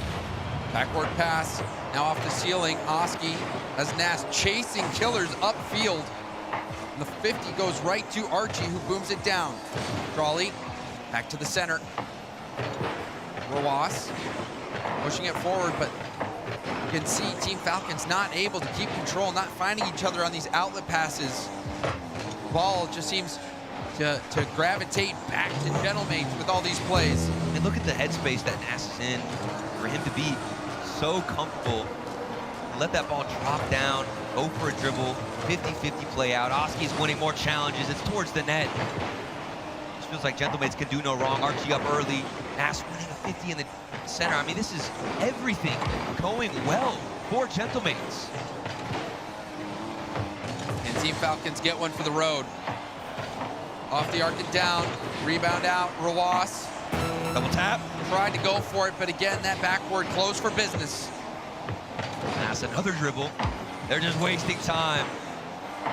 Backward pass, now off the ceiling. Oski as Nas chasing Killers upfield. And the 50 goes right to Archie, who booms it down. Drawley back to the center. Rawas pushing it forward, but you can see Team Falcons not able to keep control, not finding each other on these outlet passes. Ball just seems to gravitate back to Gentlemates with all these plays. And look at the headspace that Nas is in. For him to be so comfortable, let that ball drop down, go for a dribble, 50-50 play out. Oski's winning more challenges. It's towards the net. This feels like Gentlemates can do no wrong. Archie up early. Nas winning a 50 in the center. I mean, this is everything going well for Gentlemates. And Team Falcons get one for the road. Off the arc and down, rebound out, Rawas. Double tap. Tried to go for it, but again, that backward close for business. That's another dribble. They're just wasting time.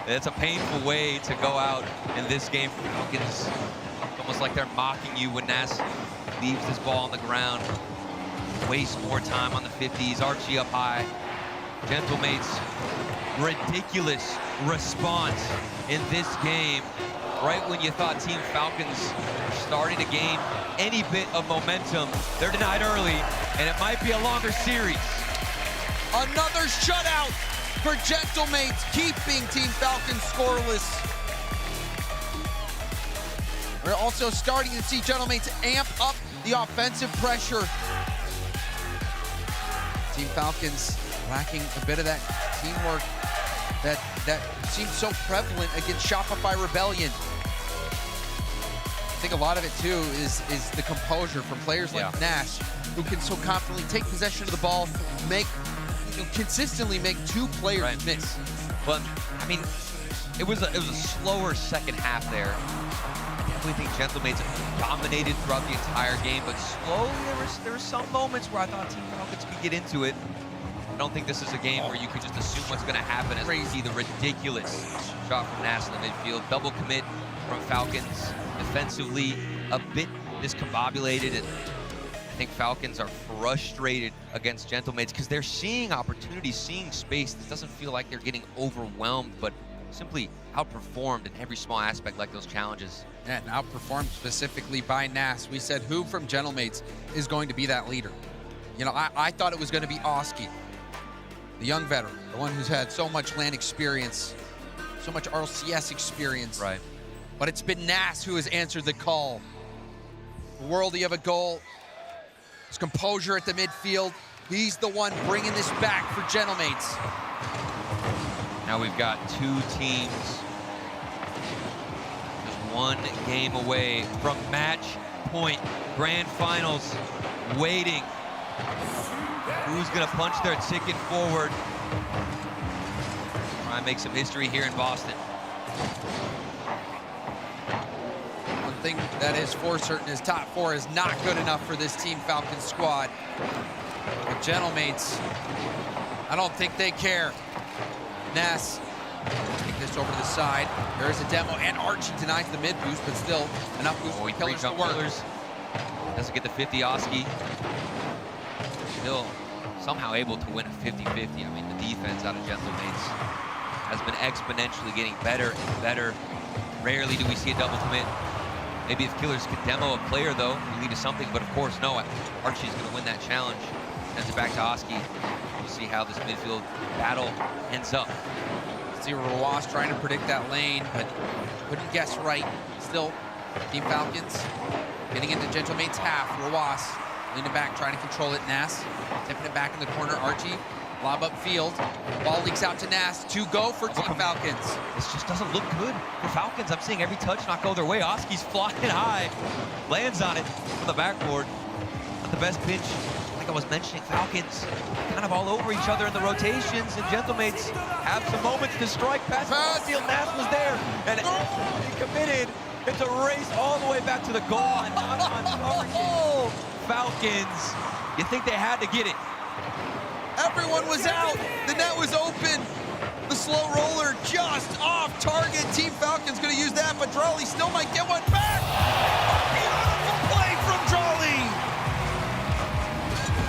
It's a painful way to go out in this game for Falcons. It's almost like they're mocking you when Nas leaves this ball on the ground. Waste more time on the 50s. Archie up high. Gentlemates, ridiculous response in this game. Right when you thought Team Falcons were starting to gain any bit of momentum, they're denied early, and it might be a longer series. Another shutout for Gentlemates, keeping Team Falcons scoreless. We're also starting to see Gentlemates amp up the offensive pressure. Team Falcons lacking a bit of that teamwork that seems so prevalent against Shopify Rebellion. I think a lot of it too is the composure from players like Nash, who can so confidently take possession of the ball, consistently make 2 players miss. But I mean, it was a slower second half there. I definitely think Gentlemates dominated throughout the entire game, but slowly there were some moments where I thought Team Falcons could get into it. don't think this is a game where you could just assume what's going to happen as we see the ridiculous shot from Nass in the midfield. Double commit from Falcons. Defensively, a bit discombobulated, and I think Falcons are frustrated against Gentlemates because they're seeing opportunities, seeing space. This doesn't feel like they're getting overwhelmed, but simply outperformed in every small aspect like those challenges. Yeah, and outperformed specifically by Nass. We said who from Gentlemates is going to be that leader? You know, I thought it was going to be Oski, the young veteran, the one who's had so much LAN experience, so much RLCS experience. Right. But it's been Nass who has answered the call. Worldy of a goal. His composure at the midfield. He's the one bringing this back for Gentlemates. Now we've got two teams just one game away from match point. Grand finals waiting. Who's gonna punch their ticket forward? Try and make some history here in Boston. One thing that is for certain is top four is not good enough for this Team Falcons squad. But Gentlemates, I don't think they care. Nass, take this over to the side. There's a demo, and Archie denies the mid boost, but still enough boost for Killers to work. Doesn't get the 50 Oski. Still somehow able to win a 50-50. I mean, the defense out of Gentlemates has been exponentially getting better and better. Rarely do we see a double commit. Maybe if Killers could demo a player, though, and lead to something, but of course, no. Archie's going to win that challenge. Sends it back to Oski. We'll see how this midfield battle ends up. See Rawas trying to predict that lane, but couldn't guess right. Still, Team Falcons getting into Gentlemates half. Rawas leaning back, trying to control it. Nass tipping it back in the corner. Archie, lob up field. Ball leaks out to Nass. To go for Team Falcons. This just doesn't look good for Falcons. I'm seeing every touch not go their way. Oski's flying high, lands on it from the backboard. Not the best pitch. Like I was mentioning, Falcons kind of all over each other in the rotations, and Gentlemates have some moments to strike past the field. Nass was there, and he committed. It's a race all the way back to the goal, and not on target. Falcons, you think they had to get it. Everyone was out. The net was open. The slow roller just off target. Team Falcons going to use that, but Rlcs still might get one back. A beautiful play from Rlcs.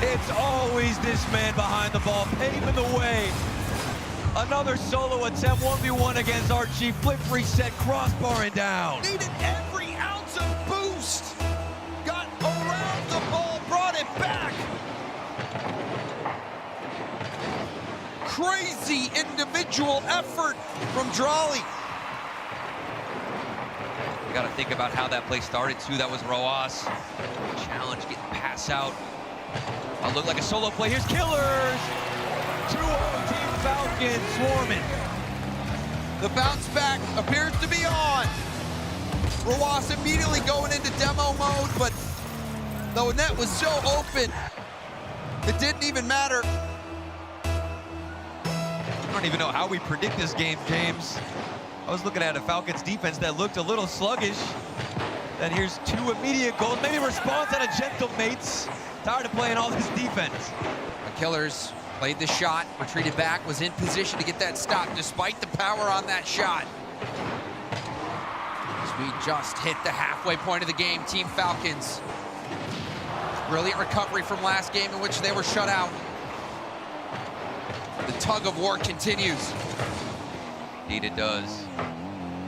It's always this man behind the ball, paving the way. Another solo attempt, 1v1 against Archie. Flip reset, crossbar and down. Needed every ounce of boost. Got around the ball, brought it back. Crazy individual effort from Rlcs. You got to think about how that play started too. That was Rawas. Challenge, getting pass out. I'll look like a solo play. Here's Killers. 2-0 Team Falcons swarming. The bounce back appears to be on. Rawas immediately going into demo mode, but the net was so open, it didn't even matter. I don't even know how we predict this game, James. I was looking at a Falcons defense that looked a little sluggish. Then here's two immediate goals. Maybe response out of Gentlemates. Tired of playing all this defense. The Killers played the shot, retreated back, was in position to get that stop despite the power on that shot. As we just hit the halfway point of the game, Team Falcons. Brilliant recovery from last game in which they were shut out. The tug of war continues. Indeed it does.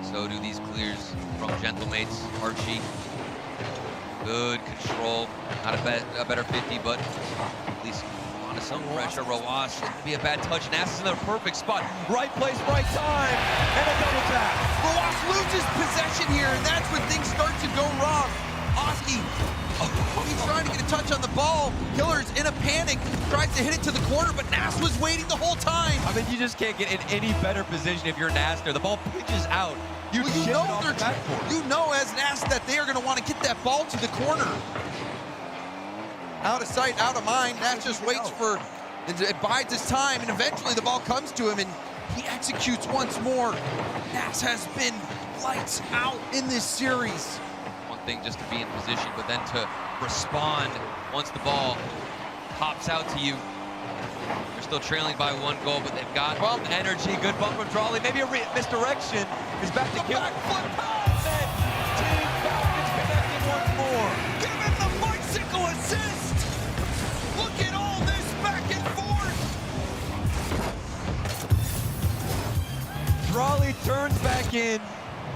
So do these clears from Gentlemates. Archie. Good control. Not a better 50, but at least on some pressure. Rawas shouldn't be a bad touch. Nass is in the perfect spot. Right place, right time. And a double tap. Rawas loses possession here, and that's when things start to go wrong. Oski, he's trying to get a touch on the ball. Killers in a panic, tries to hit it to the corner, but Nass was waiting the whole time. I mean, you just can't get in any better position if you're Nass there. The ball pitches out. You know as Nass that they are going to want to get that ball to the corner. Out of sight, out of mind. Nass just waits for, it bides his time, and eventually the ball comes to him, and he executes once more. Nass has been lights out in this series. One thing just to be in position, but then to respond once the ball pops out to you. They're still trailing by 1 goal, but they've got energy. Good bump from Drawley. Maybe a misdirection. Is back to Killer. Backflip pass, and Team Falcons connecting once more. Give him the bicycle assist. Look at all this back and forth. Drawley turns back in.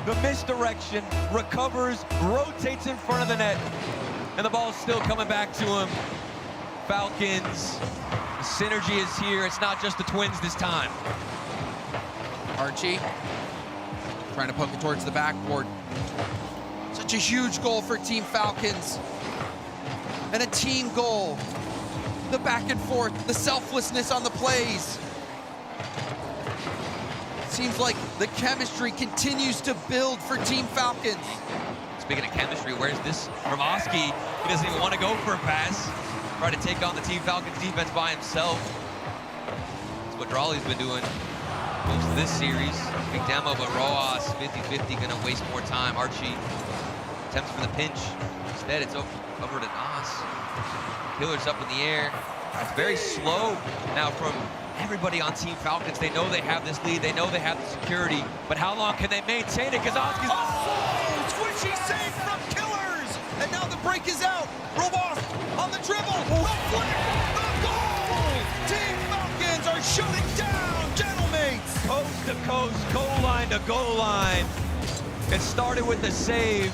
The misdirection, recovers, rotates in front of the net, and the ball's still coming back to him. Falcons, the synergy is here. It's not just the Twins this time. Archie trying to poke it towards the backboard. Such a huge goal for Team Falcons. And a team goal. The back and forth, the selflessness on the plays. Seems like the chemistry continues to build for Team Falcons. Speaking of chemistry, where's this from Oski? He doesn't even want to go for a pass. Try to take on the Team Falcons defense by himself. That's what Drawley's been doing most of this series. Big demo, but Rojas, 50-50, gonna waste more time. Archie attempts for the pinch. Instead, it's over to Nas. Killer's up in the air. It's very slow now from everybody on Team Falcons. They know they have this lead. They know they have the security. But how long can they maintain it? Because Oski's... Oh, squishy save from Killers! And now the break is out. Rojas on the dribble. The flick, the goal! Team Falcons are shutting down Gentlemates. Coast to coast, goal line to goal line. It started with the save,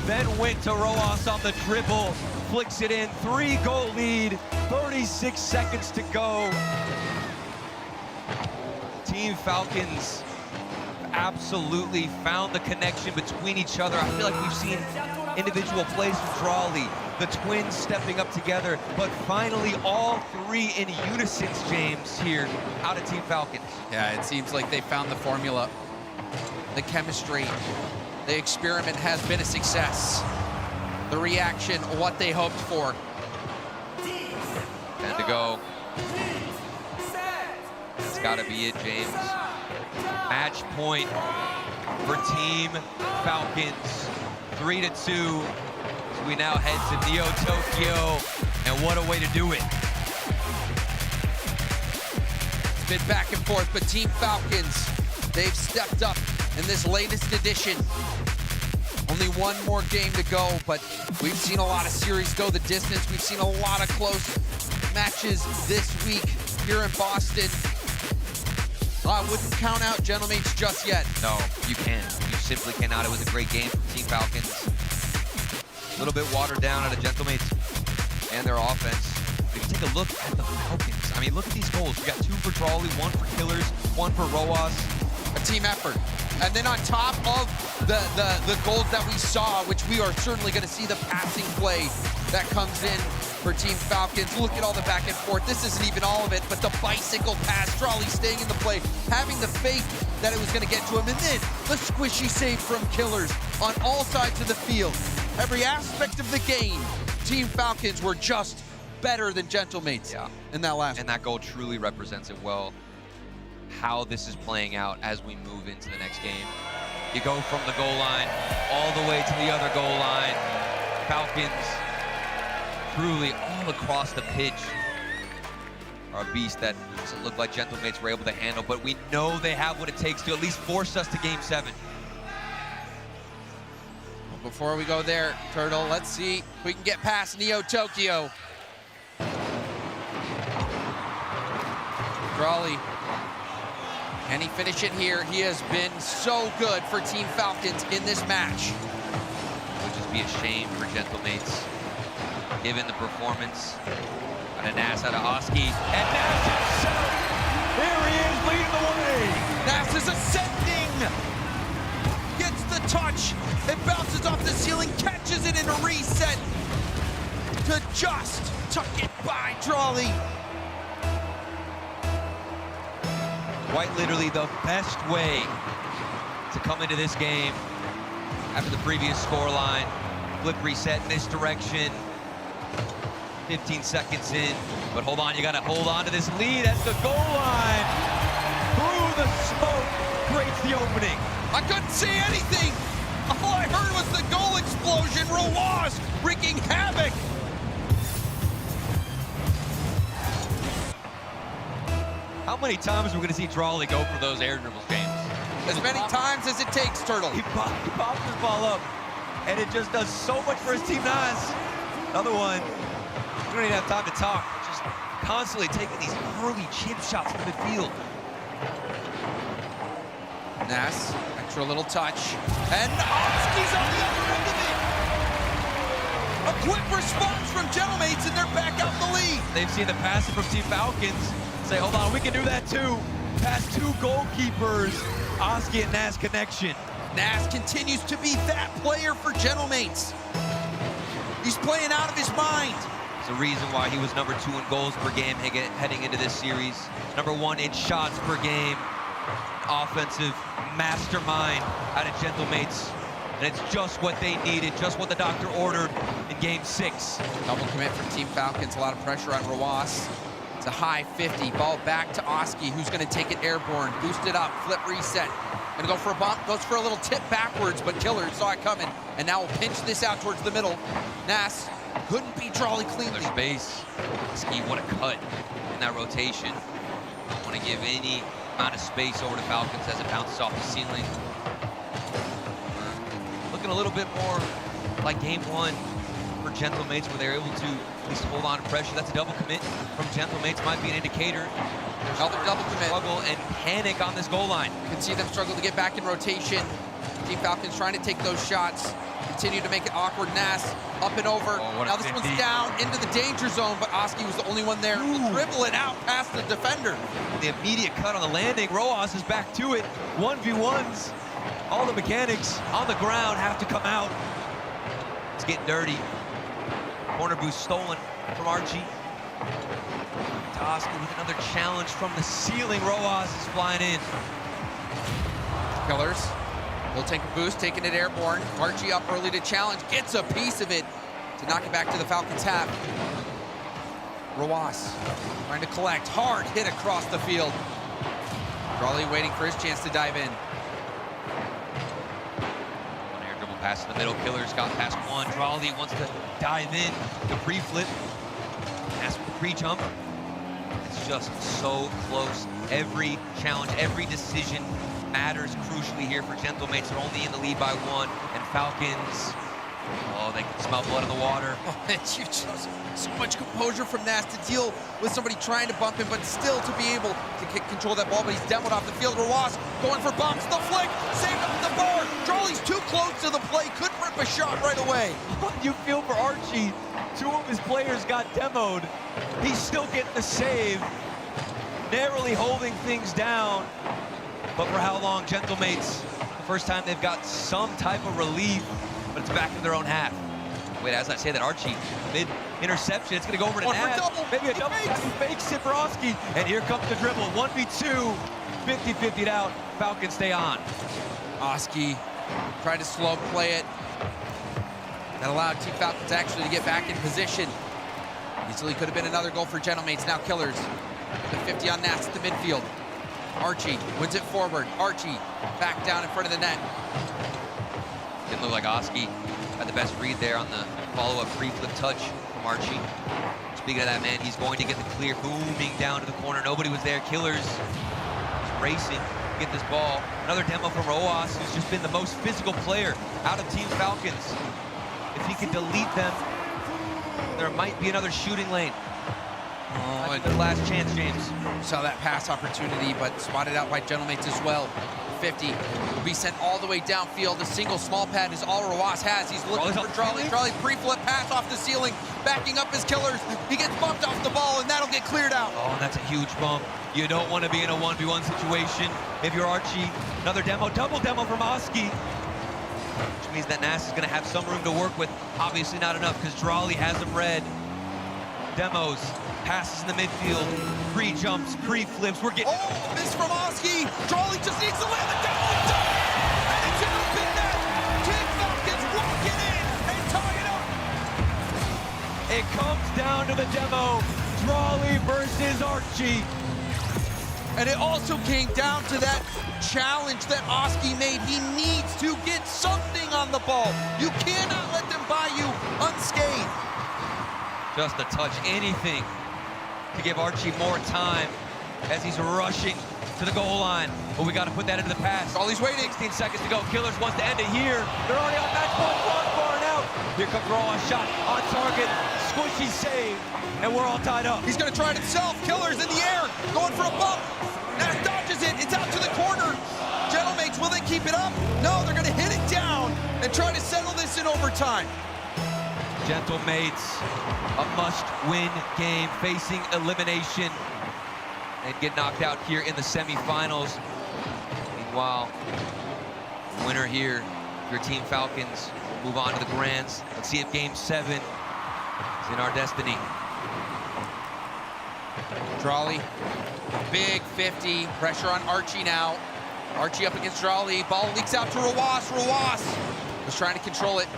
then went to Rojas on the dribble. Flicks it in, 3-goal lead, 36 seconds to go. Team Falcons absolutely found the connection between each other. I feel like we've seen individual plays from Drawley, the Twins stepping up together, but finally all 3 in unison, James, here out of Team Falcons. Yeah, it seems like they found the formula, the chemistry. The experiment has been a success. The reaction, what they hoped for. 10 to go. That's got to be it, James. Match point for Team Falcons. 3-2. So we now head to Neo Tokyo, and what a way to do it. It's been back and forth, but Team Falcons, they've stepped up in this latest edition. Only one more game to go, but we've seen a lot of series go the distance. We've seen a lot of close matches this week here in Boston. I wouldn't count out Gentlemates just yet. No, you can't. You simply cannot. It was a great game from Team Falcons. A little bit watered down out of Gentlemates and their offense. But if you take a look at the Falcons, I mean, look at these goals. We got 2 for Drawley, 1 for Killers, 1 for Rojas. A team effort. And then on top of the goals that we saw, which we are certainly going to see the passing play that comes in for Team Falcons. Look at all the back and forth. This isn't even all of it, but the bicycle pass, Drawley staying in the play, having the faith that it was going to get to him, and then the squishy save from Killers on all sides of the field. Every aspect of the game, Team Falcons were just better than Gentlemates in that last one. And that goal truly represents it well, how this is playing out as we move into the next game. You go from the goal line all the way to the other goal line. Falcons truly all across the pitch are a beast that doesn't look like Gentlemates were able to handle, but we know they have what it takes to at least force us to Game 7. Before we go there, Turtle, let's see if we can get past Neo Tokyo. Drawley, can he finish it here? He has been so good for Team Falcons in this match. It would just be a shame for Gentlemates, given the performance. And a Nass out of Oski. And Nass himself, there he is leading the way. Nass is ascending. Gets the touch. It bounces off the ceiling, catches it in a reset to just tuck it by Drawley. Quite literally the best way to come into this game after the previous scoreline. Flip reset, misdirection. 15 seconds in, but hold on, you gotta hold on to this lead at the goal line. Through the smoke, creates the opening. I couldn't see anything. All I heard was the goal explosion. Rojas wreaking havoc. many times we're going to see Drawley go for those air dribbles, James? As many times as it takes, Turtle. He pops his ball up, and it just does so much for his team. Nas, another one. We don't even have time to talk. Just constantly taking these early chip shots from midfield. Nas, extra little touch. And Oski's on the other end of it. A quick response from Gentlemates, and they're back out the lead. They've seen the passing from Team Falcons. Say, hold on, we can do that too. Past two goalkeepers. Oski and Nas connection. Nas continues to be that player for Gentlemates. He's playing out of his mind. There's a reason why he was number 2 in goals per game heading into this series. Number 1 in shots per game. Offensive mastermind out of Gentlemates. And it's just what they needed, just what the doctor ordered in Game 6. Double commit from Team Falcons, a lot of pressure on Rawas. It's a high 50, ball back to Oski, who's gonna take it airborne, boost it up, flip reset. Gonna go for a bump, goes for a little tip backwards, but Killer saw it coming, and now will pinch this out towards the middle. Nas couldn't beat Drawley cleanly. Their space. Ski, what a cut in that rotation. Don't want to give any amount of space over to Falcons as it bounces off the ceiling. Looking a little bit more like Game 1 for Gentlemates, where they're able to at least hold on to pressure. That's a double commit from Gentlemates, might be an indicator. Another double commit. Struggle and panic on this goal line. You can see them struggle to get back in rotation. Team Falcons trying to take those shots, continue to make it awkward. Nas up and over. Now this one's down into the danger zone, but Oski was the only one there. Dribble it out past the defender. The immediate cut on the landing. Rojas is back to it. 1v1s. All the mechanics on the ground have to come out. It's getting dirty. Corner boost stolen from Archie. Oski with another challenge from the ceiling. Rojas is flying in. Killers will take a boost, taking it airborne. Archie up early to challenge, gets a piece of it to knock it back to the Falcons' half. Rawas trying to collect, hard hit across the field. Drawley waiting for his chance to dive in. One air dribble pass in the middle. Killers got past one. Drawley wants to dive in. The pre-flip. Ask for the pre-jump. It's just so close. Every challenge, every decision matters crucially here for Gentlemates. They're only in the lead by 1, and Falcons, oh, they can smell blood in the water. Oh, it's just so much composure from Nas to deal with somebody trying to bump him, but still to be able to control that ball, but he's demoed off the field. Rawas going for bumps, the flick, saved up the bar. Drawley's too close to the play, couldn't rip a shot right away. You feel for Archie. 2 of his players got demoed. He's still getting the save, narrowly holding things down. But for how long? Gentlemates, the first time they've got some type of relief, but it's back in their own half. Wait, as I say that, Archie, mid-interception, it's going to go over to Nas. Maybe a double. He fakes it for Oski, and here comes the dribble. 1v2, 50-50 out. Falcons stay on. Oski tried to slow play it. That allowed Team Falcons actually to get back in position. Easily could have been another goal for Gentlemates. Now Killers, the 50 on Nas at the midfield. Archie wins it forward. Archie back down in front of the net. Didn't look like Oski had the best read there on the follow-up pre-flip touch from Archie. Speaking of that, man, he's going to get the clear, booming down to the corner. Nobody was there. Killers racing to get this ball. Another demo from Rojas, who's just been the most physical player out of Team Falcons. If he can delete them, there might be another shooting lane. Oh, their last chance, James. Saw that pass opportunity, but spotted out by Gentlemates as well. 50 will be sent all the way downfield. A single small pad is all Rawas has. He's looking for Drawley. Drawley pre-flip pass off the ceiling, backing up his Killers. He gets bumped off the ball, and that'll get cleared out. Oh, and that's a huge bump. You don't want to be in a 1v1 situation. If you're Archie, another demo, double demo from Oski. Which means that Nas is going to have some room to work with. Obviously not enough because Drawley has him red. Demos, passes in the midfield, pre-jumps, pre-flips. We're getting... Oh, miss from Oski. Drawley just needs to land the demo. And it's an open net. Team Falcons walk it in and tie it up. It comes down to the demo. Drawley versus Archie. And it also came down to that challenge that Oski made. He needs to get something on the ball. You cannot let them buy you unscathed. Just a touch, anything to give Archie more time as he's rushing to the goal line. But we got to put that into the pass. All he's waiting. 16 seconds to go. Killers wants to end it here. They're already on match point. Far and out. Here comes Raw, shot on target. Squishy save. And we're all tied up. He's going to try it himself. Killers in the air, going for a bump. Nash dodges it. It's out to the corner. Gentlemates, will they keep it up? No, they're going to hit it down and try to settle this in overtime. Gentlemates, a must-win game, facing elimination and get knocked out here in the semifinals. Meanwhile, winner here, your Team Falcons, move on to the Grands. Let's see if Game 7 is in our destiny. Drawley, big 50, pressure on Archie now. Archie up against Drawley, ball leaks out to Rawas. Rawas was trying to control it.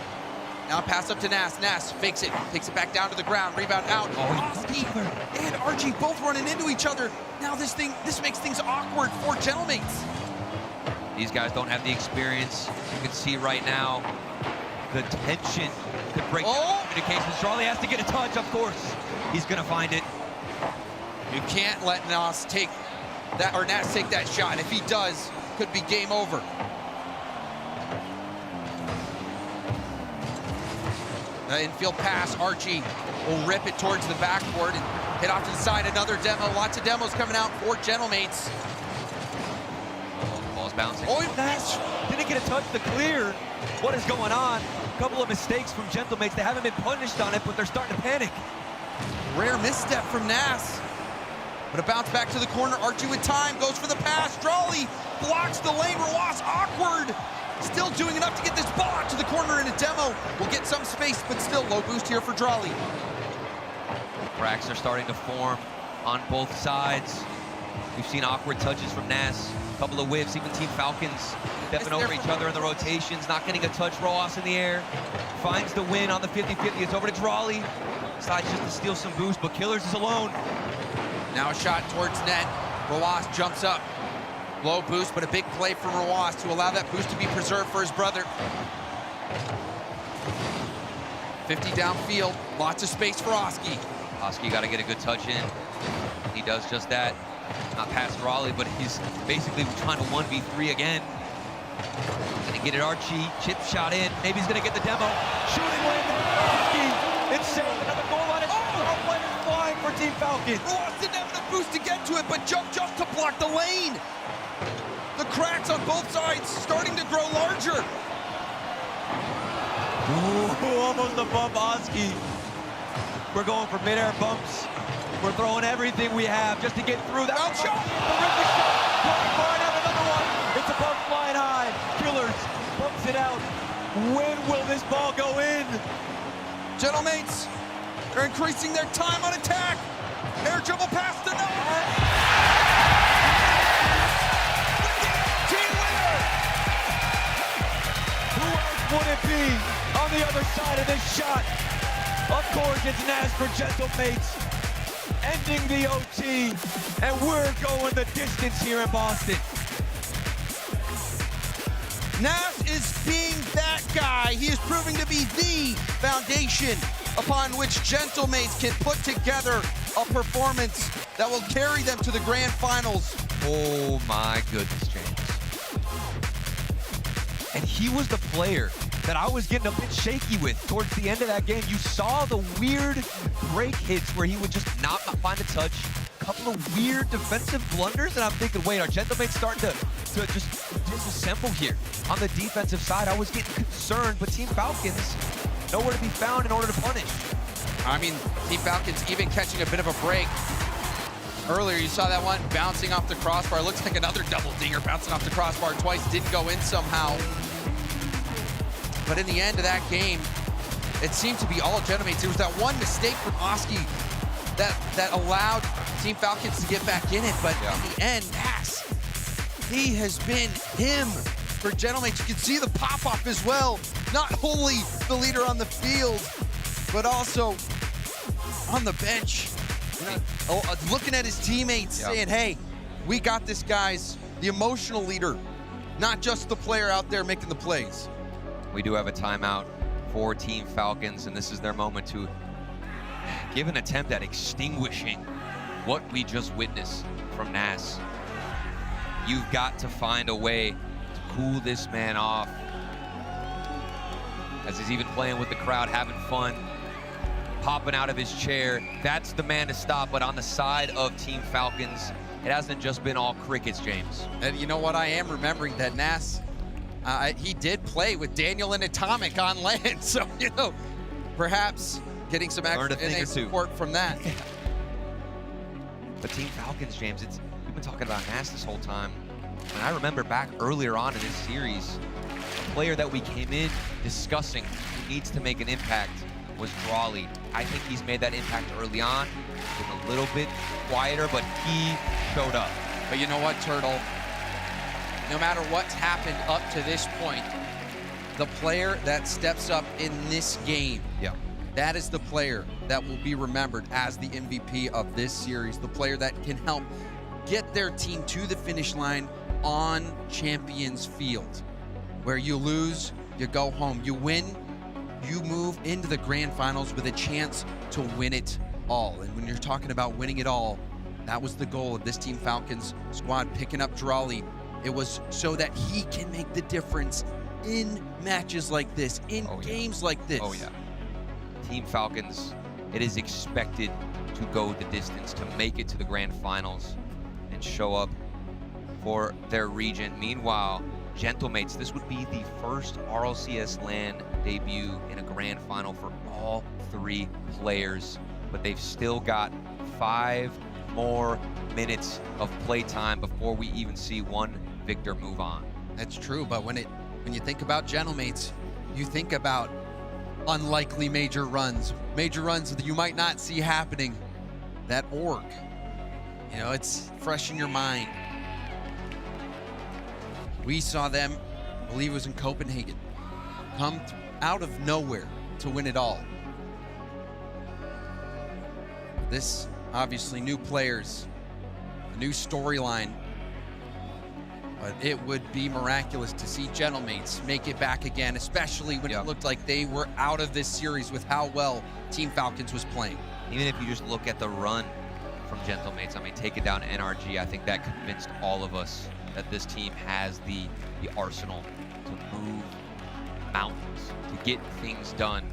Now pass up to Nas. Nas fakes it, takes it back down to the ground, rebound out. Oski and Archie both running into each other. Now this makes things awkward for Gentlemates. These guys don't have the experience. You can see right now the tension could break down communications. Drawley has to get a touch, of course. He's gonna find it. You can't let Nas take that, or Nas take that shot. If he does, could be game over. The infield pass, Archie will rip it towards the backboard and hit off to the side. Another demo, lots of demos coming out for Gentlemates. Ball's bouncing. Oh, Nash didn't get a touch to clear. What is going on? A couple of mistakes from Gentlemates. They haven't been punished on it, but they're starting to panic. Rare misstep from Nas. But a bounce back to the corner. Archie with time, goes for the pass. Drawley blocks the lane. Rawas awkward. Still doing enough to get this ball out to the corner in a demo. Will get some space, but still low boost here for Drawley. Cracks are starting to form on both sides. We've seen awkward touches from Nas. A couple of whiffs, even Team Falcons stepping over each other in the rotations, not getting a touch. Rawas in the air. Finds the win on the 50-50. It's over to Drawley. Decides just to steal some boost, but Killers is alone. Now a shot towards net. Rawas jumps up. Low boost, but a big play from Rawas to allow that boost to be preserved for his brother. 50 downfield, lots of space for Oski. Oski got to get a good touch in. He does just that. Not past Raleigh, but he's basically trying to 1v3 again. Gonna get it, Archie. Chip shot in. Maybe he's gonna get the demo. Shooting win. Oski. It's safe. Another goal line. All players flying for Team Falcons. Rawas didn't have enough boost to get to it, but jumped just to block the lane. The cracks on both sides starting to grow larger. Ooh, almost a bump, Oski. We're going for mid-air bumps. We're throwing everything we have just to get through that. Bounce shot. Terrific shot. Flying out another one. It's a bump flying high. Killers bumps it out. When will this ball go in? Gentlemates are increasing their time on attack. Air dribble pass to Noah. Would it be on the other side of this shot? Of course, it's Nas for Gentlemates, ending the OT, and we're going the distance here in Boston. Nas is being that guy. He is proving to be the foundation upon which Gentlemates can put together a performance that will carry them to the grand finals. Oh my goodness, James. And he was the player that I was getting a bit shaky with towards the end of that game. You saw the weird break hits where he would just not find a touch, a couple of weird defensive blunders, and I'm thinking, wait, are Gentlemates starting to just disassemble here? On the defensive side, I was getting concerned, but Team Falcons, nowhere to be found in order to punish. I mean, Team Falcons even catching a bit of a break. Earlier, you saw that one bouncing off the crossbar. Looks like another double dinger bouncing off the crossbar twice. Didn't go in somehow. But in the end of that game, it seemed to be all Gentlemates. There was that one mistake from Oski that allowed Team Falcons to get back in it. But in the end, Nas, he has been him for Gentlemates. You can see the pop-off as well. Not only the leader on the field, but also on the bench. Looking at his teammates, saying, hey, we got this, guys. The emotional leader, not just the player out there making the plays. We do have a timeout for Team Falcons, and this is their moment to give an attempt at extinguishing what we just witnessed from Nas. You've got to find a way to cool this man off. As he's even playing with the crowd, having fun, popping out of his chair. That's the man to stop. But on the side of Team Falcons, it hasn't just been all crickets, James. And you know what? I am remembering that Nas, he did play with Daniel and Atomic on land. So, you know, perhaps getting some extra support from that. But Team Falcons, James, we've been talking about Nas this whole time. And I remember back earlier on in this series, a player that we came in discussing who needs to make an impact was Rlcs. I think he's made that impact early on. Been a little bit quieter, but he showed up. But you know what, Turtle? No matter what's happened up to this point, the player that steps up in this game, that is the player that will be remembered as the MVP of this series, the player that can help get their team to the finish line on Champions Field. Where you lose, you go home. You win, you move into the grand finals with a chance to win it all. And when you're talking about winning it all, that was the goal of this Team Falcons squad, picking up Rlcs. It was so that he can make the difference in matches like this, in games like this. Oh, yeah. Team Falcons, it is expected to go the distance, to make it to the grand finals and show up for their region. Meanwhile, Gentlemates, this would be the first RLCS LAN debut in a grand final for all 3 players, but they've still got 5 more minutes of playtime before we even see one victor move on. That's true, but when you think about Gentlemates, you think about unlikely major runs that you might not see happening. That org, you know, it's fresh in your mind. We saw them, I believe it was in Copenhagen, come out of nowhere to win it all. This, obviously, new players, a new storyline, but it would be miraculous to see Gentlemates make it back again, especially when it looked like they were out of this series with how well Team Falcons was playing. Even if you just look at the run from Gentlemates, I mean, take it down to NRG, I think that convinced all of us that this team has the arsenal to move mountains, to get things done,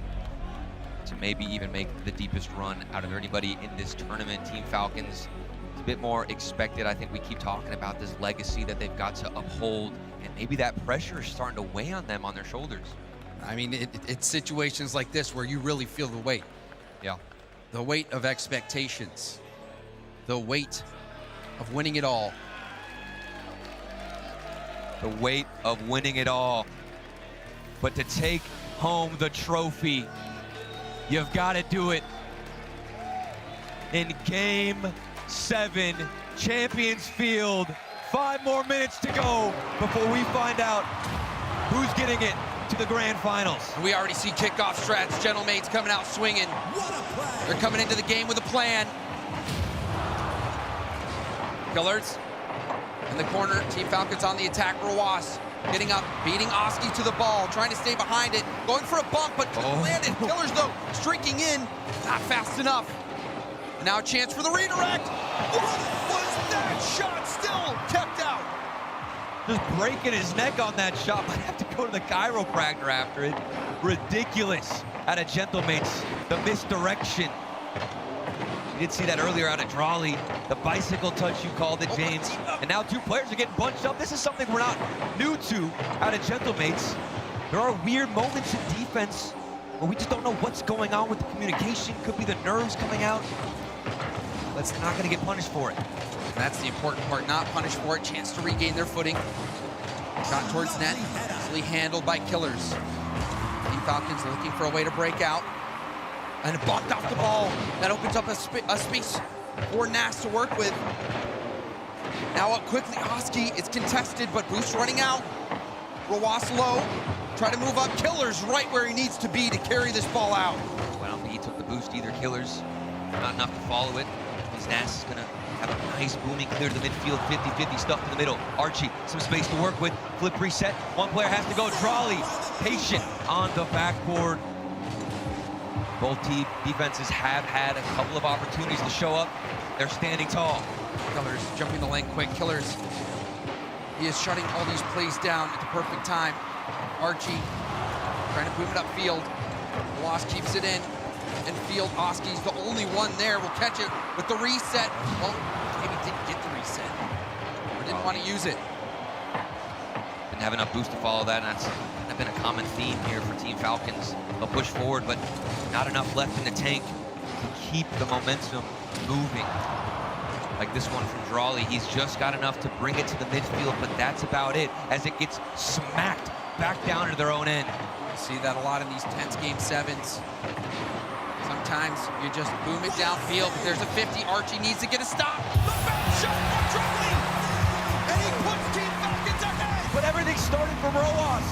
to maybe even make the deepest run out of anybody in this tournament. Team Falcons, it's a bit more expected. I think we keep talking about this legacy that they've got to uphold, and maybe that pressure is starting to weigh on them, on their shoulders. I mean, it's situations like this where you really feel the weight. Yeah. The weight of expectations. The weight of winning it all. The weight of winning it all. But to take home the trophy, you've got to do it in Game 7, Champions Field. 5 more minutes to go before we find out who's getting it to the grand finals. We already see kickoff strats. Gentlemates coming out swinging. They're coming into the game with a plan. Killers in the corner. Team Falcons on the attack. Rawas getting up, beating Oski to the ball, trying to stay behind it, going for a bump, but landed. Killers, though, streaking in, not fast enough. And now a chance for the redirect. What was that shot? Still kept out. Just breaking his neck on that shot. Might have to go to the chiropractor after it. Ridiculous out of Gentlemates. The misdirection. You did see that earlier out of Rlcs. The bicycle touch, you called it, James. And now 2 players are getting bunched up. This is something we're not new to out of Gentlemates. There are weird moments in defense where we just don't know what's going on with the communication. Could be the nerves coming out. But it's not going to get punished for it. And that's the important part, not punished for it. Chance to regain their footing. Shot towards net, easily handled by Killers. Team Falcons looking for a way to break out. And bumped off the ball. That opens up a space for Nas to work with. Now up quickly, Oski, it's contested, but Boost running out. Rawas low, try to move up. Killers right where he needs to be to carry this ball out. Well, I don't think he took the boost either. Killers, not enough to follow it. Nas is gonna have a nice booming clear to the midfield, 50-50 stuff in the middle. Archie, some space to work with. Flip reset, 1 player has to go. Rlcs, patient on the backboard. Both team defenses have had a couple of opportunities to show up. They're standing tall. Killers jumping the lane quick. Killers, he is shutting all these plays down at the perfect time. Archie trying to boom it upfield. Loss keeps it in. And Field, Oski's the only one there. Will catch it with the reset. Well, maybe didn't get the reset. Or didn't want to use it. Didn't have enough boost to follow that, and that's kind of been a common theme here for Team Falcons. They'll push forward, but not enough left in the tank to keep the momentum moving. Like this one from Drawley, he's just got enough to bring it to the midfield, but that's about it, as it gets smacked back down to their own end. You see that a lot in these tense game sevens. Sometimes you just boom it downfield, but there's a 50. Archie needs to get a stop. The bounce shot from Drawley! And he puts Team Falcons ahead! But everything started from Roas,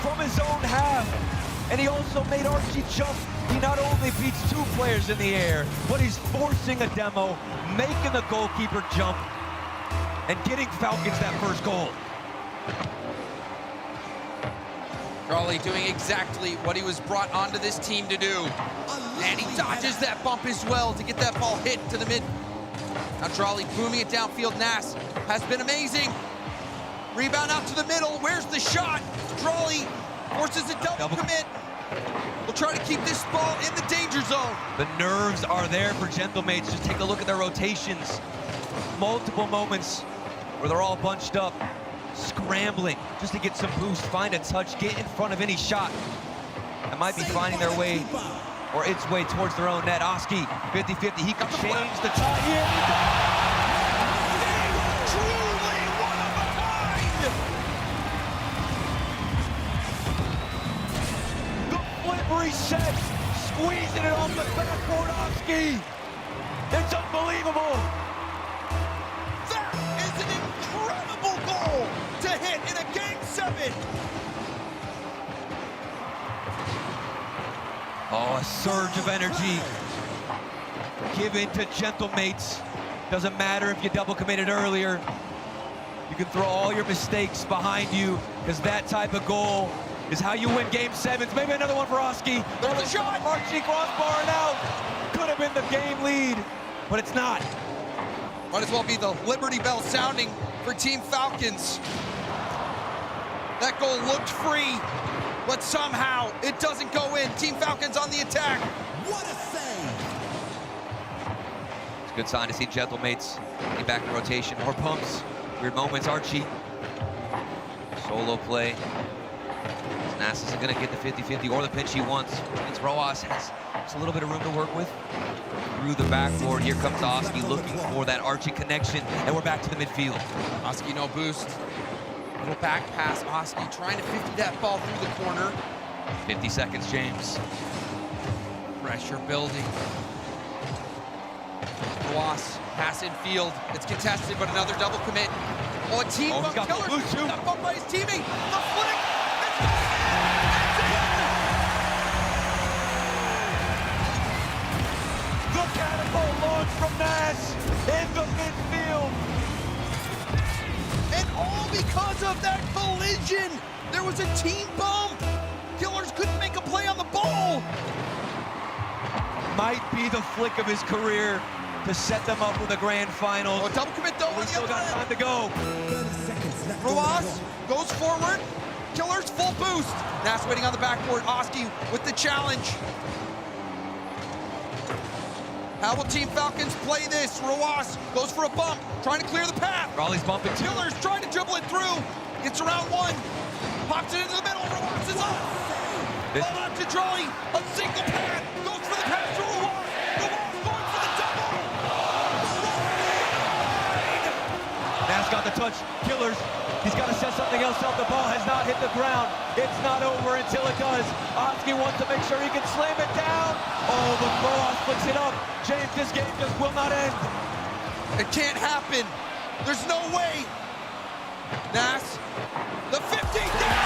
from his own half. And he also made Archie jump. He not only beats 2 players in the air, but he's forcing a demo, making the goalkeeper jump, and getting Falcons that first goal. Drawley doing exactly what he was brought onto this team to do. And he dodges that bump as well to get that ball hit to the mid. Now Drawley booming it downfield. Nass has been amazing. Rebound out to the middle. Where's the shot? Drawley forces a double commit. We'll try to keep this ball in the danger zone. The nerves are there for Gentlemates. Just take a look at their rotations. Multiple moments where they're all bunched up, scrambling just to get some boost, find a touch, get in front of any shot. That might be finding their way or its way towards their own net. Oski, 50-50, he could change the tide here. Truly one of a kind! The flip reset, squeezing it off the backboard, Oski. It's unbelievable. That is an incredible goal to hit in a Game 7. Oh, a surge of energy. Give in to Gentlemates. Doesn't matter if you double committed earlier. You can throw all your mistakes behind you, because that type of goal is how you win Game 7s. Maybe another one for Oski. There's a shot. Archie crossbar and out. Could have been the game lead, but it's not. Might as well be the Liberty Bell sounding for Team Falcons. That goal looked free, but somehow it doesn't go in. Team Falcons on the attack. What a save! It's a good sign to see Gentlemates getting back in rotation. More pumps, weird moments. Archie, solo play. Nass isn't gonna get the 50-50 or the pinch he wants. It's Roas has just a little bit of room to work with. Through the backboard, here comes Oski looking for that Archie connection, and we're back to the midfield. Oski no boost. Little back pass, Oski trying to 50 that ball through the corner. 50 seconds, James. Pressure building. Roas, pass in field. It's contested, but another double commit. Oh, a team of Killers. Got bumped by his teammate. The flick. The catapult launch from Nass in the midfield. And all because of that collision. There was a team bump. Killers couldn't make a play on the ball. Might be the flick of his career to set them up for the grand finals. Oh, double commit though. We still got time to go. Roas goes forward. Killers full boost. Nass waiting on the backboard. Oski with the challenge. How will Team Falcons play this? Roas goes for a bump, trying to clear the path. Raleigh's bumping too. Killers trying to dribble it through. Gets around one. Pops it into the middle. Roas is up. Ball out to Drawley. A single pass. Goes for the pass to Roas. Roas going for the double. Nass got the touch. Killers. He's got to set something else up. The ball has not hit the ground. It's not over until it does. Oski wants to make sure he can slam it down. Oh, but Roas flicks it up. James, this game just will not end. It can't happen. There's no way. Nass, the 50 down.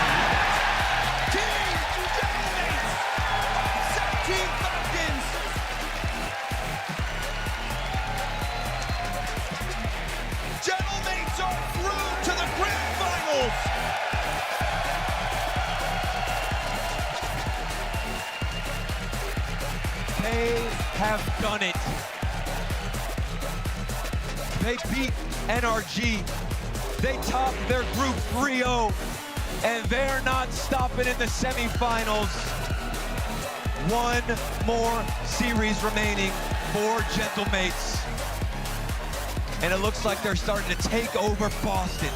Team Gentlemates. 17 Falcons. Gentlemates are through to the grand finals. have done it. They beat NRG. They topped their group 3-0, and they're not stopping in the semifinals. One more series remaining for Gentlemates. And it looks like they're starting to take over Boston.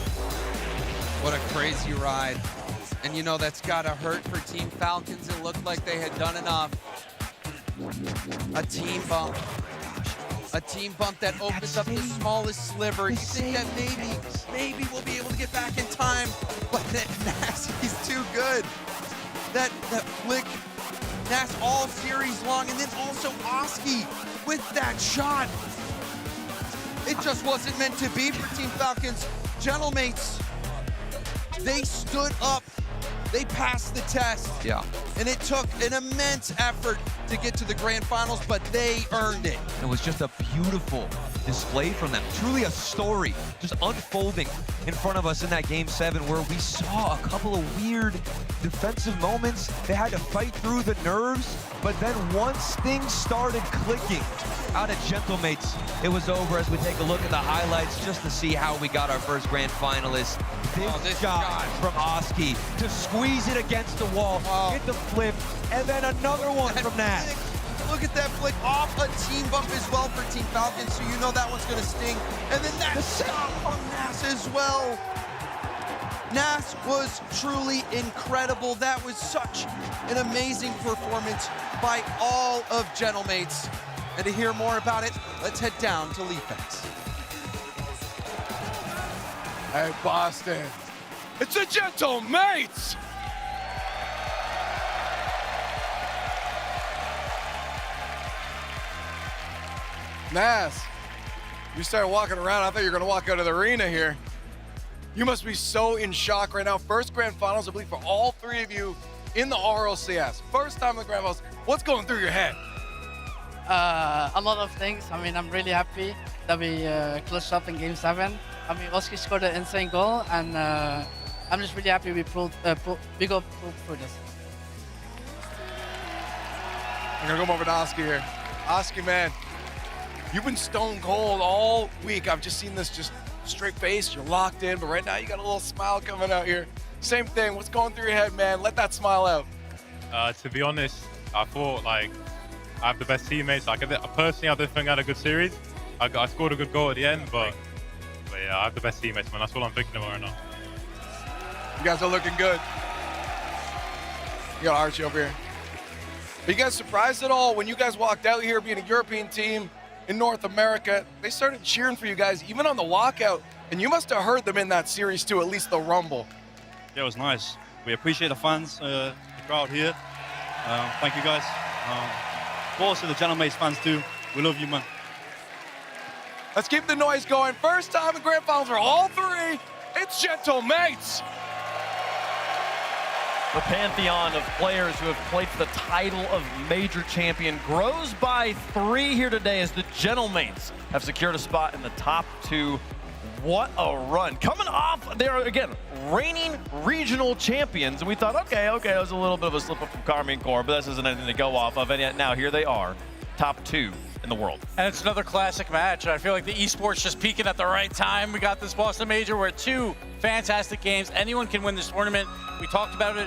What a crazy ride. And you know, that's gotta hurt for Team Falcons. It looked like they had done enough. A team bump. A team bump that opens up the smallest sliver. You think that maybe we'll be able to get back in time, but that Nas, he's too good. That flick, Nas all series long, and then also Oski with that shot. It just wasn't meant to be for Team Falcons. Gentlemates, they stood up. They passed the test. Yeah. And it took an immense effort to get to the grand finals, but they earned it. It was just a beautiful display from them. Truly a story just unfolding in front of us in that Game 7 where we saw a couple of weird defensive moments. They had to fight through the nerves, but then once things started clicking out of Gentlemates, it was over as we take a look at the highlights just to see how we got our first grand finalist. This shot from Oski to squeeze it against the wall, hit the flip, and then another one from Nas. Look at that flick off a team bump as well for Team Falcons, so you know that one's gonna sting. And then that shot from Nas as well. Nas was truly incredible. That was such an amazing performance by all of Gentlemates. And to hear more about it, let's head down to Leafex. Hey, Boston, it's the Gentlemates! Nas, you started walking around. I thought you were going to walk out of the arena here. You must be so in shock right now. First grand finals, I believe, for all three of you in the Rlcs. First time in the grand finals. What's going through your head? A lot of things. I mean, I'm really happy that we clutched up in Game 7. I mean, Oski scored an insane goal, and I'm just really happy we got pulled through this. I'm going to come over to Oski here. Oski, man, you've been stone cold all week. I've just seen this just straight face. You're locked in, but right now you got a little smile coming out here. Same thing. What's going through your head, man? Let that smile out. To be honest, I thought, like, I have the best teammates. Like, personally, I didn't think I had a good series. I scored a good goal at the end, but yeah, I have the best teammates, man. That's what I'm thinking about right now. You guys are looking good. You got Archie over here. Are you guys surprised at all when you guys walked out here being a European team in North America? They started cheering for you guys even on the walkout, and you must have heard them in that series too, at least the rumble. Yeah, it was nice. We appreciate the fans, the crowd here. Thank you guys. Also the Gentlemates fans too. We love you, man. Let's keep the noise going. First time in grand finals for all three. It's Gentlemates. The pantheon of players who have played for the title of major champion grows by 3 here today as the Gentlemates have secured a spot in the top 2. What a run. Coming off, they are, again, reigning regional champions. And we thought, okay, it was a little bit of a slip up from Karmine Corps, but this isn't anything to go off of. And yet now here they are, top 2 in the world. And it's another classic match. I feel like the esports just peaking at the right time. We got this Boston Major where 2 fantastic games. Anyone can win this tournament. We talked about it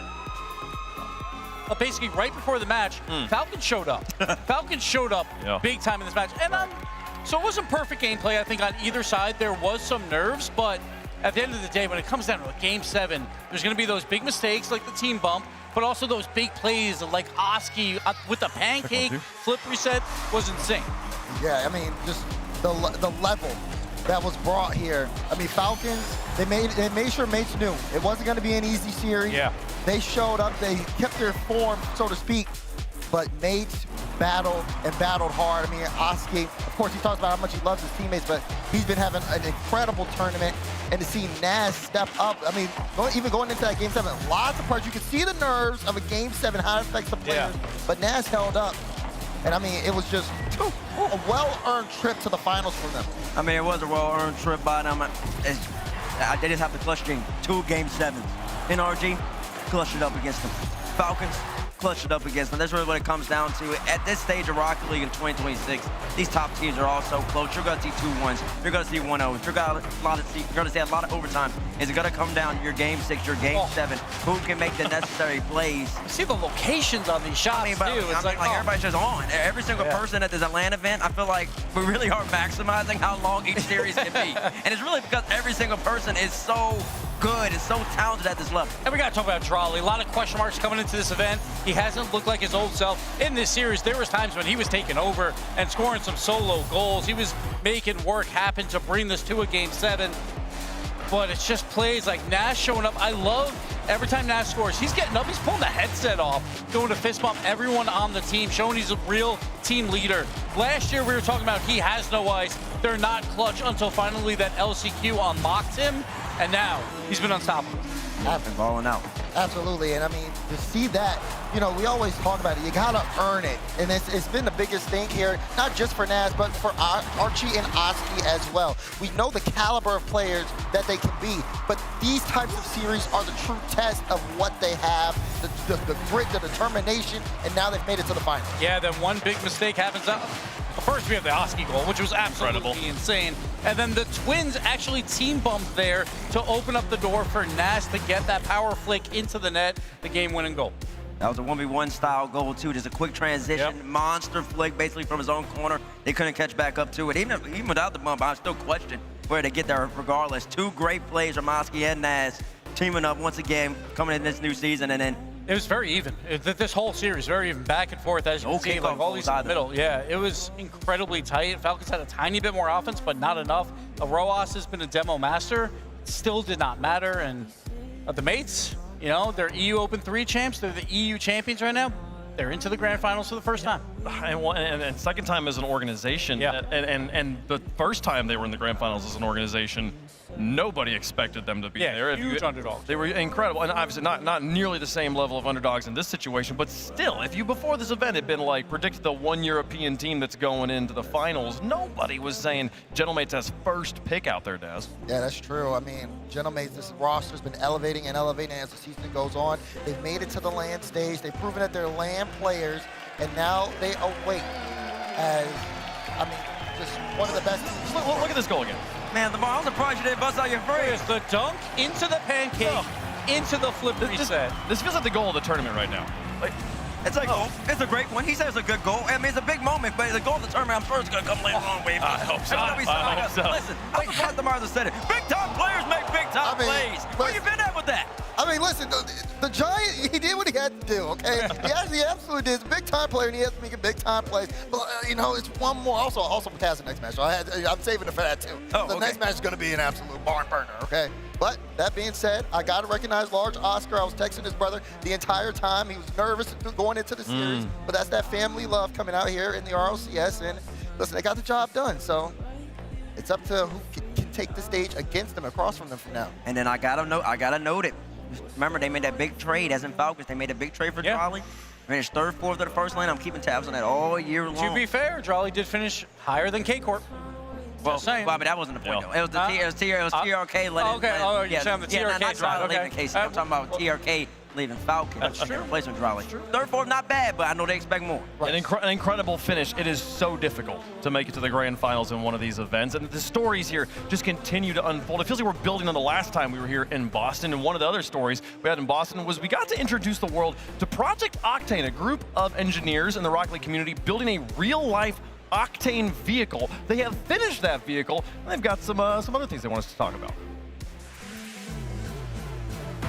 basically right before the match. Falcons showed up. Falcons showed up big time in this match. And so it wasn't perfect gameplay, I think, on either side. There was some nerves, but at the end of the day, when it comes down to a Game 7, there's going to be those big mistakes like the team bump, but also those big plays like Oski with the pancake flip reset was insane. Yeah, I mean, just the level that was brought here. I mean, Falcons, they made sure Mates knew it wasn't going to be an easy series. Yeah. They showed up, they kept their form, so to speak, but Mates battled and battled hard. I mean, Oski, of course, he talks about how much he loves his teammates, but he's been having an incredible tournament. And to see Nas step up, I mean, even going into that Game 7, lots of parts. You could see the nerves of a Game 7, how it affects the players, but Nas held up. And I mean, it was just a well-earned trip to the finals for them. I mean, it was a well-earned trip by them. They just have to clutch game 2 Game 7s. NRG clutched it up against them. Falcons clutch it up against them. That's really what it comes down to. At this stage of Rocket League in 2026, these top teams are all so close. You're going to see 2-1s. You're going to see 1-0s. You're going to see a lot of overtime. Is it going to come down to your game 6, your game 7? Who can make the necessary plays? You see the locations on these shots, too. It's like everybody's just on. Every single person at this Atlanta event, I feel like we really are maximizing how long each series can be. And it's really because every single person is so good, is so talented at this level. And we got to talk about Drawley. A lot of question marks coming into this event. He hasn't looked like his old self. In this series, there was times when he was taking over and scoring some solo goals. He was making work happen to bring this to a Game 7. But it's just plays like Nash showing up. I love every time Nash scores, he's getting up, he's pulling the headset off, going to fist bump everyone on the team, showing he's a real team leader. Last year, we were talking about he has no ice. They're not clutch until finally that LCQ unlocked him. And now he's been unstoppable. I've been balling out. Absolutely, and I mean, to see that, you know, we always talk about it. You gotta earn it, and it's been the biggest thing here, not just for Naz, but for Archie and Oski as well. We know the caliber of players that they can be, but these types of series are the true test of what they have, the grit, the determination, and now they've made it to the final. Yeah, then one big mistake happens. First, we have the Oski goal, which was absolutely insane. And then the Twins actually team bumped there to open up the door for Nash to get that power flick into the net, the game-winning goal. That was a 1v1 style goal, too. Just a quick transition, monster flick, basically from his own corner. They couldn't catch back up to it. Even without the bump, I still question where they get there regardless. Two great plays from Oski and Nash teaming up once again, coming in this new season, and then it was very even. This whole series, very even, back and forth, as you can see, like all these in the middle. Yeah, it was incredibly tight. Falcons had a tiny bit more offense, but not enough. Roas has been a demo master. Still did not matter. And the mates, you know, they're EU Open 3 champs. They're the EU champions right now. They're into the grand finals for the first time. And second time as an organization. Yeah. And the first time they were in the grand finals as an organization, nobody expected them to be there. Huge underdogs. They were incredible, and obviously not nearly the same level of underdogs in this situation, but still, if you before this event had been like predicted the one European team that's going into the finals, nobody was saying Gentlemates as first pick out there, Daz. Yeah, that's true. I mean, Gentlemates, this roster's been elevating and elevating as the season goes on. They've made it to the LAN stage. They've proven that they're LAN players, and now they await as, I mean, just one of the best teams. Look at this goal again. Man, Lamar, I'm surprised you didn't bust out your phrase. The dunk into the pancake, into the flip reset. This feels like the goal of the tournament right now. It's like, it's a great one. He says it's a good goal. I mean, it's a big moment, but the goal of the tournament, I'm sure it's going to come later on. Wave. I hope so. I hope so. Listen, I'm surprised Lamar said it. Big-time players make big-time plays. Where you been at with that? I mean, listen, the Giant, he did what he had to do, okay? He absolutely did. He's a big-time player, and he has to make big-time plays. But, you know, it's one more. Also pass the next match. So I'm saving it for that, too. The next match is going to be an absolute barn burner, okay? But that being said, I got to recognize large Oscar. I was texting his brother the entire time. He was nervous going into the series, but that's that family love coming out here in the RLCS. And listen, they got the job done. So it's up to who can take the stage against them, across from them from now. And then I gotta note it. Remember, they made that big trade, as in Falcons. They made a big trade for Drawley. Finished third, fourth of the first lane. I'm keeping tabs on that all year long. To be fair, Drawley did finish higher than K-Corp. Well, but that wasn't the point, though. It was TRK letting. Okay, you're saying the TRK not side. leaving Casey. I'm talking about TRK leaving Falcon. That's true. Replacement Drawley. Third, fourth, not bad, but I know they expect more. An incredible finish. It is so difficult to make it to the grand finals in one of these events, and the stories here just continue to unfold. It feels like we're building on the last time we were here in Boston, and one of the other stories we had in Boston was we got to introduce the world to Project Octane, a group of engineers in the Rocket League community building a real-life Octane vehicle. They have finished that vehicle, and they've got some other things they want us to talk about.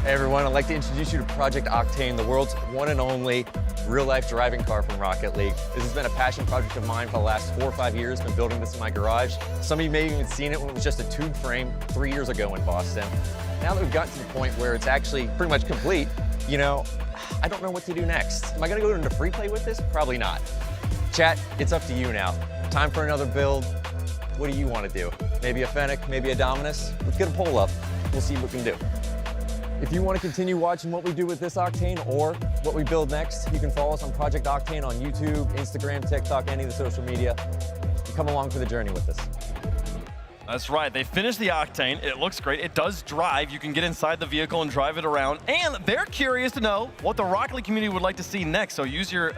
Hey everyone, I'd like to introduce you to Project Octane, the world's one and only real-life driving car from Rocket League. This has been a passion project of mine for the last 4 or 5 years. Been building this in my garage. Some of you may have even seen it when it was just a tube frame 3 years ago in Boston. Now that we've gotten to the point where it's actually pretty much complete, you know, I don't know what to do next. Am I gonna go into free play with this? Probably not. Chat, it's up to you now. Time for another build. What do you want to do? Maybe a Fennec, maybe a Dominus? Let's get a poll up. We'll see what we can do. If you want to continue watching what we do with this Octane or what we build next, you can follow us on Project Octane on YouTube, Instagram, TikTok, any of the social media. And come along for the journey with us. That's right. They finished the Octane. It looks great. It does drive. You can get inside the vehicle and drive it around. And they're curious to know what the Rocket League community would like to see next. So use your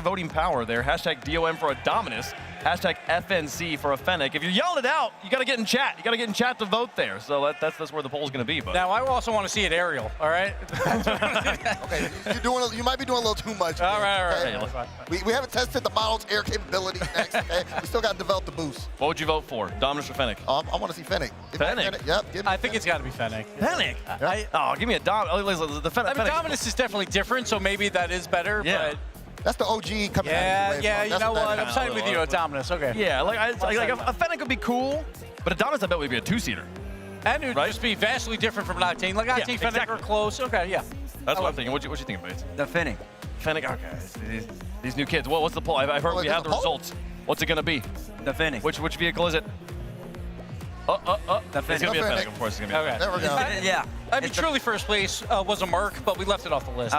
voting power there. Hashtag DOM for Adominus. Hashtag FNC for a Fennec. If you're yelling it out, you got to get in chat. You got to get in chat to vote there. So that's where the poll's going to be. But now I also want to see it aerial. All right. Okay, you might be doing a little too much. All right. Okay? We haven't tested the model's air capability next. Okay? We still got to develop the boost. What would you vote for, Dominus or Fennec? I want to see Fennec. Fennec? Yep. I think it's got to be Fennec. Fennec? Oh, give me a Dominus. The Fennec. I mean, Dominus is definitely different, so maybe that is better. Yeah. But that's the OG coming out of you know what? I'm siding with you, Dominus. Okay. Yeah, like a Fennec would be cool, but a Dominus I bet would be a two-seater. And it would just be vastly different from an Octane. Like Octane, Fennec are close. Okay, yeah. That's what I'm thinking. What you think, Bates? The Fennec. Fennec, okay. These new kids. What's the poll? I've heard we have the results. What's it going to be? The Fennec. Which vehicle is it? The Fennec. It's going to be a Fennec, of course. It's going to be a Fennec. There we go. Yeah. I mean, truly first place was a Merc, but we left it off the list.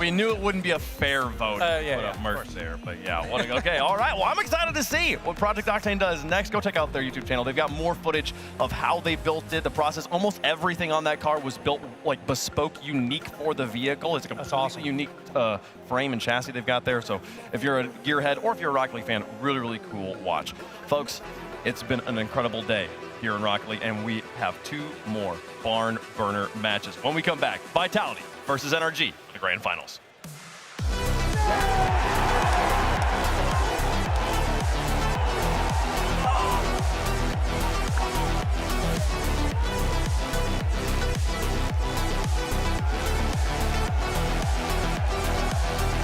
We knew it wouldn't be a fair vote to put up Merc there, but yeah. Okay, all right. Well, I'm excited to see what Project Octane does next. Go check out their YouTube channel. They've got more footage of how they built it, the process. Almost everything on that car was built like bespoke, unique for the vehicle. It's a completely unique frame and chassis they've got there. So if you're a gearhead or if you're a Rocket League fan, really, really cool watch. Folks, it's been an incredible day here in Rocket League, and we have 2 more barn burner matches. When we come back, Vitality versus NRG in the Grand Finals.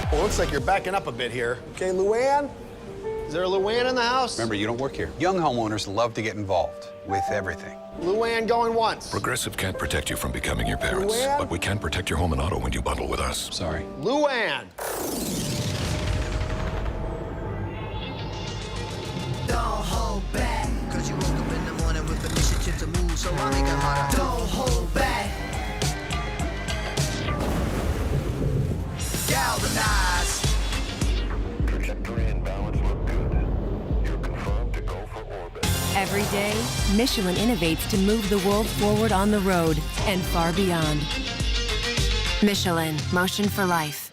Well, looks like you're backing up a bit here. Okay, Luann? Is there a Luann in the house? Remember, you don't work here. Young homeowners love to get involved with everything. Luann going once. Progressive can't protect you from becoming your parents, Luann? but we can protect your home and auto when you bundle with us. Sorry. Luann! Don't hold back, cause you woke up in the morning with the initiative to move, so I make it harder. Don't hold back. Galvanize. Trajectory and balance look good. You're confirmed to go for orbit. Every day, Michelin innovates to move the world forward on the road and far beyond. Michelin, motion for life.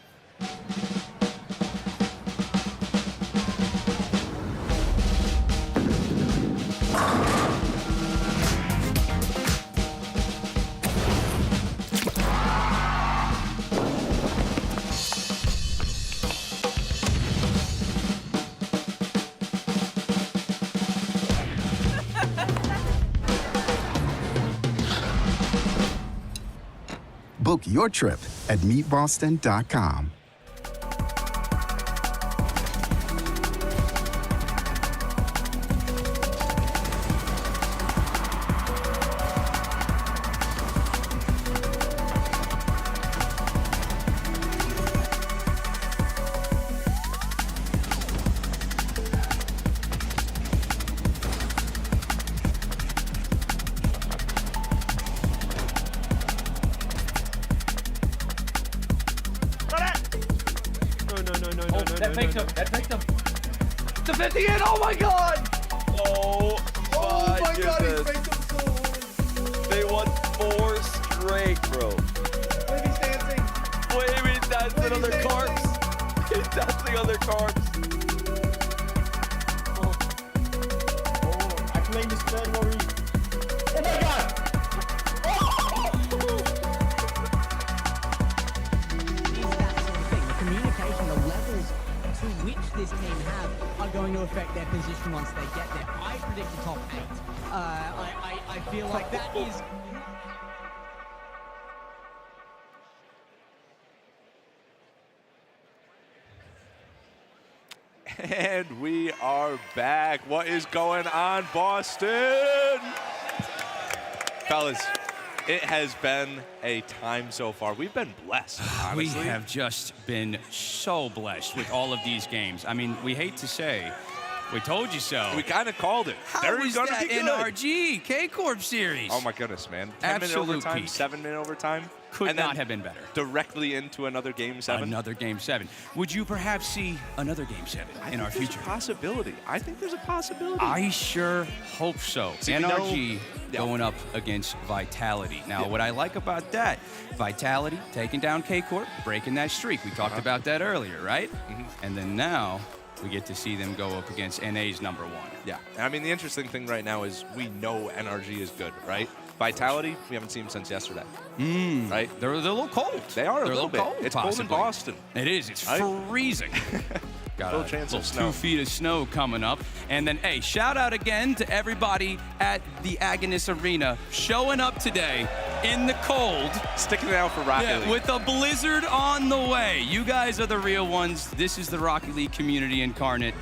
Book your trip at meetboston.com. That faked him. The 50 in. Oh my god. Oh my God, he goodness. faked him so hard. They won 4 straight, bro. Wavy dancing. Wavy dancing on their carbs. He's dancing on their carbs. I claim this third Maurice. Oh my god. The communication, the levels to which this team have are going to affect their position once they get there. I predict the top 8. I feel like that is... And we are back. What is going on, Boston? Fellas, it has been a time so far. We've been blessed, honestly. We have just been so blessed with all of these games. I mean, we hate to say, We told you so. We kind of called it. How They're was gonna that be good. NRG K-Corp series? Oh my goodness, man. 10-minute Absolute overtime, peak. 7-minute overtime. Could and then not have been better. Directly into another Game 7. Another Game 7. Would you perhaps see another Game 7 in our future? There's a possibility. I think there's a possibility. I sure hope so. See, we NRG know- going up against Vitality. Now, what I like about that, Vitality taking down K-Corp, breaking that streak. We talked about that earlier, right? And then now we get to see them go up against NA's #1. Yeah. And I mean, the interesting thing right now is we know NRG is good, right? Vitality, we haven't seen them since yesterday. Right? They're a little cold. They are They're a little bit. cold, It's cold in possibly. Boston. It is. It's Right? freezing. Got Little chance of snow. 2 feet of snow coming up. And then, hey, shout out again to everybody at the Agnes Arena showing up today in the cold. Sticking it out for Rocket League. With a blizzard on the way. You guys are the real ones. This is the Rocket League community incarnate.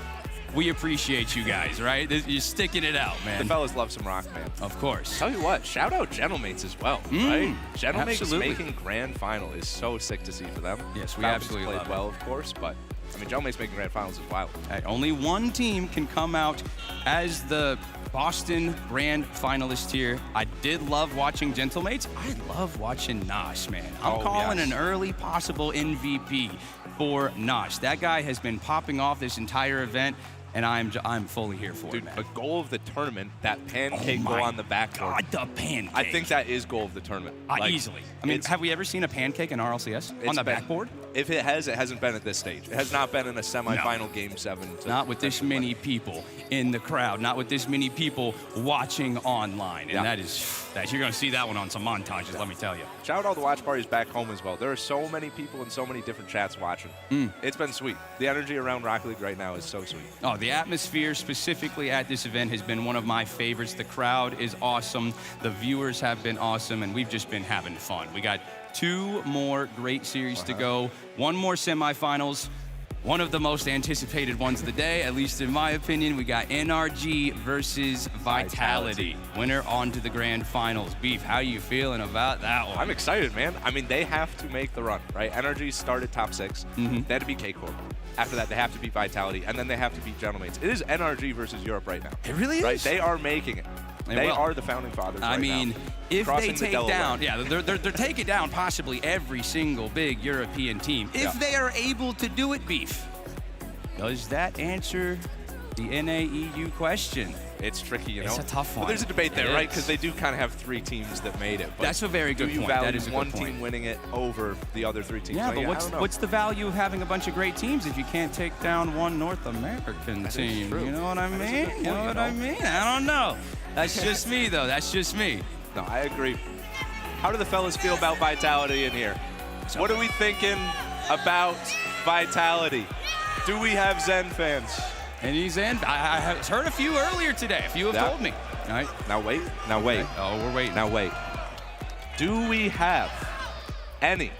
We appreciate you guys, right? You're sticking it out, man. The fellas love some rock, man. Of course. Tell you what, shout out Gentlemates as well, right? Gentlemates absolutely. making grand final is so sick to see for them. Yes, we Falcons absolutely played love it. well, of course, but I mean, Gentlemates making grand finals is wild. Hey, only one team can come out as the Boston Grand Finalist here. I did love watching Gentlemates. I love watching Nosh, man. I'm calling an early possible MVP for Nosh. That guy has been popping off this entire event, and I'm fully here for it, man. The goal of the tournament, that pancake goal on the backboard. God, the pancake. I think that is goal of the tournament. Easily. I mean, have we ever seen a pancake in RLCS on the backboard? If it has, it hasn't been at this stage. It has not been in a semifinal Game 7. Not with this many people in the crowd, not with this many people watching online. And that you're going to see that one on some montages, let me tell you. Shout out all the watch parties back home as well. There are so many people in so many different chats watching. It's been sweet. The energy around Rocket League right now is so sweet. Oh, the atmosphere specifically at this event has been one of my favorites. The crowd is awesome. The viewers have been awesome, and we've just been having fun. We got 2 more great series to go, 1 more semifinals. One of the most anticipated ones of the day, at least in my opinion. We got NRG versus Vitality. Winner on to the grand finals. Beef, how you feeling about that one? I'm excited, man. I mean, they have to make the run, right? NRG started top 6. They had to beat K-Corp. After that, they have to beat Vitality, and then they have to beat Gentlemates. It is NRG versus Europe right now. It really is. Right? They are making it. They are the founding fathers I right mean, now. if Crossing they the take Delaware. down, they're taking down possibly every single big European team. If they are able to do it, Beef, does that answer the NAEU question? It's tricky, you know. It's a tough one. But there's a debate there, It right? is. Because they do kind of have 3 teams that made it. But That's a very good do you point. value That is a good one point. team winning it over the other 3 teams? Yeah, Like, but I don't know. what's the value of having a bunch of great teams if you can't take down one North American That is team? true. You know what I That is a mean? good You know point, what you I know? mean? I don't know. That's just me, though. That's just me. No, I agree. How do the fellas feel about Vitality in here? What are we thinking about Vitality? Do we have Zen fans? Any Zen? I have heard a few earlier today. A few have told me. All right. Now wait. Now wait. Okay. Oh, we're waiting. Now wait. Do we have any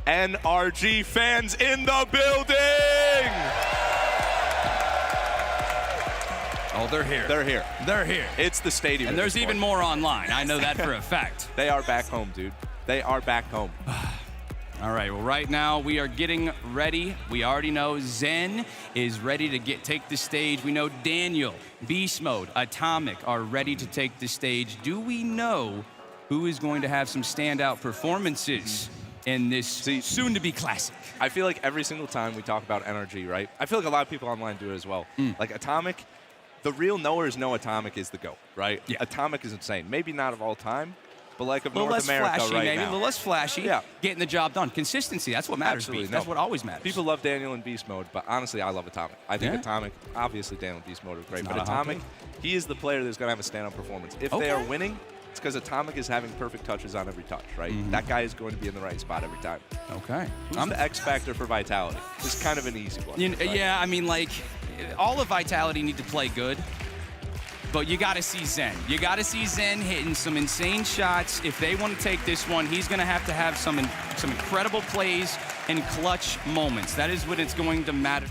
NRG fans in the building? Oh, they're here. They're here. They're here. It's the stadium. And there's even more online. I know that for a fact. They are back home, dude. They are back home. All right, well, right now we are getting ready. We already know Zen is ready to take the stage. We know Daniel, Beast Mode, Atomic are ready to take the stage. Do we know who is going to have some standout performances in this soon-to-be classic? I feel like every single time we talk about NRG, right? I feel like a lot of people online do it as well. Like Atomic, the real knowers know Atomic is the GOAT, right? Yeah. Atomic is insane. Maybe not of all time, but like of A little North less America flashy, right maybe. now. A little less flashy. Yeah. Getting the job done. Consistency, that's what matters, Absolutely. Beef. That's what always matters. People love Daniel in Beast Mode, but honestly, I love Atomic. I think Yeah. Atomic, obviously Daniel in Beast Mode are great, It's but not a hot Atomic, he is the player that's going to have a stand-up performance. If they are winning, it's because Atomic is having perfect touches on every touch, right? That guy is going to be in the right spot every time. Okay. Who's the X factor for Vitality? It's kind of an easy one. right? Yeah, I mean, like, all of Vitality need to play good. But you got to see Zen. You got to see Zen hitting some insane shots. If they want to take this one, he's going to have some incredible plays and clutch moments. That is what it's going to matter.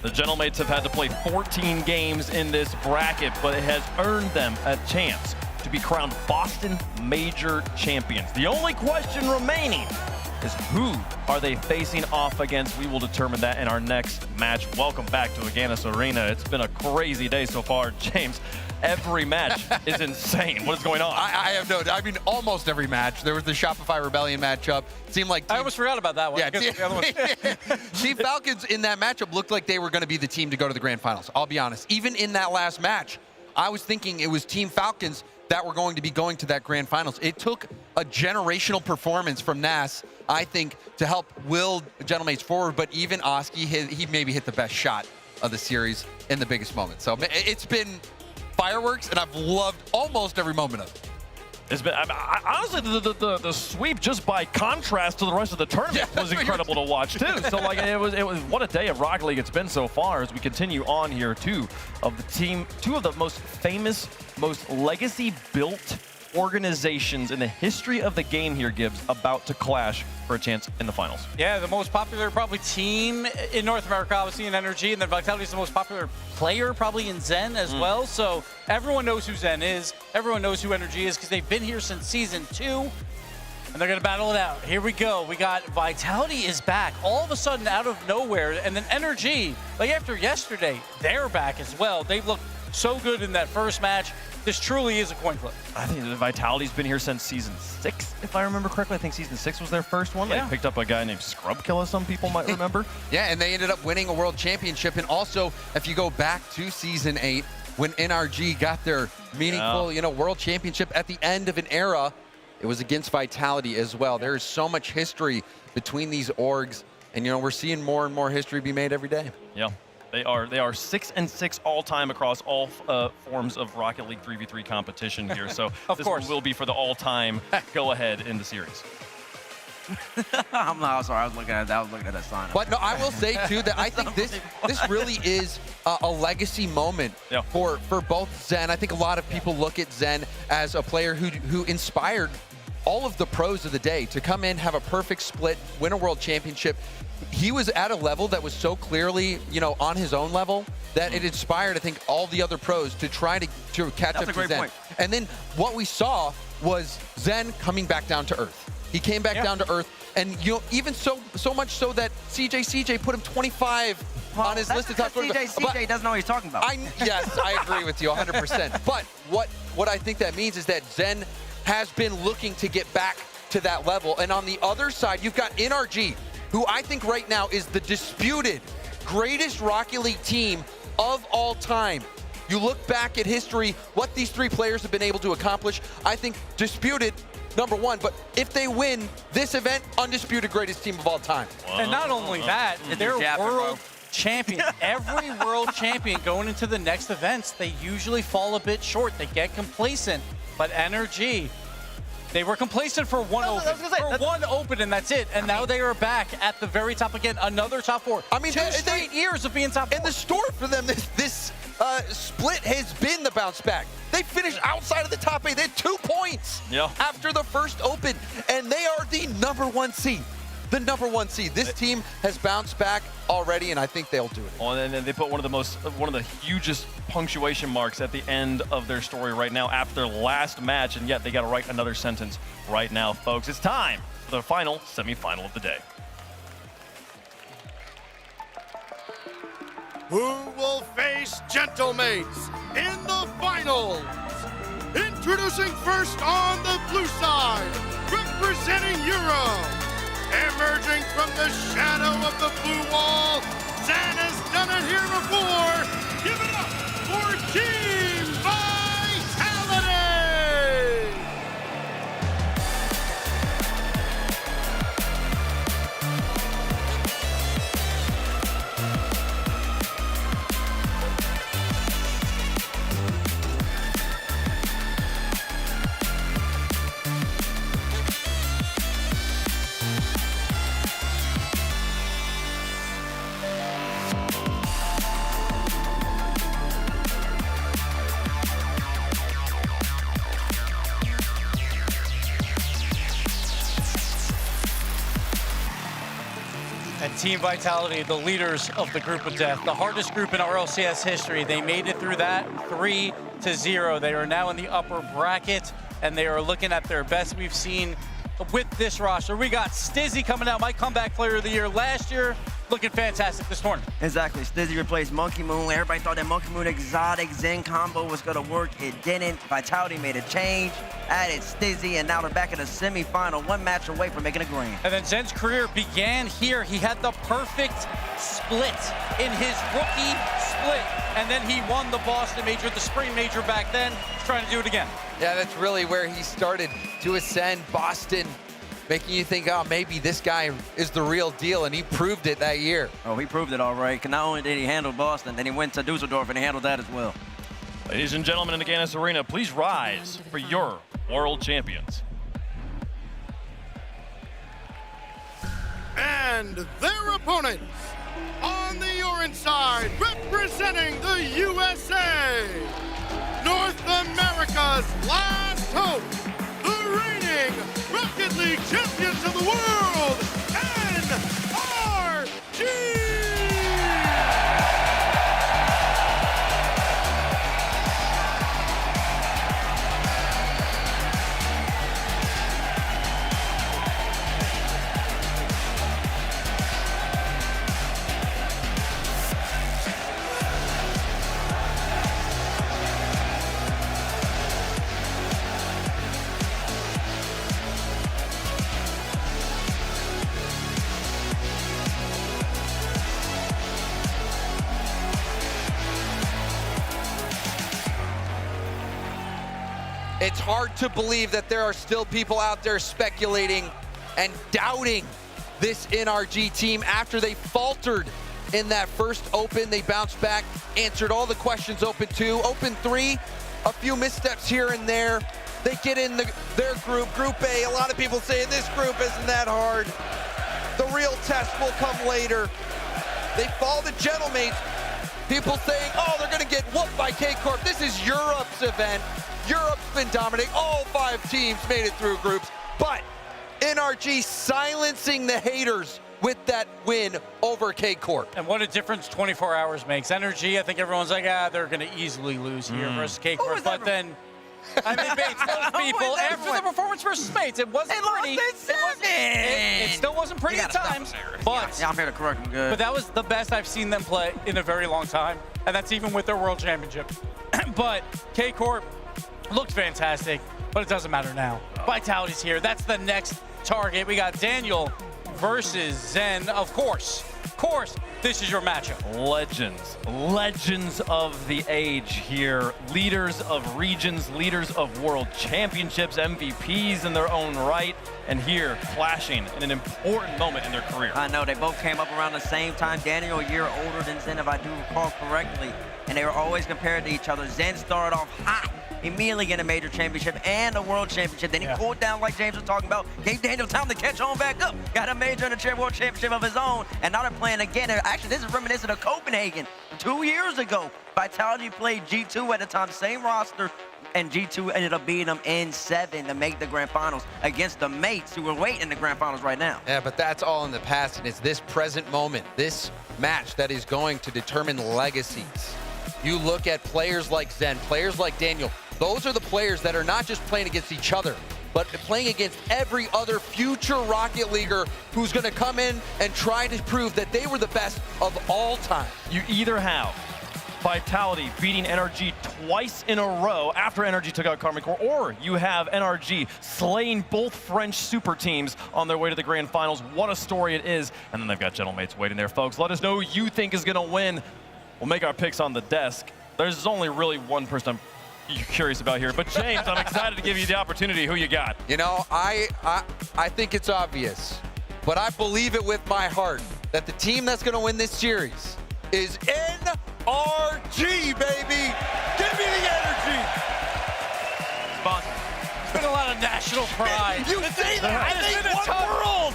The Gentlemates have had to play 14 games in this bracket, but it has earned them a chance to be crowned Boston Major Champions. The only question remaining is who are they facing off against? We will determine that in our next match. Welcome back to Agganis Arena. It's been a crazy day so far. James, every match is insane. What is going on? I have no doubt. I mean, almost every match. There was the Shopify Rebellion matchup. It seemed like I almost forgot about that one. Yeah, The other ones. Team Falcons in that matchup looked like they were going to be the team to go to the grand finals. I'll be honest. Even in that last match, I was thinking it was Team Falcons that were going to be going to that grand finals. It took a generational performance from Nas, I think, to help will Gentlemates forward, but even Oski, he maybe hit the best shot of the series in the biggest moment. So it's been fireworks, and I've loved almost every moment of it. It's been, honestly, the sweep, just by contrast to the rest of the tournament, was incredible to watch too. So like it was what a day of Rocket League it's been so far. As we continue on here, two of the most famous, most legacy-built organizations in the history of the game here, Gibbs, about to clash for a chance in the finals. Yeah, the most popular probably team in North America, obviously in Energy, and then Vitality is the most popular player probably in Zen as well. So everyone knows who Zen is. Everyone knows who Energy is because they've been here since Season 2, and they're going to battle it out. Here we go. We got Vitality is back all of a sudden out of nowhere, and then Energy, like after yesterday, they're back as well. They've looked so good in that first match. This truly is a coin flip. I think Vitality's been here since Season 6, if I remember correctly. I think Season 6 was their first one. Yeah. They picked up a guy named Scrubkilla, some people might remember. Yeah, and they ended up winning a world championship. And also, if you go back to Season 8, when NRG got their meaningful, world championship at the end of an era, it was against Vitality as well. There is so much history between these orgs, and we're seeing more and more history be made every day. Yeah. They are 6-6 all-time across all forms of Rocket League 3v3 competition here. So this one will be for the all-time go-ahead in the series. I'm not sorry. I was looking at that. I was looking at that sign. But no, I will say too that I think this really is a legacy moment for both Zen. I think a lot of people look at Zen as a player who inspired all of the pros of the day to come in, have a perfect split, win a world championship. He was at a level that was so clearly, on his own level that it inspired, I think, all the other pros to try to catch up to Zen. Point. And then what we saw was Zen coming back down to earth. He came back down to earth, and even so much so that CJ put him 25 on his list of top scorers. CJ doesn't know what he's talking about. Yes, I agree with you 100%. But what I think that means is that Zen has been looking to get back to that level. And on the other side, you've got NRG, who I think right now is the disputed greatest Rocket League team of all time. You look back at history, what these three players have been able to accomplish, I think disputed, number one, but if they win this event, undisputed greatest team of all time. And not only that, they're world champion. Every world champion going into the next events, they usually fall a bit short. They get complacent. But NRG, they were complacent for one open, and that's it. And now they are back at the very top again. Another top four. I mean, 2 straight years of being top four. And the story for them this split has been the bounce back. They finished outside of the top 8. They had 2 points after the first open, and they are the #1 seed. The #1 seed. This team has bounced back already, and I think they'll do it. Oh, and then they put one of the hugest punctuation marks at the end of their story right now after their last match, and yet they got to write another sentence right now, folks. It's time for the final semifinal of the day. Who will face Gentlemates in the finals? Introducing first on the blue side, representing Europe. Emerging from the shadow of the blue wall, Zen has done it here before. Give it up for Team Vitality! And Team Vitality, the leaders of the group of death, the hardest group in RLCS history. They made it through that 3 2-0. They are now in the upper bracket, and they are looking at their best we've seen with this roster. We got Stizzy coming out, my comeback player of the year last year, looking fantastic this tournament. Exactly. Stizzy replaced Monkey Moon. Everybody thought that Monkey Moon exotic Zen combo was going to work. It didn't. Vitality made a change, added Stizzy, and now they're back in the semifinal, one match away from making a grand. And then Zen's career began here. He had the perfect split in his rookie split, and then he won the Boston Major, the Spring Major back then. He's trying to do it again. Yeah, that's really where he started to ascend. Boston, making you think, oh, maybe this guy is the real deal, and he proved it that year. Oh, he proved it all right. Because not only did he handle Boston, then he went to Dusseldorf and he handled that as well. Ladies and gentlemen in the Ganis Arena, please rise for your world champions. And their opponents, on the orange side, representing the USA, North America's last hope, the reigning Rocket League champions of the world, NRG! It's hard to believe that there are still people out there speculating and doubting this NRG team after they faltered in that first open. They bounced back, answered all the questions open 2, open 3, a few missteps here and there. They get in their group, Group A. A lot of people saying this group isn't that hard. The real test will come later. They fall to Gentlemates. People saying, oh, they're gonna get whooped by K-Corp. This is Europe's event. Europe's been dominating. All 5 teams made it through groups, but NRG silencing the haters with that win over K-Corp. And what a difference 24 hours makes. Energy, I think everyone's like, they're going to easily lose here versus K-Corp. But then, I mean, Mates, most people, after the performance versus Mates, it wasn't pretty. It still wasn't pretty at times. But yeah, I'm here to correct him good. But that was the best I've seen them play in a very long time. And that's even with their World Championship. But K-Corp looked fantastic, but it doesn't matter now. Vitality's here. That's the next target. We got Daniel versus Zen. Of course, this is your matchup. Legends of the age here. Leaders of regions, leaders of world championships, MVPs in their own right, and here clashing in an important moment in their career. I know, they both came up around the same time. Daniel a year older than Zen, if I do recall correctly, and they were always compared to each other. Zen started off hot, immediately get a major championship and a world championship. Then he cooled down like James was talking about, gave Daniel time to catch on back up. Got a major and a world championship of his own, and now they're playing again. Actually, this is reminiscent of Copenhagen 2 years ago. Vitality played G2 at the time, same roster, and G2 ended up beating them in 7 to make the grand finals against the Mates who were waiting in the grand finals right now. Yeah, but that's all in the past, and it's this present moment, this match that is going to determine legacies. You look at players like Zen, players like Daniel, those are the players that are not just playing against each other, but playing against every other future Rocket Leaguer who's going to come in and try to prove that they were the best of all time. You either have Vitality beating NRG twice in a row after NRG took out Karmine Corp, or you have NRG slaying both French super teams on their way to the grand finals. What a story it is. And then they've got Gentlemates waiting there, folks. Let us know who you think is going to win. We'll make our picks on the desk. There's only really one person I'm curious about here, but James, I'm excited to give you the opportunity. Who you got? You know, I think it's obvious, but I believe it with my heart that the team that's going to win this series is NRG, baby. Give me the energy. There's been a lot of national pride. You say that?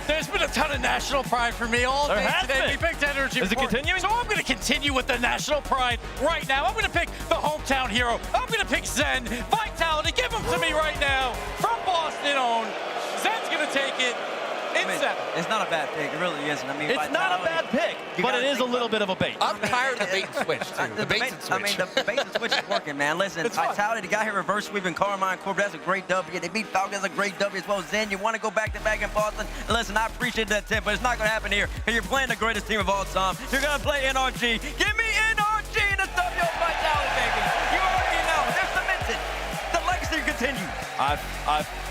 There's been a ton of national pride for me all day today. We picked energy. Is it continuing? So I'm going to continue with the national pride right now. I'm going to pick the hometown hero. I'm going to pick Zen. Vitality, give him to me right now. From Boston owned. Zen's going to take it in admit, it's not a bad pick. It really isn't. I mean, It's not a bad pick, but it is a little bit of a bait. I'm tired of the bait and switch, too. The bait and switch. I mean, the bait and switch is working, man. Listen, Vitality, the guy here reverse sweeping Carmine Corbett. That's a great W. They beat Falcons, a great W as well. Zen, you want to go back-to-back in Boston? And listen, I appreciate that tip, but it's not going to happen here. And you're playing the greatest team of all time. You're going to play NRG. Give me NRG in the W of Vitality, baby. You already know. They're cemented. The legacy continues.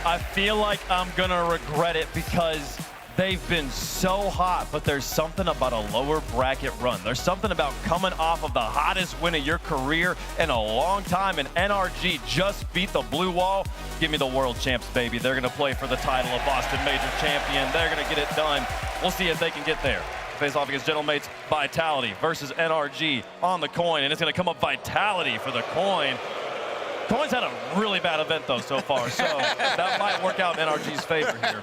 I feel like I'm going to regret it because they've been so hot, but there's something about a lower bracket run. There's something about coming off of the hottest win of your career in a long time, and NRG just beat the blue wall. Give me the world champs, baby. They're going to play for the title of Boston Major Champion. They're going to get it done. We'll see if they can get there. Face off against Gentlemates Vitality versus NRG on the coin, and it's going to come up Vitality for the coin. Coin's had a really bad event, though, so far, so that might work out in NRG's favor here.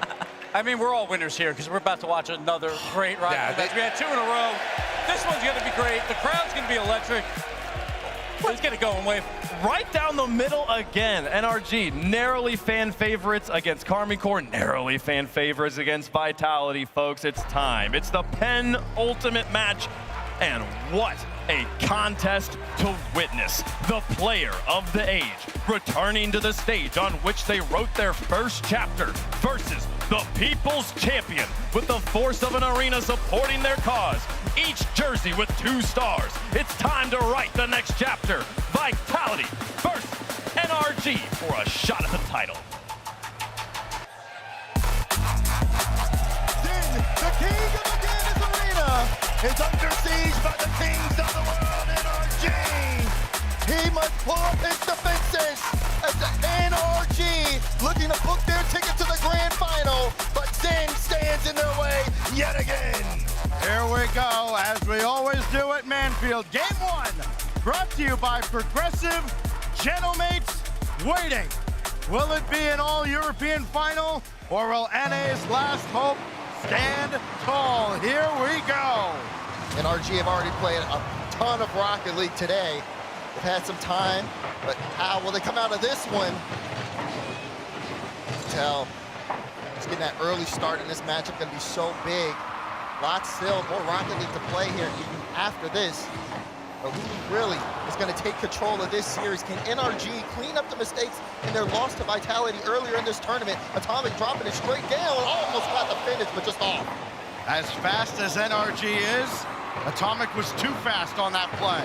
I mean, we're all winners here because we're about to watch another great Rocket League match. We had 2 in a row. This one's going to be great. The crowd's going to be electric. Let's get it going, Wave. Right down the middle again. NRG, narrowly fan favorites against Karmine Corps, narrowly fan favorites against Vitality, folks. It's time. It's the penultimate match. And what a contest to witness. The player of the age returning to the stage on which they wrote their first chapter versus the people's champion with the force of an arena supporting their cause. Each jersey with 2 stars. It's time to write the next chapter. Vitality versus NRG for a shot at the title. The king of the Games Arena is under siege by the kings of the world, NRG. He must pull up his defenses as the NRG looking to book their ticket to the grand final, but Zen stands in their way yet again. Here we go, as we always do at Manfield. Game 1, brought to you by Progressive Gentlemates Waiting. Will it be an all-European final, or will NA's last hope stand tall? Here we go. NRG have already played a ton of Rocket League today. They've had some time, but how will they come out of this one? Tell. Just getting that early start in this matchup going to be so big. Lots still, more Rocket League to play here even after this. But who really is going to take control of this series? Can NRG clean up the mistakes in their loss to Vitality earlier in this tournament? Atomic dropping it straight down, almost got the finish, but just off. As fast as NRG is, Atomic was too fast on that play.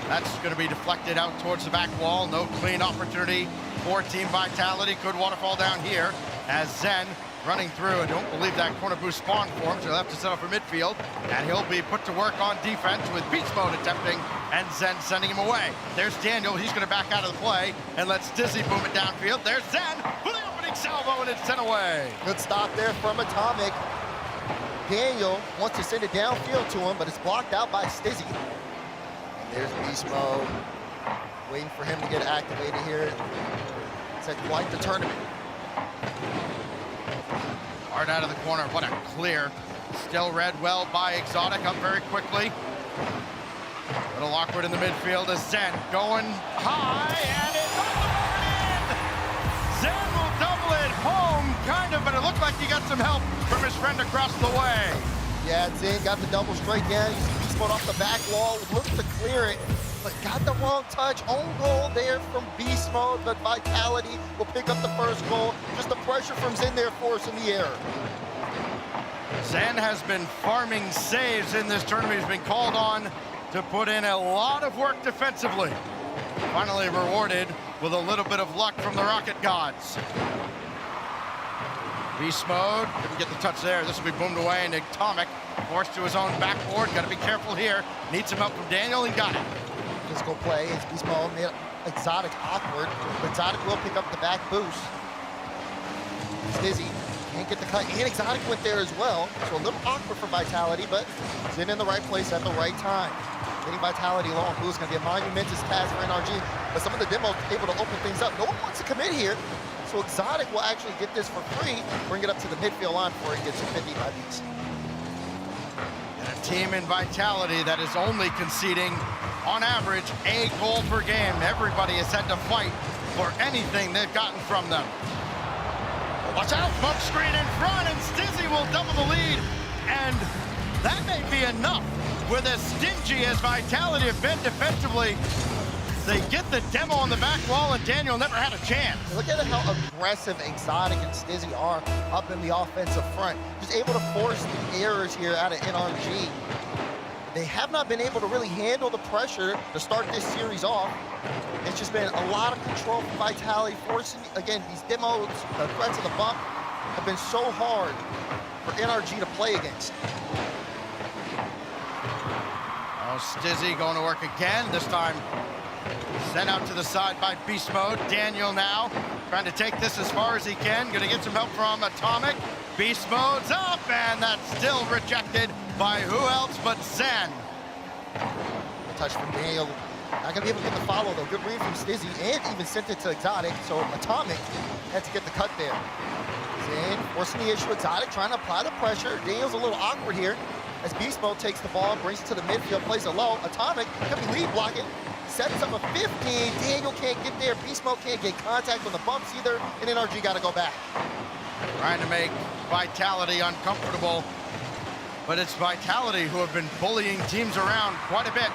That's going to be deflected out towards the back wall. No clean opportunity for Team Vitality. Could waterfall down here as Zen running through. I don't believe that corner boost spawned for him, so he'll have to set up for midfield. And he'll be put to work on defense with beast mode attempting, and Zen sending him away. There's Daniel. He's going to back out of the play and lets Dizzy boom it downfield. There's Zen for the opening salvo, and it's sent away. Good stop there from Atomic. Daniel wants to send it downfield to him, but it's blocked out by Stizzy. And there's beast mode, waiting for him to get activated here. It's like quite the tournament. Hard out of the corner, what a clear. Still read well by Exotic, up very quickly. A little awkward in the midfield as Zen going high, and it's on the in! Zen will double it home, kind of, but it looked like he got some help from his friend across the way. Yeah, Zen got the double straight down. You see beast mode off the back wall, looked to clear it, but got the wrong touch. Own goal there from beast mode, but Vitality will pick up the first goal. Just the pressure from Zen there for us in the air. Zen has been farming saves in this tournament. He's been called on to put in a lot of work defensively. Finally rewarded with a little bit of luck from the Rocket Gods. Beast mode, didn't get the touch there. This will be boomed away, and Atomic forced to his own backboard. Got to be careful here. Needs some help from Daniel, and got it. Physical play as beast mode made Exotic awkward, but Exotic will pick up the back boost. Stizzy can't get the cut, and Exotic went there as well. So a little awkward for Vitality, but he's in the right place at the right time. Getting Vitality long boost is going to be a monumentous task for NRG, but some of the demos able to open things up. No one wants to commit here, so Exotic will actually get this for free, bring it up to the midfield line before it gets 50 by beats. And a team in Vitality that is only conceding, on average, a goal per game. Everybody has had to fight for anything they've gotten from them. Watch out, smoke screen in front, and Stizzy will enough with as stingy as Vitality have been defensively. They get the demo on the back wall, and Daniel never had a chance. Look at how aggressive Exotic and Stizzy are up in the offensive front. Just able to force the errors here out of NRG. They have not been able to really handle the pressure to start this series off. It's just been a lot of control from Vitality, forcing, again, these demos, the threats of the bump have been so hard for NRG to play against. Oh, Stizzy going to work again, this time sent out to the side by Beast Mode. Daniel now trying to take this as far as he can. Gonna get some help from Atomic. Beast Mode's up, and that's still rejected by who else but Zen. Touch from Daniel. Not gonna be able to get the follow though. Good read from Stizzy, and even sent it to Exotic, so Atomic had to get the cut there. Zen forcing the issue. Exotic trying to apply the pressure. Daniel's a little awkward here as Beast Mode takes the ball, brings it to the midfield, plays it low. Atomic could be lead blocking. Sets up a 15, Daniel can't get there, Beast Mode can't get contact on the bumps either, and NRG gotta go back. Trying to make Vitality uncomfortable, but it's Vitality who have been bullying teams around quite a bit.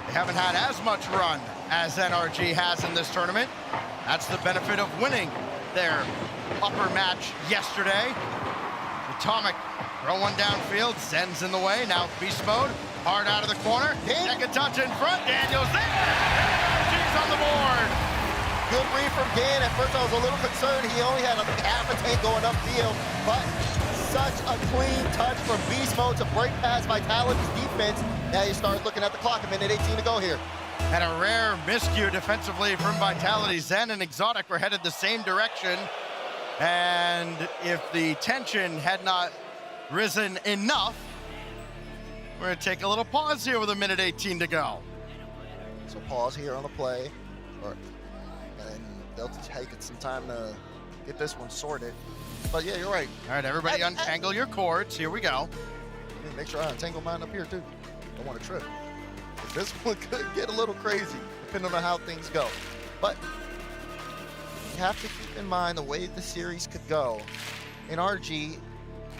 They haven't had as much run as NRG has in this tournament. That's the benefit of winning their upper match yesterday. Atomic throw one downfield, Zen's in the way, now Beast Mode. Hard out of the corner, second touch in front, Daniel's there! NRG's on the board! Good read from Dan. At first I was a little concerned. He only had a half a tank going upfield, but such a clean touch from Beast Mode to break past Vitality's defense. Now you start looking at the clock, a minute 18 to go here. And a rare miscue defensively from Vitality. Zen and Exotic were headed the same direction, and if the tension had not risen enough, we're gonna take a little pause here with a minute 18 to go. So pause here on the play, and they'll take it some time to get this one sorted. But yeah, you're right. All right, everybody untangle your cords. Here we go. Make sure I untangle mine up here too. Don't want to trip. This one could get a little crazy depending on how things go. But you have to keep in mind the way the series could go. NRG,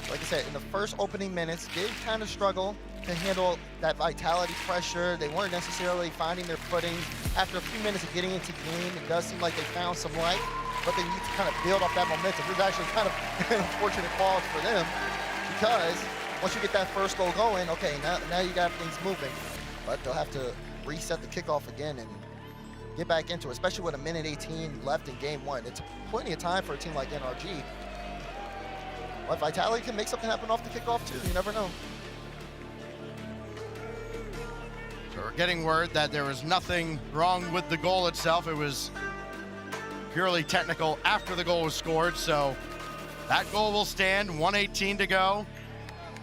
like I said, in the first opening minutes, did kind of struggle to handle that Vitality pressure. They weren't necessarily finding their footing. After a few minutes of getting into game, it does seem like they found some light, but they need to kind of build up that momentum. This is actually kind of an unfortunate pause for them, because once you get that first goal going, okay, now you got things moving. But they'll have to reset the kickoff again and get back into it, especially with a minute 18 left in game one. It's plenty of time for a team like NRG. But Vitality can make something happen off the kickoff too, you never know. So we're getting word that there was nothing wrong with the goal itself. It was purely technical after the goal was scored. So that goal will stand, 1:18 to go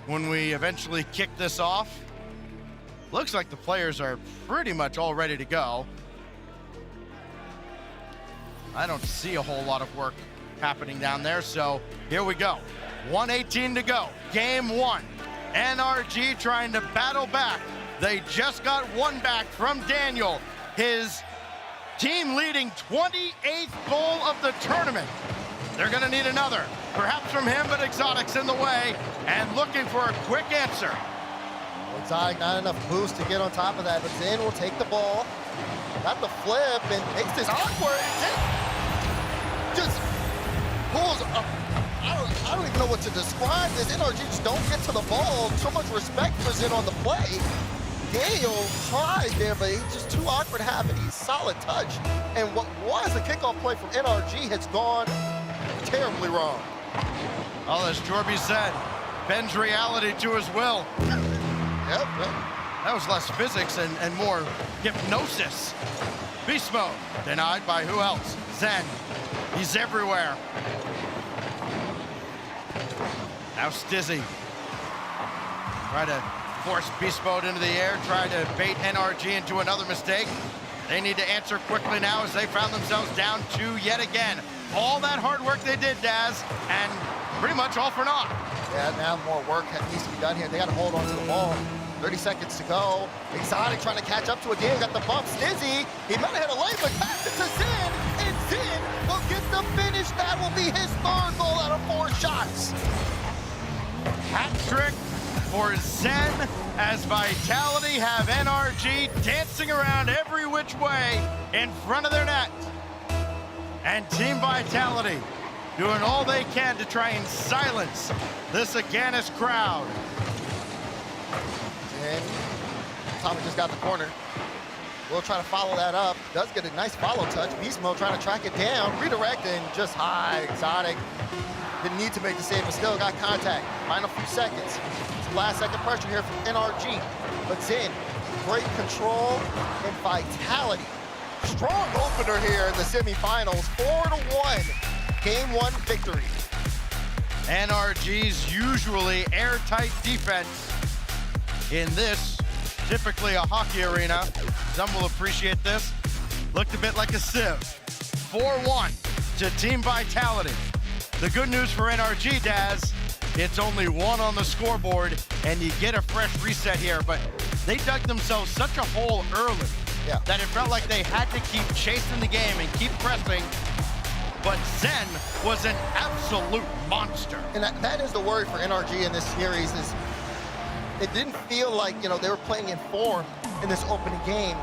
when we eventually kick this off. Looks like the players are pretty much all ready to go. I don't see a whole lot of work happening down there, so here we go. 1:18 to go, game one. NRG trying to battle back. They just got one back from Daniel, his team-leading 28th goal of the tournament. They're gonna need another, perhaps from him, but Exotic's in the way and looking for a quick answer. Exotic, not enough boost to get on top of that, but Zen will take the ball, got the flip, and makes this awkward. Just pulls up. I don't even know what to describe this. NRG just don't get to the ball. So much respect for Zen on the play. Daniel tries there, but he's just too awkward having a solid touch. And what was a kickoff play from NRG has gone terribly wrong. Well, as Jorby said, bends reality to his will. Yep. That was less physics and more hypnosis. Beast Mode, denied by who else? Zen. He's everywhere. Now Stizzy. Try to force Beast Mode into the air, try to bait NRG into another mistake. They need to answer quickly now as they found themselves down two yet again. All that hard work they did, Daz, and pretty much all for naught. Yeah, now more work needs to be done here. They got to hold on to the ball. 30 seconds to go. Exotic trying to catch up to it. Dan got the bump. Stizzy, he might have had a lane, but pass it to Zen, and Zen will get the finish. That will be his third goal out of 4 shots. Hat trick for Zen as Vitality have NRG dancing around every which way in front of their net. And Team Vitality doing all they can to try and silence this Aganis crowd. And Atomic just got the corner. Will try to follow that up. Does get a nice follow touch. Beast Mode trying to track it down. Redirect and just high. Exotic. Didn't need to make the save, but still got contact. Final few seconds. Some last second pressure here from NRG. But Zen, great control and Vitality. Strong opener here in the semifinals. 4-1. Game 1 victory. NRG's usually airtight defense in this, typically a hockey arena. Some will appreciate this. Looked a bit like a sieve. 4-1 to Team Vitality. The good news for NRG, Daz, it's only 1 on the scoreboard, and you get a fresh reset here. But they dug themselves such a hole early that it felt like they had to keep chasing the game and keep pressing. But Zen was an absolute monster. And that is the worry for NRG in this series is it didn't feel like, they were playing in form in this opening game.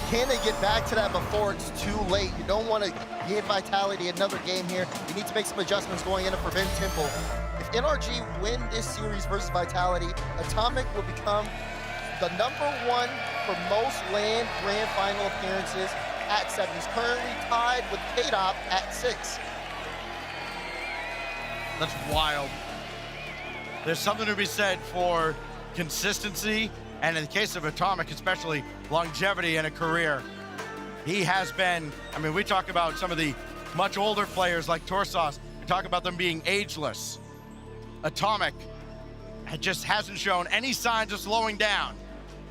Can they get back to that before it's too late? You don't want to give Vitality another game here. You need to make some adjustments going in to prevent Temple. If NRG win this series versus Vitality, Atomic will become the #1 for most LAN Grand Final appearances at 7. He's currently tied with KDOP at 6. That's wild. There's something to be said for consistency, and in the case of Atomic, especially longevity in a career. He has been, we talk about some of the much older players like Torsos. We talk about them being ageless. Atomic just hasn't shown any signs of slowing down,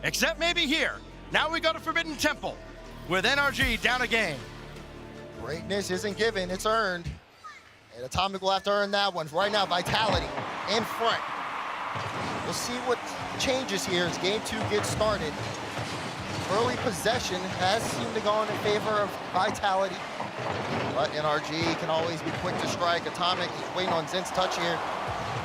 except maybe here. Now we go to Forbidden Temple with NRG down a game. Greatness isn't given, it's earned. And Atomic will have to earn that one. Right now, Vitality in front. We'll see what changes here as game 2 gets started. Early possession has seemed to go in favor of Vitality, but NRG can always be quick to strike. Atomic is waiting on Zen's touch here.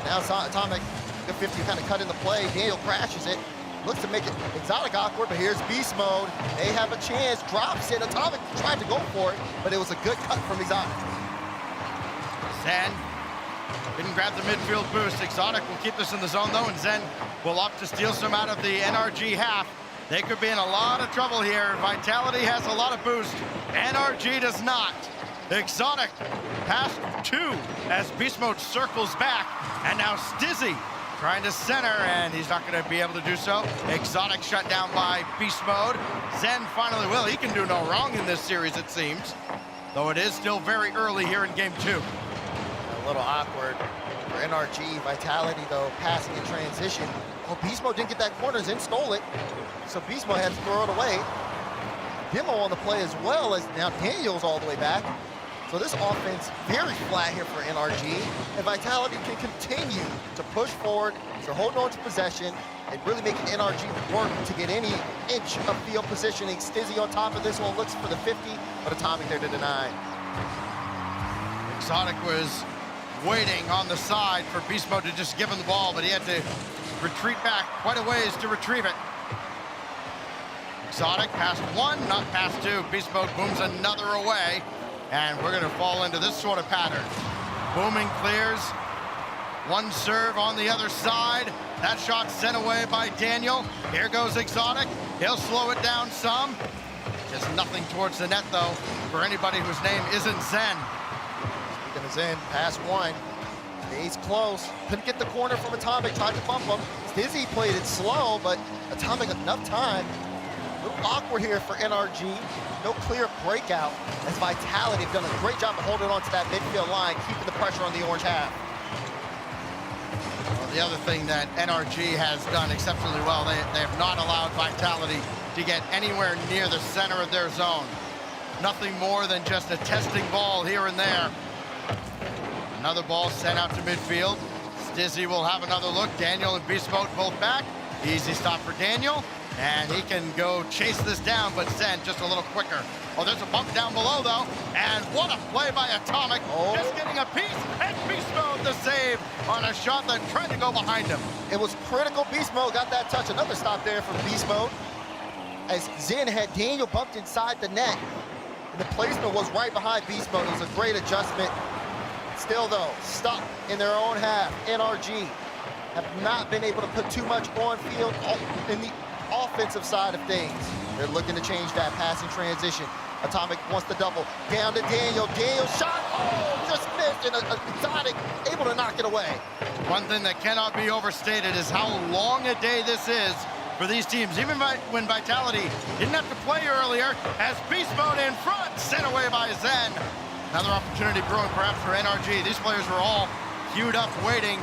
Now Atomic, good 50 kind of cut into play. Daniel crashes it. Looks to make it Exotic awkward, but here's Beast Mode. They have a chance, drops it. Atomic tried to go for it, but it was a good cut from Exotic. Zen didn't grab the midfield boost. Exotic will keep this in the zone though, and Zen will opt to steal some out of the NRG half. They could be in a lot of trouble here. Vitality has a lot of boost. NRG does not. Exotic past 2 as Beast Mode circles back, and now Stizzy trying to center, and he's not going to be able to do so. Exotic shut down by Beast Mode. Zen finally will. He can do no wrong in this series, it seems, though it is still very early here in game 2. A little awkward for NRG. Vitality, though, passing in transition. Oh, Beast Mode didn't get that corner. Zen stole it, so Beast Mode had to throw it away. Demo on the play as well, as now Daniel's all the way back. So this offense very flat here for NRG, and Vitality can continue to push forward. So holding on to possession and really making NRG work to get any inch of field positioning. Stizzy on top of this one, looks for the 50, but Atomic there to deny. Exotic was waiting on the side for Beast Mode to just give him the ball, but he had to retreat back quite a ways to retrieve it. Exotic past 1, not past 2. Beast Mode booms another away, and we're gonna fall into this sort of pattern. Booming clears, 1 serve on the other side. That shot sent away by Daniel. Here goes Exotic. He'll slow it down some. Just nothing towards the net though for anybody whose name isn't Zen. Speaking of Zen, pass 1. Stays close. Couldn't get the corner from Atomic, tried to bump him. Stizzy played it slow, but Atomic enough time. A little awkward here for NRG. No clear breakout, as Vitality have done a great job of holding on to that midfield line, keeping the pressure on the orange half. Well, the other thing that NRG has done exceptionally well, they have not allowed Vitality to get anywhere near the center of their zone. Nothing more than just a testing ball here and there. Another ball sent out to midfield. Stizzy will have another look. Daniel and Beast Mode both back. Easy stop for Daniel. And he can go chase this down, but Zen just a little quicker. Oh, there's a bump down below, though. And what a play by Atomic. Just getting a piece, and Beast Mode the save saved on a shot that tried to go behind him. It was critical. Beast Mode got that touch. Another stop there from Beast Mode. As Zen had Daniel bumped inside the net. And the placement was right behind Beast Mode. It was a great adjustment. Still though, stuck in their own half. NRG have not been able to put too much on field in the offensive side of things. They're looking to change that passing transition. Atomic wants the double. Down to Daniel. Daniel shot. Oh, just missed. And Exotic able to knock it away. One thing that cannot be overstated is how long a day this is for these teams. Even when Vitality didn't have to play earlier, as Beast Mode in front, sent away by Zen. Another opportunity brewing perhaps for NRG. These players were all queued up waiting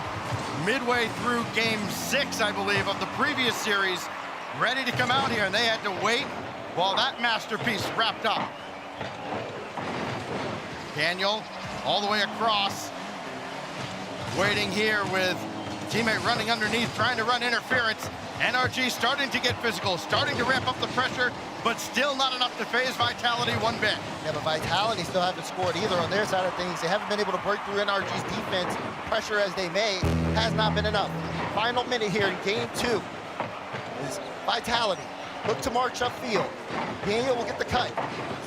midway through game 6, I believe, of the previous series, ready to come out here, and they had to wait while that masterpiece wrapped up. Daniel all the way across, waiting here with teammate running underneath, trying to run interference. NRG starting to get physical, starting to ramp up the pressure, but still not enough to phase Vitality one bit. Yeah, but Vitality still haven't scored either on their side of things. They haven't been able to break through NRG's defense. Pressure as they may has not been enough. Final minute here in game 2 is Vitality. Look to march upfield. Daniel will get the cut.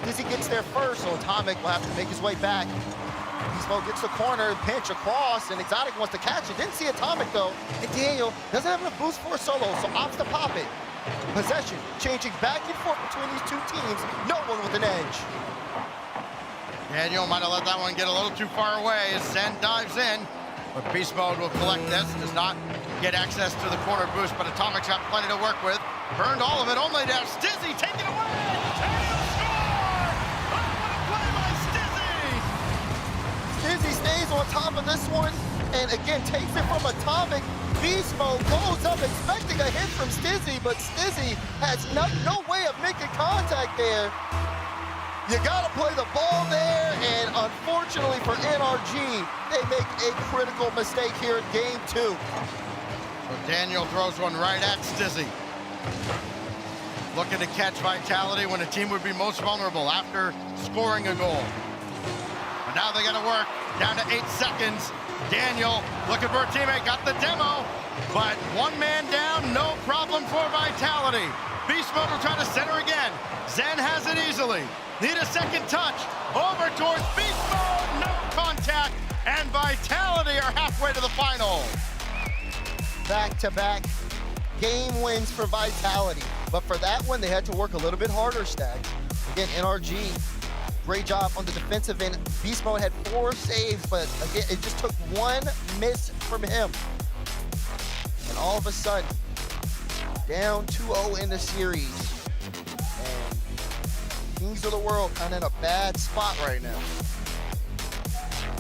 Stizzy gets there first, so Atomic will have to make his way back. Beast Mode gets the corner, pinch across, and Exotic wants to catch it. Didn't see Atomic though, and Daniel doesn't have enough boost for a solo, so opts to pop it. Possession changing back and forth between these two teams. No one with an edge. Daniel might have let that one get a little too far away as Zen dives in, but Beast Mode will collect this, does not get access to the corner boost, but Atomic's got plenty to work with. Burned all of it, only to have Stizzy take it away. Daniel score! Oh, what a play by Stizzy! Stizzy stays on top of this one, and again takes it from Atomic. Beast Mode goes up expecting a hit from Stizzy, but Stizzy has no way of making contact there. You gotta play the ball there, and unfortunately for NRG, they make a critical mistake here in game 2. So Daniel throws one right at Stizzy. Looking to catch Vitality when a team would be most vulnerable after scoring a goal. But now they gotta work, down to 8 seconds. Daniel looking for a teammate, got the demo, but one man down, no problem for Vitality. Beast Mode will try to center again. Zen has it easily. Need a second touch. Over towards Beast Mode, no contact, and Vitality are halfway to the final. Back-to-back game wins for Vitality, but for that one, they had to work a little bit harder, Stacks. Again, NRG, great job on the defensive end. Beast Mode had 4 saves, but again, it just took one miss from him. And all of a sudden, down 2-0 in the series. And Kings of the World kind of in a bad spot right now.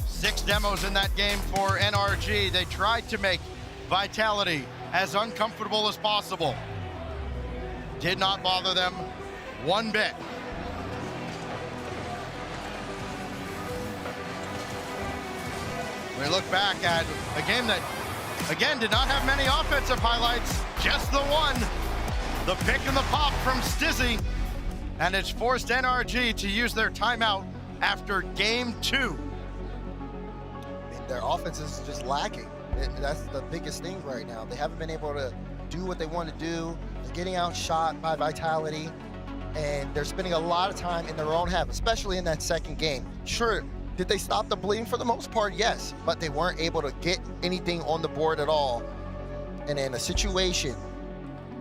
6 demos in that game for NRG. They tried to make Vitality as uncomfortable as possible. Did not bother them one bit. We look back at a game that, again, did not have many offensive highlights, just the one. The pick and the pop from Stizzy, and it's forced NRG to use their timeout after game 2. Their offense is just lacking. That's the biggest thing right now. They haven't been able to do what they want to do. They're getting outshot by Vitality, and they're spending a lot of time in their own half, especially in that second game. Sure, did they stop the bleeding for the most part? Yes, but they weren't able to get anything on the board at all. And in a situation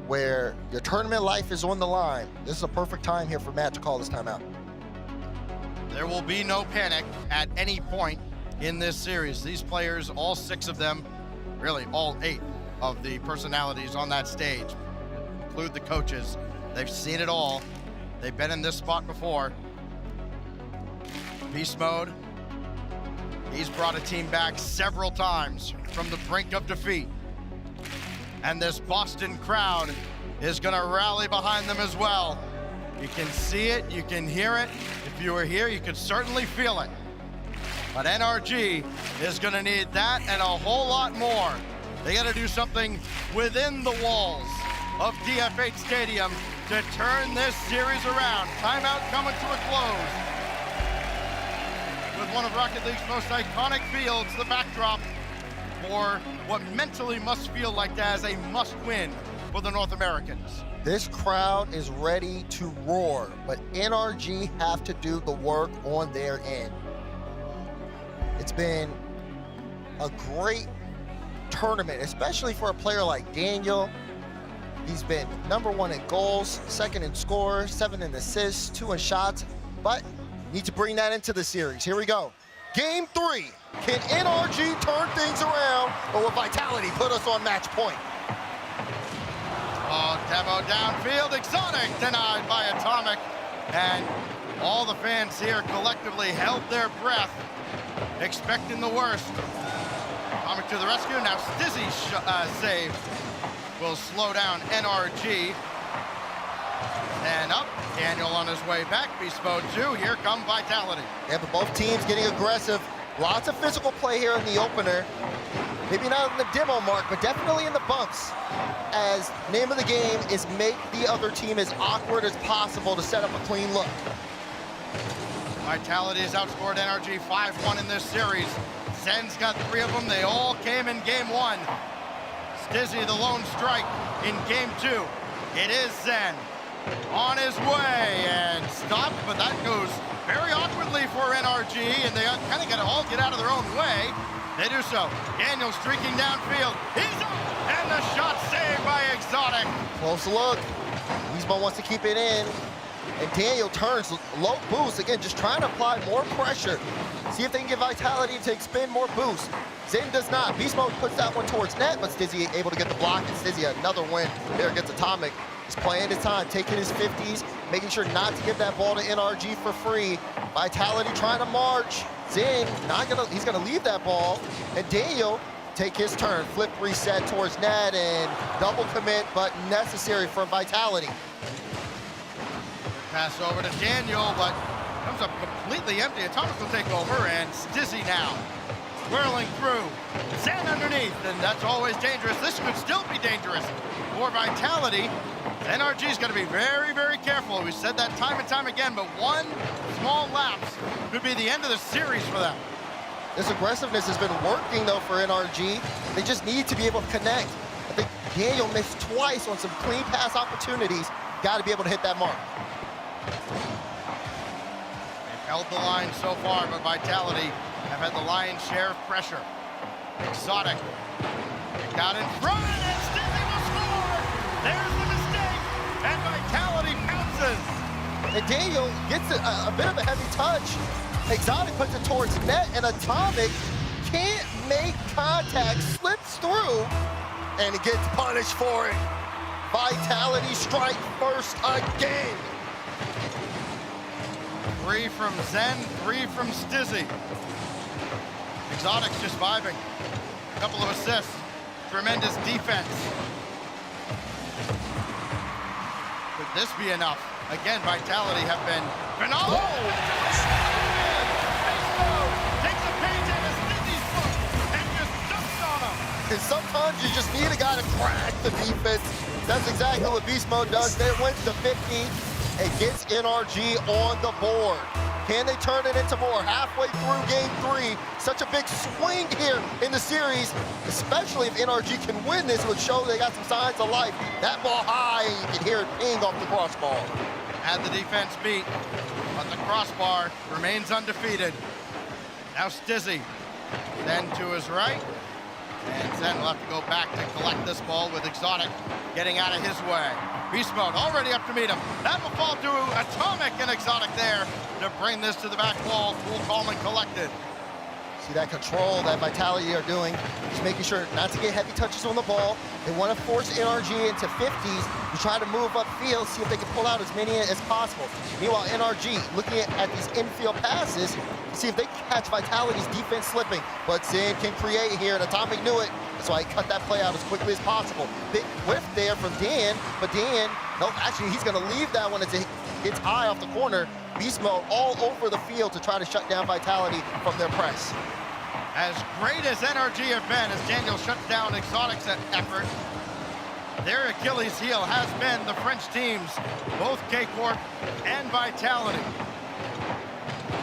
where your tournament life is on the line, this is a perfect time here for Matt to call this timeout. There will be no panic at any point in this series. These players, all 6 of them, really all 8 of the personalities on that stage, include the coaches. They've seen it all. They've been in this spot before. Beast Mode, he's brought a team back several times from the brink of defeat. And this Boston crowd is gonna rally behind them as well. You can see it, you can hear it. If you were here, you could certainly feel it. But NRG is gonna need that and a whole lot more. They gotta do something within the walls of DF8 Stadium to turn this series around. Timeout coming to a close. With one of Rocket League's most iconic fields, the backdrop, for what mentally must feel like as a must-win for the North Americans. This crowd is ready to roar, but NRG have to do the work on their end. It's been a great tournament, especially for a player like Daniel. He's been #1 in goals, 2nd in scores, 7 in assists, 2 in shots, but need to bring that into the series. Here we go. Game 3. Can NRG turn things around, or will Vitality put us on match point? Oh, Devo downfield, Exotic denied by Atomic, and all the fans here collectively held their breath, expecting the worst. Atomic to the rescue, now Stizzy's save will slow down NRG. And up, Daniel on his way back, beast mode 2, here come Vitality. Yeah, but both teams getting aggressive. Lots of physical play here in the opener. Maybe not in the demo mark, but definitely in the bumps. As name of the game is make the other team as awkward as possible to set up a clean look. Vitality has outscored NRG 5-1 in this series. Zen's got 3 of them. They all came in game 1. Stizzy the lone strike in game 2. It is Zen on his way and stopped, but that goes very awkwardly for NRG, and they kind of got to all get out of their own way. They do so. Daniel streaking downfield. He's up, and the shot saved by Exotic. Close look. Weezmo wants to keep it in. And Daniel turns low boost. Again, just trying to apply more pressure. See if they can get Vitality to expend more boost. Zen does not. Beast Mode puts that one towards net, but Stizzy able to get the block, and Stizzy another win there against Atomic. He's playing his time, taking his 50s, making sure not to give that ball to NRG for free. Vitality trying to march. Zen, he's gonna leave that ball. And Daniel take his turn, flip reset towards net, and double commit, but necessary for Vitality. Pass over to Daniel, but comes up completely empty. Atomic will take over, and Stizzy now whirling through. Zen underneath, and that's always dangerous. This could still be dangerous for Vitality. NRG's got to be very, very careful. We said that time and time again, but one small lapse could be the end of the series for them. This aggressiveness has been working, though, for NRG. They just need to be able to connect. I think Daniel missed twice on some clean pass opportunities. Got to be able to hit that mark. They've held the line so far, but Vitality have had the lion's share of pressure. Exotic got in front, and Stizzy will score! There's the mistake, and Vitality pounces. And Daniel gets a bit of a heavy touch. Exotic puts it towards net, and Atomic can't make contact, slips through, and it gets punished for it. Vitality strike first again. 3 from Zen, 3 from Stizzy. Exotic's just vibing. A couple of assists. Tremendous defense. Could this be enough? Again, Vitality have been phenomenal. Takes a page out of Stizzy's book and just dumps on him. And sometimes you just need a guy to crack the defense. That's exactly what Beast Mode does. They wins the 50 and gets NRG on the board. Can they turn it into more? Halfway through game 3, such a big swing here in the series, especially if NRG can win this, would show they got some signs of life. That ball high, and you can hear it ping off the crossbar. Had the defense beat, but the crossbar remains undefeated. Now Stizzy, then to his right, and Zen will have to go back to collect this ball with Exotic getting out of his way. Beast Mode already up to meet him. That will fall to Atomic, and Exotic there to bring this to the back wall. Cool, calm, and collected. See that control that Vitality are doing, just making sure not to get heavy touches on the ball. They want to force NRG into 50s to try to move upfield, see if they can pull out as many as possible. Meanwhile, NRG looking at these infield passes to see if they can catch Vitality's defense slipping. But Zen can create here, and Atomic knew it. That's why he cut that play out as quickly as possible. Big whiff there from Dan, but Dan, nope, actually he's going to leave that one as it hits high off the corner. Beast Mode all over the field to try to shut down Vitality from their press. As great as NRG have been, as Daniel shuts down Exotic's effort, their Achilles heel has been the French teams, both K-Corp and Vitality.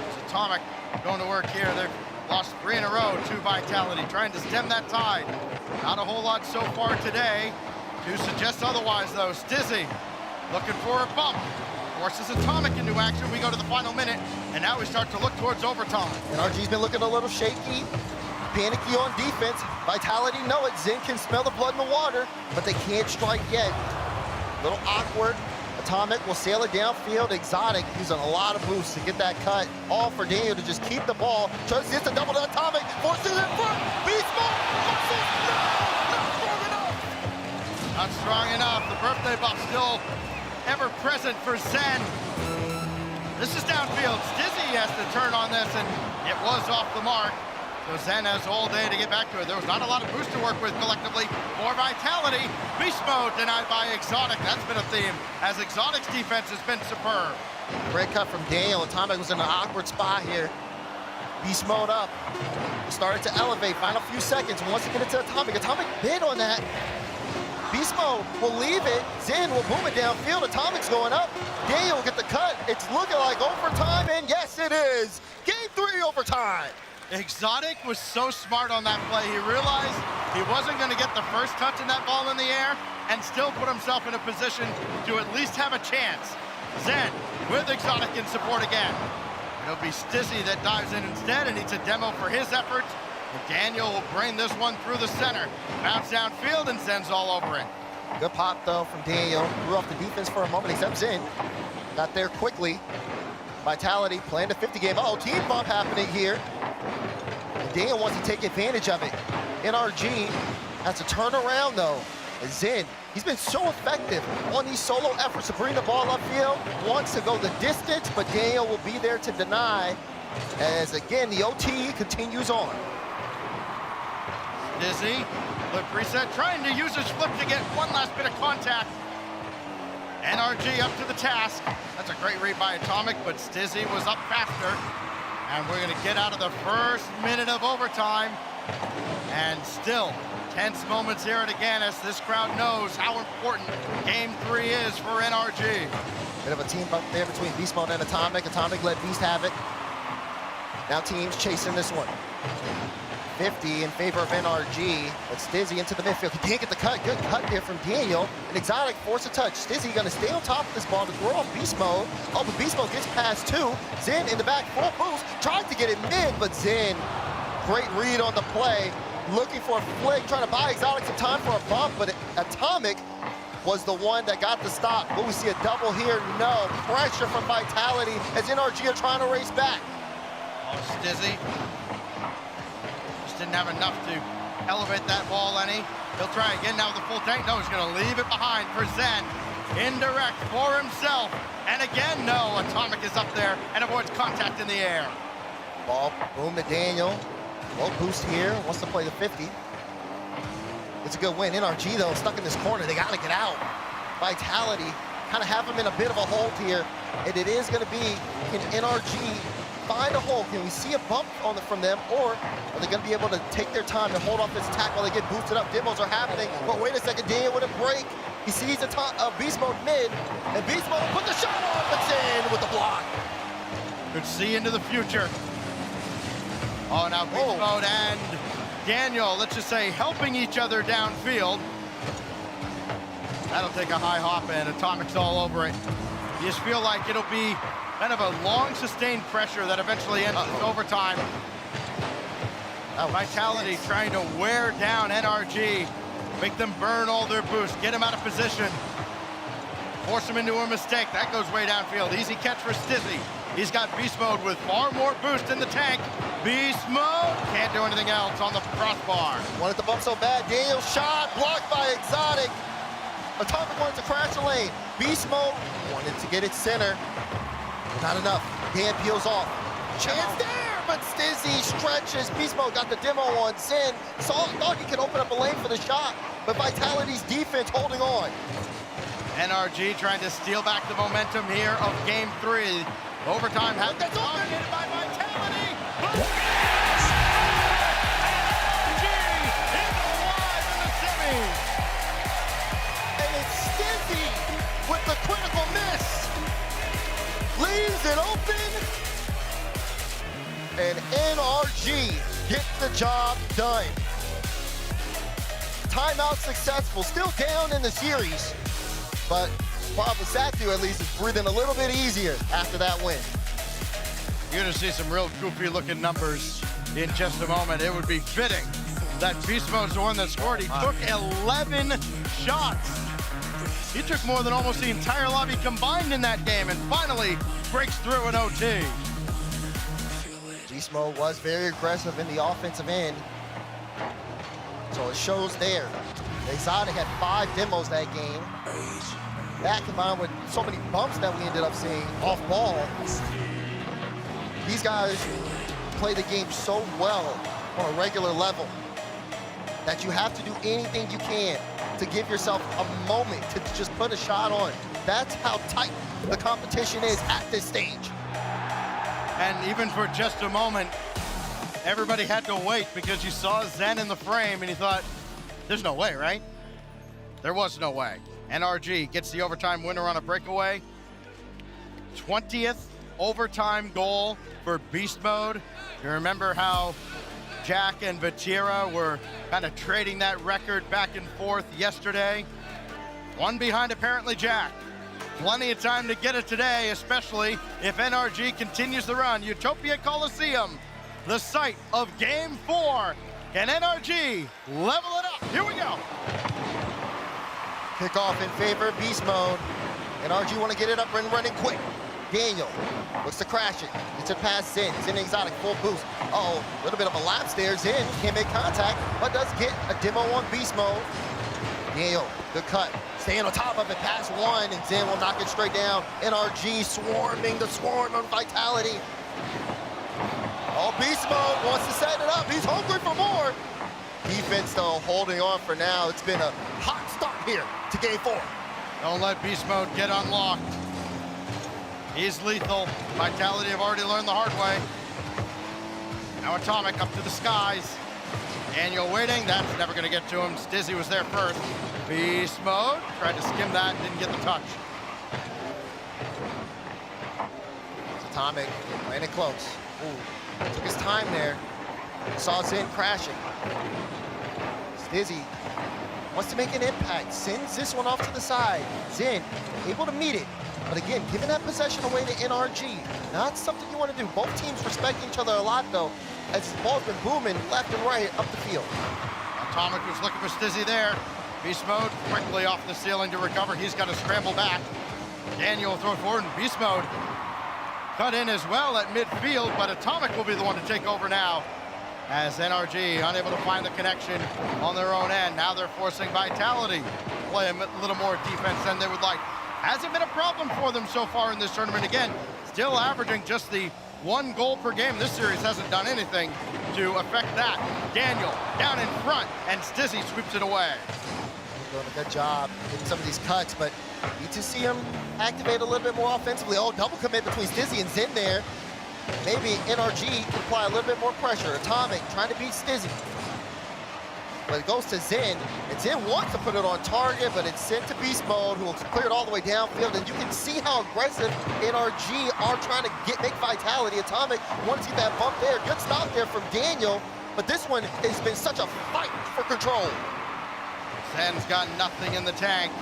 It's Atomic going to work here. They've lost 3 in a row to Vitality, trying to stem that tide. Not a whole lot so far today to suggest otherwise, though. Stizzy looking for a bump. Forces Atomic into action. We go to the final minute, and now we start to look towards overtime. NRG's been looking a little shaky, panicky on defense. Vitality know it. Zen can smell the blood in the water, but they can't strike yet. A little awkward. Atomic will sail it downfield. Exotic using a lot of boosts to get that cut. All for Daniel to just keep the ball. Tries to hit the double to Atomic. Forces it in front. Beast mode. No, not strong enough. Not strong enough. The birthday buff still ever present for Zen. This is downfield. Stizzy has to turn on this, and it was off the mark. So Zen has all day to get back to it. There was not a lot of boost to work with collectively for Vitality. Beast mode denied by Exotic. That's been a theme, as Exotic's defense has been superb. Great cut from Daniel. Atomic was in an awkward spot here. Beast mode up. Started to elevate. Final few seconds. Wants to get it to Atomic. Atomic bid on that. Beast mode will leave it. Zen will boom it downfield. Atomic's going up. Daniel will get the cut. It's looking like overtime, and yes, it is. Game 3 overtime. Exotic was so smart on that play. He realized he wasn't going to get the first touch in that ball in the air and still put himself in a position to at least have a chance. Zen with Exotic in support again. It'll be Stizzy that dives in instead and needs a demo for his efforts. And Daniel will bring this one through the center. Bounce downfield and Zen's all over it. Good pop, though, from Daniel. Threw off the defense for a moment, except Zen got there quickly. Vitality playing the 50 game. Oh, team bump happening here. Daniel wants to take advantage of it. NRG has to turn around, though. Zen, he's been so effective on these solo efforts to bring the ball upfield. Wants to go the distance, but Daniel will be there to deny as, again, the OT continues on. Dizzy, flip reset, trying to use his flip to get one last bit of contact. NRG up to the task. That's a great read by Atomic, but Stizzy was up faster. And we're gonna get out of the first minute of overtime. And still, tense moments here at Aganis. This crowd knows how important Game 3 is for NRG. Bit of a team up there between Beast Mode and Atomic. Atomic let Beast have it. Now teams chasing this one. 50 in favor of NRG, but Stizzy into the midfield. He can't get the cut. Good cut there from Daniel. And Exotic force a touch. Stizzy gonna stay on top of this ball to throw off Beast Mode. Oh, but Beast Mode gets past 2. Zen in the back, full boost. Tried to get it mid, but Zen, great read on the play. Looking for a flick, trying to buy Exotic some time for a bump, but Atomic was the one that got the stop. Will we see a double here? No. Pressure from Vitality as NRG are trying to race back. Oh, Stizzy didn't have enough to elevate that ball any. He'll try again now with the full tank. No, he's gonna leave it behind for Zen. Indirect for himself. And again, no, Atomic is up there and avoids contact in the air. Ball, boom to Daniel. Low boost here, wants to play the 50. It's a good win. NRG though, stuck in this corner. They gotta get out. Vitality, kind of have them in a bit of a hold here. And it is gonna be, can NRG find a hole? Can we see a bump from them, or are they going to be able to take their time to hold off this attack while they get boosted up? Demos are happening, but wait a second, Daniel with a break. He sees a Beast Mode mid, and Beast Mode will put the shot on, but in with the block. Could see into the future. Oh, now Beast Mode and Daniel, let's just say, helping each other downfield. That'll take a high hop, and Atomic's all over it. You just feel like it'll be kind of a long sustained pressure that eventually ends in overtime. Vitality trying to wear down NRG, make them burn all their boosts, get them out of position, force them into a mistake. That goes way downfield. Easy catch for Stizzy. He's got Beast Mode with far more boost in the tank. Beast Mode can't do anything else on the crossbar. Wanted to bump so bad. Daniel shot blocked by Exotic. Atomic wanted to crash the lane. Beast Mode wanted to get it center. Not enough. Dan peels off. Chance there, but Stizzy stretches. Beast Mode got the demo on Zen. Thought he could open up a lane for the shot, but Vitality's defense holding on. NRG trying to steal back the momentum here of Game 3. Overtime has been dominated by Vitality. NRG is alive in the semis. And it's Stizzy with the critical miss. Leaves it open, and NRG get the job done. Timeout successful, still down in the series, but Bob Lasatu at least is breathing a little bit easier after that win. You're gonna see some real goofy looking numbers in just a moment. It would be fitting that Beast Mode's the one that scored. He took 11 shots. He took more than almost the entire lobby combined in that game and finally breaks through an OT. Beast Mode was very aggressive in the offensive end, so it shows there. Exotic had 5 demos that game. That combined with so many bumps that we ended up seeing off ball. These guys play the game so well on a regular level that you have to do anything you can to give yourself a moment to just put a shot on. That's how tight the competition is at this stage. And even for just a moment, everybody had to wait because you saw Zen in the frame and you thought, there's no way, right? There was no way. NRG gets the overtime winner on a breakaway. 20th overtime goal for Beast Mode. You remember how Jack and Vatira were kind of trading that record back and forth yesterday. One behind apparently Jack. Plenty of time to get it today, especially if NRG continues the run. Utopia Coliseum, the site of Game 4. Can NRG level it up? Here we go. Kickoff in favor of Beast Mode. NRG want to get it up and running quick. Daniel looks to crash it. Gets it past Zen. Zen Exotic, full boost. Uh-oh, a little bit of a lapse there. Zen can't make contact, but does get a demo on Beast Mode. Daniel, good cut. Staying on top of it, past 1, and Zen will knock it straight down. NRG swarming the swarm on Vitality. Oh, Beast Mode wants to set it up. He's hungry for more. Defense, though, holding on for now. It's been a hot start here to Game 4. Don't let Beast Mode get unlocked. He's lethal. Vitality have already learned the hard way. Now Atomic up to the skies. Daniel waiting. That's never going to get to him. Stizzy was there first. Beast Mode tried to skim that, didn't get the touch. Atomic playing it close. Ooh, took his time there. Saw Zen crashing. Stizzy wants to make an impact. Sends this one off to the side. Zen able to meet it. But again, giving that possession away to NRG, not something you want to do. Both teams respect each other a lot, though, as the ball's been booming left and right up the field. Atomic was looking for Stizzy there. Beast Mode quickly off the ceiling to recover. He's got to scramble back. Daniel will throw it forward, and Beast Mode cut in as well at midfield, but Atomic will be the one to take over now as NRG unable to find the connection on their own end. Now they're forcing Vitality to play a little more defense than they would like. Hasn't been a problem for them so far in this tournament. Again, still averaging just the 1 goal per game. This series hasn't done anything to affect that. Daniel down in front, and Stizzy sweeps it away. Doing a good job getting some of these cuts, but need to see him activate a little bit more offensively. Oh, double commit between Stizzy and Zen there. Maybe NRG can apply a little bit more pressure. Atomic trying to beat Stizzy. But it goes to Zen, and Zen wants to put it on target, but it's sent to Beast Mode, who will clear it all the way downfield. And you can see how aggressive NRG are trying to make Vitality. Atomic wants to get that bump there. Good stop there from Daniel, but this one has been such a fight for control. Zen's got nothing in the tank.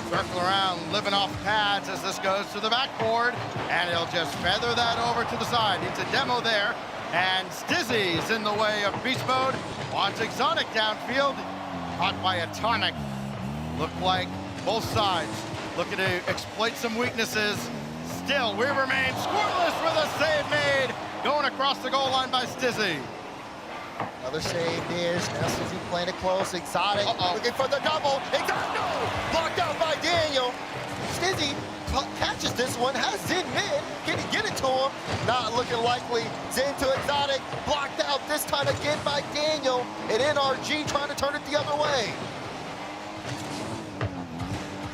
Circle around, living off pads as this goes to the backboard, and he'll just feather that over to the side. Needs a demo there, and Stizzy's in the way of Beast Mode. Wants Exotic downfield, caught by Atomic. Looked like both sides looking to exploit some weaknesses. Still, we remain scoreless with a save made, going across the goal line by Stizzy. Another save there. Now Stizzy playing it close. Exotic looking for the double. Exotic, no! Blocked out by Daniel. Stizzy catches this one, has Zen mid. Can he get it to him? Not looking likely. Zen to Exotic. Blocked out this time again by Daniel. And NRG trying to turn it the other way.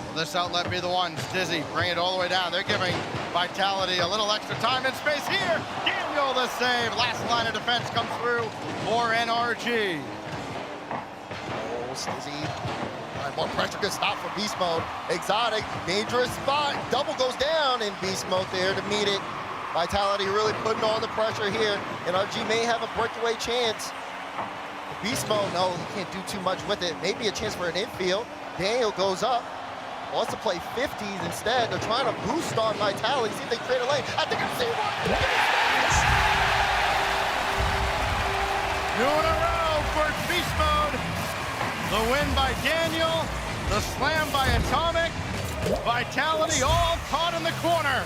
Will this outlet be the one? Stizzy bring it all the way down. They're giving Vitality a little extra time and space here. Daniel the save. Last line of defense comes through for NRG. Oh, Stizzy. More pressure, good stop for Beast Mode. Exotic, dangerous spot. Double goes down, and Beast Mode there to meet it. Vitality really putting on the pressure here. NRG may have a breakaway chance. Beast mode, no, he can't do too much with it. Maybe a chance for an infield. Daniel goes up, wants to play 50s instead. They're trying to boost on Vitality, see if they create a lane. I think I see one. 2 in a row for Beast Mode. The win by Daniel, the slam by Atomic. Vitality all caught in the corner.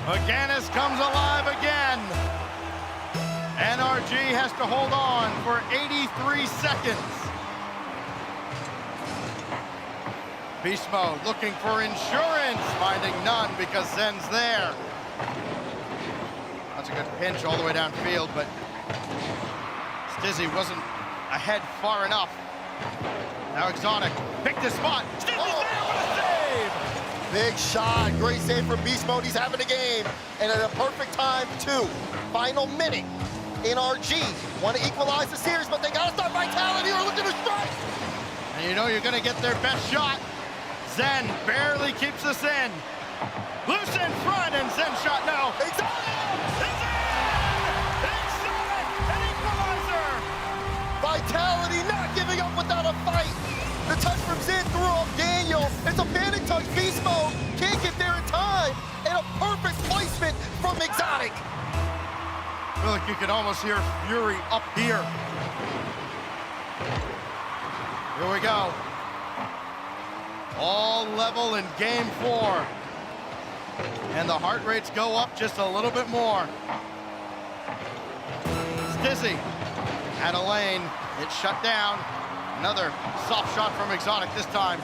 Aganis comes alive again. NRG has to hold on for 83 seconds. Beast Mode looking for insurance, finding none because Zen's there. That's a good pinch all the way downfield, but Stizzy wasn't ahead far enough. Now Exotic picked his spot. Stizzy's there, what a save! Big shot, great save from Beast Mode. He's having a game, and at a perfect time too. Final minute. NRG want to equalize the series, but they gotta start Vitality or look at the strike. And you know you're gonna get their best shot. Zen barely keeps us in. Loose in front, and Zen shot now. Exotic! An equalizer! Vitality not giving up without a fight. The touch from Zen threw off Daniel. It's a panic touch. Beast Mode can't get there in time. And a perfect placement from Exotic. I feel like you can almost hear Fury up here. Here we go. All level in game 4. And the heart rates go up just a little bit more. Stizzy had a lane. It's shut down. Another soft shot from Exotic this time.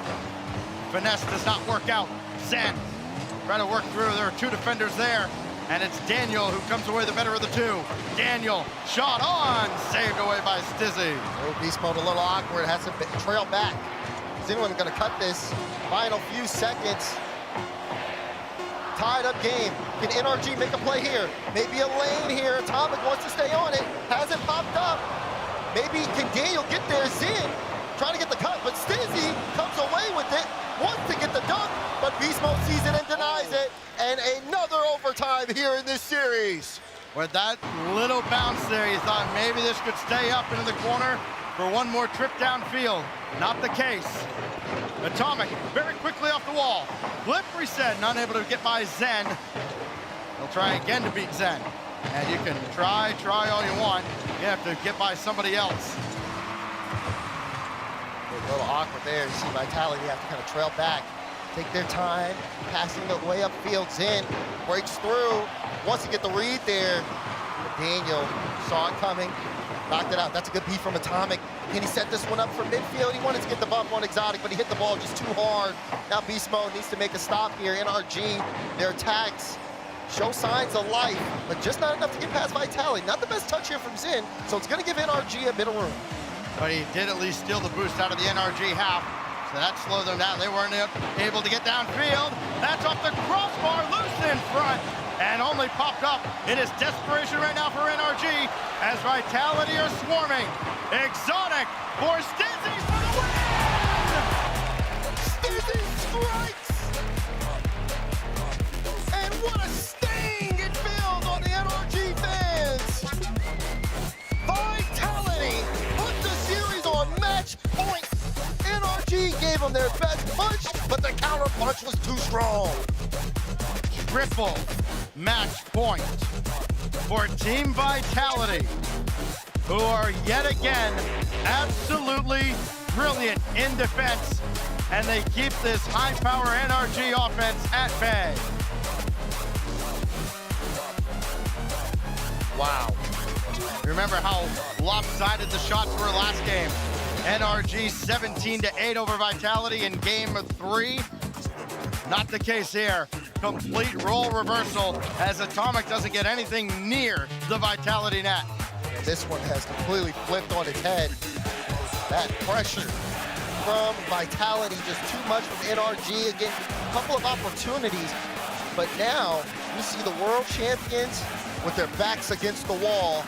Finesse does not work out. Zen trying to work through. There are 2 defenders there. And it's Daniel who comes away the better of the 2. Daniel, shot on, saved away by Stizzy. Oh, Beast Mode a little awkward, has to trail back. Is anyone gonna cut this? Final few seconds. Tied up game. Can NRG make a play here? Maybe a lane here. Atomic wants to stay on it. Hasn't popped up. Maybe can Daniel get there? Zin trying to get the cut, but Stizzy comes away with it. Wants to get the dunk, but Beast Mode sees it and denies it. And another overtime here in this series. With that little bounce there, you thought maybe this could stay up into the corner for one more trip downfield. Not the case. Atomic very quickly off the wall. Flip reset, not able to get by Zen. He'll try again to beat Zen. And you can try all you want. You have to get by somebody else. A little awkward there. You see Vitality have to kind of trail back. Take their time, passing the way upfield. Zen breaks through, wants to get the read there. Daniel saw it coming, knocked it out. That's a good beat from Atomic. Can he set this one up for midfield? He wanted to get the bump on Exotic, but he hit the ball just too hard. Now Beast Mode needs to make a stop here. NRG, their attacks show signs of life, but just not enough to get past Vitality. Not the best touch here from Zen, so it's gonna give NRG a bit of room. But he did at least steal the boost out of the NRG half. So that slowed them down. They weren't able to get downfield. That's off the crossbar, loose in front, and only popped up. It is desperation right now for NRG as Vitality are swarming. Exotic for Stizzy for the win! Stizzy strikes! And what a sting it feels on the NRG fans! Vitality put the series on match point. NRG gave them their best punch, but the counter punch was too strong. Triple match point for Team Vitality, who are yet again absolutely brilliant in defense, and they keep this high-power NRG offense at bay. Wow. Remember how lopsided the shots were last game. NRG 17-8 over Vitality in game 3. Not the case here. Complete role reversal as Atomic doesn't get anything near the Vitality net. And this one has completely flipped on its head. That pressure from Vitality, just too much from NRG. Again, a couple of opportunities, but now you see the world champions with their backs against the wall.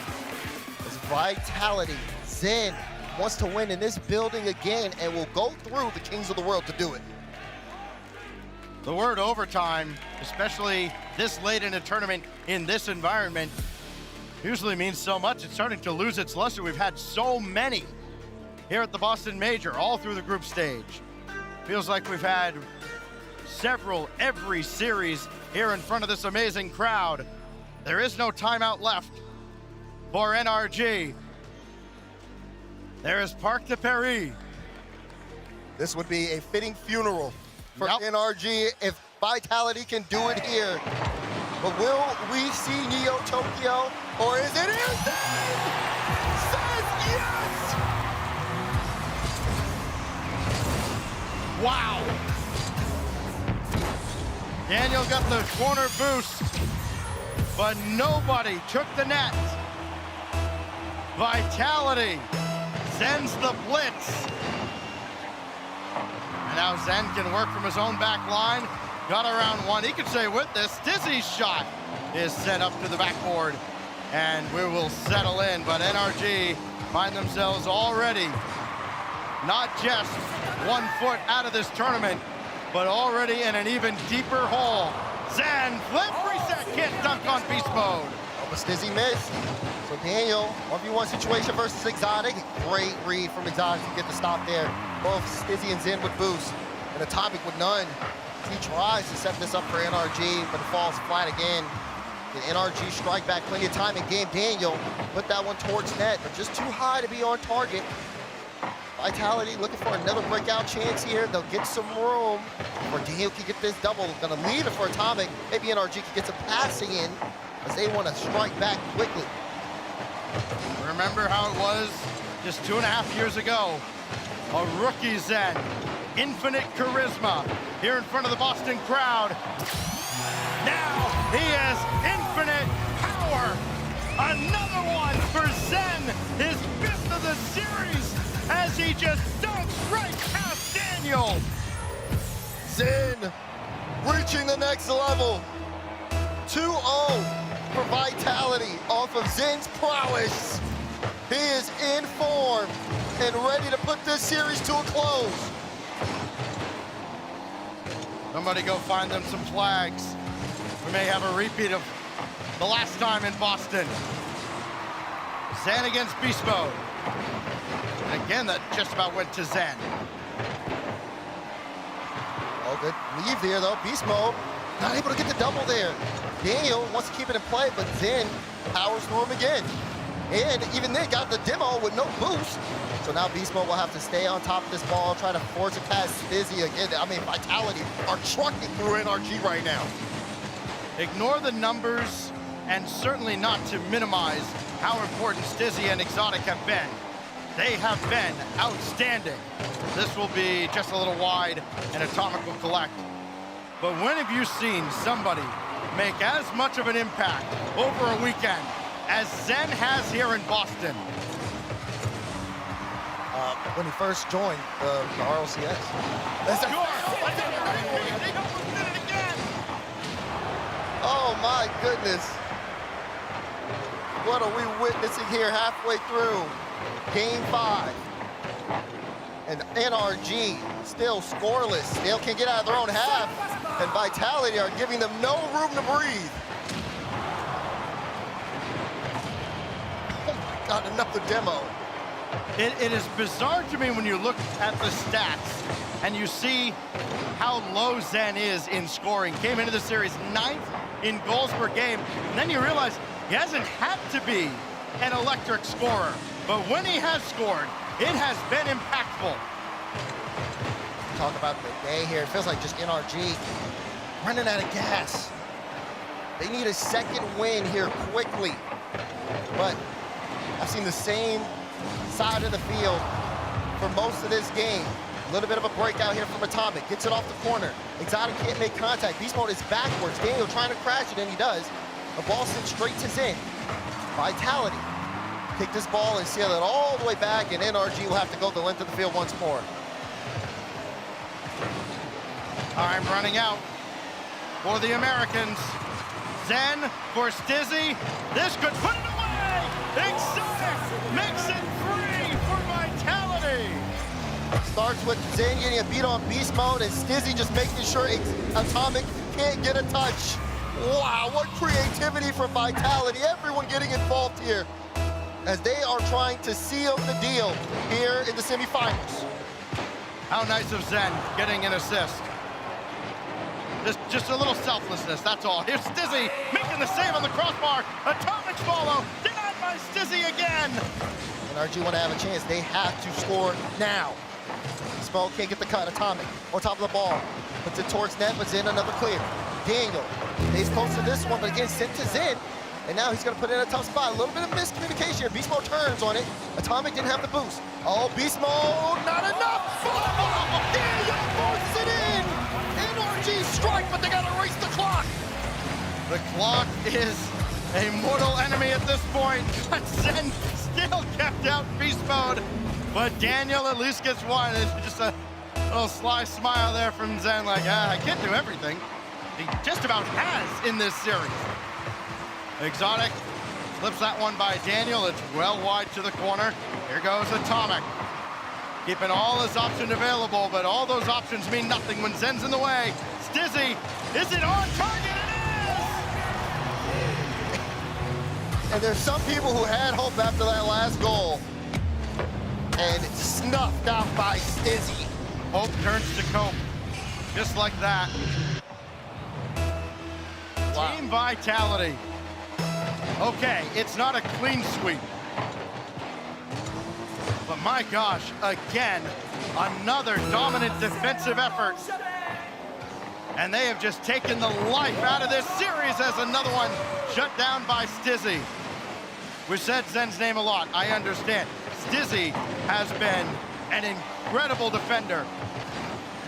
As Vitality, Zen wants to win in this building again and will go through the Kings of the World to do it. The word overtime, especially this late in a tournament in this environment, usually means so much. It's starting to lose its luster. We've had so many here at the Boston Major, all through the group stage. Feels like we've had several every series here in front of this amazing crowd. There is no timeout left for NRG. There is Parc de Paris. This would be a fitting funeral for NRG if Vitality can do it here. But will we see Neo Tokyo, or is it Zen? Says yes! Wow. Daniel got the corner boost, but nobody took the net. Vitality sends the blitz. And now Zen can work from his own back line. Got around one. He could say with this, Dizzy's shot is set up to the backboard. And we will settle in, but NRG find themselves already not just 1 foot out of this tournament, but already in an even deeper hole. Zen, flip reset, can't dunk on beast mode. Oh, but Stizzy missed. So Daniel, 1v1 situation versus Exotic. Great read from Exotic to get the stop there. Both Stizzy and Zen with boost, and Atomic with none. He tries to set this up for NRG, but it falls flat again. The NRG strike back, plenty of time in game. Daniel put that one towards net, but just too high to be on target. Vitality looking for another breakout chance here. They'll get some room, or Daniel can get this double. Gonna leave it for Atomic. Maybe NRG can get some passing in, as they want to strike back quickly. Remember how it was just 2.5 years ago? A rookie Zen, infinite charisma here in front of the Boston crowd. Now he has infinite power. Another one for Zen, his 5th of the series, as he just dunks right past Daniel. Zen reaching the next level. 2-0 for Vitality off of Zen's prowess. He is in form and ready to put this series to a close. Somebody go find them some flags. We may have a repeat of the last time in Boston. Zen against Beast Mode. And again, that just about went to Zen. Oh, good leave there though. Beast Mode not able to get the double there. Daniel wants to keep it in play, but Zen powers through him again. And even then got the demo with no boost. So now Beast Mode will have to stay on top of this ball, try to force it past Dizzy again. I mean, Vitality are trucking through NRG right now. Ignore the numbers, and certainly not to minimize how important Stizzy and Exotic have been. They have been outstanding. This will be just a little wide, and Atomic will collect. But when have you seen somebody make as much of an impact over a weekend as Zen has here in Boston? When he first joined the RLCS. Oh my goodness. What are we witnessing here halfway through Game 5? And NRG still scoreless. Still can't get out of their own half. And Vitality are giving them no room to breathe. Oh my God, another demo. It is bizarre to me when you look at the stats and you see how low Zen is in scoring. Came into the series 9th in goals per game, and then you realize he hasn't had to be an electric scorer. But when he has scored, it has been impactful. Talk about the day here. It feels like just NRG running out of gas. They need a second win here quickly. But I've seen the same side of the field for most of this game. A little bit of a breakout here from Atomic. Gets it off the corner. Exotic can't make contact. Beast Mode is backwards. Daniel trying to crash it, and he does. The ball sent straight to Zen. Vitality. Kick this ball and seal it all the way back, and NRG will have to go the length of the field once more. Time running out for the Americans. Zen for Stizzy. This could put it away. Exotic makes it free for Vitality. Starts with Zen getting a beat on beast mode and Stizzy just making sure Atomic can't get a touch. Wow, what creativity for Vitality. Everyone getting involved here as they are trying to seal the deal here in the semifinals. How nice of Zen getting an assist. Just a little selflessness, that's all. Here's Stizzy making the save on the crossbar. Atomic follow, denied by Stizzy again. And RG want to have a chance. They have to score now. Spell can't get the cut. Atomic on top of the ball. Puts it towards net, but Zen another clear. Daniel stays close to this one, but again sent to Zen. And now he's going to put it in a tough spot. A little bit of miscommunication here. Beast Mode turns on it. Atomic didn't have the boost. Oh, Beast Mode, not enough. Oh, Daniel forces it in. NRG strike, but they got to race the clock. The clock is a mortal enemy at this point. But Zen still kept out Beast Mode. But Daniel at least gets one. It's just a little sly smile there from Zen, like, I can't do everything. He just about has in this series. Exotic flips that one by Daniel. It's well wide to the corner. Here goes Atomic. Keeping all his options available, but all those options mean nothing when Zen's in the way. Stizzy, is it on target? It is! And there's some people who had hope after that last goal. And it's snuffed out by Stizzy. Hope turns to cope. Just like that. Wow. Team Vitality. Okay, it's not a clean sweep. But my gosh, again, another dominant defensive effort. And they have just taken the life out of this series as another one shut down by Stizzy. We said Zen's name a lot, I understand. Stizzy has been an incredible defender.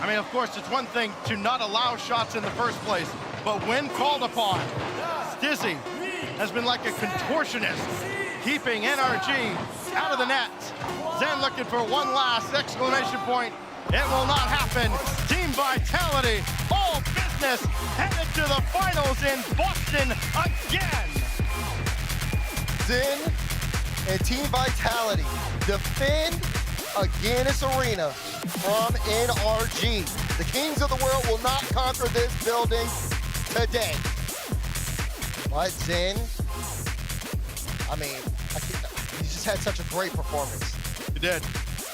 I mean, of course, it's one thing to not allow shots in the first place, but when called upon, Stizzy has been like a contortionist, keeping NRG out of the net. Zen looking for one last exclamation point. It will not happen. Team Vitality, all business, headed to the finals in Boston again. Zen and Team Vitality defend a Guinness Arena from NRG. The kings of the world will not conquer this building today. But Zen, I mean, he just had such a great performance. He did.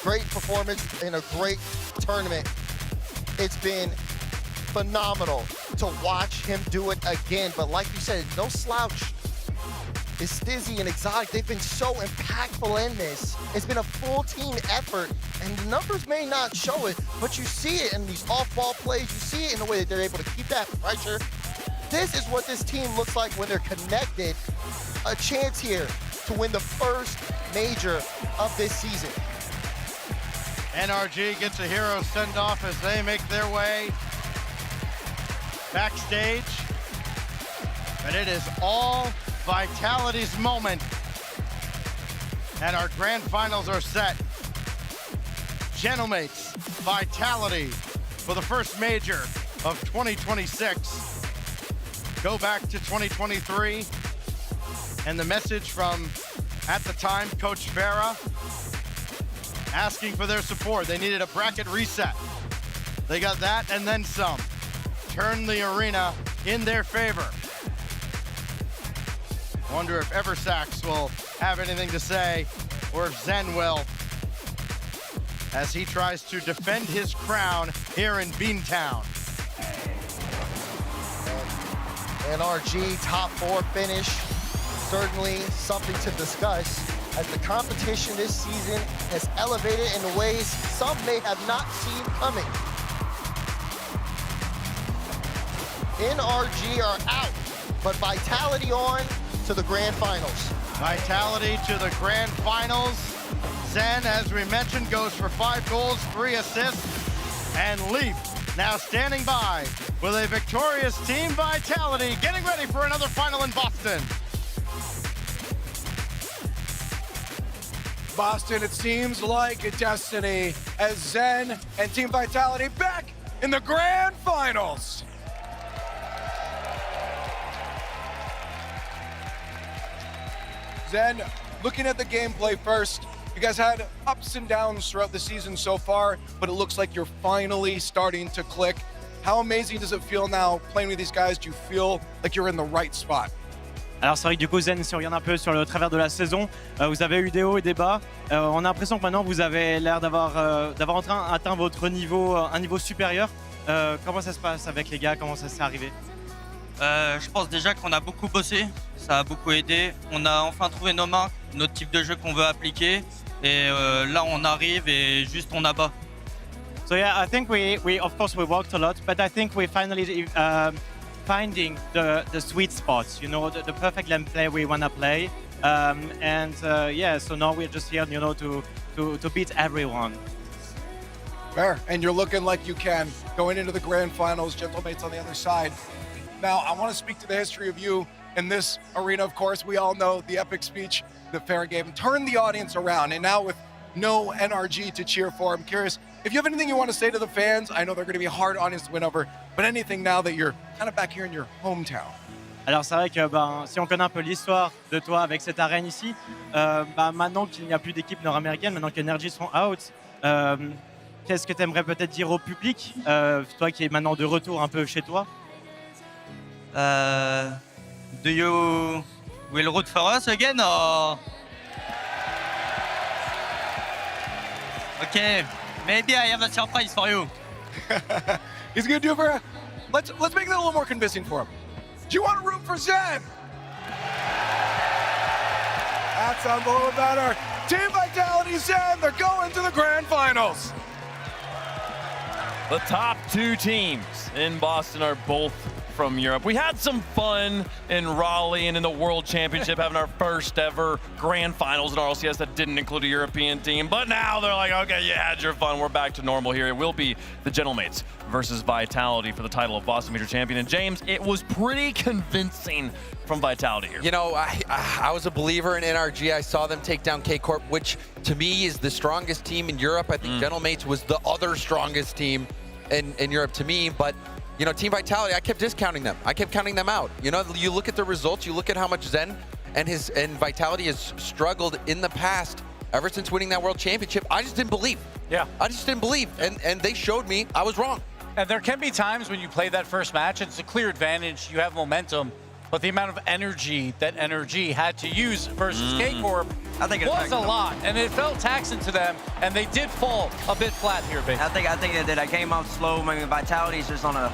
Great performance in a great tournament. It's been phenomenal to watch him do it again. But like you said, no slouch. It's Stizzy and Exotic. They've been so impactful in this. It's been a full team effort, and the numbers may not show it, but you see it in these off-ball plays. You see it in the way that they're able to keep that pressure. This is what this team looks like when they're connected. A chance here to win the first major of this season. NRG gets a hero send-off as they make their way backstage. But it is all Vitality's moment. And our grand finals are set. Gentlemates, Vitality for the first major of 2026. Go back to 2023. And the message from, at the time, Coach Farah, asking for their support. They needed a bracket reset. They got that and then some. Turn the arena in their favor. Wonder if Eversax will have anything to say, or if Zen will, as he tries to defend his crown here in Beantown. NRG top 4 finish, certainly something to discuss, as the competition this season has elevated in ways some may have not seen coming. NRG are out, but Vitality on to the grand finals. Vitality to the grand finals. Zen, as we mentioned, goes for 5 goals, 3 assists, and Leaf now standing by with a victorious Team Vitality, getting ready for another final in Boston. Boston, it seems like a destiny as Zen and Team Vitality back in the grand finals. Zen, looking at the gameplay first, You guys had ups and downs throughout the season so far, but it looks like you're finally starting to click. How amazing does it feel now playing with these guys? Do you feel like you're in the right spot? Alors c'est vrai que du coup Zen, si on regarde un peu sur le travers de la saison, vous avez eu des hauts et des bas. On a l'impression que maintenant vous avez l'air d'avoir atteint votre niveau, un niveau supérieur. Comment ça se passe avec les gars? Comment ça s'est arrivé? Je pense déjà qu'on a beaucoup bossé, ça a beaucoup aidé. On a enfin trouvé nos marques, notre type de jeu qu'on veut appliquer. Et là on arrive et juste on abat. So yeah, I think we of course we worked a lot, but I think we finally finding the sweet spots, you know, the perfect lane play we wanna play, yeah. So now we're just here, you know, to beat everyone. Fair, and you're looking like you can going into the grand finals. Gentlemates on the other side. Now I want to speak to the history of you in this arena. Of course, we all know the epic speech that Farrah gave and turned the audience around. And now with no NRG to cheer for, I'm curious if you have anything you want to say to the fans. I know they're going to be a hard audience to win over, but anything now that you're kind of back here in your hometown. Alors c'est vrai que si on connaît un peu l'histoire de toi avec cette arène ici, maintenant qu'il n'y a plus d'équipe nord-américaine, maintenant que NRG sont out, qu'est-ce que tu aimerais peut-être dire au public, toi qui es maintenant de retour un peu chez toi? Do you will root for us again or? Okay, maybe I have a surprise for you. He's gonna do it for. Let's make that a little more convincing for him. Do you want to root for Zen? That sounds a little better. Team Vitality Zen, they're going to the grand finals. The top two teams in Boston are both from Europe. We had some fun in Raleigh and in the World Championship, having our first ever grand finals in RLCS that didn't include a European team. But now they're like, okay, you had your fun. We're back to normal here. It will be the Gentlemates versus Vitality for the title of Boston Major Champion. And James, it was pretty convincing from Vitality here. You know, I was a believer in NRG. I saw them take down K-Corp, which to me is the strongest team in Europe. I think Gentlemates was the other strongest team in Europe to me. But you know, Team Vitality, I kept discounting them. I kept counting them out. You know, you look at the results, you look at how much Zen and Vitality has struggled in the past ever since winning that World Championship. I just didn't believe. Yeah. I just didn't believe. And they showed me I was wrong. And there can be times when you play that first match, it's a clear advantage, you have momentum, but the amount of energy that NRG had to use versus K-Corp was a lot, and it felt taxing to them, and they did fall a bit flat here, Big. I think that I came out slow. I mean, Vitality is just on a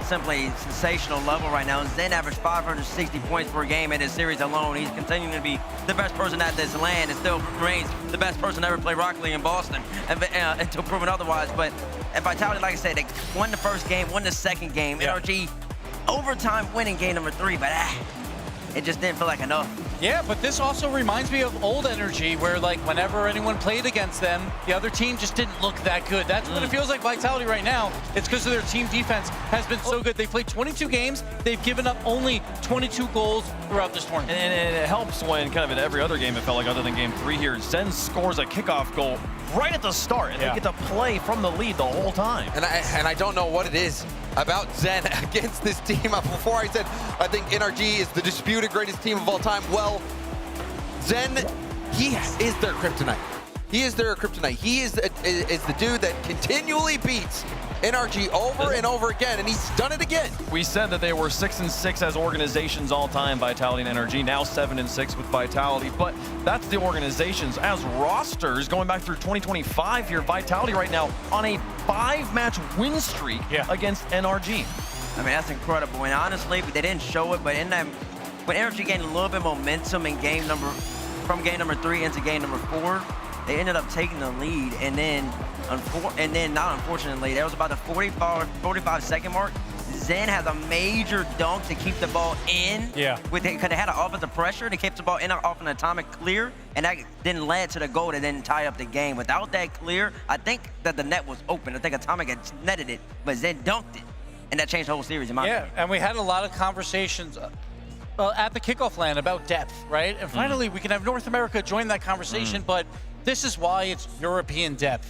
simply sensational level right now. Zen averaged 560 points per game in this series alone. He's continuing to be the best person at this land and still remains the best person to ever play Rocket League in Boston until proven otherwise. But at Vitality, like I said, they won the first game, won the second game. Yeah. NRG overtime winning game number 3, but it just didn't feel like enough. Yeah, but this also reminds me of old NRG, where like whenever anyone played against them, the other team just didn't look that good. That's what it feels like Vitality right now. It's because of their team defense has been so good. They've played 22 games. They've given up only 22 goals throughout this tournament. And it helps when kind of in every other game, it felt like other than game 3 here, Zen scores a kickoff goal right at the start, and they get to play from the lead the whole time. And I don't know what it is about Zen against this team. Before I said I think NRG is the disputed greatest team of all time. Well, Zen, he is their kryptonite. He is their kryptonite. He is the dude that continually beats NRG over and over again, and he's done it again. We said that they were 6-6 as organizations all time, Vitality and NRG, now 7-6 with Vitality, but that's the organizations. As rosters, going back through 2025 here, Vitality right now on a 5-match win streak against NRG. I mean, that's incredible, and honestly, they didn't show it, but in that, when NRG gained a little bit of momentum in from game number 3 into game number 4, they ended up taking the lead, and then not unfortunately, there was about the 45-second mark. Zen has a major dunk to keep the ball in. Yeah. Because they had an offensive pressure, they kept the ball in off an atomic clear, and that then led to the goal to then tie up the game. Without that clear, I think that the net was open. I think Atomic had netted it, but Zen dunked it, and that changed the whole series in my opinion. And we had a lot of conversations at the kickoff land about depth, right? And finally, we can have North America join that conversation, but this is why it's European depth.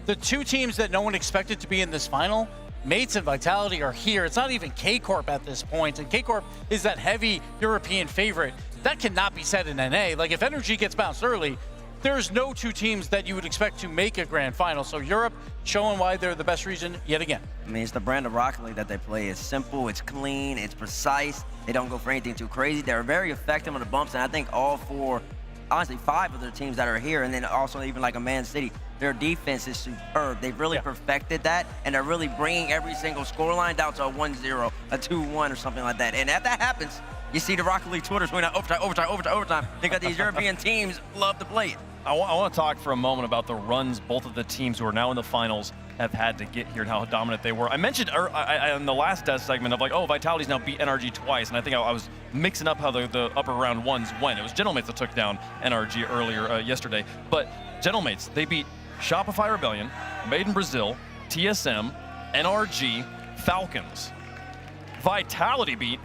The two teams that no one expected to be in this final, Mates and Vitality, are here. It's not even K-Corp at this point, and K-Corp is that heavy European favorite. That cannot be said in NA. Like, if NRG gets bounced early, there's no two teams that you would expect to make a grand final. So Europe showing why they're the best region yet again. I mean, it's the brand of Rocket League that they play. It's simple, it's clean, it's precise. They don't go for anything too crazy. They're very effective on the bumps, and I think all four, honestly, 5 of their teams that are here, and then also even like a Man City, their defense is superb. They've really perfected that, and they're really bringing every single scoreline down to a 1-0, a 2-1, or something like that. And if that happens, you see the Rocket League Twitter going out overtime. Because these European teams love to play it. I want to talk for a moment about the runs both of the teams who are now in the finals have had to get here and how dominant they were. I mentioned in the last segment of like, oh, Vitality's now beat NRG twice, and I think I was mixing up how the upper round ones went. It was Gentlemates that took down NRG earlier yesterday, but Gentlemates, they beat Shopify Rebellion, Made in Brazil, TSM, NRG, Falcons. Vitality beat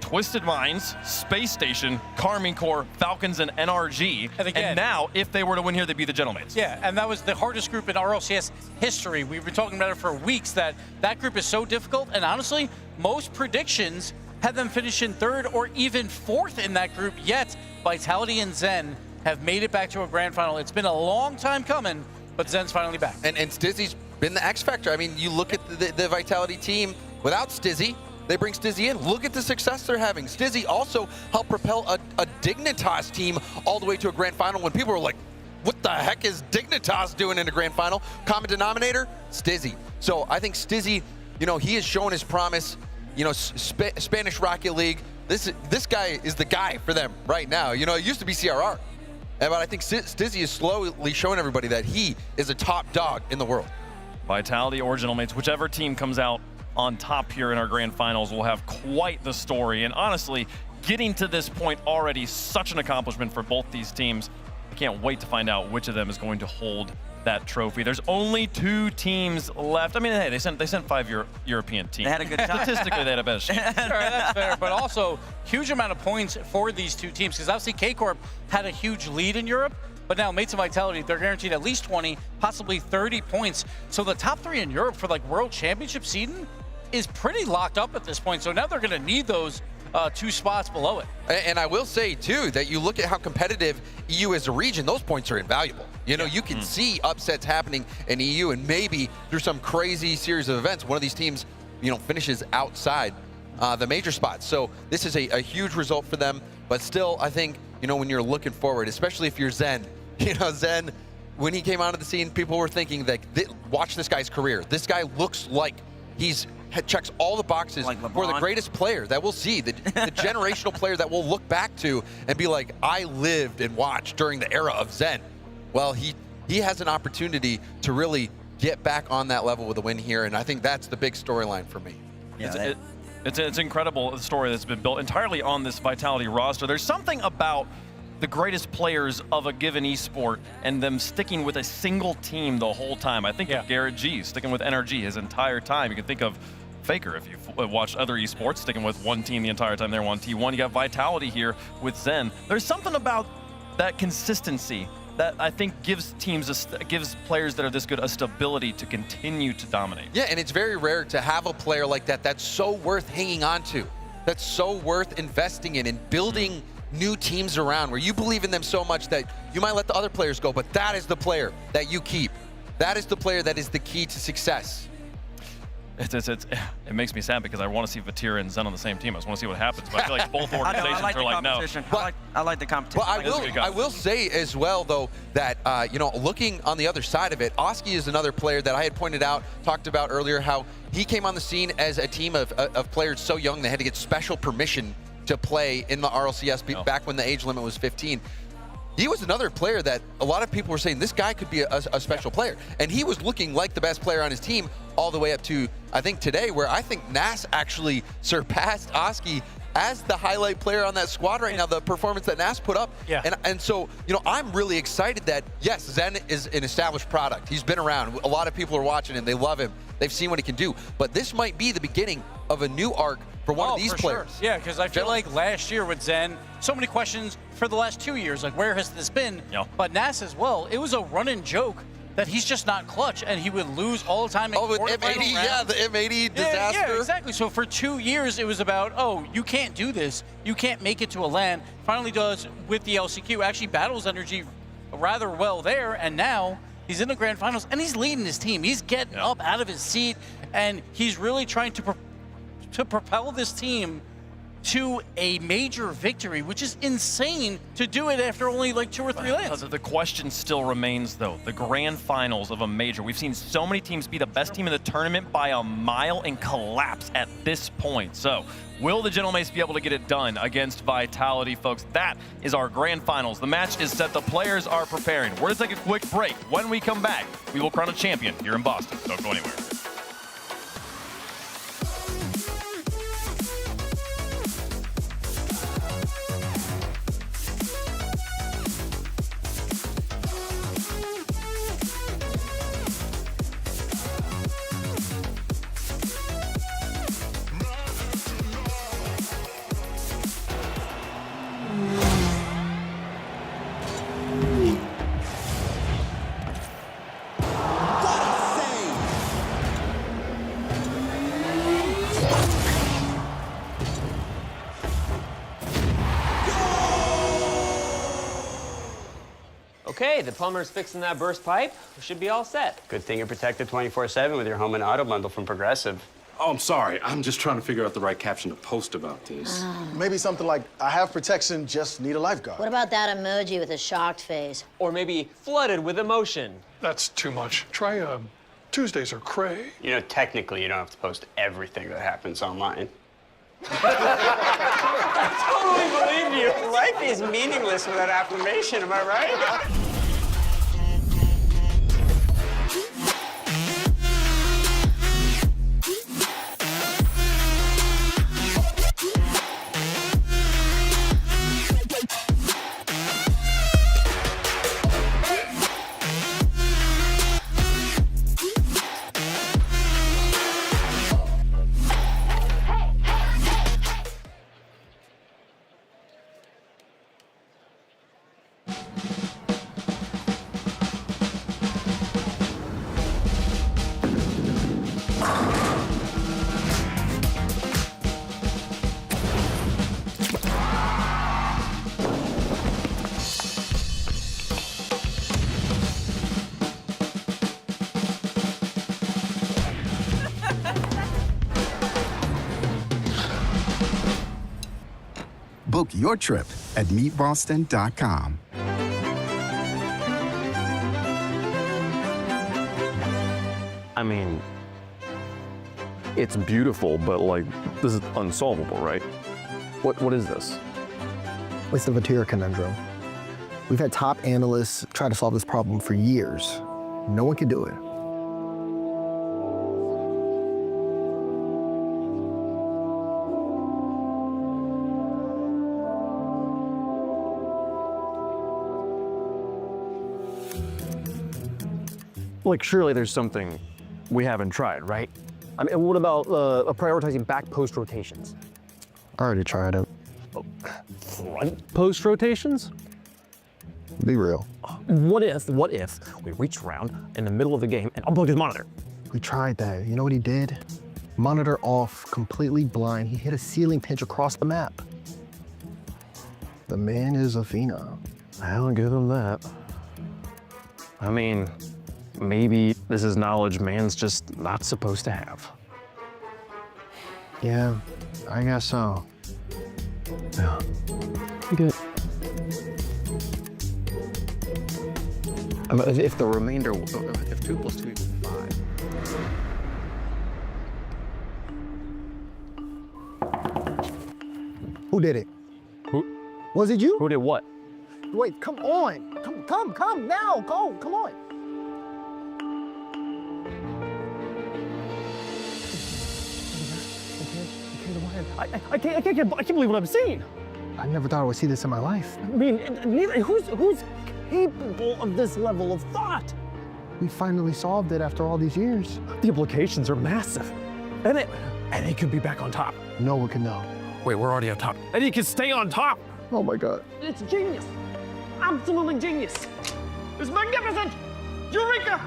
Twisted Minds, Space Station, Carmine Corps, Falcons, and NRG. And again, now, if they were to win here, they'd be the Gentlemates. Yeah, and that was the hardest group in RLCS history. We've been talking about it for weeks, that group is so difficult. And honestly, most predictions had them finish in 3rd or even 4th in that group. Yet, Vitality and Zen have made it back to a grand final. It's been a long time coming, but Zen's finally back. And Stizzy's been the X factor. I mean, you look at the Vitality team without Stizzy. They bring Stizzy in. Look at the success they're having. Stizzy also helped propel a Dignitas team all the way to a grand final when people were like, what the heck is Dignitas doing in a grand final? Common denominator, Stizzy. So I think Stizzy, he has shown his promise. Spanish Rocket League, this guy is the guy for them right now. It used to be CRR. But I think Stizzy is slowly showing everybody that he is a top dog in the world. Vitality or Gentlemates, whichever team comes out on top here in our grand finals will have quite the story. And honestly, getting to this point already, such an accomplishment for both these teams. I can't wait to find out which of them is going to hold that trophy. There's only 2 teams left. I mean, hey, they sent 5 European teams. They had a good time. Statistically, they had a better chance. Sure, that's fair, but also huge amount of points for these 2 teams, because obviously K-Corp had a huge lead in Europe, but now Mates and Vitality, they're guaranteed at least 20, possibly 30 points. So the top 3 in Europe for like World Championship seeding is pretty locked up at this point. So now they're going to need those 2 spots below it. And I will say, too, that you look at how competitive EU is a region, those points are invaluable. You can see upsets happening in EU, and maybe through some crazy series of events, one of these teams, finishes outside the major spots. So this is a huge result for them. But still, I think, when you're looking forward, especially if you're Zen, Zen, when he came onto the scene, people were thinking that, watch this guy's career. This guy looks like checks all the boxes for the greatest player that we'll see, the generational player that we'll look back to and be like, I lived and watched during the era of Zen. Well, he has an opportunity to really get back on that level with a win here, and I think that's the big storyline for me. Yeah, it's an incredible story that's been built entirely on this Vitality roster. There's something about the greatest players of a given esport and them sticking with a single team the whole time. I think of Garrett G sticking with NRG his entire time. You can think of Faker if you've watched other esports, sticking with one team the entire time they're on T1. You got Vitality here with Zen. There's something about that consistency that I think gives gives players that are this good a stability to continue to dominate. Yeah, and it's very rare to have a player like that that's so worth hanging on to, that's so worth investing in and building new teams around, where you believe in them so much that you might let the other players go, but that is the player that you keep. That is the player that is the key to success. It makes me sad because I want to see Vatira and Zen on the same team. I just want to see what happens, but I feel like both organizations are like, no. I like the competition. But I will say as well, though, that looking on the other side of it, Oski is another player that I had pointed out, talked about earlier, how he came on the scene as a team of players so young they had to get special permission to play in the RLCS back when the age limit was 15. He was another player that a lot of people were saying this guy could be a special player. And he was looking like the best player on his team all the way up to, I think, today, where I think Nas actually surpassed Oski as the highlight player on that squad right now, the performance that Nas put up. Yeah. And so, I'm really excited that, yes, Zen is an established product. He's been around. A lot of people are watching him. They love him. They've seen what he can do. But this might be the beginning of a new arc for one of these players. Sure. Yeah, because I feel like last year with Zen, so many questions for the last 2 years, like where has this been? But Nas as well, it was a running joke that he's just not clutch, and he would lose all the time. With M80, yeah, the M80 disaster. Yeah, exactly. So for 2 years, it was about, oh, you can't do this. You can't make it to a LAN. Finally does with the LCQ. Actually battles Energy rather well there, and now he's in the grand finals, and he's leading his team. He's getting up out of his seat, and he's really trying to propel this team to a major victory, which is insane to do it after only like 2 or 3 lanes. The question still remains, though, the grand finals of a major. We've seen so many teams be the best team in the tournament by a mile and collapse at this point. So will the Gentlemates be able to get it done against Vitality, folks? That is our grand finals. The match is set. The players are preparing. We're going to take a quick break. When we come back, we will crown a champion here in Boston. Don't go anywhere. Okay, the plumber's fixing that burst pipe. We should be all set. Good thing you're protected 24/7 with your home and auto bundle from Progressive. Oh, I'm sorry. I'm just trying to figure out the right caption to post about this. Maybe something like, I have protection, just need a lifeguard. What about that emoji with a shocked face? Or maybe flooded with emotion. That's too much. Try, Tuesdays are cray. You know, technically, you don't have to post everything that happens online. I totally believe you. Life is meaningless without affirmation, am I right? Book your trip at meetboston.com. I mean, it's beautiful, but like, this is unsolvable, right? What is this? It's the Vatira conundrum. We've had top analysts try to solve this problem for years. No one can do it. Like, surely there's something we haven't tried, right? I mean, what about prioritizing back post rotations? I already tried it. Front post rotations? Be real. What if we reach around in the middle of the game and unplug his monitor? We tried that. You know what he did? Monitor off, completely blind. He hit a ceiling pinch across the map. The man is a phenom. I'll give him that. I mean, maybe this is knowledge man's just not supposed to have. Yeah, I guess so. Yeah. Good. If the remainder, if 2 plus 2 equals 5. Who did it? Who? Was it you? Who did what? Wait, come on. Come now, go, come on. I can't believe what I'm seeing. I never thought I would see this in my life. I mean, who's capable of this level of thought? We finally solved it after all these years. The implications are massive. And it could be back on top. No one can know. Wait, we're already on top. And he can stay on top. Oh my God. It's genius. Absolutely genius. It's magnificent. Eureka!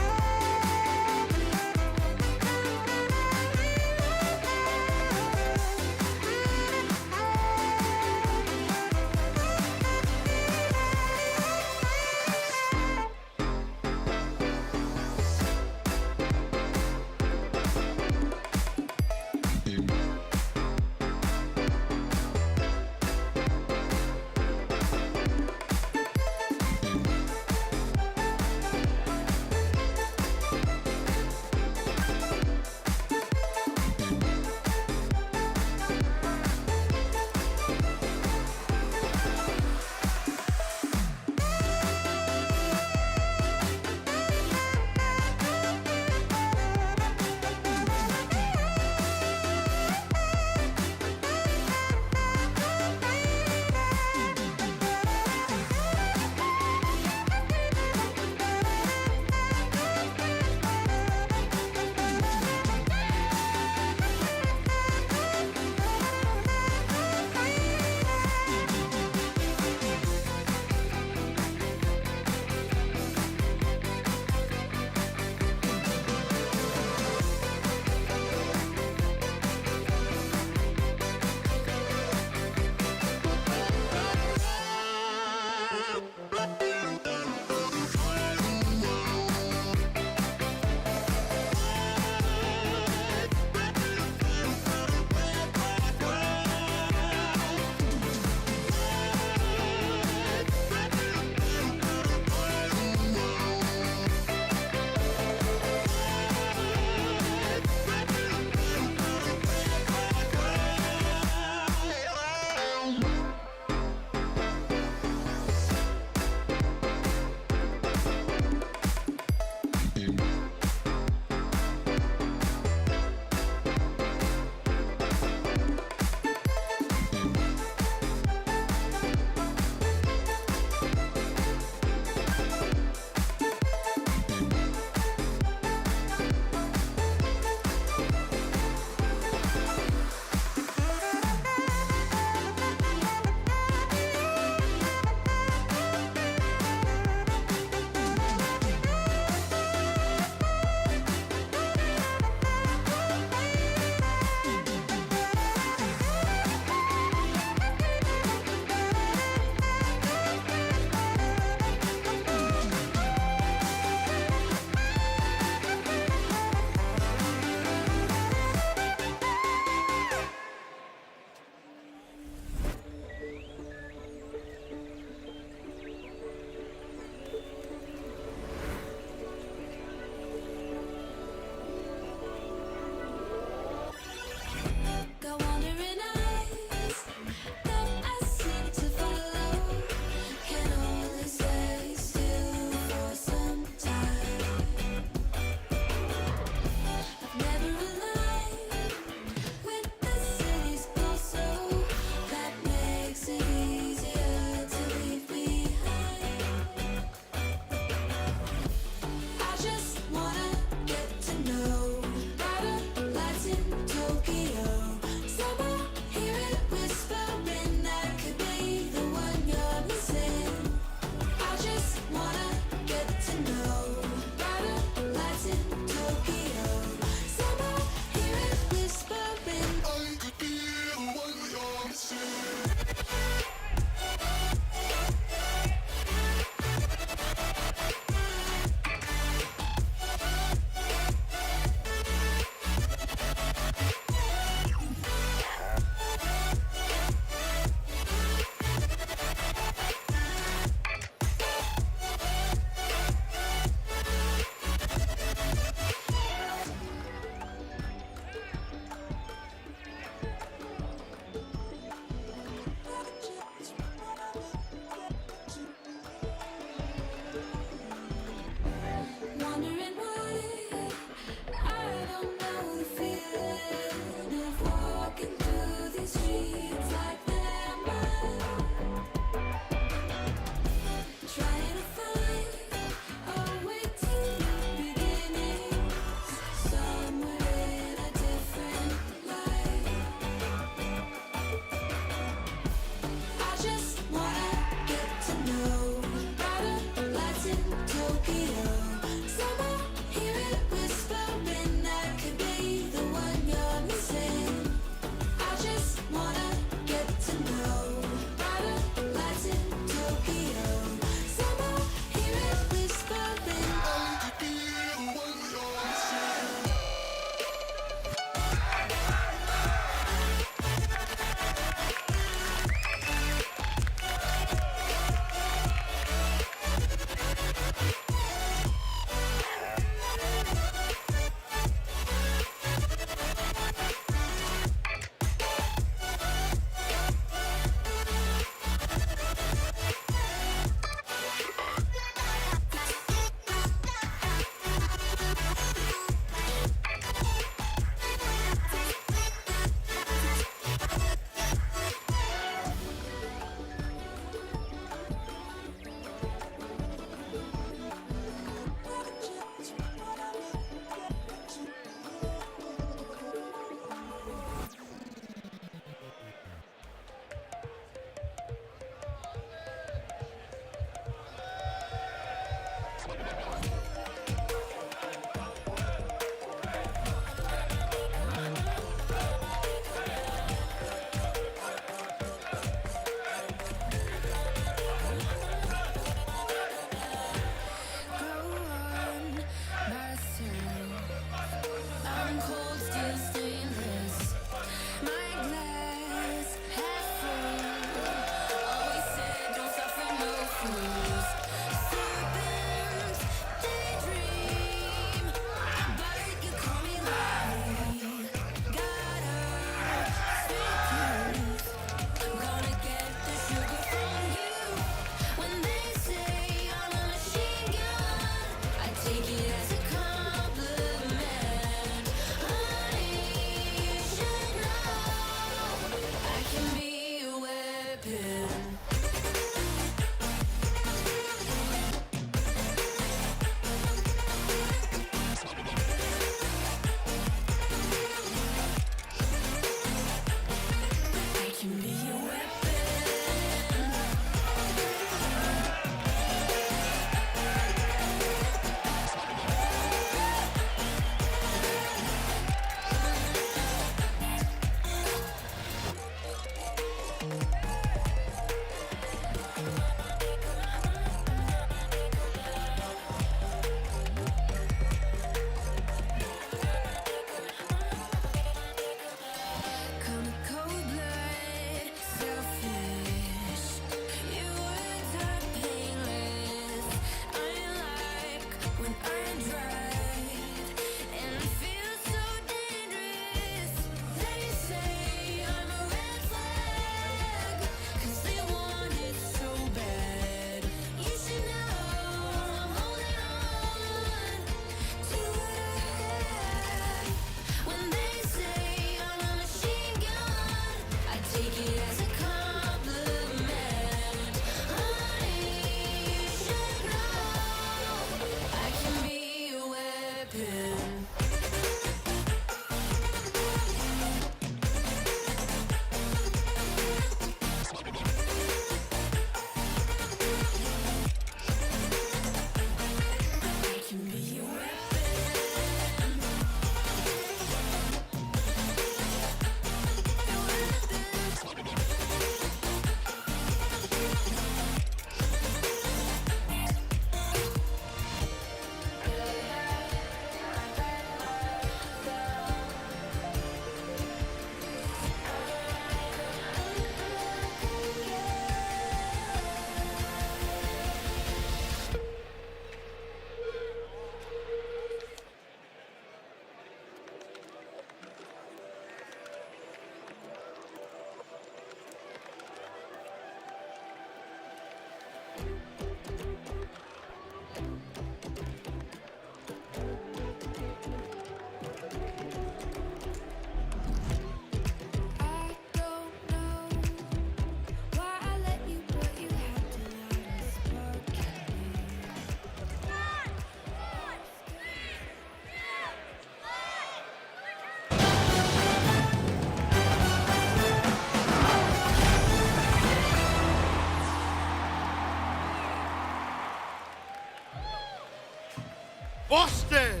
Boston,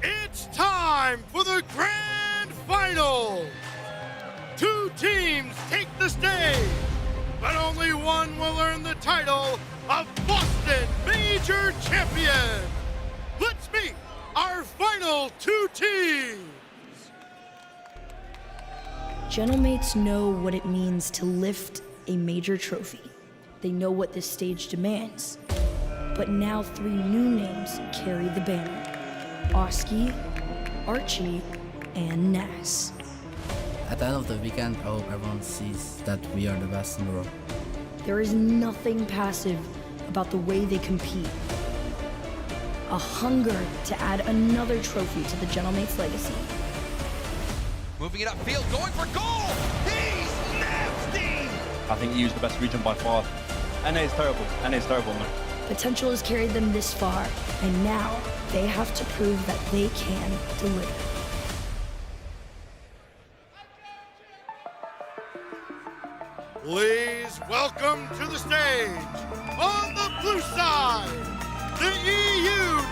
it's time for the grand final. Two teams take the stage, but only one will earn the title of Boston Major Champion. Let's meet our final two teams. Gentlemates know what it means to lift a major trophy. They know what this stage demands. But now three new names carry the banner: Oski, Archie, and Nas. At the end of the weekend, I hope everyone sees that we are the best in the world. There is nothing passive about the way they compete. A hunger to add another trophy to the Gentlemates legacy. Moving it upfield, going for goal! He's nasty! I think EU's the best region by far. NA is terrible, man. Potential has carried them this far, and now they have to prove that they can deliver. Please welcome to the stage, on the blue side, the EU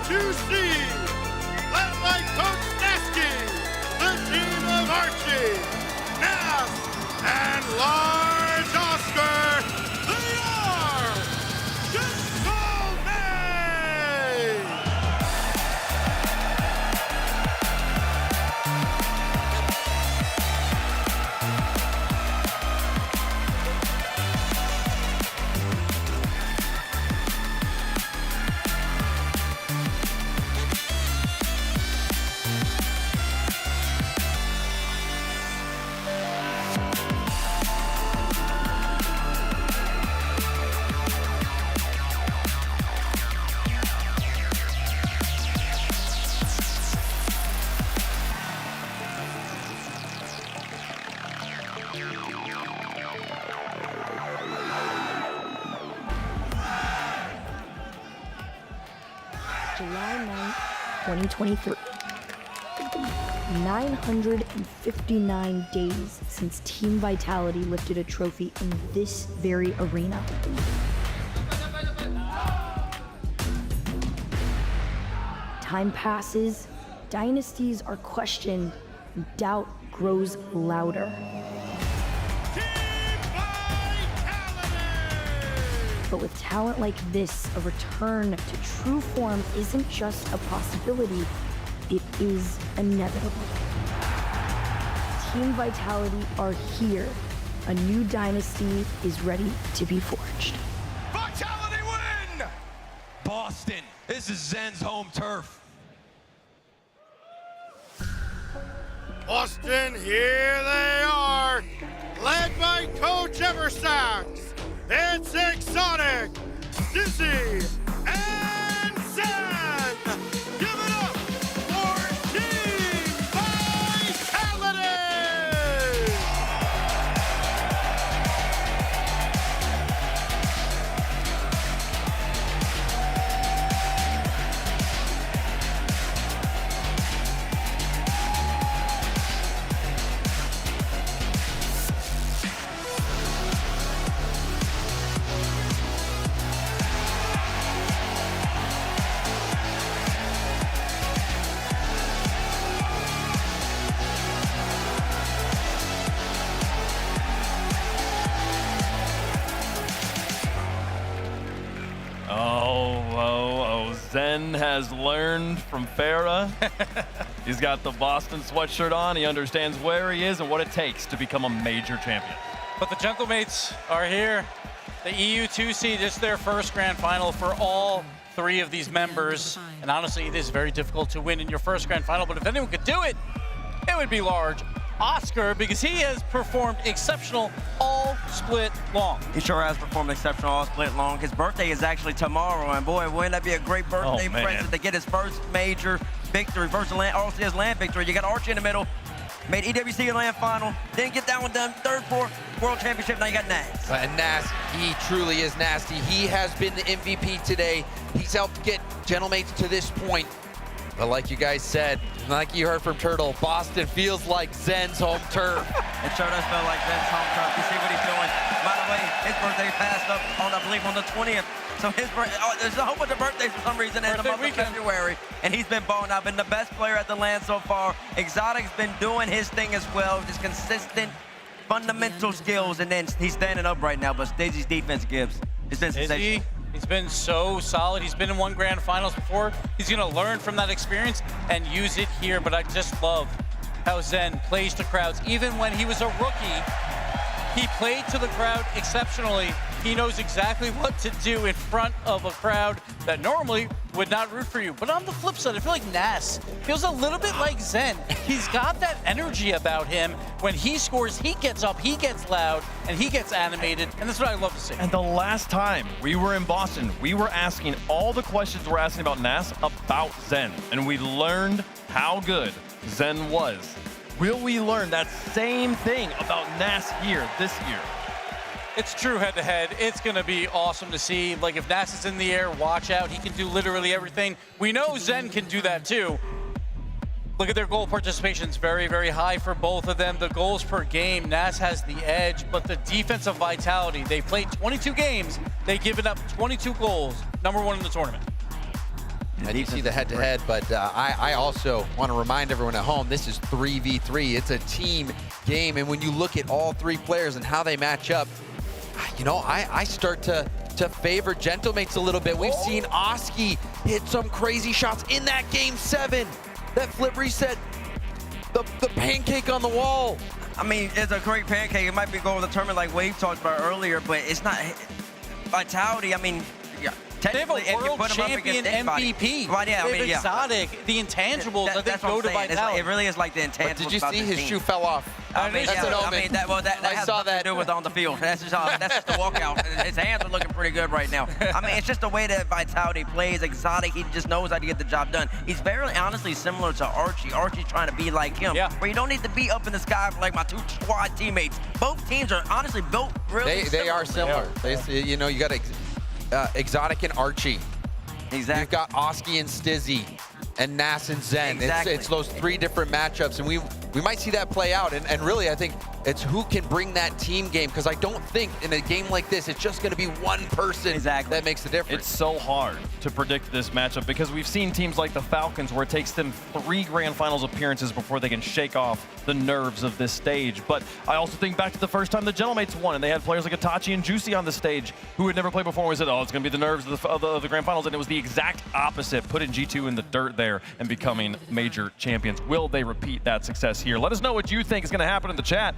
#2 seed, led by Coach Nasky, the team of Archie, Nas, and Large Oscar. They are Gentlemen! July 9th, 2023. 959 days since Team Vitality lifted a trophy in this very arena. Time passes, dynasties are questioned, and doubt grows louder. But with talent like this, a return to true form isn't just a possibility, it is inevitable. Team Vitality are here. A new dynasty is ready to be forged. Vitality win! Boston, this is Zen's home turf. Boston, here they are, led by Coach Eversax. It's Exotic, Dizzy, and Zen. Give it up for Team Vitality! Zen has learned from Farah. He's got the Boston sweatshirt on. He understands where he is and what it takes to become a major champion. But the Gentlemates are here. The EU 2 seed is their first grand final for all three of these members. And honestly, it is very difficult to win in your first grand final, but if anyone could do it, it would be Large Oscar, because he has performed exceptional all split long. He sure has performed exceptional all split long. His birthday is actually tomorrow, and boy, wouldn't that be a great birthday present to get his first major victory versus RLCS land victory. You got Archie in the middle, made EWC land final, didn't get that one done, third, fourth world championship, now you got Nas. And Nas, he truly is nasty. He has been the MVP today. He's helped get Gentlemates to this point. But like you guys said, like you heard from Turtle, Boston feels like Zen's home turf. It sure does feel like Zen's home turf. You see what he's doing. By the way, his birthday passed up on, I believe, on the 20th. So his birthday, there's a whole bunch of birthdays for some reason in the month of February. And he's been balling out, been the best player at the LAN so far. Exotic's been doing his thing as well, just consistent, fundamental skills. And then he's standing up right now, but Dizzy's defense gives. It's been sensational. He's been so solid. He's been in one grand finals before. He's gonna learn from that experience and use it here, but I just love how Zen plays to crowds. Even when he was a rookie, he played to the crowd exceptionally. He knows exactly what to do in front of a crowd that normally would not root for you. But on the flip side, I feel like Nas feels a little bit like Zen. He's got that energy about him. When he scores, he gets up, he gets loud, and he gets animated, and that's what I love to see. And the last time we were in Boston, we were asking all the questions we're asking about Nas about Zen, and we learned how good Zen was. Will we learn that same thing about Nas here this year? It's true head-to-head. It's going to be awesome to see. Like, if Nas is in the air, watch out. He can do literally everything. We know Zen can do that, too. Look at their goal participation. It's very, very high for both of them. The goals per game, Nas has the edge, but the defensive vitality. They played 22 games. They've given up 22 goals. #1 in the tournament. And you see the head-to-head, but I also want to remind everyone at home, this is 3v3. It's a team game, and when you look at all three players and how they match up, you know, I start to favor Gentlemates a little bit. We've seen Oski hit some crazy shots in that Game 7. That flip reset, the pancake on the wall. I mean, it's a great pancake. It might be going to the tournament like Wave talked about earlier, but it's not vitality. I mean, yeah. They have a world champion MVP. Right, yeah, I mean, yeah. Exotic, the intangibles, I think, go to vitality. It really is like the intangibles. But did you see his shoe fell off? I mean, that's an omen. that has nothing to do with on the field. That's just the walkout. His hands are looking pretty good right now. I mean, it's just the way that Vitality plays. Exotic, he just knows how to get the job done. He's very honestly similar to Archie. Archie's trying to be like him, where you don't need to be up in the sky like my two squad teammates. Both teams are honestly built really They are similar. You know, you got Exotic and Archie. Exactly. You've got Oski and Stizzy and Nas and Zen. Exactly. It's those three different matchups, and we might see that play out. And really, I think it's who can bring that team game, because I don't think in a game like this, it's just going to be one person that makes the difference. It's so hard to predict this matchup because we've seen teams like the Falcons where it takes them 3 Grand Finals appearances before they can shake off the nerves of this stage. But I also think back to the first time the Gentlemates won, and they had players like Itachi and Juicy on the stage who had never played before. We said, oh, it's going to be the nerves of the Grand Finals, and it was the exact opposite, putting G2 in the dirt there and becoming major champions. Will they repeat that success here? Let us know what you think is going to happen in the chat.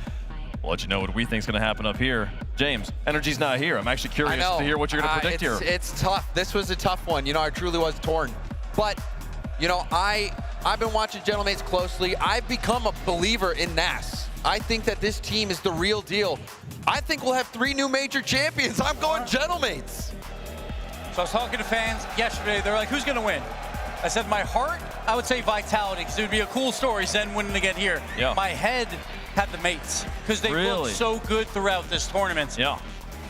We'll let you know what we think is going to happen up here. James, energy's not here. I'm actually curious to hear what you're going to predict here. It's tough. This was a tough one. You know, I truly was torn. But, you know, I've been watching Gentlemates closely. I've become a believer in Nas. I think that this team is the real deal. I think we'll have 3 new major champions. I'm going Gentlemates. So I was talking to fans yesterday. They're like, who's going to win? I said, my heart, I would say Vitality, because it would be a cool story, Zen winning again here. Yeah. My head had the mates, because they looked so good throughout this tournament. Yeah.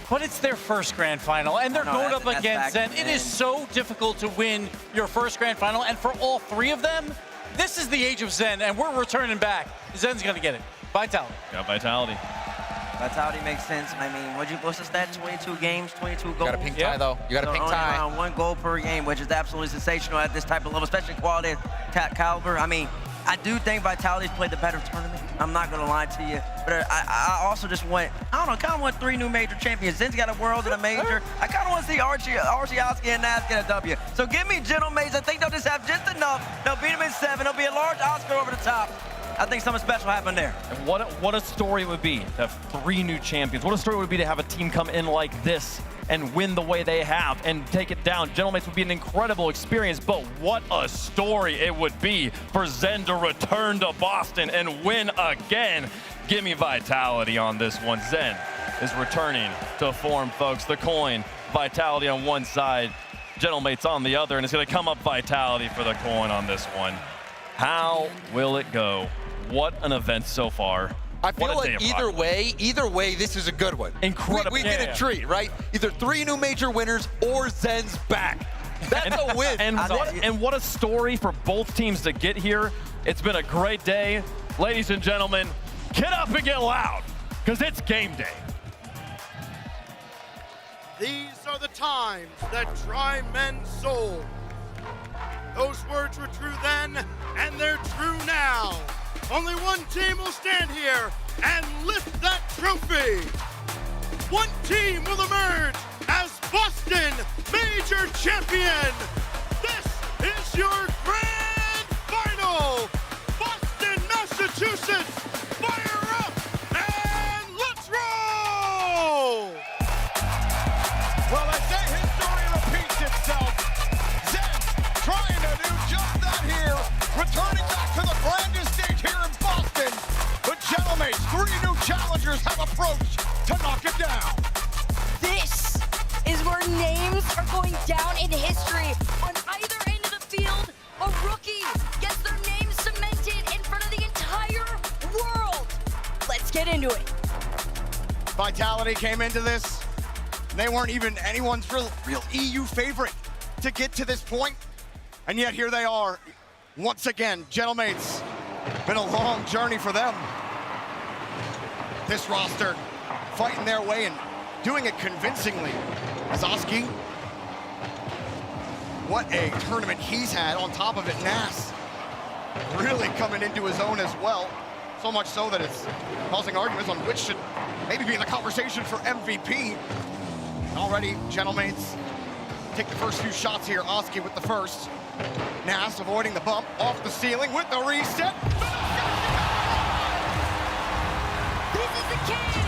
But it's their first Grand Final, and they're going up against Zen. It is so difficult to win your first Grand Final, and for all 3 of them, this is the age of Zen, and we're returning back. Zen's going to get it. Vitality. Got Vitality. Vitality makes sense. I mean, what's the stat? 22 games, 22 goals. You got a pink tie, though. You got a pink tie. Around 1 goal per game, which is absolutely sensational at this type of level, especially quality caliber. I mean, I do think Vitality's played the better tournament. I'm not going to lie to you. But I also just want, I don't know, kind of want 3 new major champions. Zen's got a world and a major. I kind of want to see Archie, Oski, and Nas get a W. So give me Gentlemates. I think they'll just have just enough. They'll beat them in 7. There'll be a large Oscar over the top. I think something special happened there. And what a story it would be to have 3 new champions. What a story it would be to have a team come in like this and win the way they have and take it down. Gentlemates would be an incredible experience, but what a story it would be for Zen to return to Boston and win again. Give me Vitality on this one. Zen is returning to form, folks. The coin, Vitality on one side, Gentlemates on the other, and it's going to come up Vitality for the coin on this one. How will it go? What an event so far. I feel like either way, this is a good one. Incredible. We get a treat, right? Either 3 new major winners or Zen's back. That's a win. And what a story for both teams to get here. It's been a great day. Ladies and gentlemen, get up and get loud, because it's game day. These are the times that try men's soul. Those words were true then, and they're true now. Only one team will stand here and lift that trophy. One team will emerge as Boston Major Champion. This is your Grand Final. Boston, Massachusetts, fire up and let's roll! Well, I say history repeats itself. Zen's trying to do just that here, returning back to the grandest stage here in Boston. But Gentlemates, 3 new challengers have approached to knock it down. This is where names are going down in history. On either end of the field, a rookie gets their name cemented in front of the entire world. Let's get into it. Vitality came into this, and they weren't even anyone's real EU favorite to get to this point, and yet here they are once again. Gentlemates, been a long journey for them. This roster fighting their way and doing it convincingly. Zoski, what a tournament he's had. On top of it, Nas really coming into his own as well. So much so that it's causing arguments on which should maybe be in the conversation for MVP. Already, Gentlemates take the first few shots here. Oski with the first. Nas avoiding the bump off the ceiling with the reset. This is the kid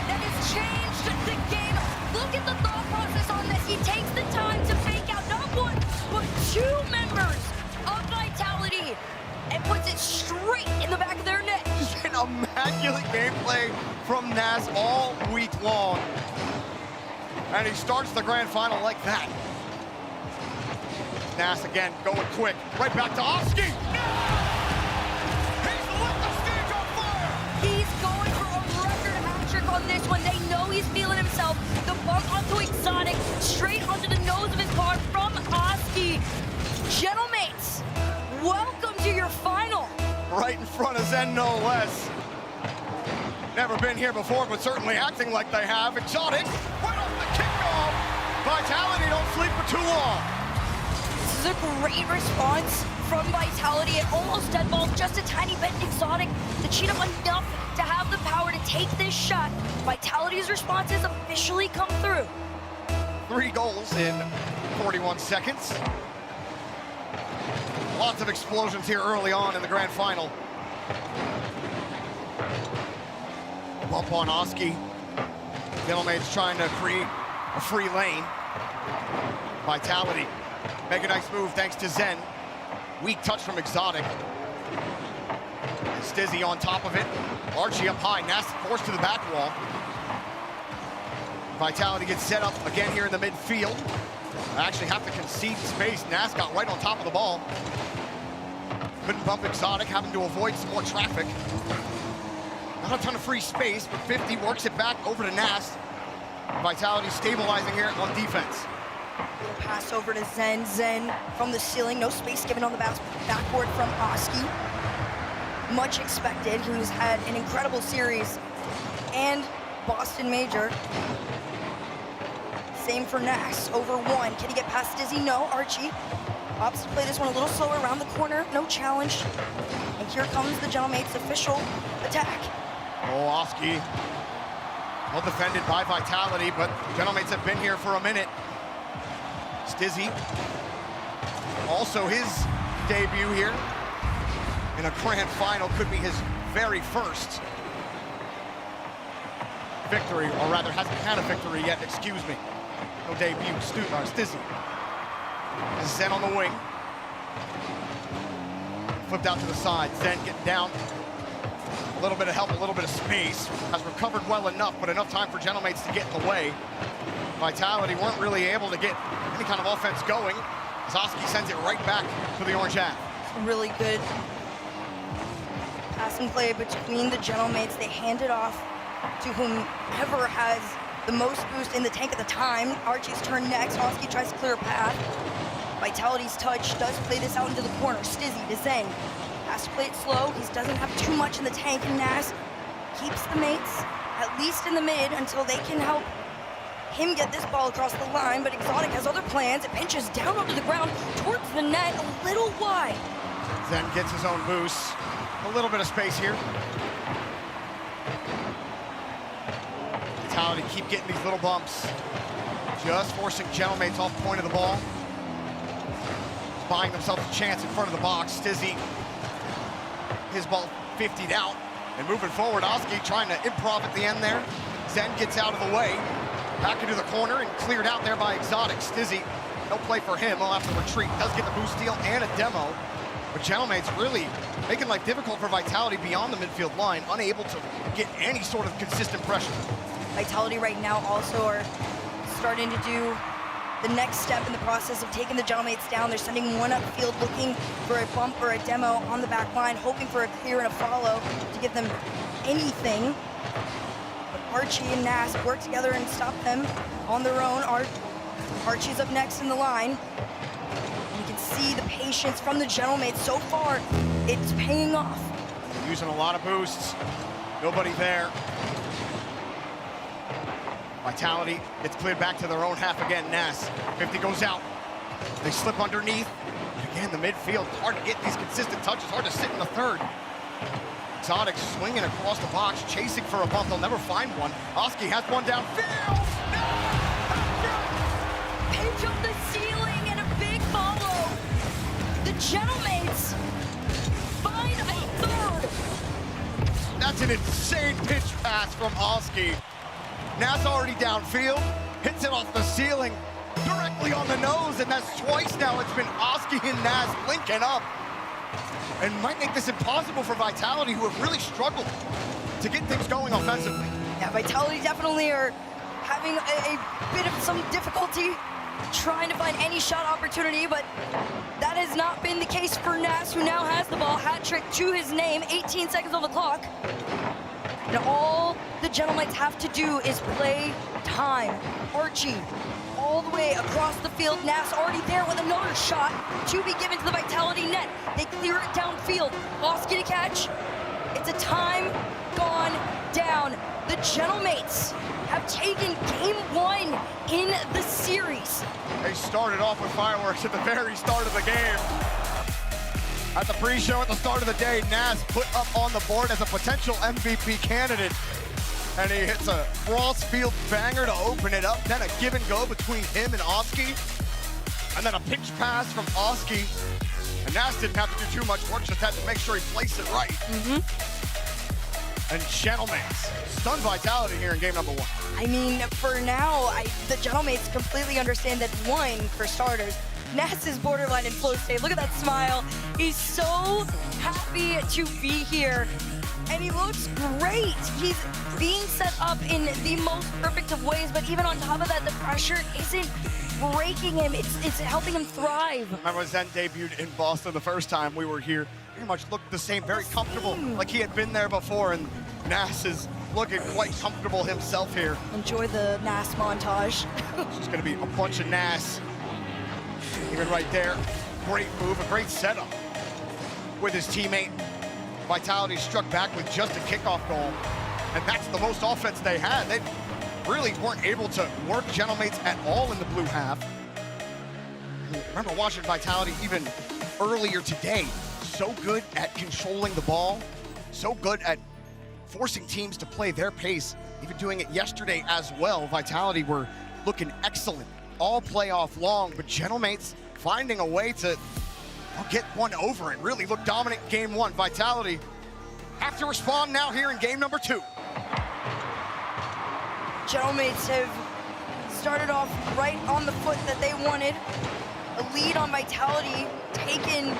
that has changed the game. Look at the thought process on this. He takes the time to fake out not one, but two members of Vitality and puts it straight in the back of their neck. An immaculate gameplay from Nas all week long. And he starts the grand final like that. Nas again going quick. Right back to Oski. He's lit the stage on fire! He's going for a record hat-trick on this one. They know he's feeling himself. The bump onto Exotic, straight onto the nose of his car from Oski. Gentlemates, welcome to your final. Right in front of Zen, no less. Never been here before, but certainly acting like they have. Exotic, right off the kickoff. Vitality don't sleep for too long. This is a great response from Vitality. It almost deadballs just a tiny bit. Exotic to cheat up enough to have the power to take this shot. Vitality's response has officially come through. 3 goals in 41 seconds. Lots of explosions here early on in the grand final. Bump on Oski. Gentlemates trying to create a free lane. Vitality make a nice move thanks to Zen. Weak touch from Exotic. Stizzy on top of it. Archie up high. Nas forced to the back wall. Vitality gets set up again here in the midfield. I actually have to concede space. Nas got right on top of the ball. Couldn't bump Exotic, having to avoid some more traffic. Not a ton of free space, but 50 works it back over to Nas. Vitality stabilizing here on defense. Little pass over to Zen. Zen from the ceiling. No space given on the backboard from Oski. Much expected. Who's had an incredible series. And Boston Major. Same for Nas. Over 1. Can he get past Dizzy? No. Archie opts to play this one a little slower around the corner. No challenge. And here comes the Gentlemates' official attack. Oh, Oski. Well defended by Vitality, but Gentlemates have been here for a minute. Stizzy. Also his debut here in a grand final. Could be his very first victory, or rather hasn't had a victory yet, excuse me. No debut, Stizzy. Zen on the wing. Flipped out to the side. Zen getting down. A little bit of help, a little bit of space. Has recovered well enough, but enough time for Gentlemates to get in the way. Vitality weren't really able to get any kind of offense going. Zoski sends it right back to the orange half. Really good passing play between the Gentlemates. They hand it off to whomever has the most boost in the tank at the time. Archie's turn next. Oski tries to clear a path. Vitality's touch does play this out into the corner. Stizzy to Zeng. Has to play it slow. He doesn't have too much in the tank, and Nas keeps the mates at least in the mid until they can help him get this ball across the line. But Exotic has other plans. It pinches down onto the ground towards the net, a little wide. Zen gets his own boost. A little bit of space here. Vitality keep getting these little bumps. Just forcing Gentlemates off point of the ball. Buying themselves a chance in front of the box. Stizzy, his ball 50'd out. And moving forward, Oski trying to improv at the end there. Zen gets out of the way. Back into the corner and cleared out there by Exotic. Stizzy, no play for him. He'll have to retreat. Does get the boost steal and a demo. But Gentlemates really making life difficult for Vitality beyond the midfield line. Unable to get any sort of consistent pressure. Vitality right now also are starting to do the next step in the process of taking the Gentlemates down. They're sending one upfield looking for a bump or a demo on the back line, hoping for a clear and a follow to give them anything. But Archie and Nas work together and stop them on their own. Archie's up next in the line. And you can see the patience from the Gentlemates. So far, it's paying off. Using a lot of boosts. Nobody there. Vitality gets cleared back to their own half again. Nas, 50 goes out. They slip underneath. But again, the midfield, hard to get these consistent touches, hard to sit in the third. Exotic swinging across the box, chasing for a bump. They'll never find one. Oski has one downfield. Pinch up the ceiling and a big follow. The Gentlemates find a third. That's an insane pitch pass from Oski. Nas already downfield, hits it off the ceiling, directly on the nose, and that's twice now it's been Oski and Nas linking up. And might make this impossible for Vitality, who have really struggled to get things going offensively. Yeah, Vitality definitely are having a bit of some difficulty trying to find any shot opportunity, but that has not been the case for Nas, who now has the ball. Hat trick to his name, 18 seconds on the clock. And all the Gentlemates have to do is play time. Archie all the way across the field. Nas already there with another shot to be given to the Vitality net. They clear it downfield. Oski to catch. It's a time gone down. The Gentlemates have taken game one in the series. They started off with fireworks at the very start of the game. At the pre-show at the start of the day, Nas put up on the board as a potential MVP candidate. And he hits a cross-field banger to open it up. Then a give and go between him and Oski. And then a pitch pass from Oski. And Nas didn't have to do too much work, just had to make sure he placed it right. And Gentlemates stunned Vitality here in game number one. I mean, for now, the Gentlemates completely understand that one, for starters, Nas is borderline in flow state. Look at that smile. He's so happy to be here. And he looks great. He's being set up in the most perfect of ways, but even on top of that, the pressure isn't breaking him. It's helping him thrive. Remember when Zen debuted in Boston the first time we were here? Pretty much looked the same, very comfortable, like he had been there before, and Nas is looking quite comfortable himself here. Enjoy the Nas montage. It's just gonna be a bunch of Nas. Even right there, great move, a great setup with his teammate. Vitality struck back with just a kickoff goal, and that's the most offense they had. They really weren't able to work Gentlemates at all in the blue half. I remember watching Vitality even earlier today. So good at controlling the ball, so good at forcing teams to play their pace, even doing it yesterday as well. Vitality were looking excellent all playoff long, but Gentlemates finding a way to get one over and really look dominant in game one. Vitality have to respond now here in game number two. Gentlemates have started off right on the foot that they wanted. A lead on Vitality taken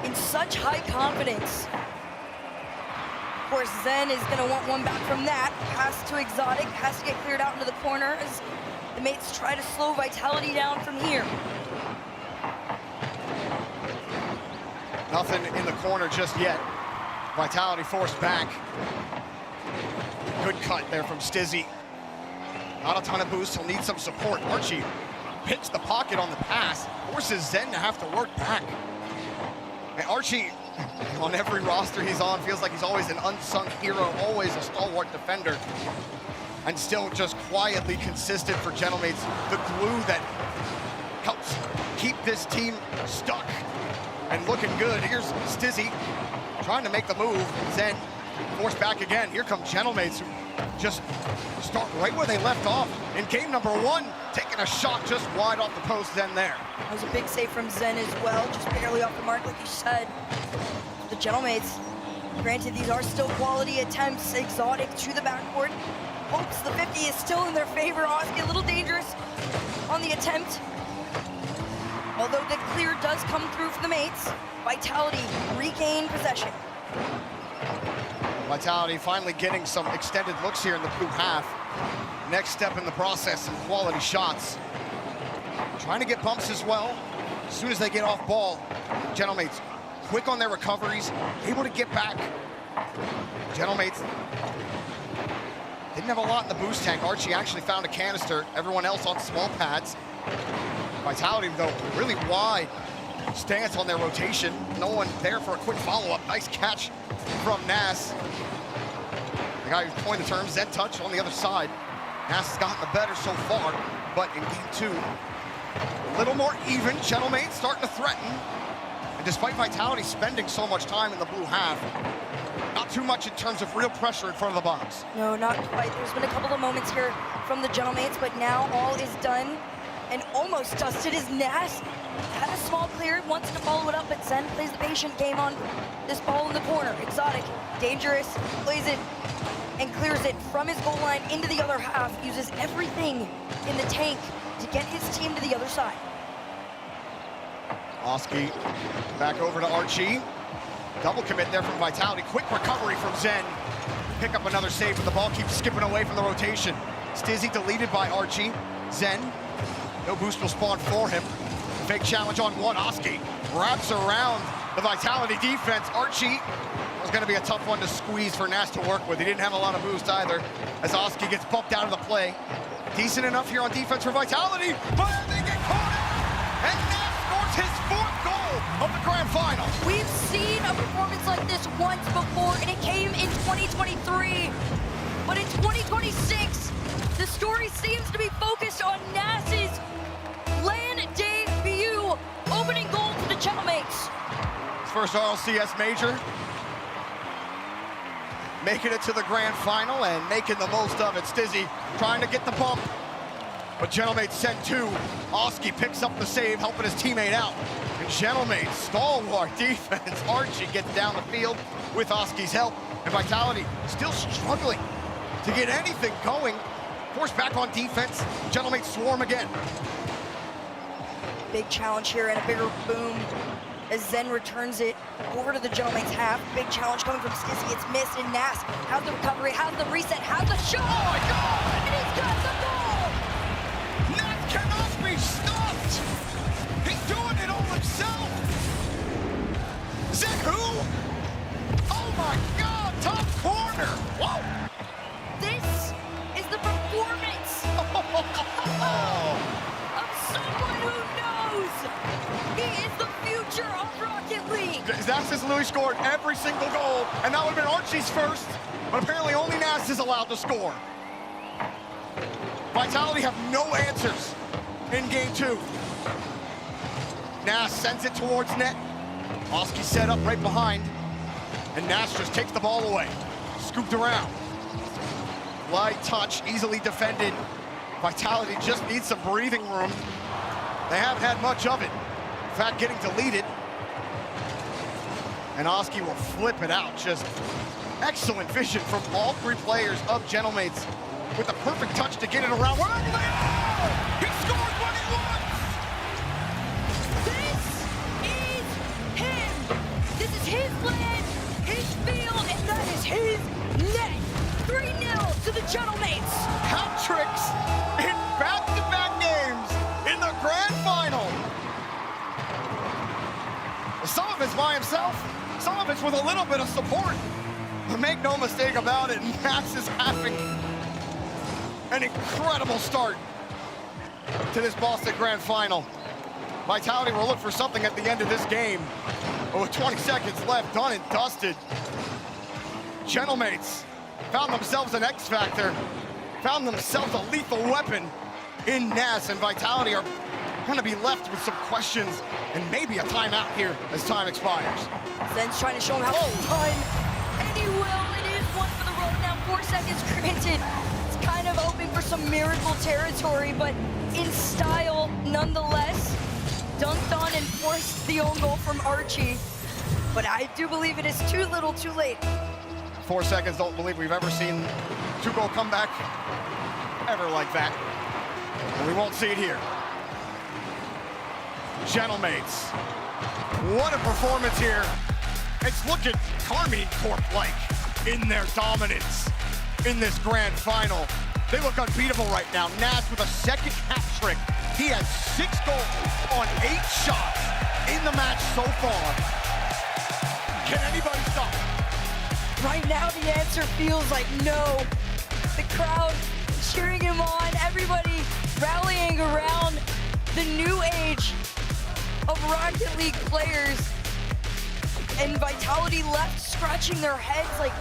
in such high confidence. Of course, Zen is gonna want one back from that. Pass to Exotic, has to get cleared out into the corner as the mates try to slow Vitality down from here. Nothing in the corner just yet. Vitality forced back. Good cut there from Stizzy. Not a ton of boost, he'll need some support. Archie picks the pocket on the pass, forces Zen to have to work back. And Archie, on every roster he's on, feels like he's always an unsung hero, always a stalwart defender, and still just quietly consistent for Gentlemates. The glue that helps keep this team stuck and looking good. Here's Stizzy trying to make the move. Zen forced back again. Here come Gentlemates, who just start right where they left off in game number one, taking a shot just wide off the post. Zen there. That was a big save from Zen as well, just barely off the mark, like you said. The Gentlemates, granted, these are still quality attempts. Exotic to the backboard. Hopes the 50 is still in their favor. Oski a little dangerous on the attempt. Although the clear does come through for the mates, Vitality regain possession. Vitality finally getting some extended looks here in the blue half. Next step in the process, some quality shots. Trying to get bumps as well. As soon as they get off ball, Gentlemates quick on their recoveries, able to get back. Gentlemates, Didn't have a lot in the boost tank. Archie actually found a canister. Everyone else on small pads. Vitality, though, really wide stance on their rotation. No one there for a quick follow-up. Nice catch from Nas. The guy who's coined the term, Zen touch on the other side. Nas has gotten the better so far, but in game 2, a little more even. Gentleman starting to threaten. And despite Vitality spending so much time in the blue half, not too much in terms of real pressure in front of the box. No, not quite. There's been a couple of moments here from the Gentlemates, but now all is done and almost dusted as Nas had a small clear, wants to follow it up, but Zen plays the patient game on this ball in the corner. Exotic, dangerous, plays it and clears it from his goal line into the other half, uses everything in the tank to get his team to the other side. Oski back over to Archie. Double commit there from Vitality. Quick recovery from Zen. Pick up another save, but the ball keeps skipping away from the rotation. Stizzy deleted by Archie. Zen, no boost will spawn for him. Fake challenge on one. Oski wraps around the Vitality defense. Archie was going to be a tough one to squeeze for Nas to work with. He didn't have a lot of boost either, as Oski gets bumped out of the play. Decent enough here on defense for Vitality, but they get caught out, and Nas scores his 4th goal of the grand final. We've seen a performance like this once before, and it came in 2023. But in 2026, the story seems to be focused on Nas's LAN debut, opening goal for the Gentlemates. His first RLCS major. Making it to the grand final and making the most of it. Stizzy trying to get the bump, but Gentlemates sent 2. Oski picks up the save, helping his teammate out. And Gentlemates, stalwart defense. Archie gets down the field with Oski's help. And Vitality still struggling to get anything going. Forced back on defense. Gentlemates swarm again. Big challenge here and a bigger boom as Zen returns it over to the Gentlemates half. Big challenge coming from Stizzy. It's missed, and Nas has the recovery, has the reset, has the shot. Oh my God! And he's got the ball! Nas cannot be stopped! He's doing it all himself! Zen who? Oh my God, top corner! Whoa! This is the performance of someone who knows he is the future of Rocket League. Nas Louis scored every single goal, and that would have been Archie's first, but apparently only Nas is allowed to score. Vitality have no answers in game 2. Nas sends it towards net. Oski set up right behind, and Nas just takes the ball away. Scooped around. Light touch, easily defended. Vitality just needs some breathing room. They haven't had much of it. In fact, getting deleted. And Oski will flip it out. Just excellent vision from all 3 players of Gentlemates with the perfect touch to get it around wherever they are! He scores what he wants! This is him! This is his land, his field, and that is his net! 3-0 to the Gentlemates! Hat tricks in back-to-back games in the grand final! Some of it's by himself, some of it's with a little bit of support. But make no mistake about it, Max is having an incredible start to this Boston Grand Final. Vitality will look for something at the end of this game. But with 20 seconds left, done and dusted. Gentlemates found themselves an X factor, found themselves a lethal weapon in Nas, and Vitality are gonna be left with some questions and maybe a timeout here as time expires. Zen's trying to show him how it's done, and he will. It is 1 for the road now, 4 seconds granted. It's kind of hoping for some miracle territory, but in style nonetheless. Dunked on and forced the own goal from Archie. But I do believe it is too little, too late. 4 seconds, don't believe we've ever seen 2-goal comeback ever like that. And we won't see it here. Gentlemates, what a performance here. It's looking Carmine Corp-like in their dominance in this grand final. They look unbeatable right now. Nas with a second hat trick. He has 6 goals on 8 shots in the match so far. Can anybody stop him? Right now, the answer feels like no. The crowd cheering him on, everybody rallying around the new age of Rocket League players. And Vitality left scratching their heads like,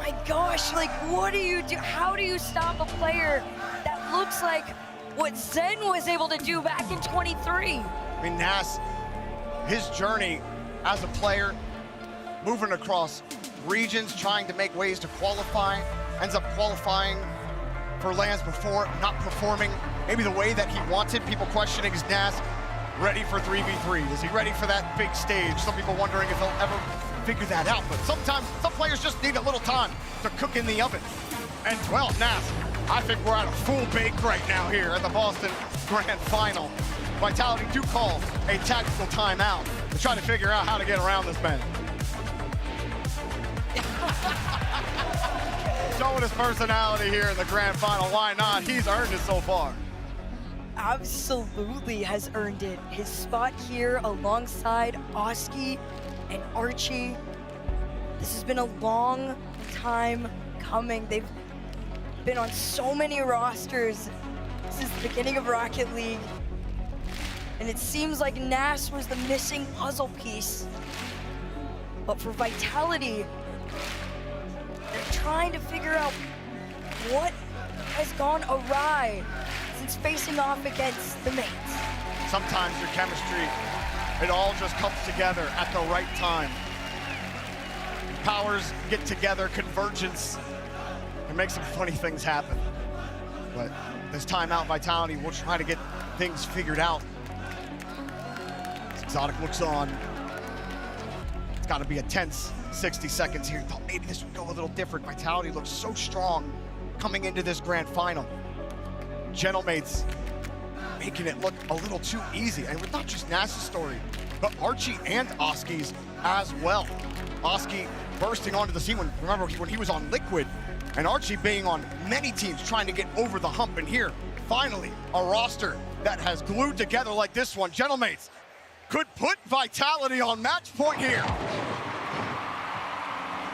my gosh, like what do you do? How do you stop a player that looks like what Zen was able to do back in 23? I mean, Nas, his journey as a player, moving across regions, trying to make ways to qualify, ends up qualifying for lands before, not performing maybe the way that he wanted. People questioning, is Nas ready for 3v3? Is he ready for that big stage? Some people wondering if he'll ever figure that out, but sometimes some players just need a little time to cook in the oven. And well, Nas, I think we're at a full bake right now here at the Boston Grand Final. Vitality do call a tactical timeout to try to figure out how to get around this man. Showing his personality here in the Grand Final. Why not? He's earned it so far. Absolutely has earned it. His spot here alongside Oski and Archie. This has been a long time coming. They've been on so many rosters since the beginning of Rocket League. And it seems like Nas was the missing puzzle piece. But for Vitality, they're trying to figure out what has gone awry since facing off against the mates. Sometimes your chemistry, it all just comes together at the right time. Powers get together, convergence, and make some funny things happen. But this timeout, Vitality will try to get things figured out. As Exotic looks on. It's got to be a tense 60 seconds here. Thought maybe this would go a little different. Vitality looks so strong coming into this grand final. Gentlemates making it look a little too easy. And with not just Nas's story, but Archie and Oski's as well. Oski bursting onto the scene remember when he was on Liquid, and Archie being on many teams trying to get over the hump. And here, finally, a roster that has glued together like this one. Gentlemates could put Vitality on match point here.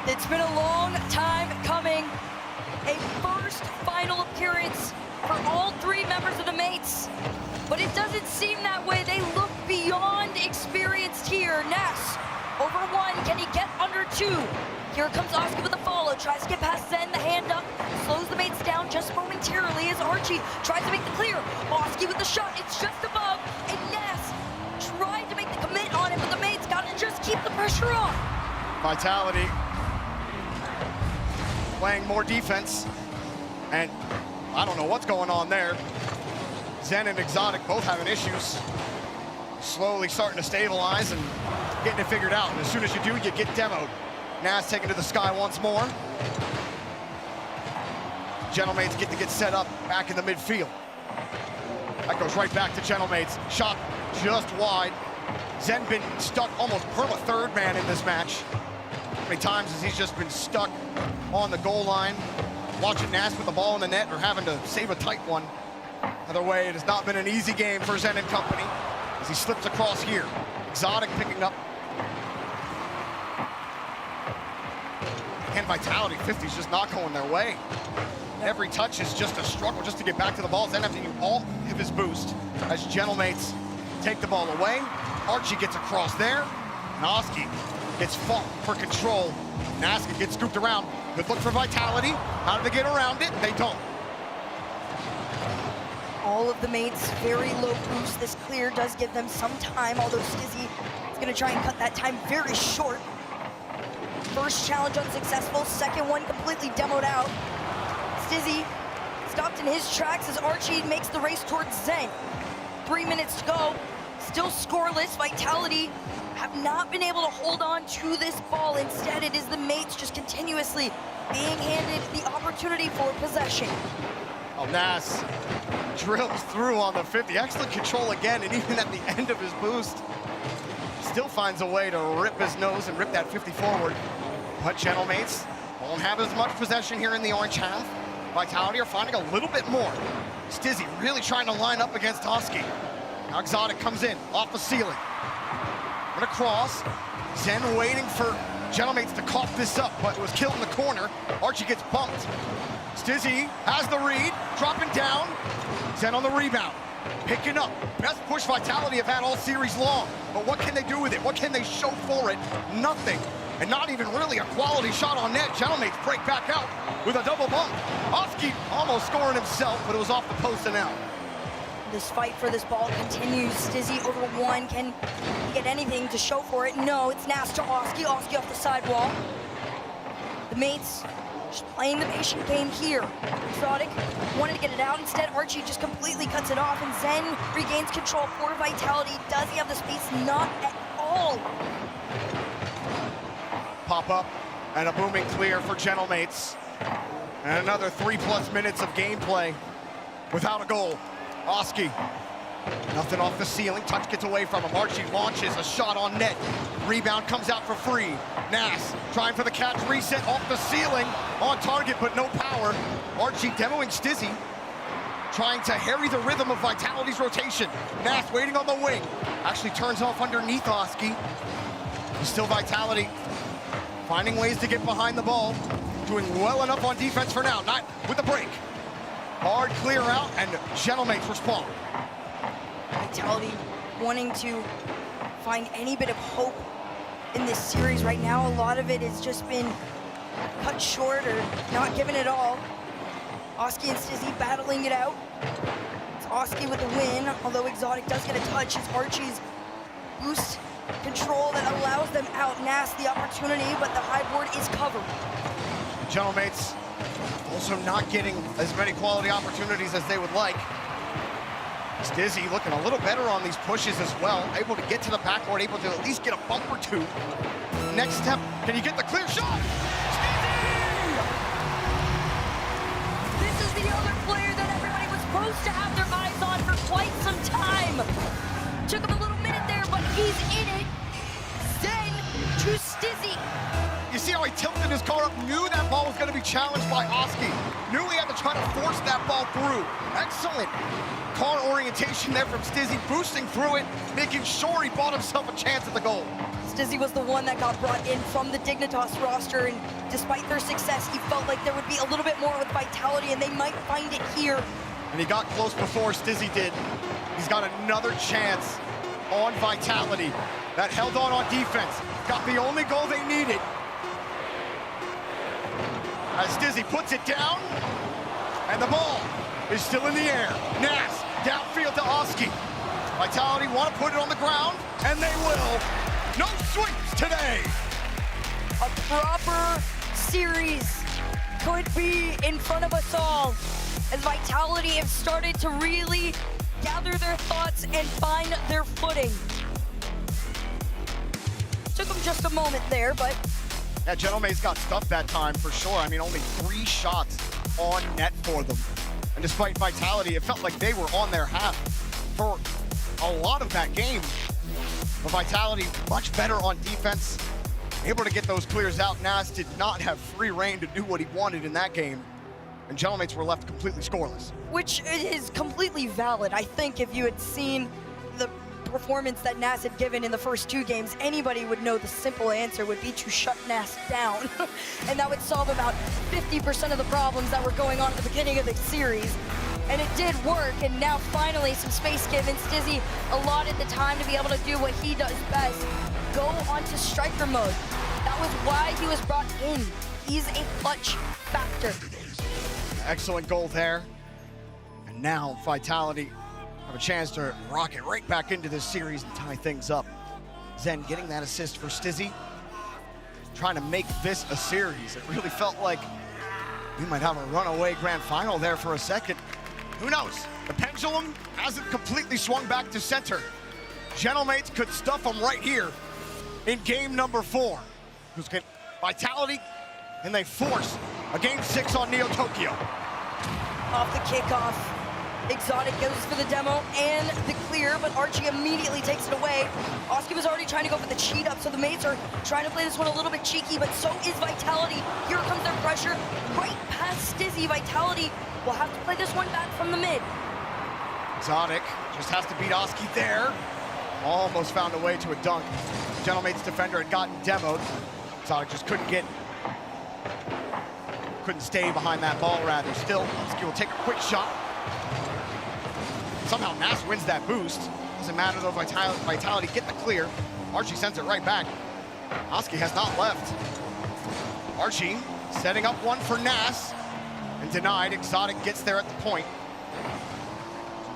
It's been a long time coming. A first final appearance for all three members of the mates. But it doesn't seem that way. They look beyond experienced here. Ness over one. Can he get under two? Here comes Oski with a follow. Tries to get past Zen, the hand up. Slows the mates down just momentarily as Archie tries to make the clear. Oski with the shot. It's just above. And Ness tried to make the commit on it, but the mates got to just keep the pressure on. Vitality playing more defense. And I don't know what's going on there. Zen and Exotic both having issues. Slowly starting to stabilize and getting it figured out. And as soon as you do, you get demoed. Nas taken to the sky once more. Gentlemates get to get set up back in the midfield. That goes right back to Gentlemates. Shot just wide. Zen been stuck almost perma third man in this match. How many times has he just been stuck on the goal line, watching Nas put the ball in the net or having to save a tight one? Either way, it has not been an easy game for Zen and company as he slips across here. Exotic picking up. And Vitality, 50's just not going their way. Every touch is just a struggle just to get back to the ball. Zen having to use all of his boost as Gentlemates take the ball away. Archie gets across there. And Oski gets fought for control. Naska gets scooped around. Good look for Vitality. How do they get around it? They don't. All of the mates, very low boost. This clear does give them some time, although Stizzy is going to try and cut that time very short. First challenge unsuccessful, second one completely demoed out. Stizzy stopped in his tracks as Archie makes the race towards Zen. 3 minutes to go, still scoreless. Vitality have not been able to hold on to this ball. Instead, it is the mates just continuously being handed the opportunity for possession. Oh, Nas drills through on the 50. Excellent control again, and even at the end of his boost, still finds a way to rip his nose and rip that 50 forward. But Gentlemates won't have as much possession here in the orange half. Vitality are finding a little bit more. Stizzy really trying to line up against Oski. Now Exotic comes in, off the ceiling. Gonna cross. Zen waiting for Gentlemates to cough this up, but it was killed in the corner. Archie gets bumped. Stizzy has the read, dropping down. Zen on the rebound, picking up. Best push Vitality have had all series long. But what can they do with it? What can they show for it? Nothing. And not even really a quality shot on net. Gentlemates break back out with a double bump. Oski almost scoring himself, but it was off the post and out. This fight for this ball continues. Stizzy over one. Can he get anything to show for it? No, it's Nas to Oski. Oski off the sidewall. The mates just playing the patient game here. Exotic wanted to get it out. Instead, Archie just completely cuts it off, and Zen regains control for Vitality. Does he have the space? Not at all. Pop up and a booming clear for Gentlemates. And another 3+ minutes of gameplay without a goal. Oski, nothing off the ceiling. Touch gets away from him. Archie launches a shot on net. Rebound comes out for free. Nas trying for the catch, reset off the ceiling. On target, but no power. Archie demoing Stizzy, trying to harry the rhythm of Vitality's rotation. Nas waiting on the wing. Actually turns off underneath Oski. Still Vitality finding ways to get behind the ball. Doing well enough on defense for now. Not with the break. Hard clear out, and Gentlemates respond. Vitality wanting to find any bit of hope in this series right now. A lot of it has just been cut short or not given it all. Oski and Stizzy battling it out. It's Oski with the win, although Exotic does get a touch. It's Archie's boost control that allows them out. Nas the opportunity, but the high board is covered. Gentlemates also not getting as many quality opportunities as they would like. Stizzy looking a little better on these pushes as well. Able to get to the backboard, able to at least get a bump or two. Next step, can you get the clear shot? Stizzy! This is the other player that everybody was supposed to have their eyes on for quite some time. Took him a little minute there, but he's in it. Zen to Stizzy. You see how he tilted his car up, knew that ball was going to be challenged by Oski. Knew he had to try to force that ball through. Excellent car orientation there from Stizzy, boosting through it, making sure he bought himself a chance at the goal. Stizzy was the one that got brought in from the Dignitas roster, and despite their success, he felt like there would be a little bit more with Vitality, and they might find it here. And he got close before Stizzy did. He's got another chance on Vitality. That held on defense. Got the only goal they needed. As Stizzy puts it down, and the ball is still in the air. Nas, downfield to Oski. Vitality want to put it on the ground, and they will. No sweeps today. A proper series could be in front of us all, as Vitality have started to really gather their thoughts and find their footing. Took them just a moment there, but yeah, Gentlemates got stuffed that time for sure. I mean, only 3 shots on net for them. And despite Vitality, it felt like they were on their half for a lot of that game. But Vitality much better on defense, able to get those clears out. Nas did not have free reign to do what he wanted in that game. And Gentlemates were left completely scoreless. Which is completely valid. I think if you had seen the performance that Nas had given in the first 2 games, anybody would know the simple answer would be to shut Nas down. And that would solve about 50% of the problems that were going on at the beginning of the series. And it did work, and now finally some space given. Stizzy allotted the time to be able to do what he does best, go onto striker mode. That was why he was brought in. He's a clutch factor. Excellent goal there. And now Vitality have a chance to rocket right back into this series and tie things up. Zen getting that assist for Stizzy, trying to make this a series. It really felt like we might have a runaway grand final there for a second. Who knows? The pendulum hasn't completely swung back to center. Gentlemates could stuff them right here in game number 4. Who's get Vitality, and they force a game 6 on Neo Tokyo. Off the kickoff, Exotic goes for the demo and the clear, but Archie immediately takes it away. Oski was already trying to go for the cheat up, so the mates are trying to play this one a little bit cheeky, but so is Vitality. Here comes their pressure right past Stizzy. Vitality will have to play this one back from the mid. Exotic just has to beat Oski there. Almost found a way to a dunk. Gentlemates defender had gotten demoed. Exotic just couldn't stay behind that ball, rather. Still, Oski will take a quick shot. Somehow Nass wins that boost. Doesn't matter though, Vitality get the clear. Archie sends it right back. Oski has not left. Archie setting up one for Nass and denied. Exotic gets there at the point.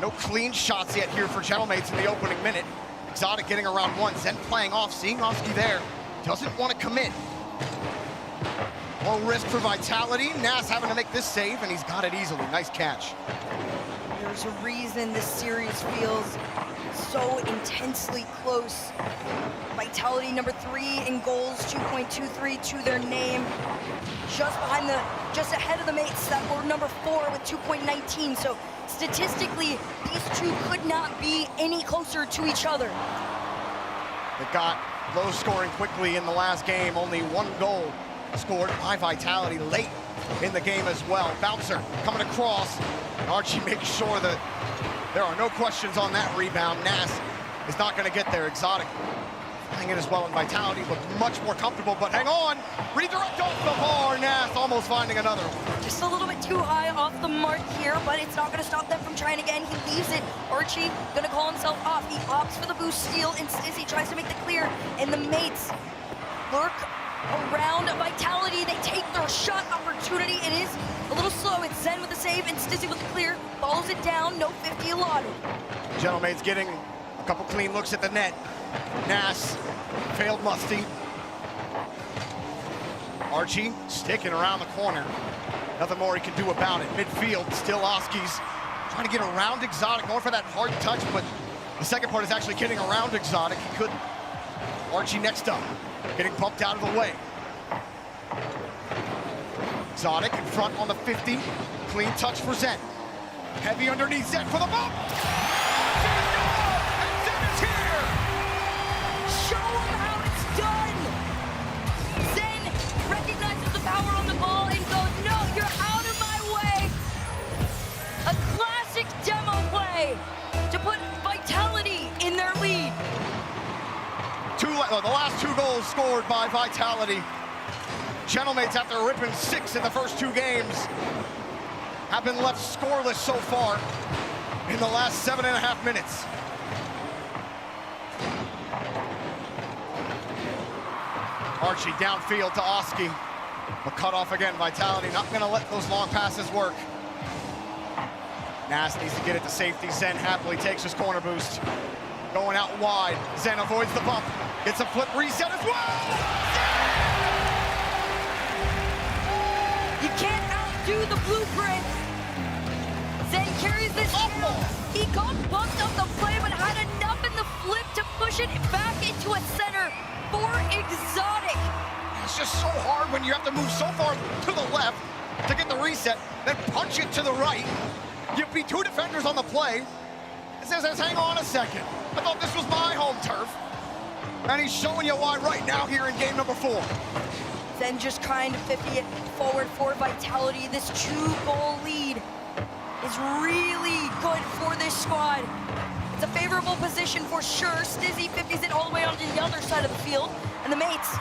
No clean shots yet here for Gentlemates in the opening minute. Exotic getting around one, Zen playing off, seeing Oski there. Doesn't want to commit. More risk for Vitality. Nass having to make this save, and he's got it easily. Nice catch. There's a reason this series feels so intensely close. Vitality number 3 in goals, 2.23 to their name. Just ahead of the mates that were number 4 with 2.19. So statistically, these two could not be any closer to each other. It got low scoring quickly in the last game. Only 1 goal scored by Vitality late in the game as well. Bouncer coming across. Archie makes sure that there are no questions on that rebound. Nass is not going to get there. Exotic playing it as well, and Vitality look much more comfortable, but hang on. Redirect off the bar. Nass almost finding another. Just a little bit too high off the mark here, but it's not going to stop them from trying again. He leaves it. Archie going to call himself off. He opts for the boost steal, and Stizzy tries to make the clear, and the mates lurk around Vitality. They take their shot opportunity. It is a little slow. It's Zen with the save and Stizzy with the clear. Follows it down. No 50 allotted. Gentlemates getting a couple clean looks at the net. Nass failed Musty. Archie sticking around the corner. Nothing more he can do about it. Midfield, still Oski's trying to get around Exotic, going for that hard touch, but the second part is actually getting around Exotic. He couldn't. Archie next up, getting bumped out of the way. Exotic in front on the 50. Clean touch for Zen. Heavy underneath Zen for the bump. And Zen is here. Show him how it's done. Zen recognizes the power on the ball and goes, no, you're out of my way. A classic demo play to put Vitality in their lead. The last 2 goals scored by Vitality. Gentlemates, after ripping 6 in the first 2 games, have been left scoreless so far in the last 7.5 minutes. Archie downfield to Oski, but cut off again. Vitality not going to let those long passes work. Nass needs to get it to safety. Zen happily takes his corner boost. Going out wide. Zen avoids the bump. Gets a flip reset as well. You can't outdo the blueprint. Zen carries this ball. He got bumped off the play, but had enough in the flip to push it back into a center for Exotic. It's just so hard when you have to move so far to the left to get the reset, then punch it to the right. You beat 2 defenders on the play. It says, hang on a second. I thought this was my home turf. And he's showing you why right now here in game number 4. Zen just trying to 50 it forward for Vitality. This 2-goal lead is really good for this squad. It's a favorable position for sure. Stizzy 50s it all the way onto the other side of the field. And the mates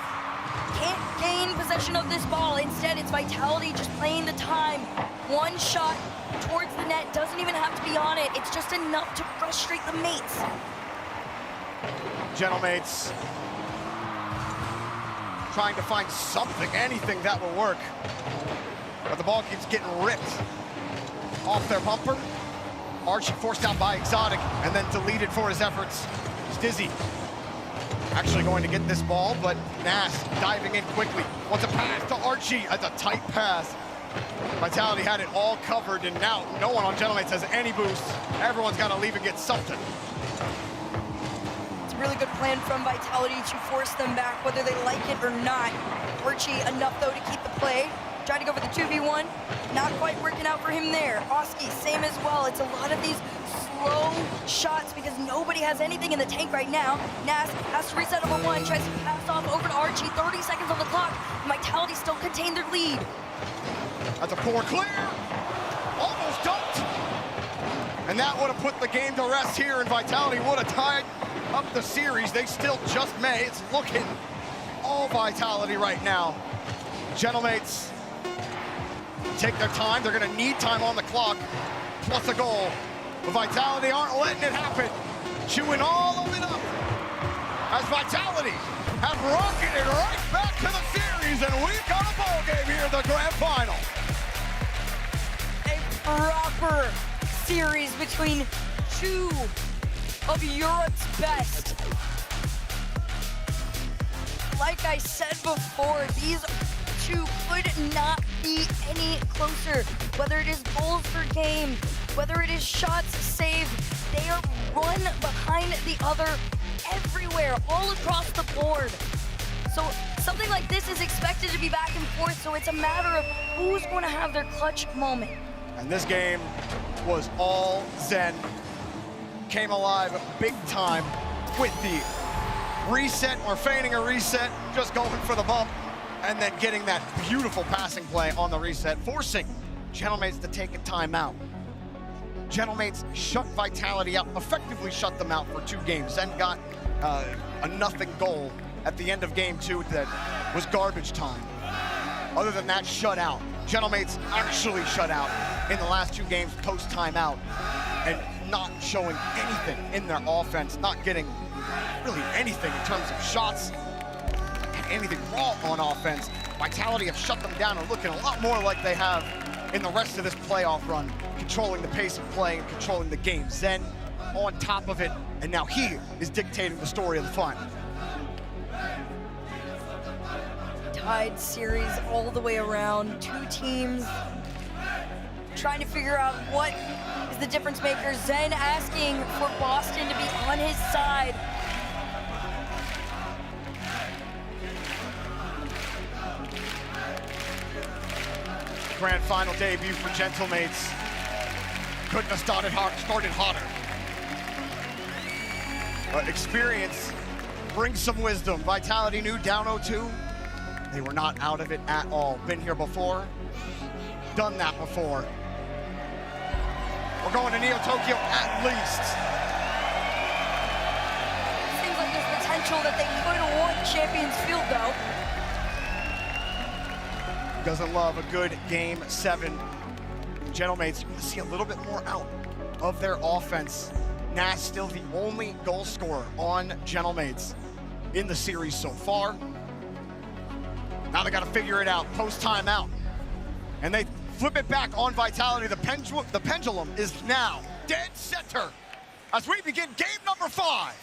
can't gain possession of this ball. Instead, it's Vitality just playing the time. 1 shot towards the net, doesn't even have to be on it. It's just enough to frustrate the mates. Gentlemates trying to find something, anything that will work. But the ball keeps getting ripped off their bumper. Archie forced out by Exotic and then deleted for his efforts. Stizzy actually going to get this ball, but Nass diving in quickly. Wants a pass to Archie. That's a tight pass. Vitality had it all covered, and now no one on Gentlemates has any boost. Everyone's got to leave and get something. It's a really good plan from Vitality to force them back, whether they like it or not. Archie enough, though, to keep the play. Tried to go for the 2v1. Not quite working out for him there. Oski, same as well. It's a lot of these slow shots because nobody has anything in the tank right now. Nass has to reset number 1, tries to pass off over to Archie. 30 seconds on the clock. Vitality still contain their lead. That's a poor clear. Almost dumped. And that would have put the game to rest here, and Vitality would have tied up the series. They still just may. It's looking all Vitality right now. Gentlemates take their time. They're going to need time on the clock, plus a goal. But Vitality aren't letting it happen. Chewing all of it up as Vitality have rocketed right back to the series, and we've got a ball game here in the grand final. A proper series between two of Europe's best. Like I said before, these two could not be any closer. Whether it is goals per game, whether it is shots saved, they are one behind the other everywhere, all across the board. So something like this is expected to be back and forth, so it's a matter of who's going to have their clutch moment. And this game was all Zen. Came alive big time with the reset, or feigning a reset, just going for the bump, and then getting that beautiful passing play on the reset, forcing Gentlemates to take a timeout. Gentlemates shut Vitality out, effectively shut them out for 2 games, then got a nothing goal at the end of game 2 that was garbage time. Other than that, shut out. Gentlemates actually shut out in the last 2 games post timeout, and not showing anything in their offense, not getting really anything in terms of shots, and anything raw on offense. Vitality have shut them down and looking a lot more like they have in the rest of this playoff run, controlling the pace of play and controlling the game. Zen on top of it, and now he is dictating the story of the final. Tied series all the way around. 2 teams trying to figure out what is the difference maker. Zen asking for Boston to be on his side. Grand final debut for Gentlemates. Couldn't have started hotter. But experience brings some wisdom. Vitality knew down 0-2. They were not out of it at all. Been here before, done that before. We're going to Neo Tokyo at least. Seems like there's potential that they could have won Champions Field though. Doesn't love a good game 7. Gentlemates, you see a little bit more out of their offense. Nash still the only goal scorer on Gentlemates in the series so far. Now they got to figure it out post timeout, and they flip it back on Vitality. The pendulum is now dead center as we begin game number 5.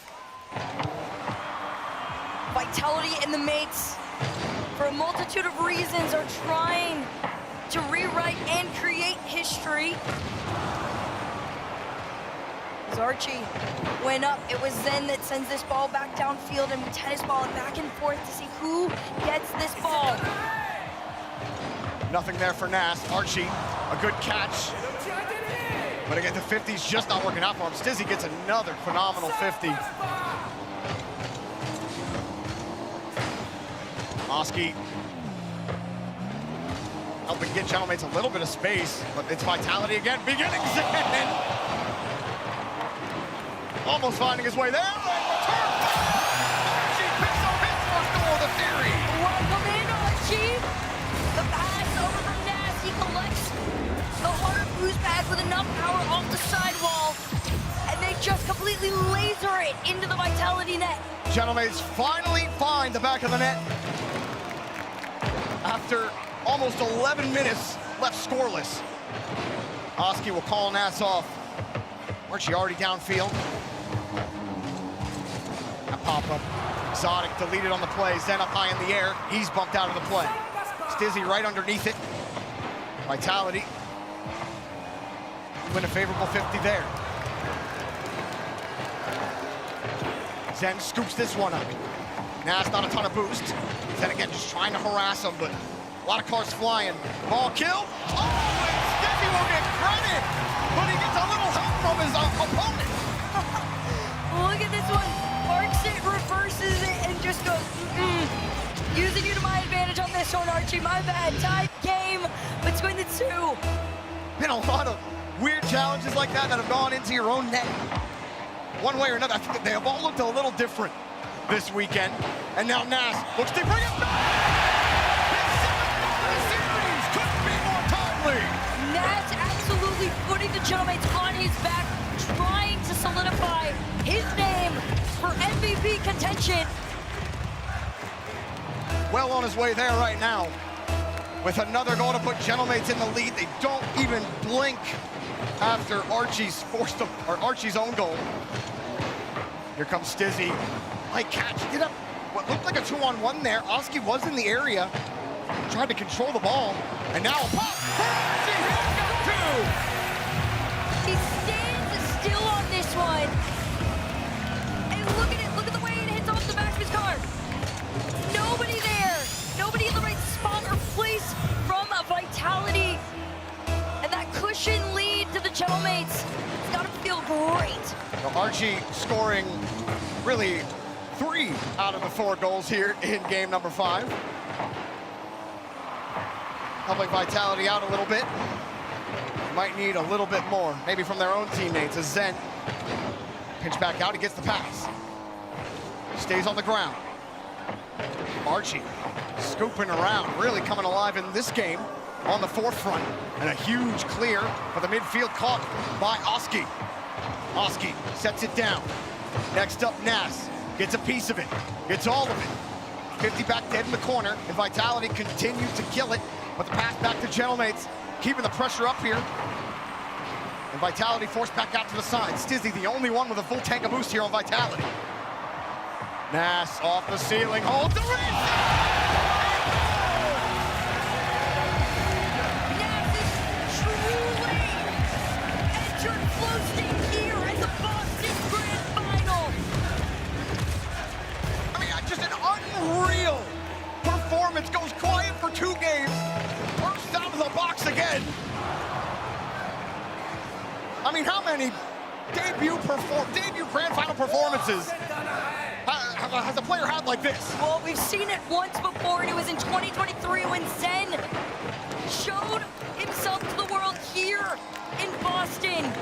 Vitality and the mates, for a multitude of reasons, are trying to rewrite and create history. As Archie went up, it was Zen that sends this ball back downfield, and we tennis ball it back and forth to see who gets this ball. Nothing there for Nass. Archie, a good catch. But again, the 50's just not working out for him. Stizzy gets another phenomenal 50. Oski helping get Gentlemates a little bit of space, but it's Vitality again, beginning Zen. Almost finding his way there, and return. Archie picks up his first goal of the series. Welcome in, Archie. The pass over from Nass. He collects the Hunter boost pass with enough power off the sidewall, and they just completely laser it into the Vitality net. Gentlemates finally find the back of the net after almost 11 minutes left scoreless. Oski will call Nass off. Archie already downfield. That pop-up. Exotic deleted on the play. Zen up high in the air. He's bumped out of the play. Stizzy right underneath it. Vitality win a favorable 50 there. Zen scoops this one up. Nass not a ton of boost. Zen again just trying to harass him, but a lot of cars flying. Ball kill. Oh, and Stizzy will get credit, but he gets a little help from his opponent. Look at this one. Parks it, reverses it, and just goes, Using you to my advantage on this one, Archie. My bad. Tied game between the two. Been a lot of weird challenges like that have gone into your own net. One way or another, I think they have all looked a little different this weekend. And now Nas looks to bring it back. His seventh of the series couldn't be more timely. Nas absolutely putting the Gentleman's on his back, trying to solidify his name for MVP contention. Well on his way there right now. With another goal to put Gentlemates in the lead. They don't even blink after Archie's own goal. Here comes Stizzy. Like catch, did what looked like a 2-on-1 there. Oski was in the area, tried to control the ball, and now a pop for Archie. Here He stands still on this one. And look at it, look at the way it hits off the back of his car. Nobody there, nobody in the right spot or place from a Vitality. And that cushion lead to the Gentleman's. It's gotta feel great. Now Archie scoring really 3 out of the 4 goals here in game number 5. Helping Vitality out a little bit. Might need a little bit more, maybe from their own teammates. As Zen pinch back out, he gets the pass. Stays on the ground. Archie scooping around, really coming alive in this game on the forefront. And a huge clear for the midfield caught by Oski. Oski sets it down. Next up, Nas gets a piece of it, gets all of it. 50 back dead in the corner, and Vitality continues to kill it, but the pass back to Gentlemates, keeping the pressure up here. And Vitality forced back out to the side. Stizzy, the only one with a full tank of boost here on Vitality. Nas off the ceiling, holds the wrist! Unreal performance, goes quiet for 2 games, bursts out of the box again. I mean, how many debut grand final performances has a player had like this? Well, we've seen it once before, and it was in 2023 when Zen showed himself to the world here in Boston.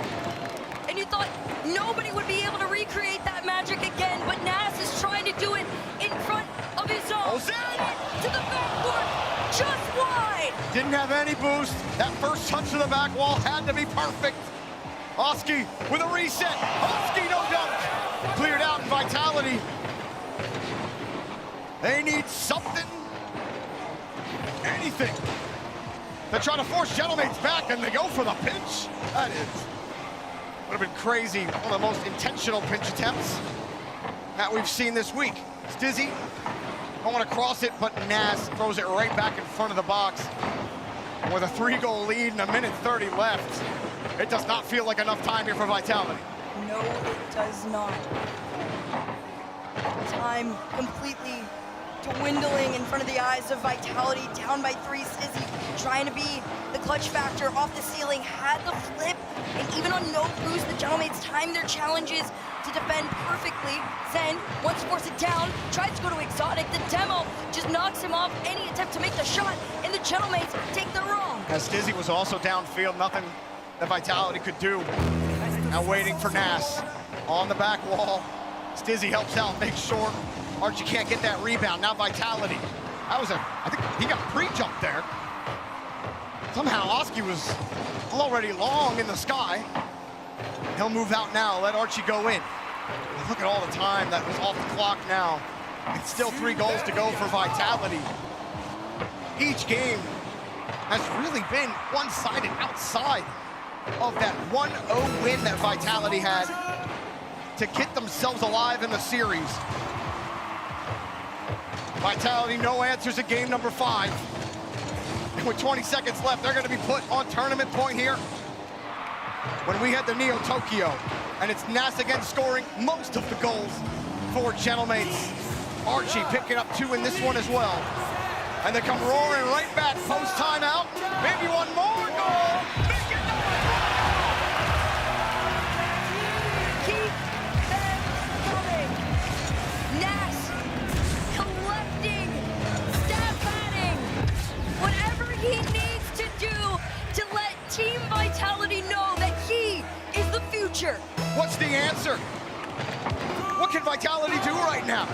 And you thought nobody would be able to recreate that magic again, but Nas is trying to do it in front of his own. To the backboard, just wide. Didn't have any boost. That first touch to the back wall had to be perfect. Oski with a reset. Oski, no doubt. Cleared out in Vitality. They need something, anything, to try to force Gentlemates back, and they go for the pinch. That would have been crazy. One of the most intentional pinch attempts that we've seen this week. Stizzy going to cross it, but Nas throws it right back in front of the box. With a 3-goal lead and 1:30 left, it does not feel like enough time here for Vitality. No, it does not. Time completely dwindling in front of the eyes of Vitality, down by 3. Stizzy trying to be the clutch factor off the ceiling, had the flip, and even on no boost, the Gentlemates time their challenges to defend perfectly. Zen wants to force it down, tries to go to Exotic. The demo just knocks him off any attempt to make the shot, and the Gentlemates take the wrong. As Stizzy was also downfield, nothing that Vitality could do. Now waiting for Nas on the back wall. Stizzy helps out, makes sure Archie can't get that rebound. Now Vitality. I think he got pre-jumped there. Somehow Oski was already long in the sky. He'll move out now, let Archie go in. But look at all the time that was off the clock now. It's still 3 goals to go for Vitality. Each game has really been one-sided outside of that 1-0 win that Vitality had to get themselves alive in the series. Vitality, no answers in game number 5. And with 20 seconds left, they're going to be put on tournament point here when we head to Neo Tokyo. And it's Nas again scoring most of the goals for Gentlemates. Archie picking up 2 in this one as well. And they come roaring right back post timeout. Maybe one more goal. Make it Keep them coming. Nas collecting, stat padding, whatever he needs to do to let Team Vitality know that he is the future. What's the answer? What can Vitality do right now?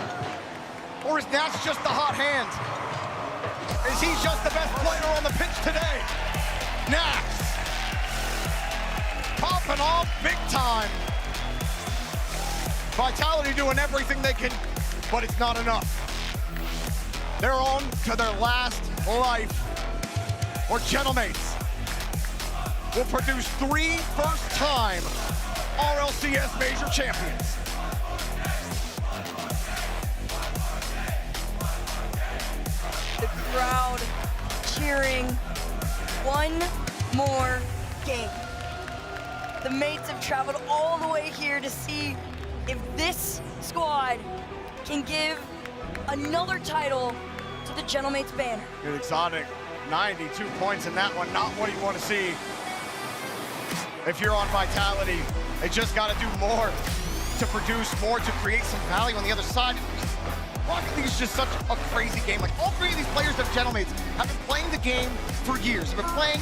Or is Nash just the hot hand? Is he just the best player on the pitch today? Nash popping off big time. Vitality doing everything they can, but it's not enough. They're on to their last life. Or Gentlemates will produce 3 first-time RLCS Major Champions. The crowd cheering one more game. The mates have traveled all the way here to see if this squad can give another title to the Gentlemates banner. Good Exotic, 92 points in that one, not what you want to see. If you're on Vitality, they just got to do more to produce more, to create some value on the other side. Rocket League is just such a crazy game. Like, all 3 of these players of Gentlemates have been playing the game for years, have been playing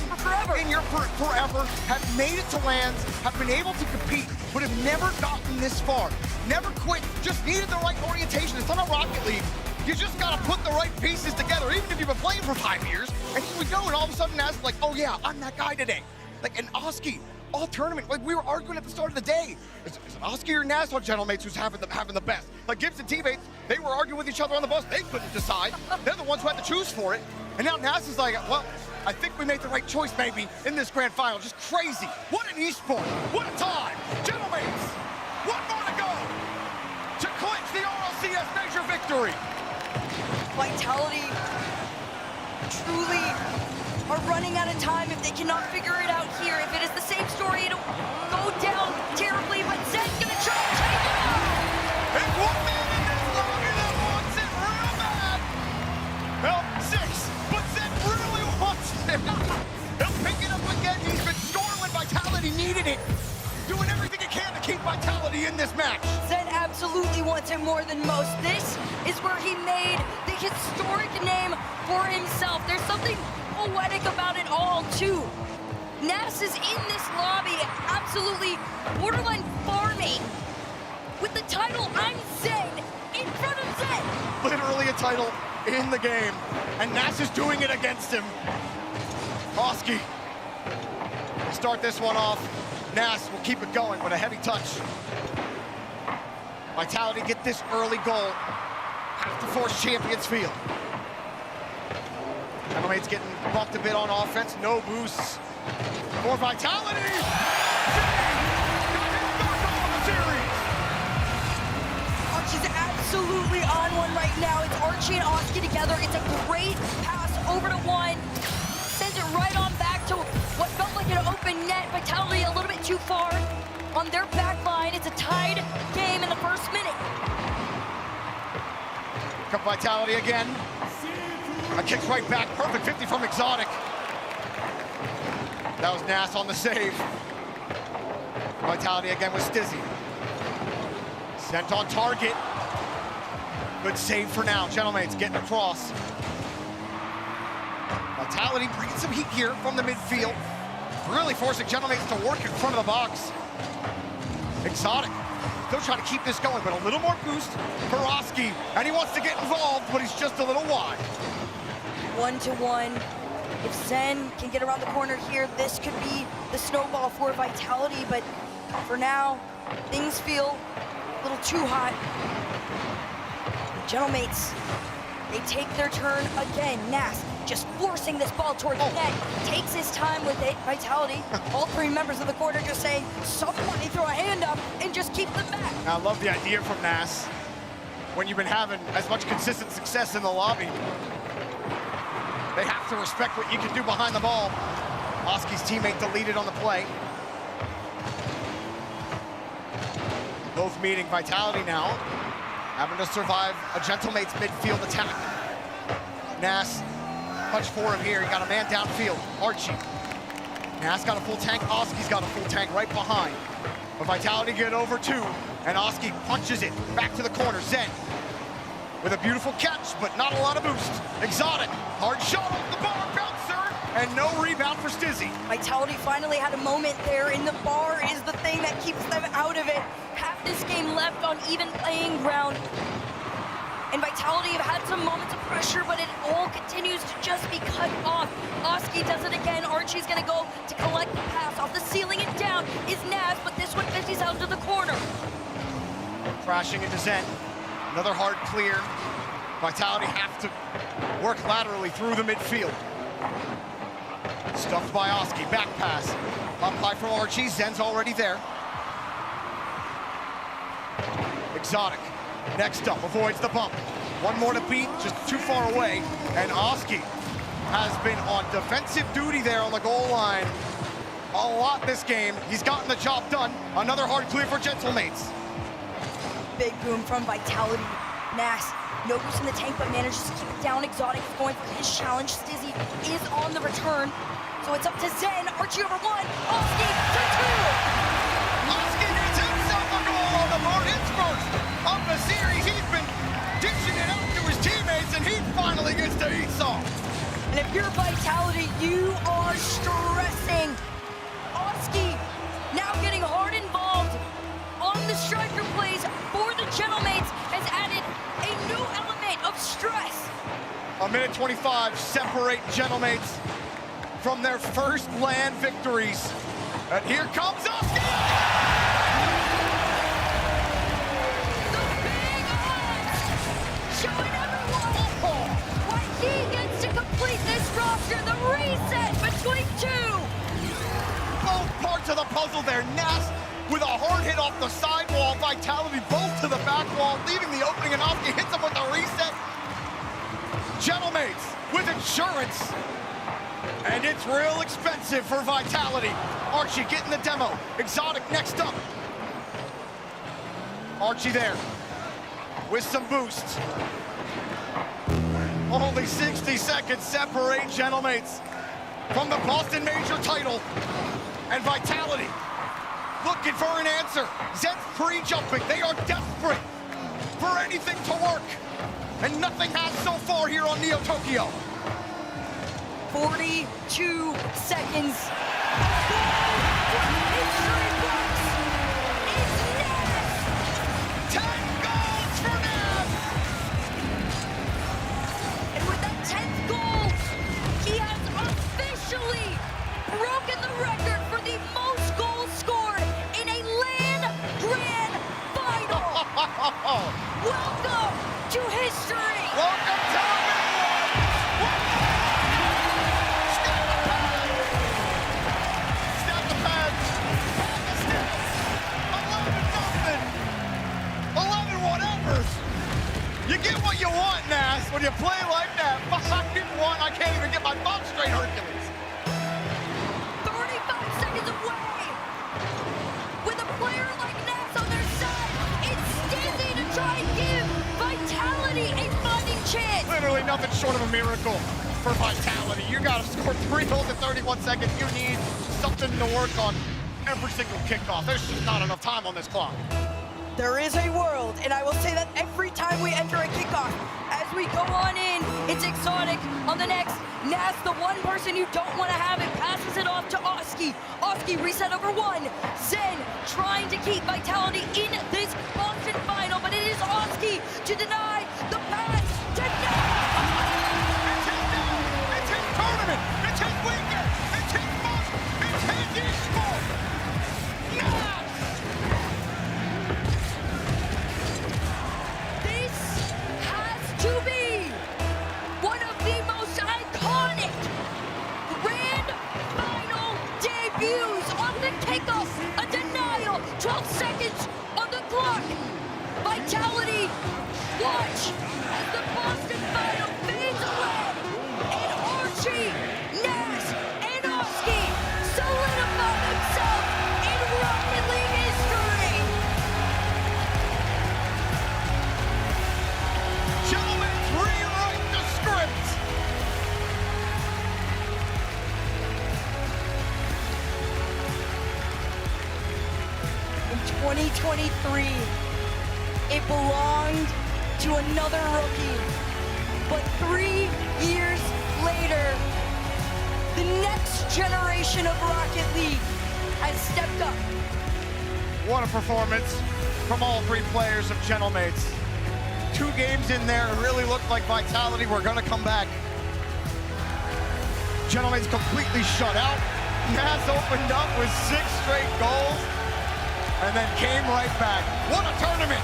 forever, have made it to lands, have been able to compete, but have never gotten this far. Never quit, just needed the right orientation. It's not a Rocket League. You just gotta put the right pieces together, even if you've been playing for 5 years. And here we go, and all of a sudden Nas is like, oh yeah, I'm that guy today. Like, and Oski, all tournament, like we were arguing at the start of the day. Is it Oski or Nas on Gentlemates who's having the best? Like Gibbs and teammates, they were arguing with each other on the bus. They couldn't decide. They're the ones who had to choose for it. And now Nas is like, well, I think we made the right choice, maybe, in this grand final. Just crazy. What an esport. What a time. Gentlemates, 1 more to go to clinch the RLCS Major victory. Vitality truly are running out of time if they cannot figure it out here. If it is the same story, it'll go down terribly, but Zen's gonna try to take it out. There's one man in this lobby that wants it real bad. Well, 6, but Zen really wants it. He'll pick it up again. He's been scoring when Vitality needed it. Doing everything he can to keep Vitality in this match. Zen absolutely wants it more than most. This is where he made the historic name for himself. There's something poetic about it all, too. Nas is in this lobby, absolutely borderline farming, with the title, I'm Zen, in front of Zen. Literally a title in the game, and Nas is doing it against him. Oski will start this one off. Nas will keep it going with a heavy touch. Vitality get this early goal. Have to force Champions Field. Gentlemates getting bumped a bit on offense. No boosts for Vitality. Archie's absolutely on one right now. It's Archie and Oski together. It's a great pass over to 1. Sends it right on back to what felt like an open net. Vitality a little bit too far on their back line. It's a tied game in the first minute. Come Vitality again. A kick right back, perfect 50 from Exotic. That was Nas on the save. Vitality again with Stizzy. Sent on target. Good save for now. Gentlemates getting across. Vitality bringing some heat here from the midfield. Really forcing Gentlemates to work in front of the box. Exotic still trying to keep this going, but a little more boost for Oski. And he wants to get involved, but he's just a little wide. 1-1. If Zen can get around the corner here, this could be the snowball for Vitality, but for now, things feel a little too hot. Gentlemates, they take their turn again. Nas just forcing this ball towards the net, takes his time with it. Vitality, all 3 members of the corner just saying, somebody throw a hand up and just keep them back. I love the idea from Nas. When you've been having as much consistent success in the lobby, they have to respect what you can do behind the ball. Oski's teammate deleted on the play. Both meeting Vitality now, having to survive a Gentlemates midfield attack. Nas, touch for him here. He got a man downfield. Archie. Nas got a full tank. Oski's got a full tank right behind. But Vitality get over 2, and Oski punches it back to the corner. Zen with a beautiful catch, but not a lot of boost. Exotic, hard shot off the bar, bouncer, and no rebound for Stizzy. Vitality finally had a moment there, and the bar is the thing that keeps them out of it. half this game left on even playing ground. And Vitality have had some moments of pressure, but it all continues to just be cut off. Oski does it again. Archie's gonna go to collect the pass off the ceiling, and down is Naz, but this one 50s out to the corner. Crashing into Zen. Another hard clear. Vitality have to work laterally through the midfield. Stuffed by Oski, back pass. Up high from Archie, Zen's already there. Exotic, next up, avoids the bump. One more to beat, just too far away. And Oski has been on defensive duty there on the goal line a lot this game. He's gotten the job done. Another hard clear for Gentlemates. Big boom from Vitality. Nas, no boost in the tank, but manages to keep it down. Exotic is going for his challenge. Stizzy is on the return. So it's up to Zen. Archie over one. Oski to two. Oski gets himself a goal on the board. His first of the series. He's been dishing it out to his teammates, and he finally gets to eat some. And if you're Vitality, you are stressing. Oski now getting hard involved on the striker plays for the Gentlemates has added a new element of stress. A minute 25 separate Gentlemates from their first land victories. And here comes Oski! The big odds showing everyone why he gets to complete this roster. The reset between two. Both parts of the puzzle there. Nas with a hard hit off the sidewall. Vitality both to the back wall, leaving the opening, and Oski hits him with the reset. Gentlemates with insurance. And it's real expensive for Vitality. Archie getting the demo. Exotic next up. Archie there with some boosts. Only 60 seconds separate Gentlemates from the Boston Major title. And Vitality looking for an answer. Zen's pre-jumping. They are desperate for anything to work. And nothing has so far here on Neo Tokyo. 42 seconds. And with that 10th goal, he has officially broken the record for the most goals scored in a LAN Grand Final. Welcome to history. Welcome to the Snap the pad. 11 whatever. You get what you want, Nas, when you play like that. 5-1, I can't even get my thoughts straight, Hercules. 35 seconds away. With a player like Nas on their side, it's Stizzy to try and give Vitality a fighting chance. Literally nothing short of a miracle for Vitality. You gotta score 3 goals in 31 seconds. You need something to work on every single kickoff. There's just not enough time on this clock. There is a world, and I will say that every time we enter a kickoff, as we go on in, it's Exotic on the next. Nas, the one person you don't want to have it, passes it off to Oski. Oski reset over one. Zen trying to keep Vitality in this Boston final, but it is Oski to deny the pass to Nas. It's his day. It's his tournament. It's his weekend. It's his month. It's his esport. Nas! This has to be one of the most iconic Grand Final debuts on the kickoff. A denial, 12 seconds on the clock. Vitality, watch as the Boston Final fades away. And Archie, Nas, and Oski solidify themselves in Rocket League history. Gentlemen, rewrite the script. In 2023, it belonged to another rookie. But 3 years later, the next generation of Rocket League has stepped up. What a performance from all three players of Gentlemates. 2 games in there, it really looked like Vitality were gonna come back. Gentlemates completely shut out. Naz opened up with 6 straight goals and then came right back. What a tournament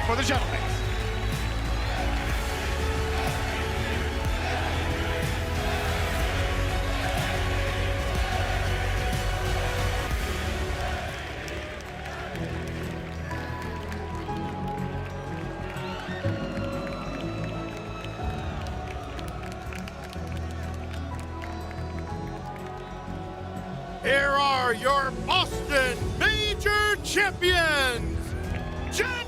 for the Gentlemates. Here are your Boston Major Champions, Gentlemen!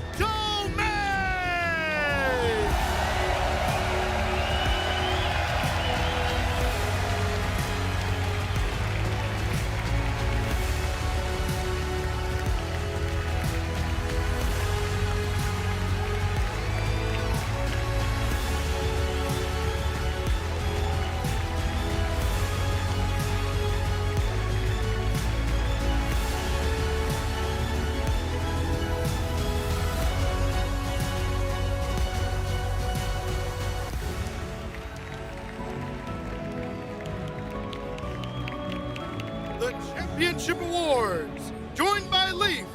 The Championship Awards, joined by Leaf.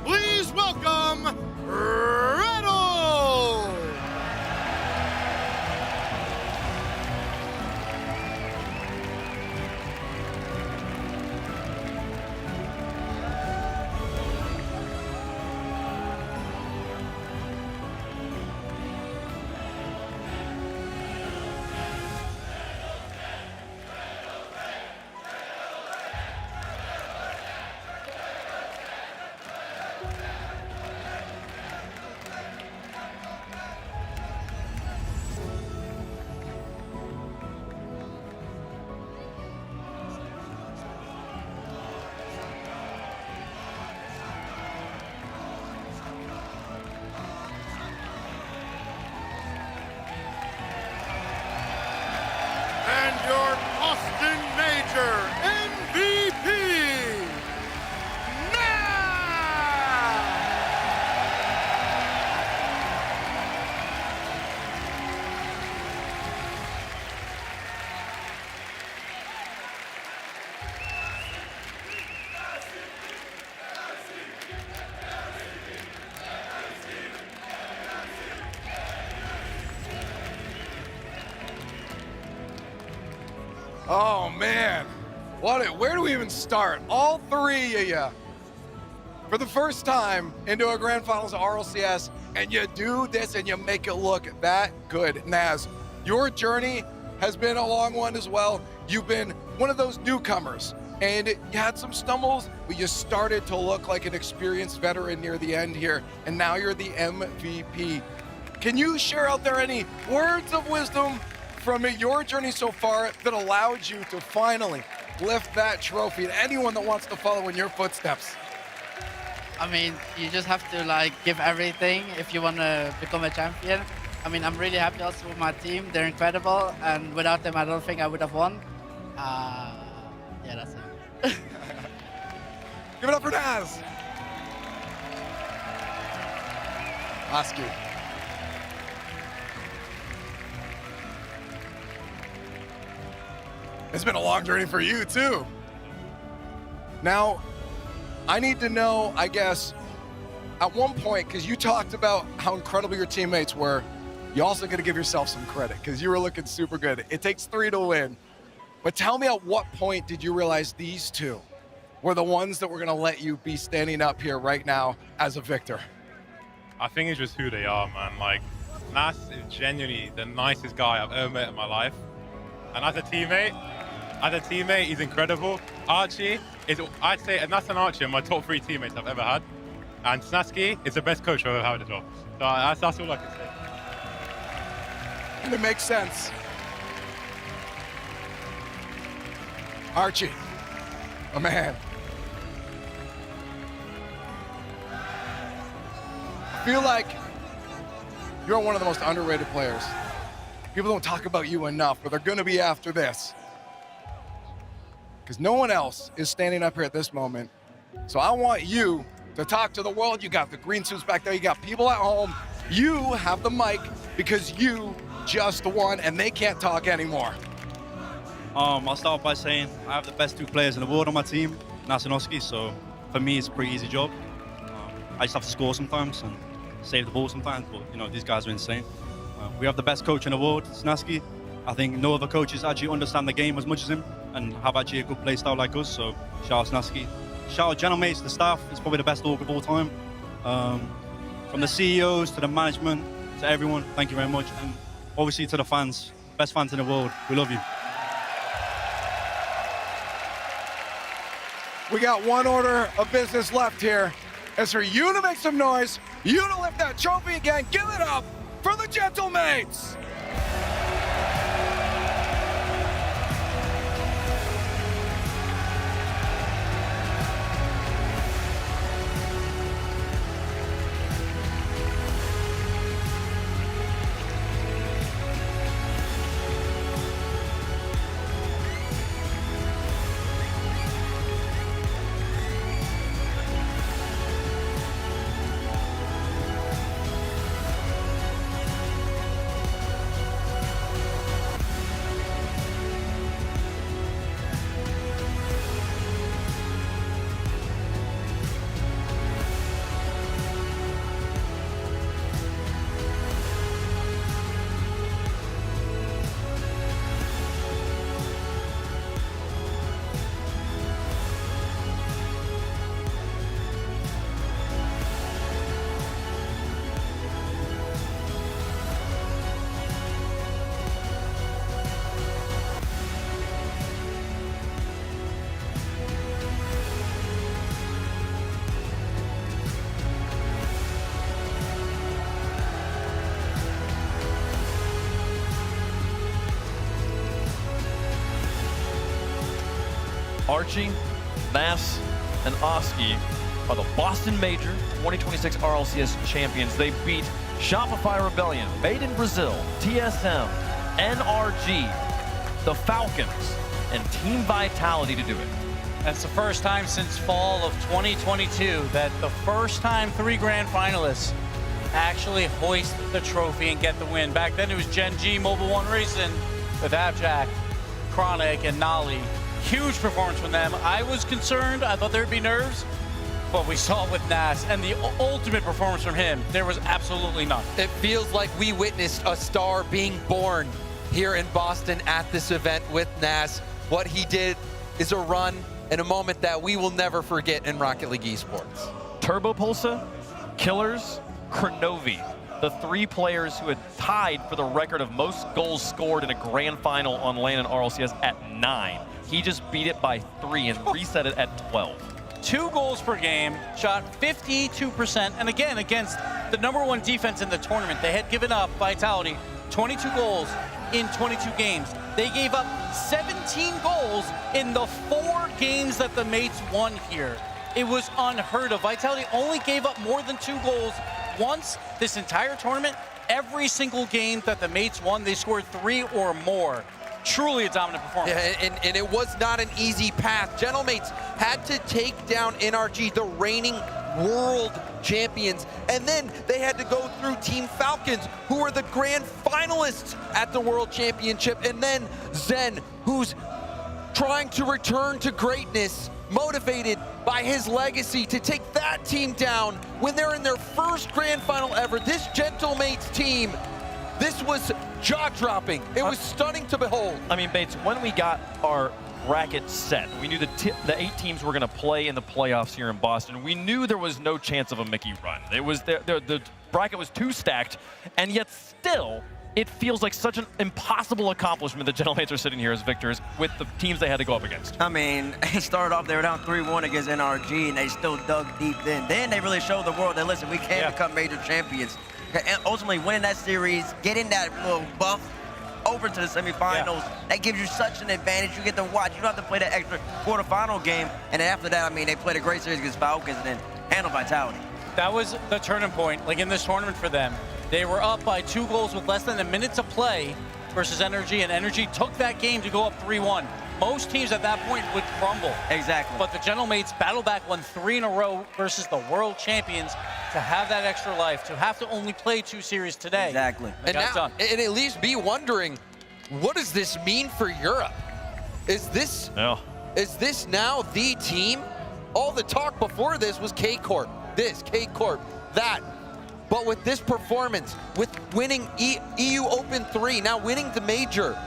Please welcome Rattle! And your Boston Major MVP, Oh man, where do we even start? All 3 of you, for the first time into a grand finals of RLCS, and you do this and you make it look that good. Naz, your journey has been a long one as well. You've been one of those newcomers, and you had some stumbles, but you started to look like an experienced veteran near the end here, and now you're the MVP. Can you share out there any words of wisdom from your journey so far that allowed you to finally lift that trophy to anyone that wants to follow in your footsteps? I mean, you just have to like give everything if you want to become a champion. I mean, I'm really happy also with my team. They're incredible, and without them, I don't think I would have won. Yeah, that's it. Give it up for Naz. Oski. It's been a long journey for you too. Now, I need to know, I guess, at one point, because you talked about how incredible your teammates were, you also got to give yourself some credit because you were looking super good. It takes 3 to win. But tell me, at what point did you realize these 2 were the ones that were going to let you be standing up here right now as a victor? I think it's just who they are, man. Like, Nas is genuinely the nicest guy I've ever met in my life. And as a teammate, he's incredible. Archie is, I'd say, Nas and Archie are my top 3 teammates I've ever had. And Snasky is the best coach I've ever had as well. So that's all I can say. And it makes sense. Archie, a man. I feel like you're one of the most underrated players. People don't talk about you enough, but they're gonna be after this. Because no one else is standing up here at this moment. So I want you to talk to the world. You got the green suits back there. You got people at home. You have the mic because you just won, and they can't talk anymore. I'll start by saying I have the best 2 players in the world on my team, Nas and Oski, so for me it's a pretty easy job. I just have to score sometimes and save the ball sometimes, but you know, these guys are insane. We have the best coach in the world, Snaski. I think no other coaches actually understand the game as much as him and have actually a good play style like us, so shout out Snaski. Shout out General Mates, the staff, it's probably the best org of all time. From the CEOs to the management, to everyone, thank you very much. And obviously to the fans, best fans in the world, we love you. We got one order of business left here. It's for you to make some noise, you to lift that trophy again. Give it up for the Gentlemates. Archie, Nas, and Oski are the Boston Major 2026 RLCS champions. They beat Shopify Rebellion, Made in Brazil, TSM, NRG, the Falcons, and Team Vitality to do it. That's the first time since fall of 2022 that the first time 3 grand finalists actually hoist the trophy and get the win. Back then it was Gen G, Mobile One Racing with Abjack, Chronic, and Nolly. Huge performance from them. I was concerned. I thought there'd be nerves, but we saw it with Nas, and the ultimate performance from him, there was absolutely none. It feels like we witnessed a star being born here in Boston at this event with Nas. What he did is a run and a moment that we will never forget in Rocket League Esports. Turbo Pulsa, Killers, Kronovi, the 3 players who had tied for the record of most goals scored in a grand final on LAN and RLCS at 9. He just beat it by 3 and reset it at 12. 2 goals per game, shot 52%, and again, against the #1 defense in the tournament. They had given up, Vitality, 22 goals in 22 games. They gave up 17 goals in the 4 games that the Mates won here. It was unheard of. Vitality only gave up more than 2 goals once this entire tournament. Every single game that the Mates won, they scored 3 or more. Truly a dominant performance. Yeah, and it was not an easy path. Gentlemates had to take down NRG, the reigning world champions, and then they had to go through Team Falcons, who were the grand finalists at the World Championship, and then Zen, who's trying to return to greatness, motivated by his legacy to take that team down when they're in their first grand final ever. This Gentlemates team, this was jaw-dropping. It was stunning to behold. I mean, Bates, when we got our bracket set, we knew the 8 teams were going to play in the playoffs here in Boston. We knew there was no chance of a Mickey run. It was the bracket was too stacked, and yet still, it feels like such an impossible accomplishment that Gentlemates are sitting here as victors with the teams they had to go up against. I mean, it started off, they were down 3-1 against NRG, and they still dug deep in. Then they really showed the world that, listen, we can become major champions. And ultimately, winning that series, getting that little buff over to the semifinals, that gives you such an advantage. You get to watch. You don't have to play that extra quarterfinal game. And then after that, I mean, they played a great series against Falcons and then handled Vitality. That was the turning point, like in this tournament for them. They were up by 2 goals with less than a minute to play versus NRG, and NRG took that game to go up 3-1. Most teams at that point would crumble. Exactly. But the Gentlemates battle back, won 3 in a row versus the world champions to have that extra life, to have to only play 2 series today. Exactly. And at least be wondering, what does this mean for Europe? Is this now the team? All the talk before this was K-Corp, this, K-Corp, that. But with this performance, with winning EU Open 3, now winning the major,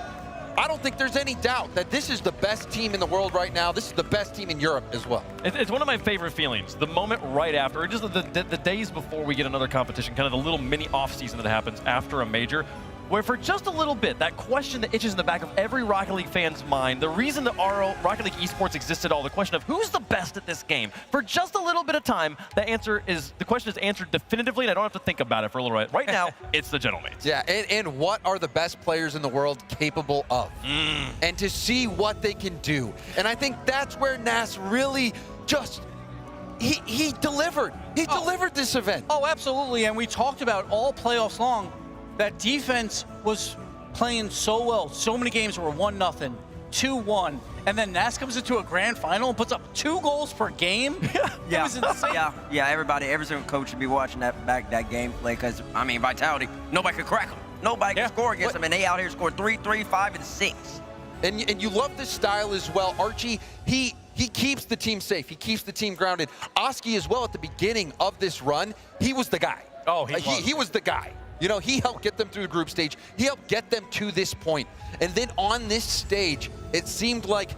I don't think there's any doubt that this is the best team in the world right now. This is the best team in Europe as well. It's one of my favorite feelings. The moment right after, or just the days before we get another competition, kind of the little mini off-season that happens after a major, where for just a little bit, that question that itches in the back of every Rocket League fan's mind, the reason that Rocket League esports exists at all, the question of who's the best at this game, for just a little bit of time, the question is answered definitively, and I don't have to think about it for a little while. Right now, it's the Gentlemates. Yeah, and what are the best players in the world capable of? And to see what they can do. And I think that's where Nas really just, he delivered. He delivered this event. Oh, absolutely, and we talked about all playoffs long, that defense was playing so well. So many games were 1-0, 2-1, and then Nas comes into a grand final and puts up 2 goals per game. It was insane. Yeah, every single coach should be watching that gameplay because, I mean, Vitality, nobody could crack them. Nobody can score against them, and they out here scored 3, 5, and 6. And you love this style as well. Archie, he keeps the team safe. He keeps the team grounded. Oski as well at the beginning of this run, he was the guy. Oh, he was the guy. You know, he helped get them through the group stage. He helped get them to this point. And then on this stage, it seemed like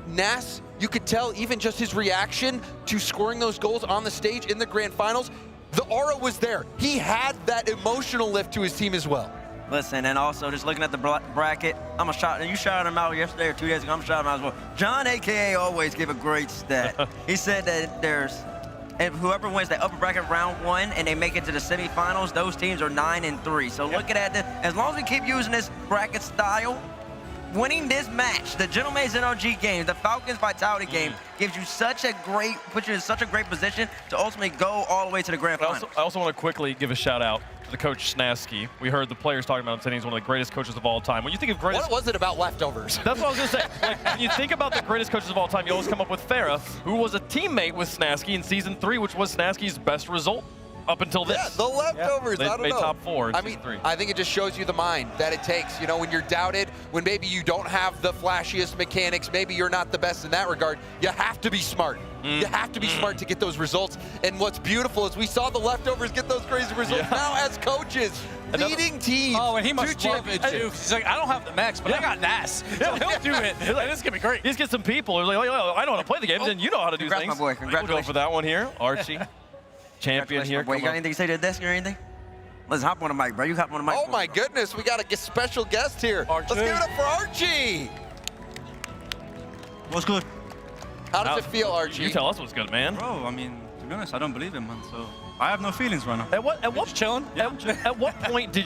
Nas, you could tell even just his reaction to scoring those goals on the stage in the grand finals, the aura was there. He had that emotional lift to his team as well. Listen, and also just looking at the bracket, you shouted him out yesterday or 2 days ago, I'm shouting him out as well. John, AKA, always give a great stat. He said that and whoever wins that upper bracket round 1 and they make it to the semifinals, those teams are 9-3. So looking at this, as long as we keep using this bracket style, winning this match, the Gentlemates NRG game, the Falcons Vitality game, puts you in such a great position to ultimately go all the way to the grand final. I also want to quickly give a shout out to the coach Snasky. We heard the players talking about him saying he's one of the greatest coaches of all time. When you think of greatest, what was it about leftovers? That's what I was going to say. Like, when you think about the greatest coaches of all time, you always come up with Farah, who was a teammate with Snasky in season 3, which was Snasky's best result up until this. Yeah, the leftovers. They I don't made know. top 4 in I season 3. I think it just shows you the mind that it takes. You know, when you're doubted, when maybe you don't have the flashiest mechanics, maybe you're not the best in that regard, you have to be smart. You have to be smart to get those results. And what's beautiful is we saw the leftovers get those crazy results. Now as coaches, leading teams. Oh, and he must love it too. He's like, I don't have the max, but I got Nas. So he'll do it. Like, this is gonna be great. He's get some people who's like, oh, I know how to play the game, then you know how to do Congrats, things. my boy. We'll Congratulations. go for that one here. Archie, champion here. Boy, you got anything to say to the desk or anything? Let's hop on the mic, bro. You hop on the mic. Oh my goodness, we got a special guest here. Archie. Let's give it up for Archie. What's good? How does it feel, Archie? You tell us what's good, man. Bro, I mean, to be honest, I don't believe him, man. So I have no feelings right now. At what chilling? At what point did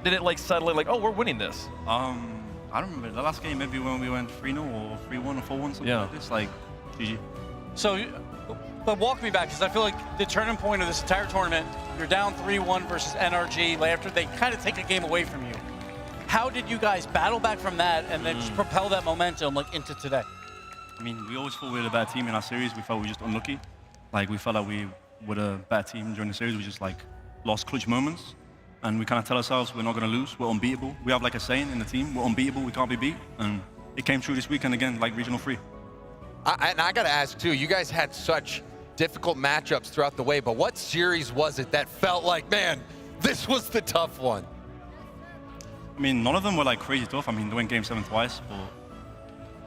it like settle in, like, oh, we're winning this? I don't remember the last game. Maybe when we went 3-0 or 3-1 or 4-1, something like this. Like, GG. So, but walk me back, because I feel like the turning point of this entire tournament, you're down 3-1 versus NRG after they kind of take a game away from you. How did you guys battle back from that and then just propel that momentum like into today? I mean, we always thought we were a bad team in our series. We felt we were just unlucky. Like, we felt like we were a bad team during the series. We just, like, lost clutch moments. And we kind of tell ourselves we're not going to lose. We're unbeatable. We have, like, a saying in the team, we're unbeatable. We can't be beat. And it came true this weekend again, like Regional 3. And I got to ask, too, you guys had such difficult matchups throughout the way, but what series was it that felt like, man, this was the tough one? I mean, none of them were, like, crazy tough. I mean, they went Game 7 twice, but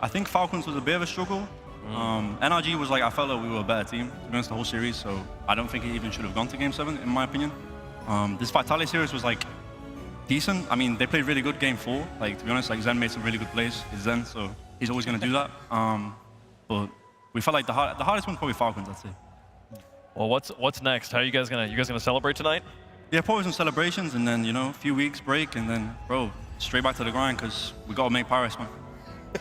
I think Falcons was a bit of a struggle. NRG was like, I felt like we were a better team, to be honest, the whole series, so I don't think it even should have gone to Game 7, in my opinion. This Vitality series was, like, decent. I mean, they played really good Game 4. Like, to be honest, like, Zen made some really good plays. It's Zen, so he's always going to do that. But we felt like the hardest one probably Falcons, I'd say. Well, what's next? How are you guys gonna celebrate tonight? Yeah, probably some celebrations, and then, you know, a few weeks break, and then, bro, straight back to the grind, because we got to make Paris, man.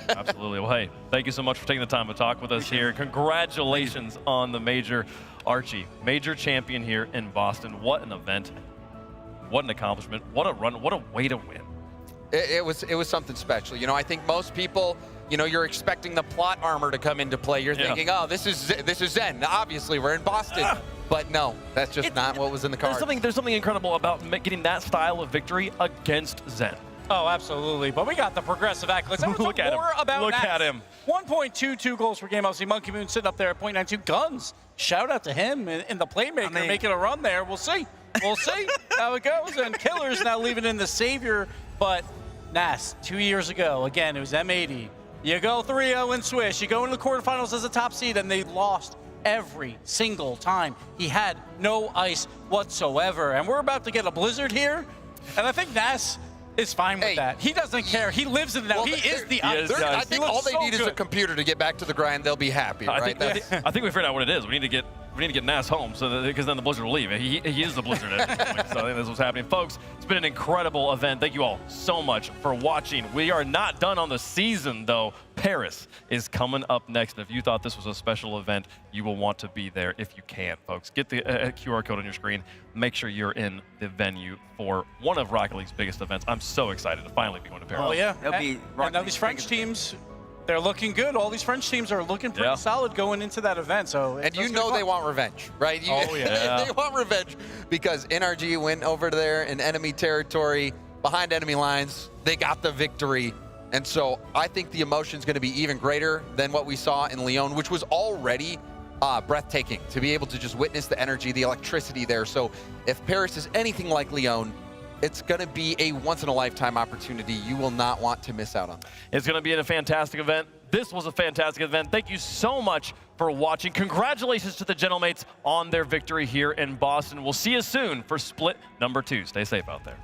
Absolutely. Well, hey, thank you so much for taking the time to talk with us here. Congratulations on the major, Archie. Major champion here in Boston. What an event. What an accomplishment. What a run. What a way to win. It was something special. You know, I think most people you know, you're expecting the plot armor to come into play. You're thinking, oh, this is Zen. Obviously, we're in Boston. But no, that's just not what was in the cards. There's something incredible about getting that style of victory against Zen. Oh, absolutely. But we got the progressive accolades. I want to Look at more him. about Look Nats. at him. 1.22 goals per game. Obviously, Monkey Moon sitting up there at .92. Guns. Shout out to him in the playmaker making a run there. We'll see. We'll see how it goes. And Killer's now leaving in the savior. But Nas, 2 years ago, again, it was M80. You go 3-0 and swish. You go into the quarterfinals as a top seed, and they lost every single time. He had no ice whatsoever. And we're about to get a blizzard here. And I think Nas is fine with that. He doesn't care. He lives in it now. He is the ice. I think all they need is a computer to get back to the grind. They'll be happy, right? I think we figured out what it is. We need to get Nas home, because then the Blizzard will leave. He is the Blizzard at this point. So I think that's what's happening, folks. It's been an incredible event. Thank you all so much for watching. We are not done on the season, though. Paris is coming up next. And if you thought this was a special event, you will want to be there if you can, folks. Get the QR code on your screen. Make sure you're in the venue for one of Rocket League's biggest events. I'm so excited to finally be going to Paris. Oh yeah, It'll be and now these French teams, they're looking good. All these French teams are looking pretty solid going into that event. So and you know they want revenge, right? Oh yeah, they want revenge because NRG went over there in enemy territory, behind enemy lines. They got the victory, and so I think the emotion's going to be even greater than what we saw in Lyon, which was already breathtaking to be able to just witness the energy, the electricity there. So if Paris is anything like Lyon, it's going to be a once-in-a-lifetime opportunity. You will not want to miss out on that. It's going to be a fantastic event. This was a fantastic event. Thank you so much for watching. Congratulations to the Gentlemates on their victory here in Boston. We'll see you soon for split number 2. Stay safe out there.